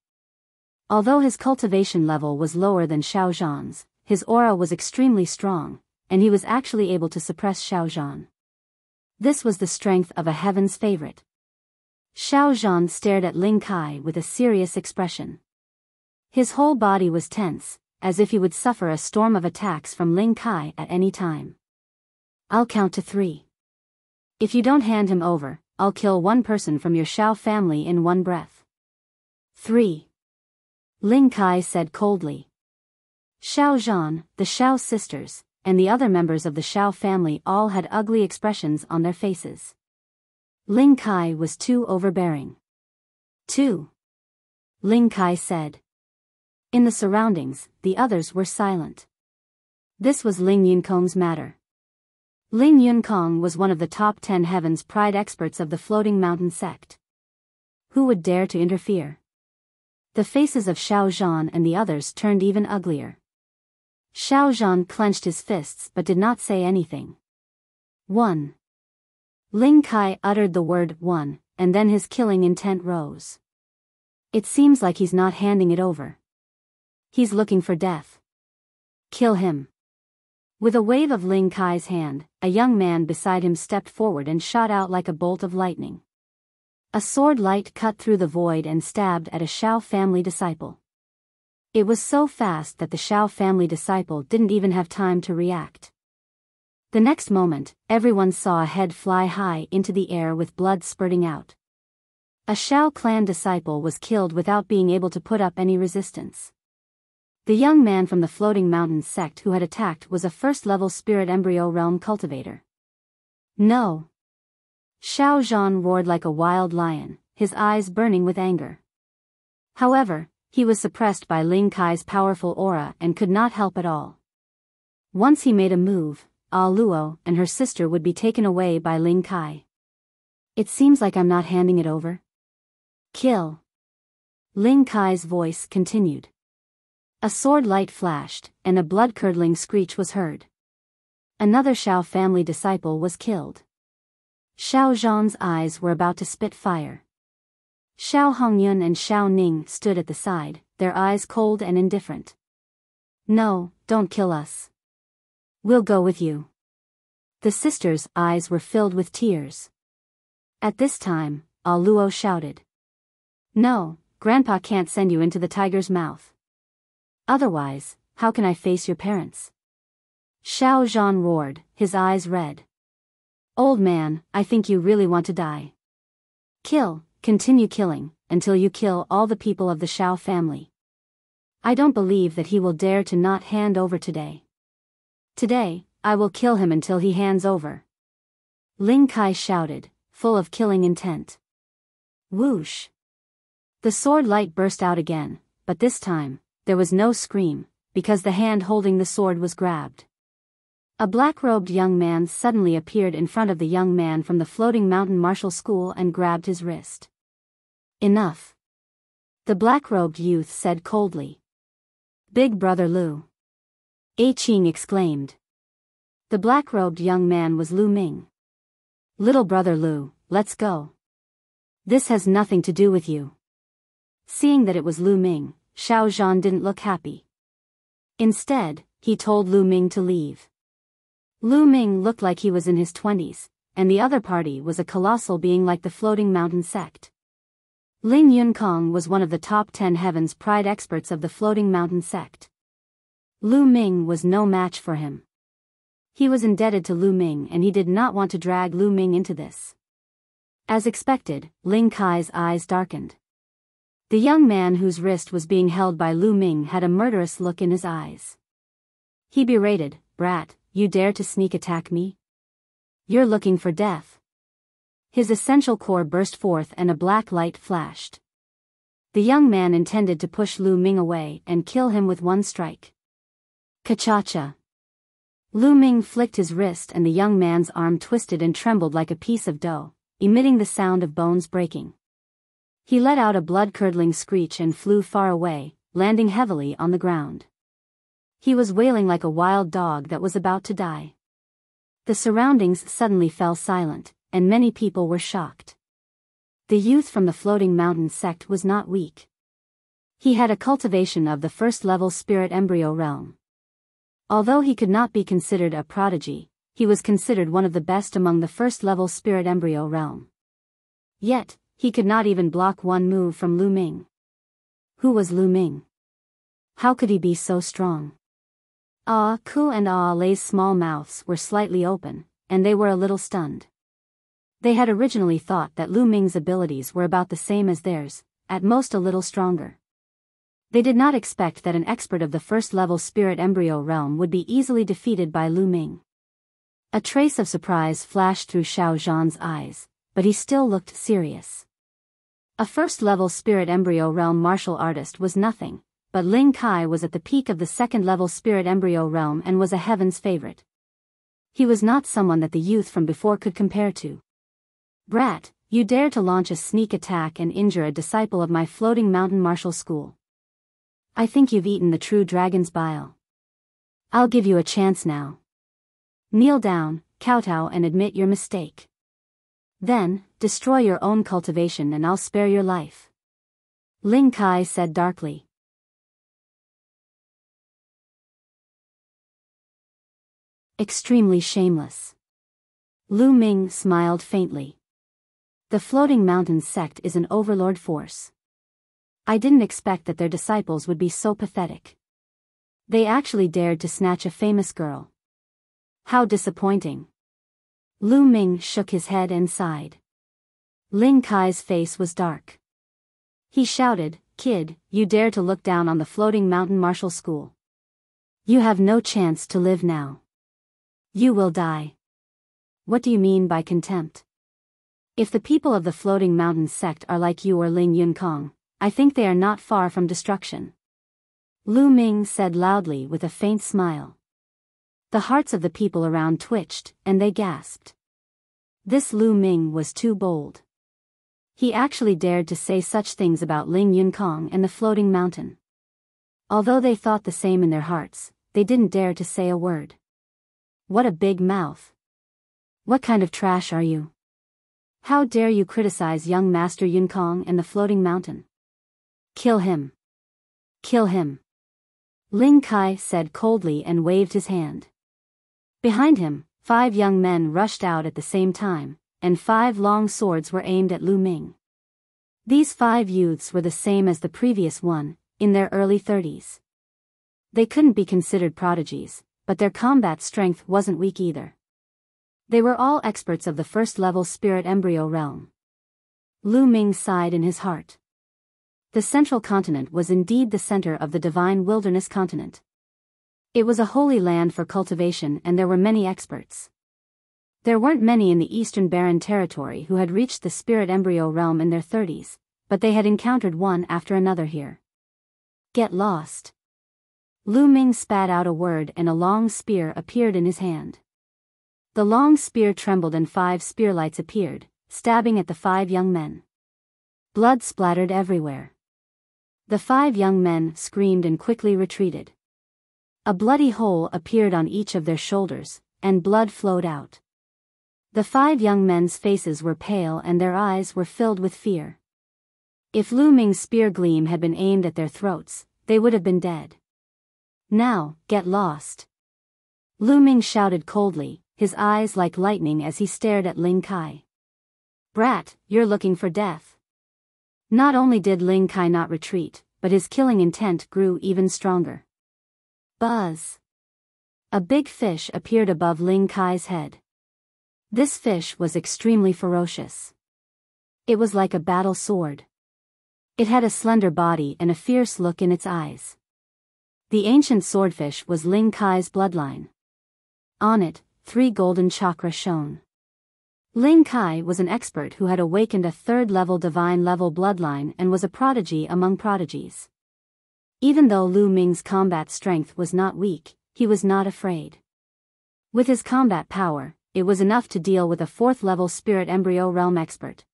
Although his cultivation level was lower than Xiao Zhan's, his aura was extremely strong, and he was actually able to suppress Xiao Zhan. This was the strength of a heaven's favorite. Xiao Zhan stared at Ling Kai with a serious expression. His whole body was tense, as if he would suffer a storm of attacks from Ling Kai at any time. I'll count to 3. If you don't hand him over, I'll kill one person from your Xiao family in one breath. 3. Ling Kai said coldly. Xiao Zhan, the Xiao sisters, and the other members of the Xiao family all had ugly expressions on their faces. Ling Kai was too overbearing. 2. Ling Kai said. In the surroundings, the others were silent. This was Ling Yunkong's matter. Ling Yunkong was one of the top 10 Heaven's Pride experts of the Floating Mountain sect. Who would dare to interfere? The faces of Xiao Zhan and the others turned even uglier. Xiao Zhan clenched his fists but did not say anything. 1. Ling Kai uttered the word 1, and then his killing intent rose. It seems like he's not handing it over. He's looking for death. Kill him. With a wave of Ling Kai's hand, a young man beside him stepped forward and shot out like a bolt of lightning. A sword light cut through the void and stabbed at a Xiao family disciple. It was so fast that the Xiao family disciple didn't even have time to react. The next moment, everyone saw a head fly high into the air with blood spurting out. A Xiao clan disciple was killed without being able to put up any resistance. The young man from the Floating Mountain sect who had attacked was a first-level spirit embryo realm cultivator. No! Xiao Zhan roared like a wild lion, his eyes burning with anger. However, he was suppressed by Ling Kai's powerful aura and could not help at all. Once he made a move, Ah Luo and her sister would be taken away by Ling Kai. It seems like I'm not handing it over. Kill. Ling Kai's voice continued. A sword light flashed, and a blood-curdling screech was heard. Another Xiao family disciple was killed. Xiao Zhan's eyes were about to spit fire. Xiao Hongyun and Xiao Ning stood at the side, their eyes cold and indifferent. No, don't kill us. We'll go with you. The sisters' eyes were filled with tears. At this time, Ah Luo shouted. No, Grandpa can't send you into the tiger's mouth. Otherwise, how can I face your parents? Xiao Zhan roared, his eyes red. Old man, I think you really want to die. Kill, continue killing, until you kill all the people of the Xiao family. I don't believe that he will dare to not hand over today. Today, I will kill him until he hands over. Ling Kai shouted, full of killing intent. Whoosh! The sword light burst out again, but this time, there was no scream, because the hand holding the sword was grabbed. A black-robed young man suddenly appeared in front of the young man from the Floating Mountain Martial School and grabbed his wrist. Enough. The black-robed youth said coldly. Big Brother Lu. A Qing exclaimed. The black-robed young man was Lu Ming. Little Brother Lu, let's go. This has nothing to do with you. Seeing that it was Lu Ming, Xiao Zhan didn't look happy. Instead, he told Lu Ming to leave. Lu Ming looked like he was in his 20s, and the other party was a colossal being like the Floating Mountain sect. Ling Yunkong was one of the top 10 Heaven's Pride experts of the Floating Mountain sect. Lu Ming was no match for him. He was indebted to Lu Ming and he did not want to drag Lu Ming into this. As expected, Ling Kai's eyes darkened. The young man whose wrist was being held by Lu Ming had a murderous look in his eyes. He berated, Brat, you dare to sneak attack me? You're looking for death. His essential core burst forth and a black light flashed. The young man intended to push Lu Ming away and kill him with one strike. Ka-cha-cha. Lu Ming flicked his wrist and the young man's arm twisted and trembled like a piece of dough, emitting the sound of bones breaking. He let out a blood-curdling screech and flew far away, landing heavily on the ground. He was wailing like a wild dog that was about to die. The surroundings suddenly fell silent, and many people were shocked. The youth from the Floating Mountain sect was not weak. He had a cultivation of the first-level spirit embryo realm. Although he could not be considered a prodigy, he was considered one of the best among the first-level spirit embryo realm. Yet, he could not even block one move from Lu Ming. Who was Lu Ming? How could he be so strong? Ah Ku and Ah Lei's small mouths were slightly open, and they were a little stunned. They had originally thought that Lu Ming's abilities were about the same as theirs, at most a little stronger. They did not expect that an expert of the first-level spirit embryo realm would be easily defeated by Lu Ming. A trace of surprise flashed through Xiao Zhan's eyes, but he still looked serious. A first-level spirit embryo realm martial artist was nothing, but Ling Kai was at the peak of the second-level spirit embryo realm and was a heaven's favorite. He was not someone that the youth from before could compare to. "Brat, you dare to launch a sneak attack and injure a disciple of my floating mountain martial school. I think you've eaten the true dragon's bile. I'll give you a chance now. Kneel down, kowtow and admit your mistake. Then, destroy your own cultivation and I'll spare your life," Ling Kai said darkly. Extremely shameless. Lu Ming smiled faintly. The Floating Mountains sect is an overlord force. I didn't expect that their disciples would be so pathetic. They actually dared to snatch a famous girl. How disappointing. Lu Ming shook his head and sighed. Ling Kai's face was dark. He shouted, "Kid, you dare to look down on the Floating Mountain Martial School. You have no chance to live now. You will die. What do you mean by contempt? If the people of the Floating Mountains sect are like you or Ling Yunkong, I think they are not far from destruction," Lu Ming said loudly with a faint smile. The hearts of the people around twitched, and they gasped. This Lu Ming was too bold. He actually dared to say such things about Ling Yunkong and the Floating Mountain. Although they thought the same in their hearts, they didn't dare to say a word. What a big mouth. What kind of trash are you? How dare you criticize young Master Yunkong and the Floating Mountain? Kill him. Kill him, Ling Kai said coldly and waved his hand. Behind him, 5 young men rushed out at the same time, and 5 long swords were aimed at Lu Ming. These 5 youths were the same as the previous one, in their early 30s. They couldn't be considered prodigies, but their combat strength wasn't weak either. They were all experts of the first-level spirit embryo realm. Lu Ming sighed in his heart. The central continent was indeed the center of the divine wilderness continent. It was a holy land for cultivation and there were many experts. There weren't many in the Eastern Barren Territory who had reached the spirit embryo realm in their 30s, but they had encountered one after another here. Get lost. Lu Ming spat out a word and a long spear appeared in his hand. The long spear trembled and 5 spearlights appeared, stabbing at the 5 young men. Blood splattered everywhere. The 5 young men screamed and quickly retreated. A bloody hole appeared on each of their shoulders, and blood flowed out. The 5 young men's faces were pale and their eyes were filled with fear. If Lu Ming's spear gleam had been aimed at their throats, they would have been dead. Now, get lost. Lu Ming shouted coldly, his eyes like lightning as he stared at Ling Kai. Brat, you're looking for death. Not only did Ling Kai not retreat, but his killing intent grew even stronger. Buzz. A big fish appeared above Ling Kai's head. This fish was extremely ferocious. It was like a battle sword. It had a slender body and a fierce look in its eyes. The ancient swordfish was Ling Kai's bloodline. On it, 3 golden chakra shone. Ling Kai was an expert who had awakened a 3rd-level divine-level bloodline and was a prodigy among prodigies. Even though Lu Ming's combat strength was not weak, he was not afraid. With his combat power, it was enough to deal with a 4th-level spirit embryo realm expert.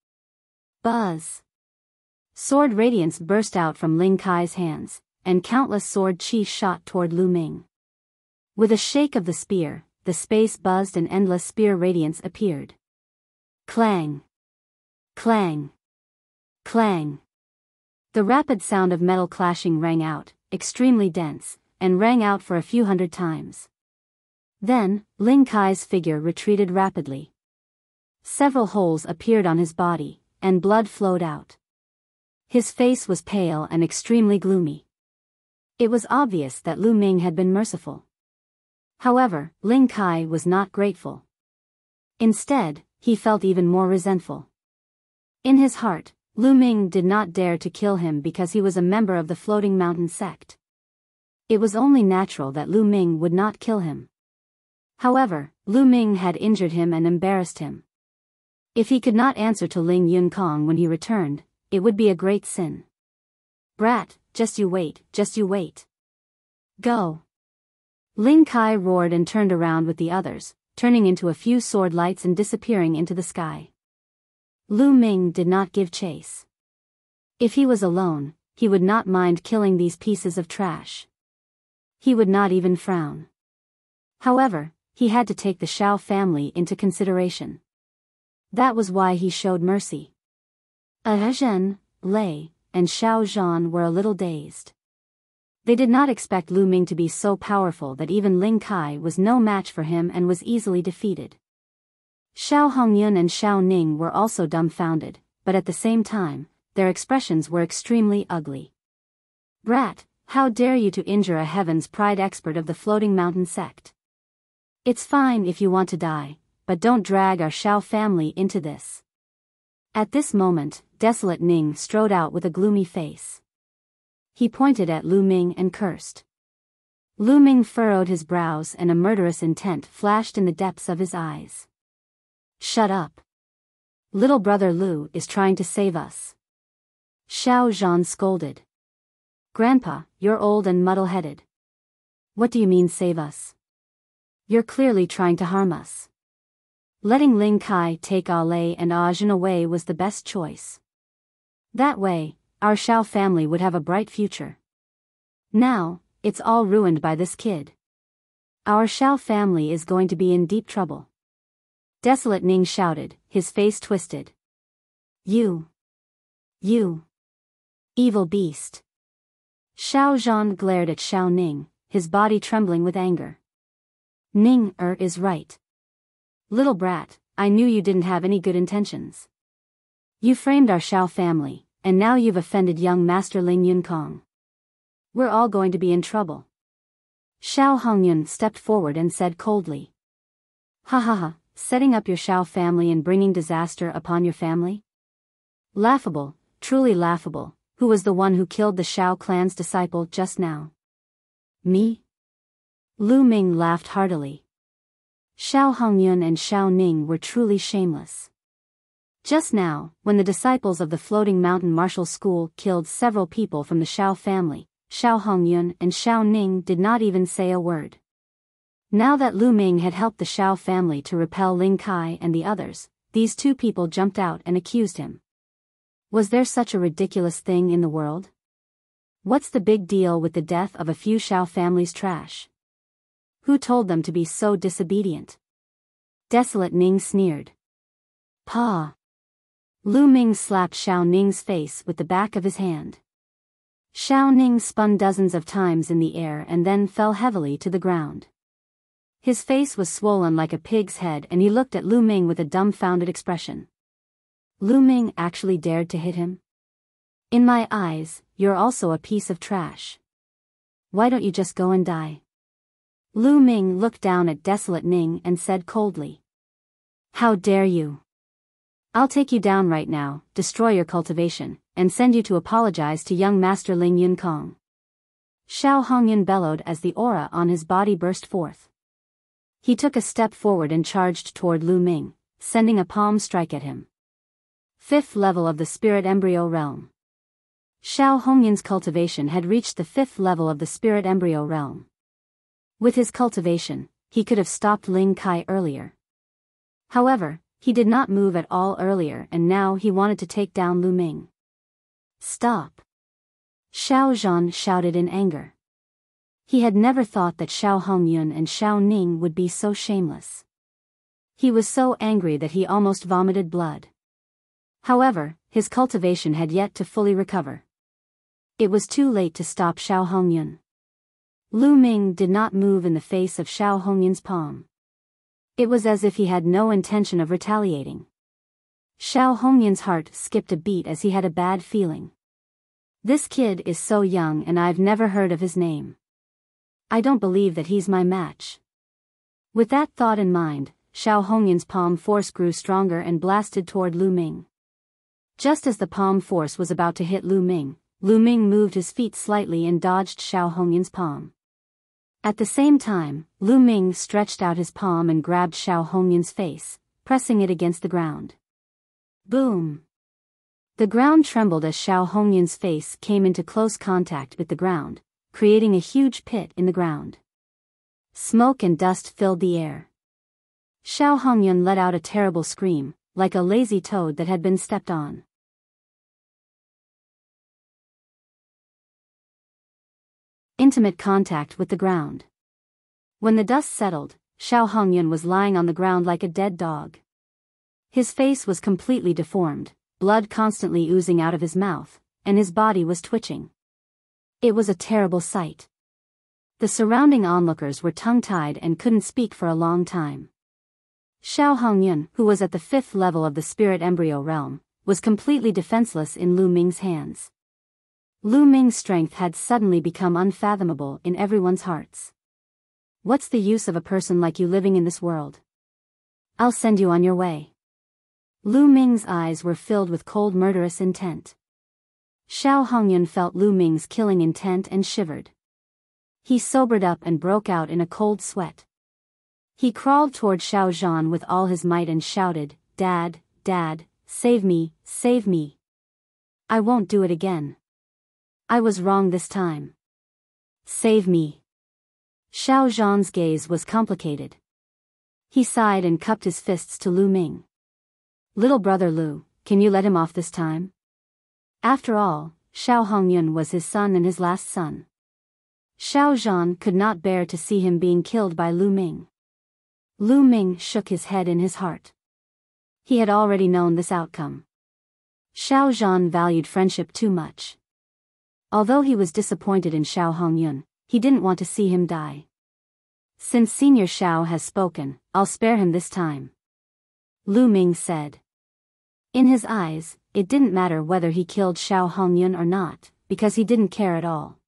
Buzz. Sword radiance burst out from Ling Kai's hands, and countless sword chi shot toward Lu Ming. With a shake of the spear, the space buzzed and endless spear radiance appeared. Clang. Clang. Clang. The rapid sound of metal clashing rang out, extremely dense, and rang out for a few hundred times. Then, Ling Kai's figure retreated rapidly. Several holes appeared on his body, and blood flowed out. His face was pale and extremely gloomy. It was obvious that Lu Ming had been merciful. However, Ling Kai was not grateful. Instead, he felt even more resentful. In his heart, Lu Ming did not dare to kill him because he was a member of the Floating Mountain sect. It was only natural that Lu Ming would not kill him. However, Lu Ming had injured him and embarrassed him. If he could not answer to Ling Yunkong when he returned, it would be a great sin. Brat, just you wait, just you wait. Go. Ling Kai roared and turned around with the others, turning into a few sword lights and disappearing into the sky. Lu Ming did not give chase. If he was alone, he would not mind killing these pieces of trash. He would not even frown. However, he had to take the Shao family into consideration. That was why he showed mercy. Zhen, Lei, and Xiao Zhan were a little dazed. They did not expect Lu Ming to be so powerful that even Ling Kai was no match for him and was easily defeated. Xiao Hongyun and Xiao Ning were also dumbfounded, but at the same time, their expressions were extremely ugly. Brat, how dare you to injure a Heaven's Pride expert of the Floating Mountain sect? It's fine if you want to die, but don't drag our Shao family into this. At this moment, Desolate Ning strode out with a gloomy face. He pointed at Lu Ming and cursed. Lu Ming furrowed his brows and a murderous intent flashed in the depths of his eyes. Shut up. Little brother Lu is trying to save us. Xiao Zhan scolded. Grandpa, you're old and muddle-headed. What do you mean save us? You're clearly trying to harm us. Letting Ling Kai take Lei and Zhen away was the best choice. That way, our Shao family would have a bright future. Now, it's all ruined by this kid. Our Shao family is going to be in deep trouble. Desolate Ning shouted, his face twisted. You, evil beast. Xiao Zhan glared at Xiao Ning, his body trembling with anger. Ning is right. Little brat, I knew you didn't have any good intentions. You framed our Shao family, and now you've offended young Master Ling Yunkong. We're all going to be in trouble. Xiao Hongyun stepped forward and said coldly. Ha ha ha, setting up your Shao family and bringing disaster upon your family? Laughable, truly laughable. Who was the one who killed the Shao clan's disciple just now? Me? Lu Ming laughed heartily. Xiao Hongyun and Xiao Ning were truly shameless. Just now, when the disciples of the Floating Mountain Martial School killed several people from the Shao family, Xiao Hongyun and Xiao Ning did not even say a word. Now that Lu Ming had helped the Shao family to repel Ling Kai and the others, these two people jumped out and accused him. Was there such a ridiculous thing in the world? What's the big deal with the death of a few Shao family's trash? Who told them to be so disobedient? Desolate Ning sneered. Pa. Lu Ming slapped Xiao Ning's face with the back of his hand. Xiao Ning spun dozens of times in the air and then fell heavily to the ground. His face was swollen like a pig's head and he looked at Lu Ming with a dumbfounded expression. Lu Ming actually dared to hit him? In my eyes, you're also a piece of trash. Why don't you just go and die? Lu Ming looked down at Desolate Ning and said coldly. How dare you? I'll take you down right now, destroy your cultivation, and send you to apologize to young Master Ling Yunkong. Xiao Hongyun bellowed as the aura on his body burst forth. He took a step forward and charged toward Lu Ming, sending a palm strike at him. 5th level of the Spirit Embryo Realm. Xiao Hongyun's cultivation had reached the 5th level of the Spirit Embryo Realm. With his cultivation, he could have stopped Ling Kai earlier. However, he did not move at all earlier and now he wanted to take down Lu Ming. Stop! Xiao Zhan shouted in anger. He had never thought that Xiao Hongyun and Xiao Ning would be so shameless. He was so angry that he almost vomited blood. However, his cultivation had yet to fully recover. It was too late to stop Xiao Hongyun. Lu Ming did not move in the face of Xiao Hongyun's palm. It was as if he had no intention of retaliating. Xiao Hongyun's heart skipped a beat as he had a bad feeling. This kid is so young and I've never heard of his name. I don't believe that he's my match. With that thought in mind, Xiao Hongyun's palm force grew stronger and blasted toward Lu Ming. Just as the palm force was about to hit Lu Ming moved his feet slightly and dodged Xiao Hongyun's palm. At the same time, Lu Ming stretched out his palm and grabbed Xiao Hongyun's face, pressing it against the ground. Boom! The ground trembled as Xiao Hongyun's face came into close contact with the ground, creating a huge pit in the ground. Smoke and dust filled the air. Xiao Hongyun let out a terrible scream, like a lazy toad that had been stepped on. Intimate contact with the ground. When the dust settled, Xiao Hongyun was lying on the ground like a dead dog. His face was completely deformed, blood constantly oozing out of his mouth, and his body was twitching. It was a terrible sight. The surrounding onlookers were tongue-tied and couldn't speak for a long time. Xiao Hongyun, who was at the 5th level of the spirit embryo realm, was completely defenseless in Lu Ming's hands. Lu Ming's strength had suddenly become unfathomable in everyone's hearts. What's the use of a person like you living in this world? I'll send you on your way. Lu Ming's eyes were filled with cold murderous intent. Xiao Hongyun felt Lu Ming's killing intent and shivered. He sobered up and broke out in a cold sweat. He crawled toward Xiao Zhan with all his might and shouted, "Dad, Dad, save me, save me. I won't do it again. I was wrong this time. Save me." Xiao Zhan's gaze was complicated. He sighed and cupped his fists to Lu Ming. "Little brother Lu, can you let him off this time?" After all, Xiao Hongyun was his son and his last son. Xiao Zhan could not bear to see him being killed by Lu Ming. Lu Ming shook his head in his heart. He had already known this outcome. Xiao Zhan valued friendship too much. Although he was disappointed in Xiao Hongyun, he didn't want to see him die. "Since Senior Xiao has spoken, I'll spare him this time," Lu Ming said. In his eyes, it didn't matter whether he killed Xiao Hongyun or not, because he didn't care at all.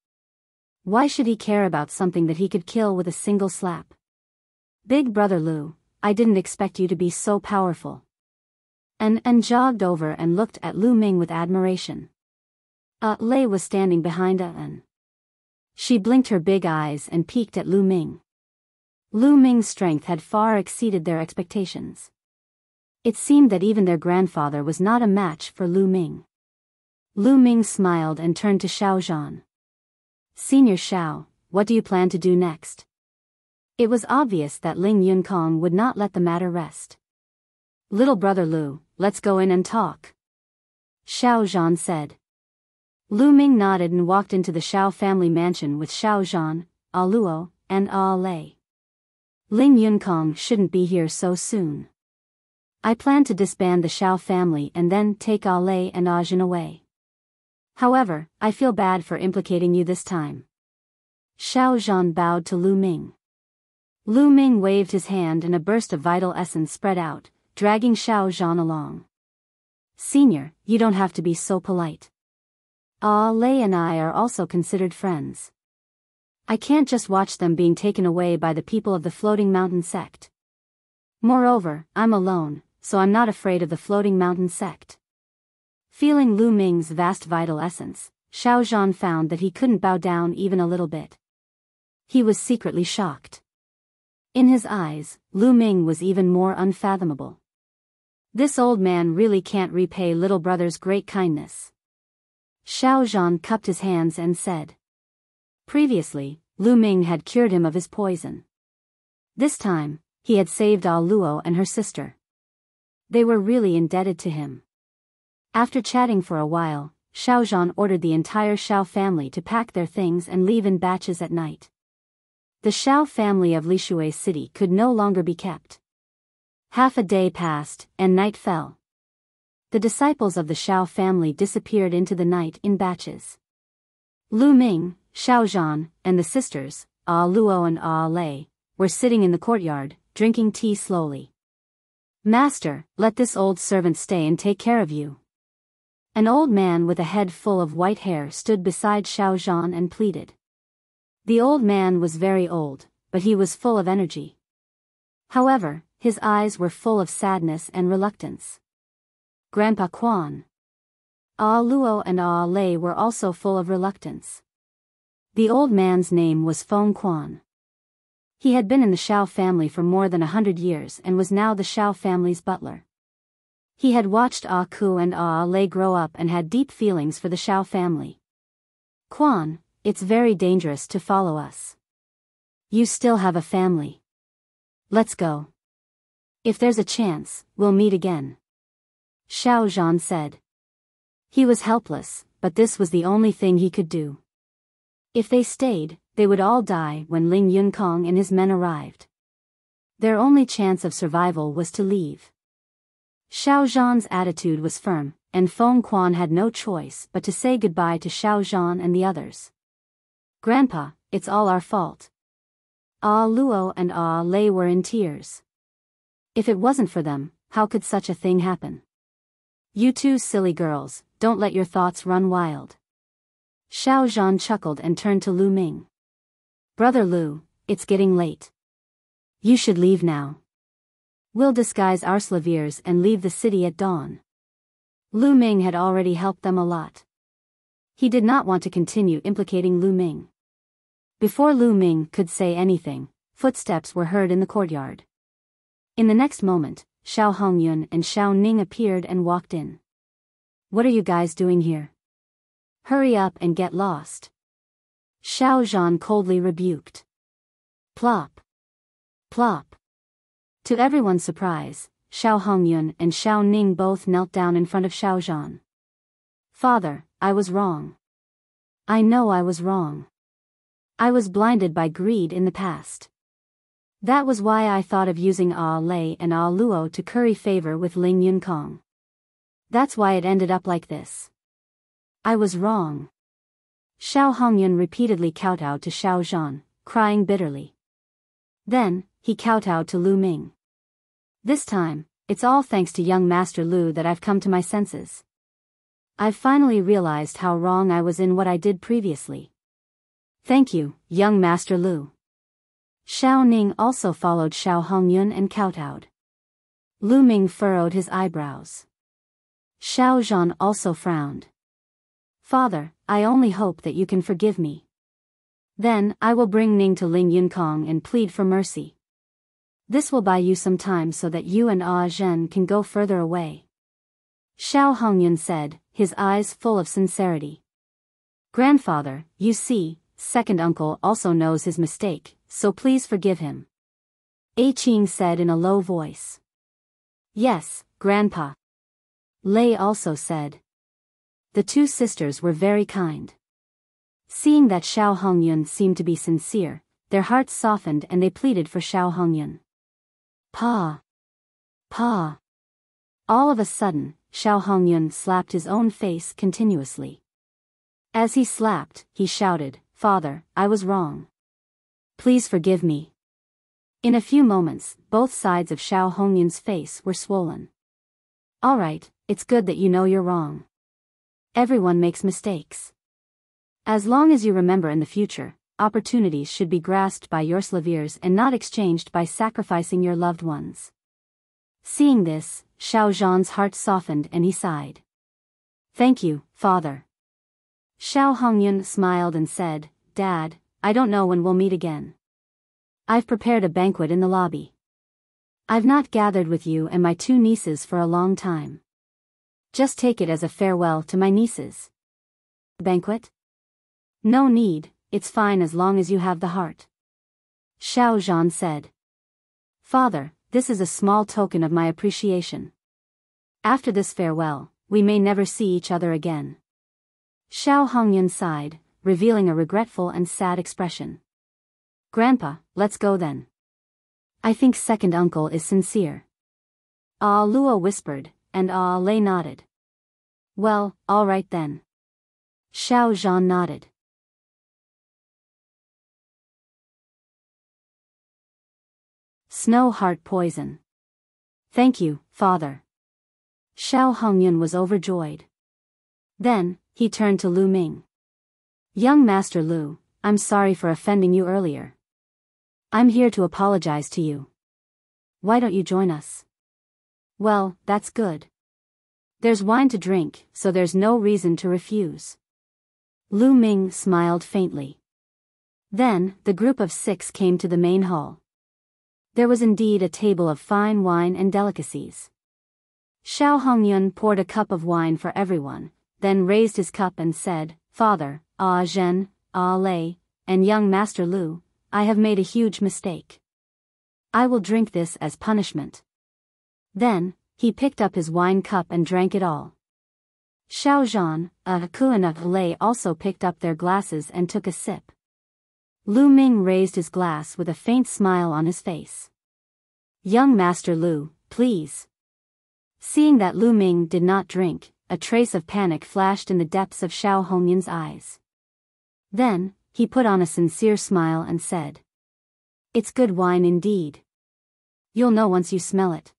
Why should he care about something that he could kill with a single slap? "Big brother Lu, I didn't expect you to be so powerful." And jogged over and looked at Lu Ming with admiration. Lei was standing behind An. She blinked her big eyes and peeked at Lu Ming. Lu Ming's strength had far exceeded their expectations. It seemed that even their grandfather was not a match for Lu Ming. Lu Ming smiled and turned to Xiao Zhan. "Senior Xiao, what do you plan to do next?" It was obvious that Ling Yunkong would not let the matter rest. "Little brother Lu, let's go in and talk," Xiao Zhan said. Lu Ming nodded and walked into the Xiao family mansion with Xiao Zhan, Luo, and Lei. "Ling Yunkong shouldn't be here so soon. I plan to disband the Xiao family and then take Lei and Jin away. However, I feel bad for implicating you this time." Xiao Zhan bowed to Lu Ming. Lu Ming waved his hand and a burst of vital essence spread out, dragging Xiao Zhan along. "Senior, you don't have to be so polite. Lei and I are also considered friends. I can't just watch them being taken away by the people of the Floating Mountain sect. Moreover, I'm alone, so I'm not afraid of the Floating Mountain sect." Feeling Lu Ming's vast vital essence, Xiao Zhan found that he couldn't bow down even a little bit. He was secretly shocked. In his eyes, Lu Ming was even more unfathomable. This old man really can't repay little brother's great kindness. Xiao Zhan cupped his hands and said. Previously, Lu Ming had cured him of his poison. This time, he had saved Luo and her sister. They were really indebted to him. After chatting for a while, Xiao Zhan ordered the entire Xiao family to pack their things and leave in batches at night. The Xiao family of Lishui City could no longer be kept. Half a day passed, and night fell. The disciples of the Xiao family disappeared into the night in batches. Lu Ming, Xiao Zhan, and the sisters, Luo and Lei, were sitting in the courtyard, drinking tea slowly. "Master, let this old servant stay and take care of you." An old man with a head full of white hair stood beside Xiao Zhan and pleaded. The old man was very old, but he was full of energy. However, his eyes were full of sadness and reluctance. "Grandpa Quan," Ah Luo and Ah Lei were also full of reluctance. The old man's name was Feng Quan. He had been in the Shao family for more than 100 years and was now the Shao family's butler. He had watched Ah Ku and Ah Lei grow up and had deep feelings for the Shao family. Quan, it's very dangerous to follow us. You still have a family. Let's go. If there's a chance, we'll meet again. Xiao Zhan said. He was helpless, but this was the only thing he could do. If they stayed, they would all die when Ling Yunkong and his men arrived. Their only chance of survival was to leave. Xiao Zhan's attitude was firm, and Feng Quan had no choice but to say goodbye to Xiao Zhan and the others. Grandpa, it's all our fault. Ah Luo and Ah Lei were in tears. If it wasn't for them, how could such a thing happen? You two silly girls, don't let your thoughts run wild. Xiao Zhan chuckled and turned to Lu Ming. Brother Lu, it's getting late. You should leave now. We'll disguise our slaviers and leave the city at dawn. Lu Ming had already helped them a lot. He did not want to continue implicating Lu Ming. Before Lu Ming could say anything, footsteps were heard in the courtyard. In the next moment, Xiao Hongyun and Xiao Ning appeared and walked in. What are you guys doing here? Hurry up and get lost. Xiao Zhan coldly rebuked. Plop. Plop. To everyone's surprise, Xiao Hongyun and Xiao Ning both knelt down in front of Xiao Zhan. Father, I was wrong. I know I was wrong. I was blinded by greed in the past. That was why I thought of using Ah Lei and Ah Luo to curry favor with Ling Yunkong. That's why it ended up like this. I was wrong. Xiao Hongyun repeatedly kowtowed to Xiao Zhan, crying bitterly. Then, he kowtowed to Lu Ming. This time, it's all thanks to young Master Lu that I've come to my senses. I've finally realized how wrong I was in what I did previously. Thank you, young Master Lu. Xiao Ning also followed Xiao Hongyun and kowtowed. Lu Ming furrowed his eyebrows. Xiao Zhan also frowned. Father, I only hope that you can forgive me. Then, I will bring Ning to Ling Yunkong and plead for mercy. This will buy you some time so that you and Ah Zhen can go further away. Xiao Hongyun said, his eyes full of sincerity. Grandfather, you see, second uncle also knows his mistake, so please forgive him. A Qing said in a low voice. Yes, Grandpa. Lei also said. The two sisters were very kind. Seeing that Xiao Hongyun seemed to be sincere, their hearts softened and they pleaded for Xiao Hongyun. Pa! Pa! All of a sudden, Xiao Hongyun slapped his own face continuously. As he slapped, he shouted, Father, I was wrong. Please forgive me. In a few moments, both sides of Xiao Hongyun's face were swollen. All right, it's good that you know you're wrong. Everyone makes mistakes. As long as you remember in the future, opportunities should be grasped by your slaviers and not exchanged by sacrificing your loved ones. Seeing this, Xiao Zhan's heart softened and he sighed. Thank you, Father. Xiao Hongyun smiled and said, Dad, I don't know when we'll meet again. I've prepared a banquet in the lobby. I've not gathered with you and my two nieces for a long time. Just take it as a farewell to my nieces. Banquet? No need, it's fine as long as you have the heart. Xiao Zhan said. Father, this is a small token of my appreciation. After this farewell, we may never see each other again. Xiao Hongyun sighed, revealing a regretful and sad expression. Grandpa, let's go then. I think second uncle is sincere. Ah Luo whispered, and Ah Lei nodded. Well, all right then. Xiao Zhan nodded. Snow heart poison. Thank you, Father. Xiao Hongyun was overjoyed. Then, he turned to Lu Ming. Young Master Lu, I'm sorry for offending you earlier. I'm here to apologize to you. Why don't you join us? Well, that's good. There's wine to drink, so there's no reason to refuse. Lu Ming smiled faintly. Then, the group of 6 came to the main hall. There was indeed a table of fine wine and delicacies. Xiao Hongyun poured a cup of wine for everyone, then raised his cup and said, "Father, Ah Zhen, Ah Lei, and young Master Lu, I have made a huge mistake. I will drink this as punishment." Then, he picked up his wine cup and drank it all. Xiao Zhan, Ku and Lei also picked up their glasses and took a sip. Lu Ming raised his glass with a faint smile on his face. "Young Master Lu, please." Seeing that Lu Ming did not drink, a trace of panic flashed in the depths of Xiao Hongyun's eyes. Then, he put on a sincere smile and said, "It's good wine indeed. You'll know once you smell it."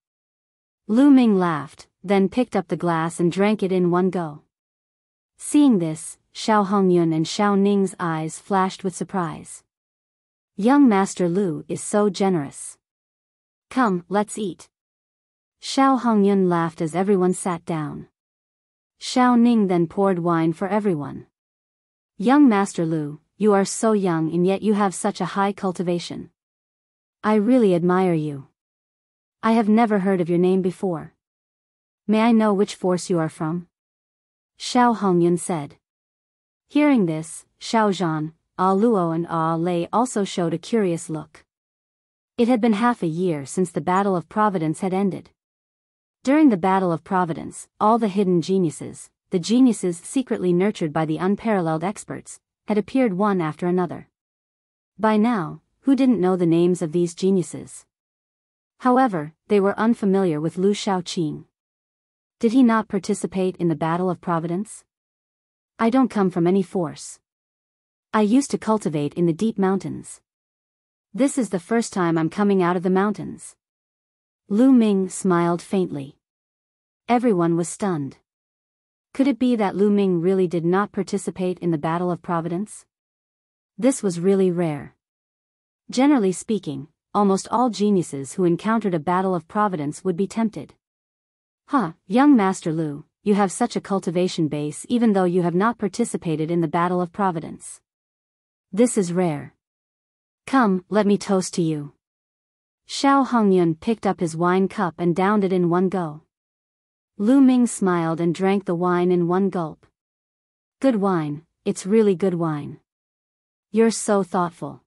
Lu Ming laughed, then picked up the glass and drank it in one go. Seeing this, Xiao Hongyun and Xiao Ning's eyes flashed with surprise. Young Master Lu is so generous. "Come, let's eat." Xiao Hongyun laughed as everyone sat down. Xiao Ning then poured wine for everyone. "Young Master Lu, you are so young and yet you have such a high cultivation. I really admire you. I have never heard of your name before. May I know which force you are from?" Xiao Hongyun said. Hearing this, Xiao Zhan, Ah Luo and Ah Lei also showed a curious look. It had been half a year since the Battle of Providence had ended. During the Battle of Providence, all the hidden geniuses, the geniuses secretly nurtured by the unparalleled experts, had appeared one after another. By now, who didn't know the names of these geniuses? However, they were unfamiliar with Lu Shaoqing. Did he not participate in the Battle of Providence? "I don't come from any force. I used to cultivate in the deep mountains. This is the first time I'm coming out of the mountains." Lu Ming smiled faintly. Everyone was stunned. Could it be that Lu Ming really did not participate in the Battle of Providence? This was really rare. Generally speaking, almost all geniuses who encountered a Battle of Providence would be tempted. Young Master Lu, you have such a cultivation base even though you have not participated in the Battle of Providence. This is rare. Come, let me toast to you." Xiao Hongyun picked up his wine cup and downed it in one go. Lu Ming smiled and drank the wine in one gulp. "Good wine, it's really good wine. You're so thoughtful."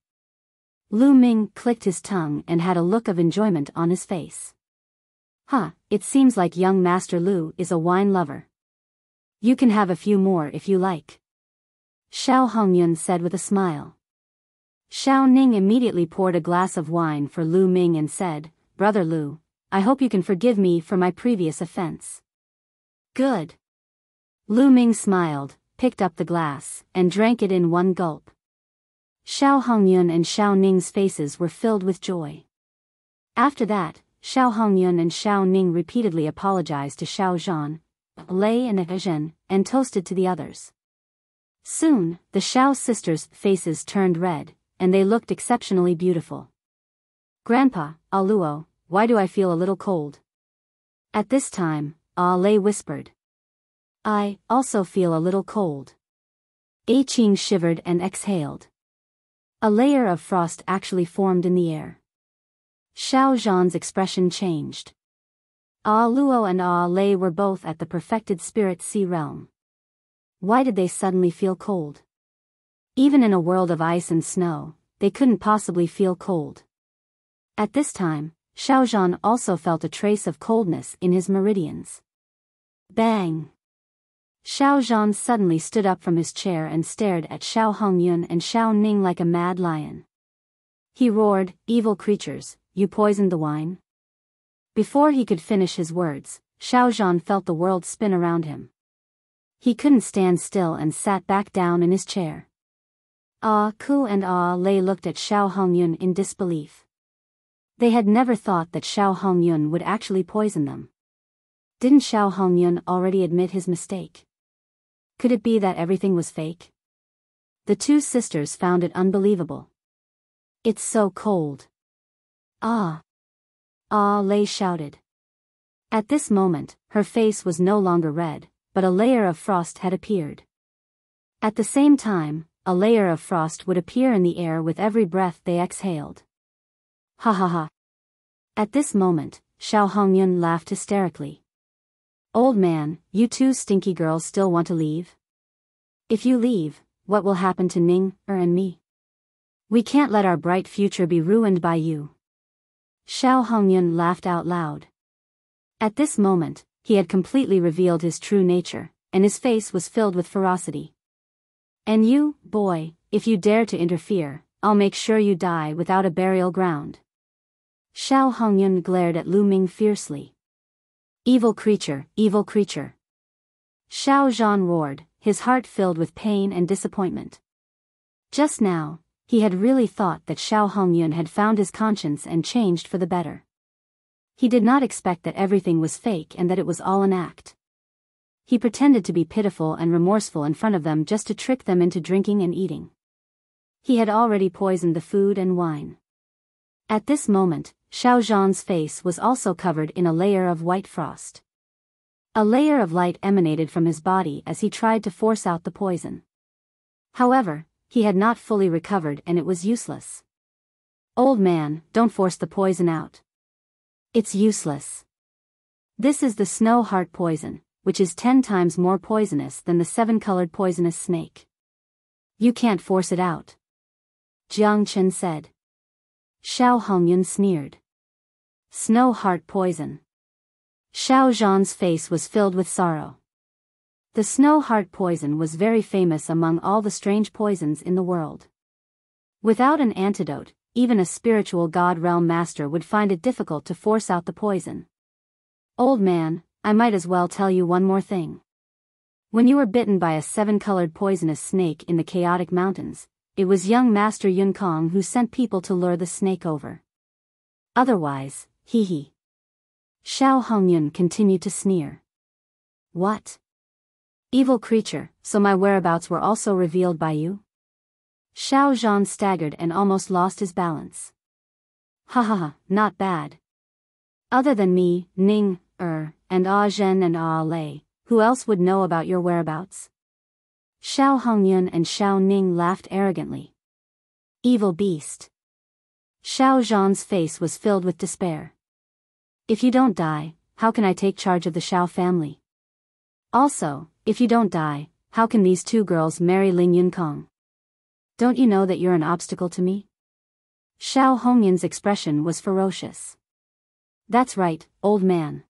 Lu Ming clicked his tongue and had a look of enjoyment on his face. It seems like young Master Lu is a wine lover. You can have a few more if you like," Xiao Hongyun said with a smile. Xiao Ning immediately poured a glass of wine for Lu Ming and said, "Brother Lu, I hope you can forgive me for my previous offense." "Good." Lu Ming smiled, picked up the glass, and drank it in one gulp. Xiao Hongyun and Xiao Ning's faces were filled with joy. After that, Xiao Hongyun and Xiao Ning repeatedly apologized to Xiao Zhan, Lei and Zhen, and toasted to the others. Soon, the Xiao sisters' faces turned red, and they looked exceptionally beautiful. "Grandpa, Ah Luo, why do I feel a little cold?" At this time, Ah Lei whispered. "I also feel a little cold." A Qing shivered and exhaled. A layer of frost actually formed in the air. Xiao Zhan's expression changed. Ah Luo and Ah Lei were both at the perfected spirit sea realm. Why did they suddenly feel cold? Even in a world of ice and snow, they couldn't possibly feel cold. At this time, Xiao Zhan also felt a trace of coldness in his meridians. Bang! Xiao Zhan suddenly stood up from his chair and stared at Xiao Hongyun and Xiao Ning like a mad lion. He roared, "Evil creatures, you poisoned the wine?" Before he could finish his words, Xiao Zhan felt the world spin around him. He couldn't stand still and sat back down in his chair. Ah Ku and Ah Lei looked at Xiao Hongyun in disbelief. They had never thought that Xiao Hongyun would actually poison them. Didn't Xiao Hongyun already admit his mistake? Could it be that everything was fake? The two sisters found it unbelievable. "It's so cold." "Ah!" Ah Lei shouted. At this moment, her face was no longer red, but a layer of frost had appeared. At the same time, a layer of frost would appear in the air with every breath they exhaled. Ha ha ha. At this moment, Xiao Hongyun laughed hysterically. Old man, you two stinky girls still want to leave? If you leave, what will happen to Ning, and me? We can't let our bright future be ruined by you. Xiao Hongyun laughed out loud. At this moment, he had completely revealed his true nature, and his face was filled with ferocity. And you, boy, if you dare to interfere, I'll make sure you die without a burial ground. Xiao Hongyun glared at Lu Ming fiercely. Evil creature, evil creature. Xiao Zhan roared, his heart filled with pain and disappointment. Just now, he had really thought that Xiao Hongyun had found his conscience and changed for the better. He did not expect that everything was fake and that it was all an act. He pretended to be pitiful and remorseful in front of them just to trick them into drinking and eating. He had already poisoned the food and wine. At this moment, Xiao Zhan's face was also covered in a layer of white frost. A layer of light emanated from his body as he tried to force out the poison. However, he had not fully recovered and it was useless. Old man, don't force the poison out. It's useless. This is the snow heart poison, which is 10 times more poisonous than the 7-colored poisonous snake. You can't force it out. Jiang Chen said. Xiao Hongyun sneered. Snow heart poison. Xiao Zhan's face was filled with sorrow. The snow heart poison was very famous among all the strange poisons in the world. Without an antidote, even a spiritual God realm master would find it difficult to force out the poison. Old man, I might as well tell you one more thing. When you were bitten by a 7-colored poisonous snake in the chaotic mountains, it was young Master Yun Kong who sent people to lure the snake over. Otherwise, hee hee. Xiao Hongyun continued to sneer. What? Evil creature, so my whereabouts were also revealed by you? Xiao Zhan staggered and almost lost his balance. Ha ha ha, not bad. Other than me, Ning, and Ah Zhen and Ah Lei, who else would know about your whereabouts? Xiao Hongyun and Xiao Ning laughed arrogantly. Evil beast. Xiao Zhan's face was filled with despair. If you don't die, how can I take charge of the Xiao family? Also, if you don't die, how can these two girls marry Ling Yunkong? Don't you know that you're an obstacle to me? Xiao Hongyun's expression was ferocious. That's right, old man.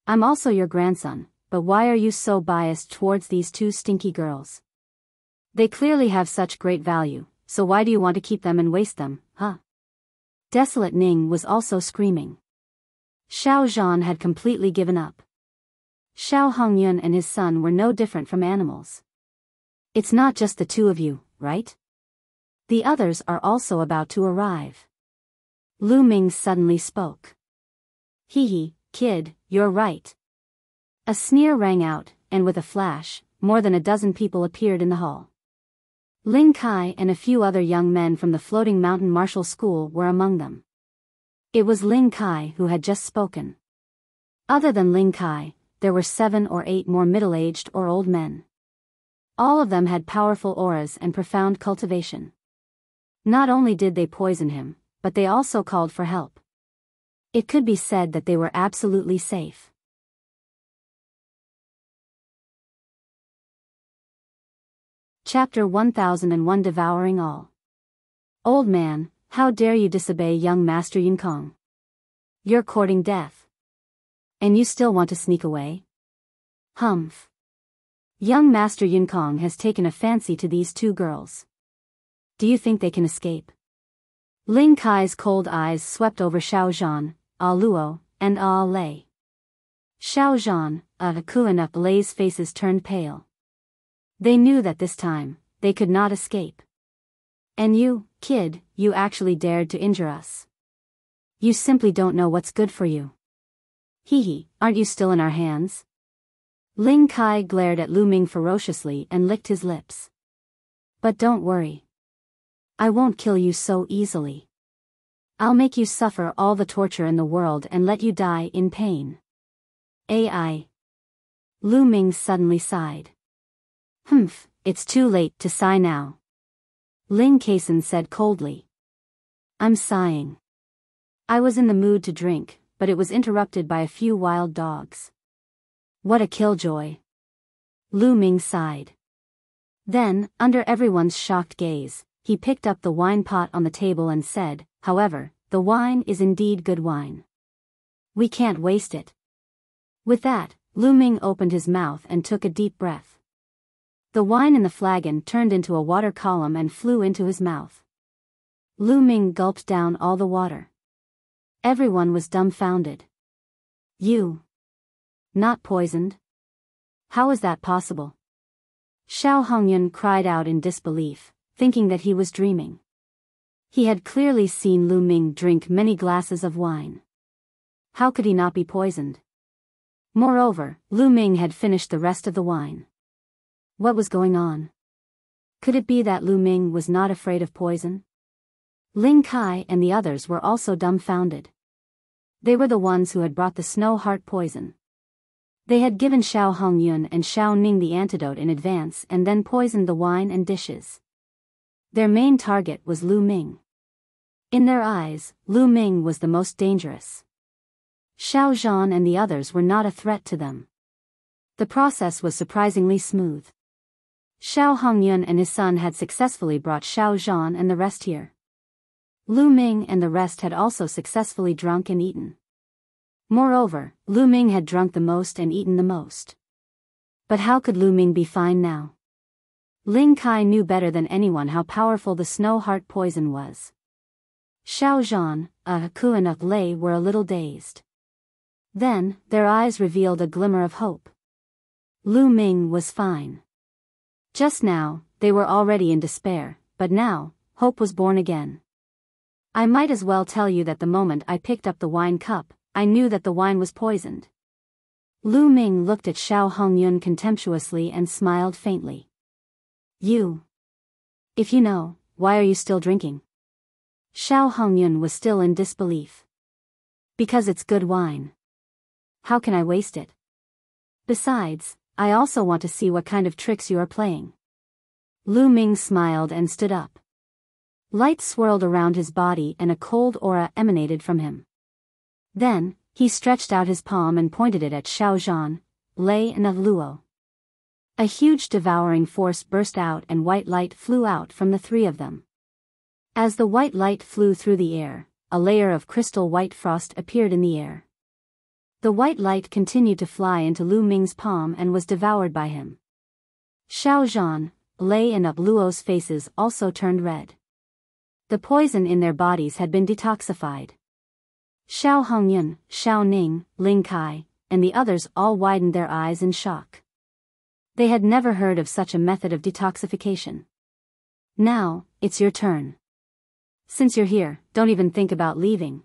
I'm also your grandson, but why are you so biased towards these two stinky girls? They clearly have such great value, so why do you want to keep them and waste them, huh? Desolate Ning was also screaming. Xiao Zhan had completely given up. Xiao Hongyun and his son were no different from animals. It's not just the two of you, right? The others are also about to arrive. Lu Ming suddenly spoke. Hee hee, kid, you're right. A sneer rang out, and with a flash, more than a dozen people appeared in the hall. Ling Kai and a few other young men from the Floating Mountain Martial School were among them. It was Ling Kai who had just spoken. Other than Ling Kai, there were 7 or 8 more middle-aged or old men. All of them had powerful auras and profound cultivation. Not only did they poison him, but they also called for help. It could be said that they were absolutely safe. Chapter 1001 Devouring All. Old man, how dare you disobey young Master Yunkong? You're courting death. And you still want to sneak away? Humph. Young Master Yunkong has taken a fancy to these two girls. Do you think they can escape? Ling Kai's cold eyes swept over Xiao Zhan, Ah Luo, and Ah Lei. Xiao Zhan, Ku and Ah Lei's faces turned pale. They knew that this time, they could not escape. And you, kid, you actually dared to injure us. You simply don't know what's good for you. Hee hee, aren't you still in our hands? Ling Kai glared at Lu Ming ferociously and licked his lips. But don't worry. I won't kill you so easily. I'll make you suffer all the torture in the world and let you die in pain. AI. Lu Ming suddenly sighed. Humph, it's too late to sigh now. Ling Kaisan said coldly. I'm sighing. I was in the mood to drink, but it was interrupted by a few wild dogs. What a killjoy. Lu Ming sighed. Then, under everyone's shocked gaze, he picked up the wine pot on the table and said, however, the wine is indeed good wine. We can't waste it. With that, Lu Ming opened his mouth and took a deep breath. The wine in the flagon turned into a water column and flew into his mouth. Lu Ming gulped down all the water. Everyone was dumbfounded. You. Not poisoned? How is that possible? Xiao Hongyun cried out in disbelief, thinking that he was dreaming. He had clearly seen Lu Ming drink many glasses of wine. How could he not be poisoned? Moreover, Lu Ming had finished the rest of the wine. What was going on? Could it be that Lu Ming was not afraid of poison? Ling Kai and the others were also dumbfounded. They were the ones who had brought the snow heart poison. They had given Xiao Hongyun and Xiao Ning the antidote in advance and then poisoned the wine and dishes. Their main target was Lu Ming. In their eyes, Lu Ming was the most dangerous. Xiao Zhan and the others were not a threat to them. The process was surprisingly smooth. Xiao Hongyun and his son had successfully brought Xiao Zhan and the rest here. Lu Ming and the rest had also successfully drunk and eaten. Moreover, Lu Ming had drunk the most and eaten the most. But how could Lu Ming be fine now? Ling Kai knew better than anyone how powerful the snow heart poison was. Xiao Zhan, Haku and Lei were a little dazed. Then, their eyes revealed a glimmer of hope. Lu Ming was fine. Just now, they were already in despair, but now, hope was born again. I might as well tell you that the moment I picked up the wine cup, I knew that the wine was poisoned. Lu Ming looked at Xiao Hongyun contemptuously and smiled faintly. You. If you know, why are you still drinking? Xiao Hongyun was still in disbelief. Because it's good wine. How can I waste it? Besides, I also want to see what kind of tricks you are playing. Lu Ming smiled and stood up. Light swirled around his body and a cold aura emanated from him. Then, he stretched out his palm and pointed it at Xiao Zhan, Lei and Luo. A huge devouring force burst out and white light flew out from the three of them. As the white light flew through the air, a layer of crystal white frost appeared in the air. The white light continued to fly into Lu Ming's palm and was devoured by him. Xiao Zhan, Lei and Luo's faces also turned red. The poison in their bodies had been detoxified. Xiao Hongyun, Xiao Ning, Ling Kai, and the others all widened their eyes in shock. They had never heard of such a method of detoxification. Now, it's your turn. Since you're here, don't even think about leaving.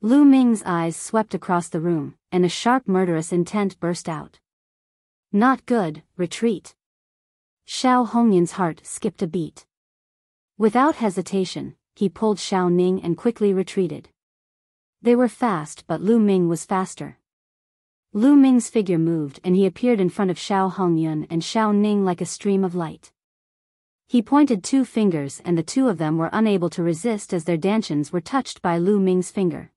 Lu Ming's eyes swept across the room, and a sharp murderous intent burst out. Not good, retreat. Xiao Hongyun's heart skipped a beat. Without hesitation, he pulled Xiao Ning and quickly retreated. They were fast, but Lu Ming was faster. Lu Ming's figure moved and he appeared in front of Xiao Hongyun and Xiao Ning like a stream of light. He pointed two fingers and the two of them were unable to resist as their dantians were touched by Lu Ming's finger.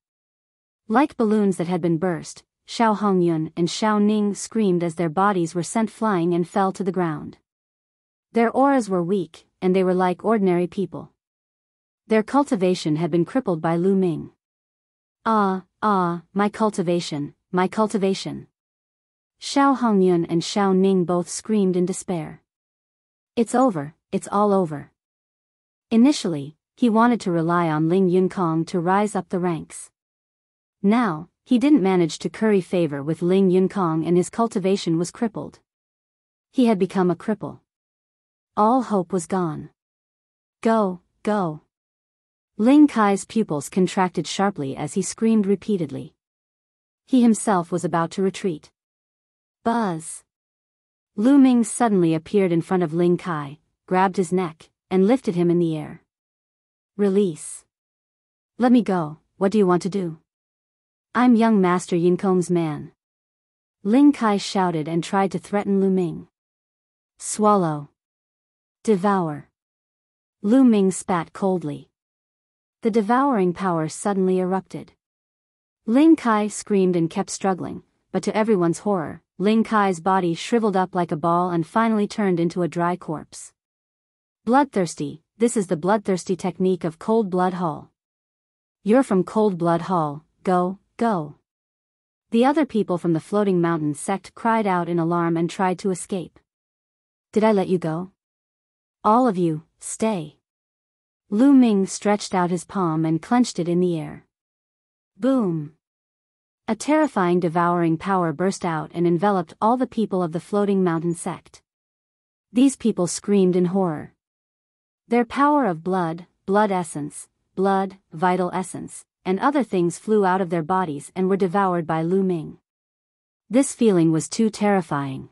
Like balloons that had been burst, Xiao Hongyun and Xiao Ning screamed as their bodies were sent flying and fell to the ground. Their auras were weak, and they were like ordinary people. Their cultivation had been crippled by Lu Ming. My cultivation, my cultivation. Xiao Hongyun and Xiao Ning both screamed in despair. It's over, it's all over. Initially, he wanted to rely on Ling Yunkong to rise up the ranks. Now, he didn't manage to curry favor with Ling Yunkong and his cultivation was crippled. He had become a cripple. All hope was gone. Go, go. Ling Kai's pupils contracted sharply as he screamed repeatedly. He himself was about to retreat. Buzz. Lu Ming suddenly appeared in front of Ling Kai, grabbed his neck, and lifted him in the air. Release. Let me go, what do you want to do? I'm young Master Yunkong's man. Ling Kai shouted and tried to threaten Lu Ming. Swallow. Devour. Lu Ming spat coldly. The devouring power suddenly erupted. Ling Kai screamed and kept struggling, but to everyone's horror, Ling Kai's body shriveled up like a ball and finally turned into a dry corpse. Bloodthirsty, this is the bloodthirsty technique of Cold Blood Hall. You're from Cold Blood Hall, go, go. The other people from the Floating Mountain sect cried out in alarm and tried to escape. Did I let you go? All of you, stay. Lu Ming stretched out his palm and clenched it in the air. Boom. A terrifying devouring power burst out and enveloped all the people of the Floating Mountain sect. These people screamed in horror. Their power of blood, blood essence, blood, vital essence, and other things flew out of their bodies and were devoured by Lu Ming. This feeling was too terrifying.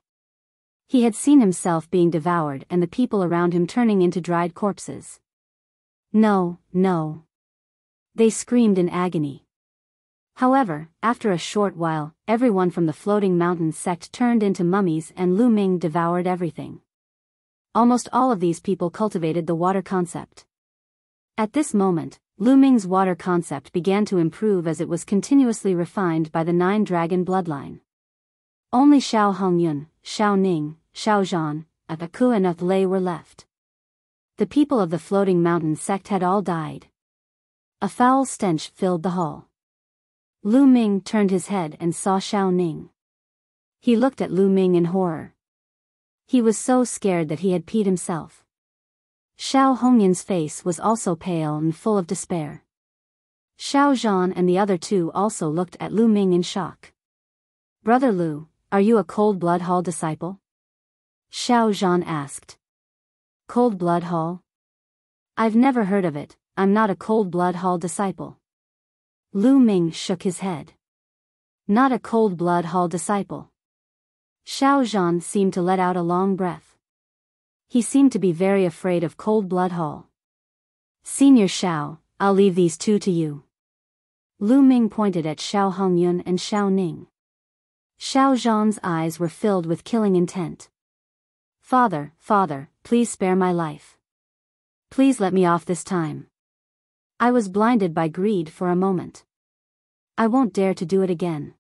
He had seen himself being devoured and the people around him turning into dried corpses. No, no. They screamed in agony. However, after a short while, everyone from the Floating Mountain sect turned into mummies and Lu Ming devoured everything. Almost all of these people cultivated the water concept. At this moment, Lu Ming's water concept began to improve as it was continuously refined by the 9-dragon bloodline. Only Xiao Hongyun, Xiao Ning, Xiao Zhan, Ataku and Athlay were left. The people of the Floating Mountain sect had all died. A foul stench filled the hall. Lu Ming turned his head and saw Xiao Ning. He looked at Lu Ming in horror. He was so scared that he had peed himself. Xiao Hongyun's face was also pale and full of despair. Xiao Zhan and the other two also looked at Lu Ming in shock. Brother Lu, are you a Cold Blood Hall disciple? Xiao Zhan asked. Cold Blood Hall? I've never heard of it, I'm not a Cold Blood Hall disciple. Lu Ming shook his head. Not a Cold Blood Hall disciple. Xiao Zhan seemed to let out a long breath. He seemed to be very afraid of Cold Blood Hall. Senior Xiao, I'll leave these two to you. Lu Ming pointed at Xiao Hongyun and Xiao Ning. Xiao Zhan's eyes were filled with killing intent. Father, please spare my life. Please let me off this time. I was blinded by greed for a moment. I won't dare to do it again.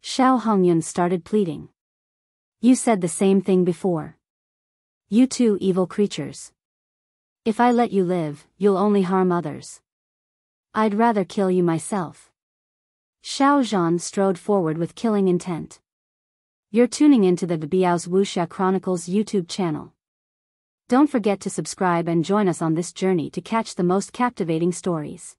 Xiao Hongyun started pleading. You said the same thing before. You two evil creatures. If I let you live, you'll only harm others. I'd rather kill you myself. Xiao Zhan strode forward with killing intent. You're tuning into the Biyao's Wuxia Chronicles YouTube channel. Don't forget to subscribe and join us on this journey to catch the most captivating stories.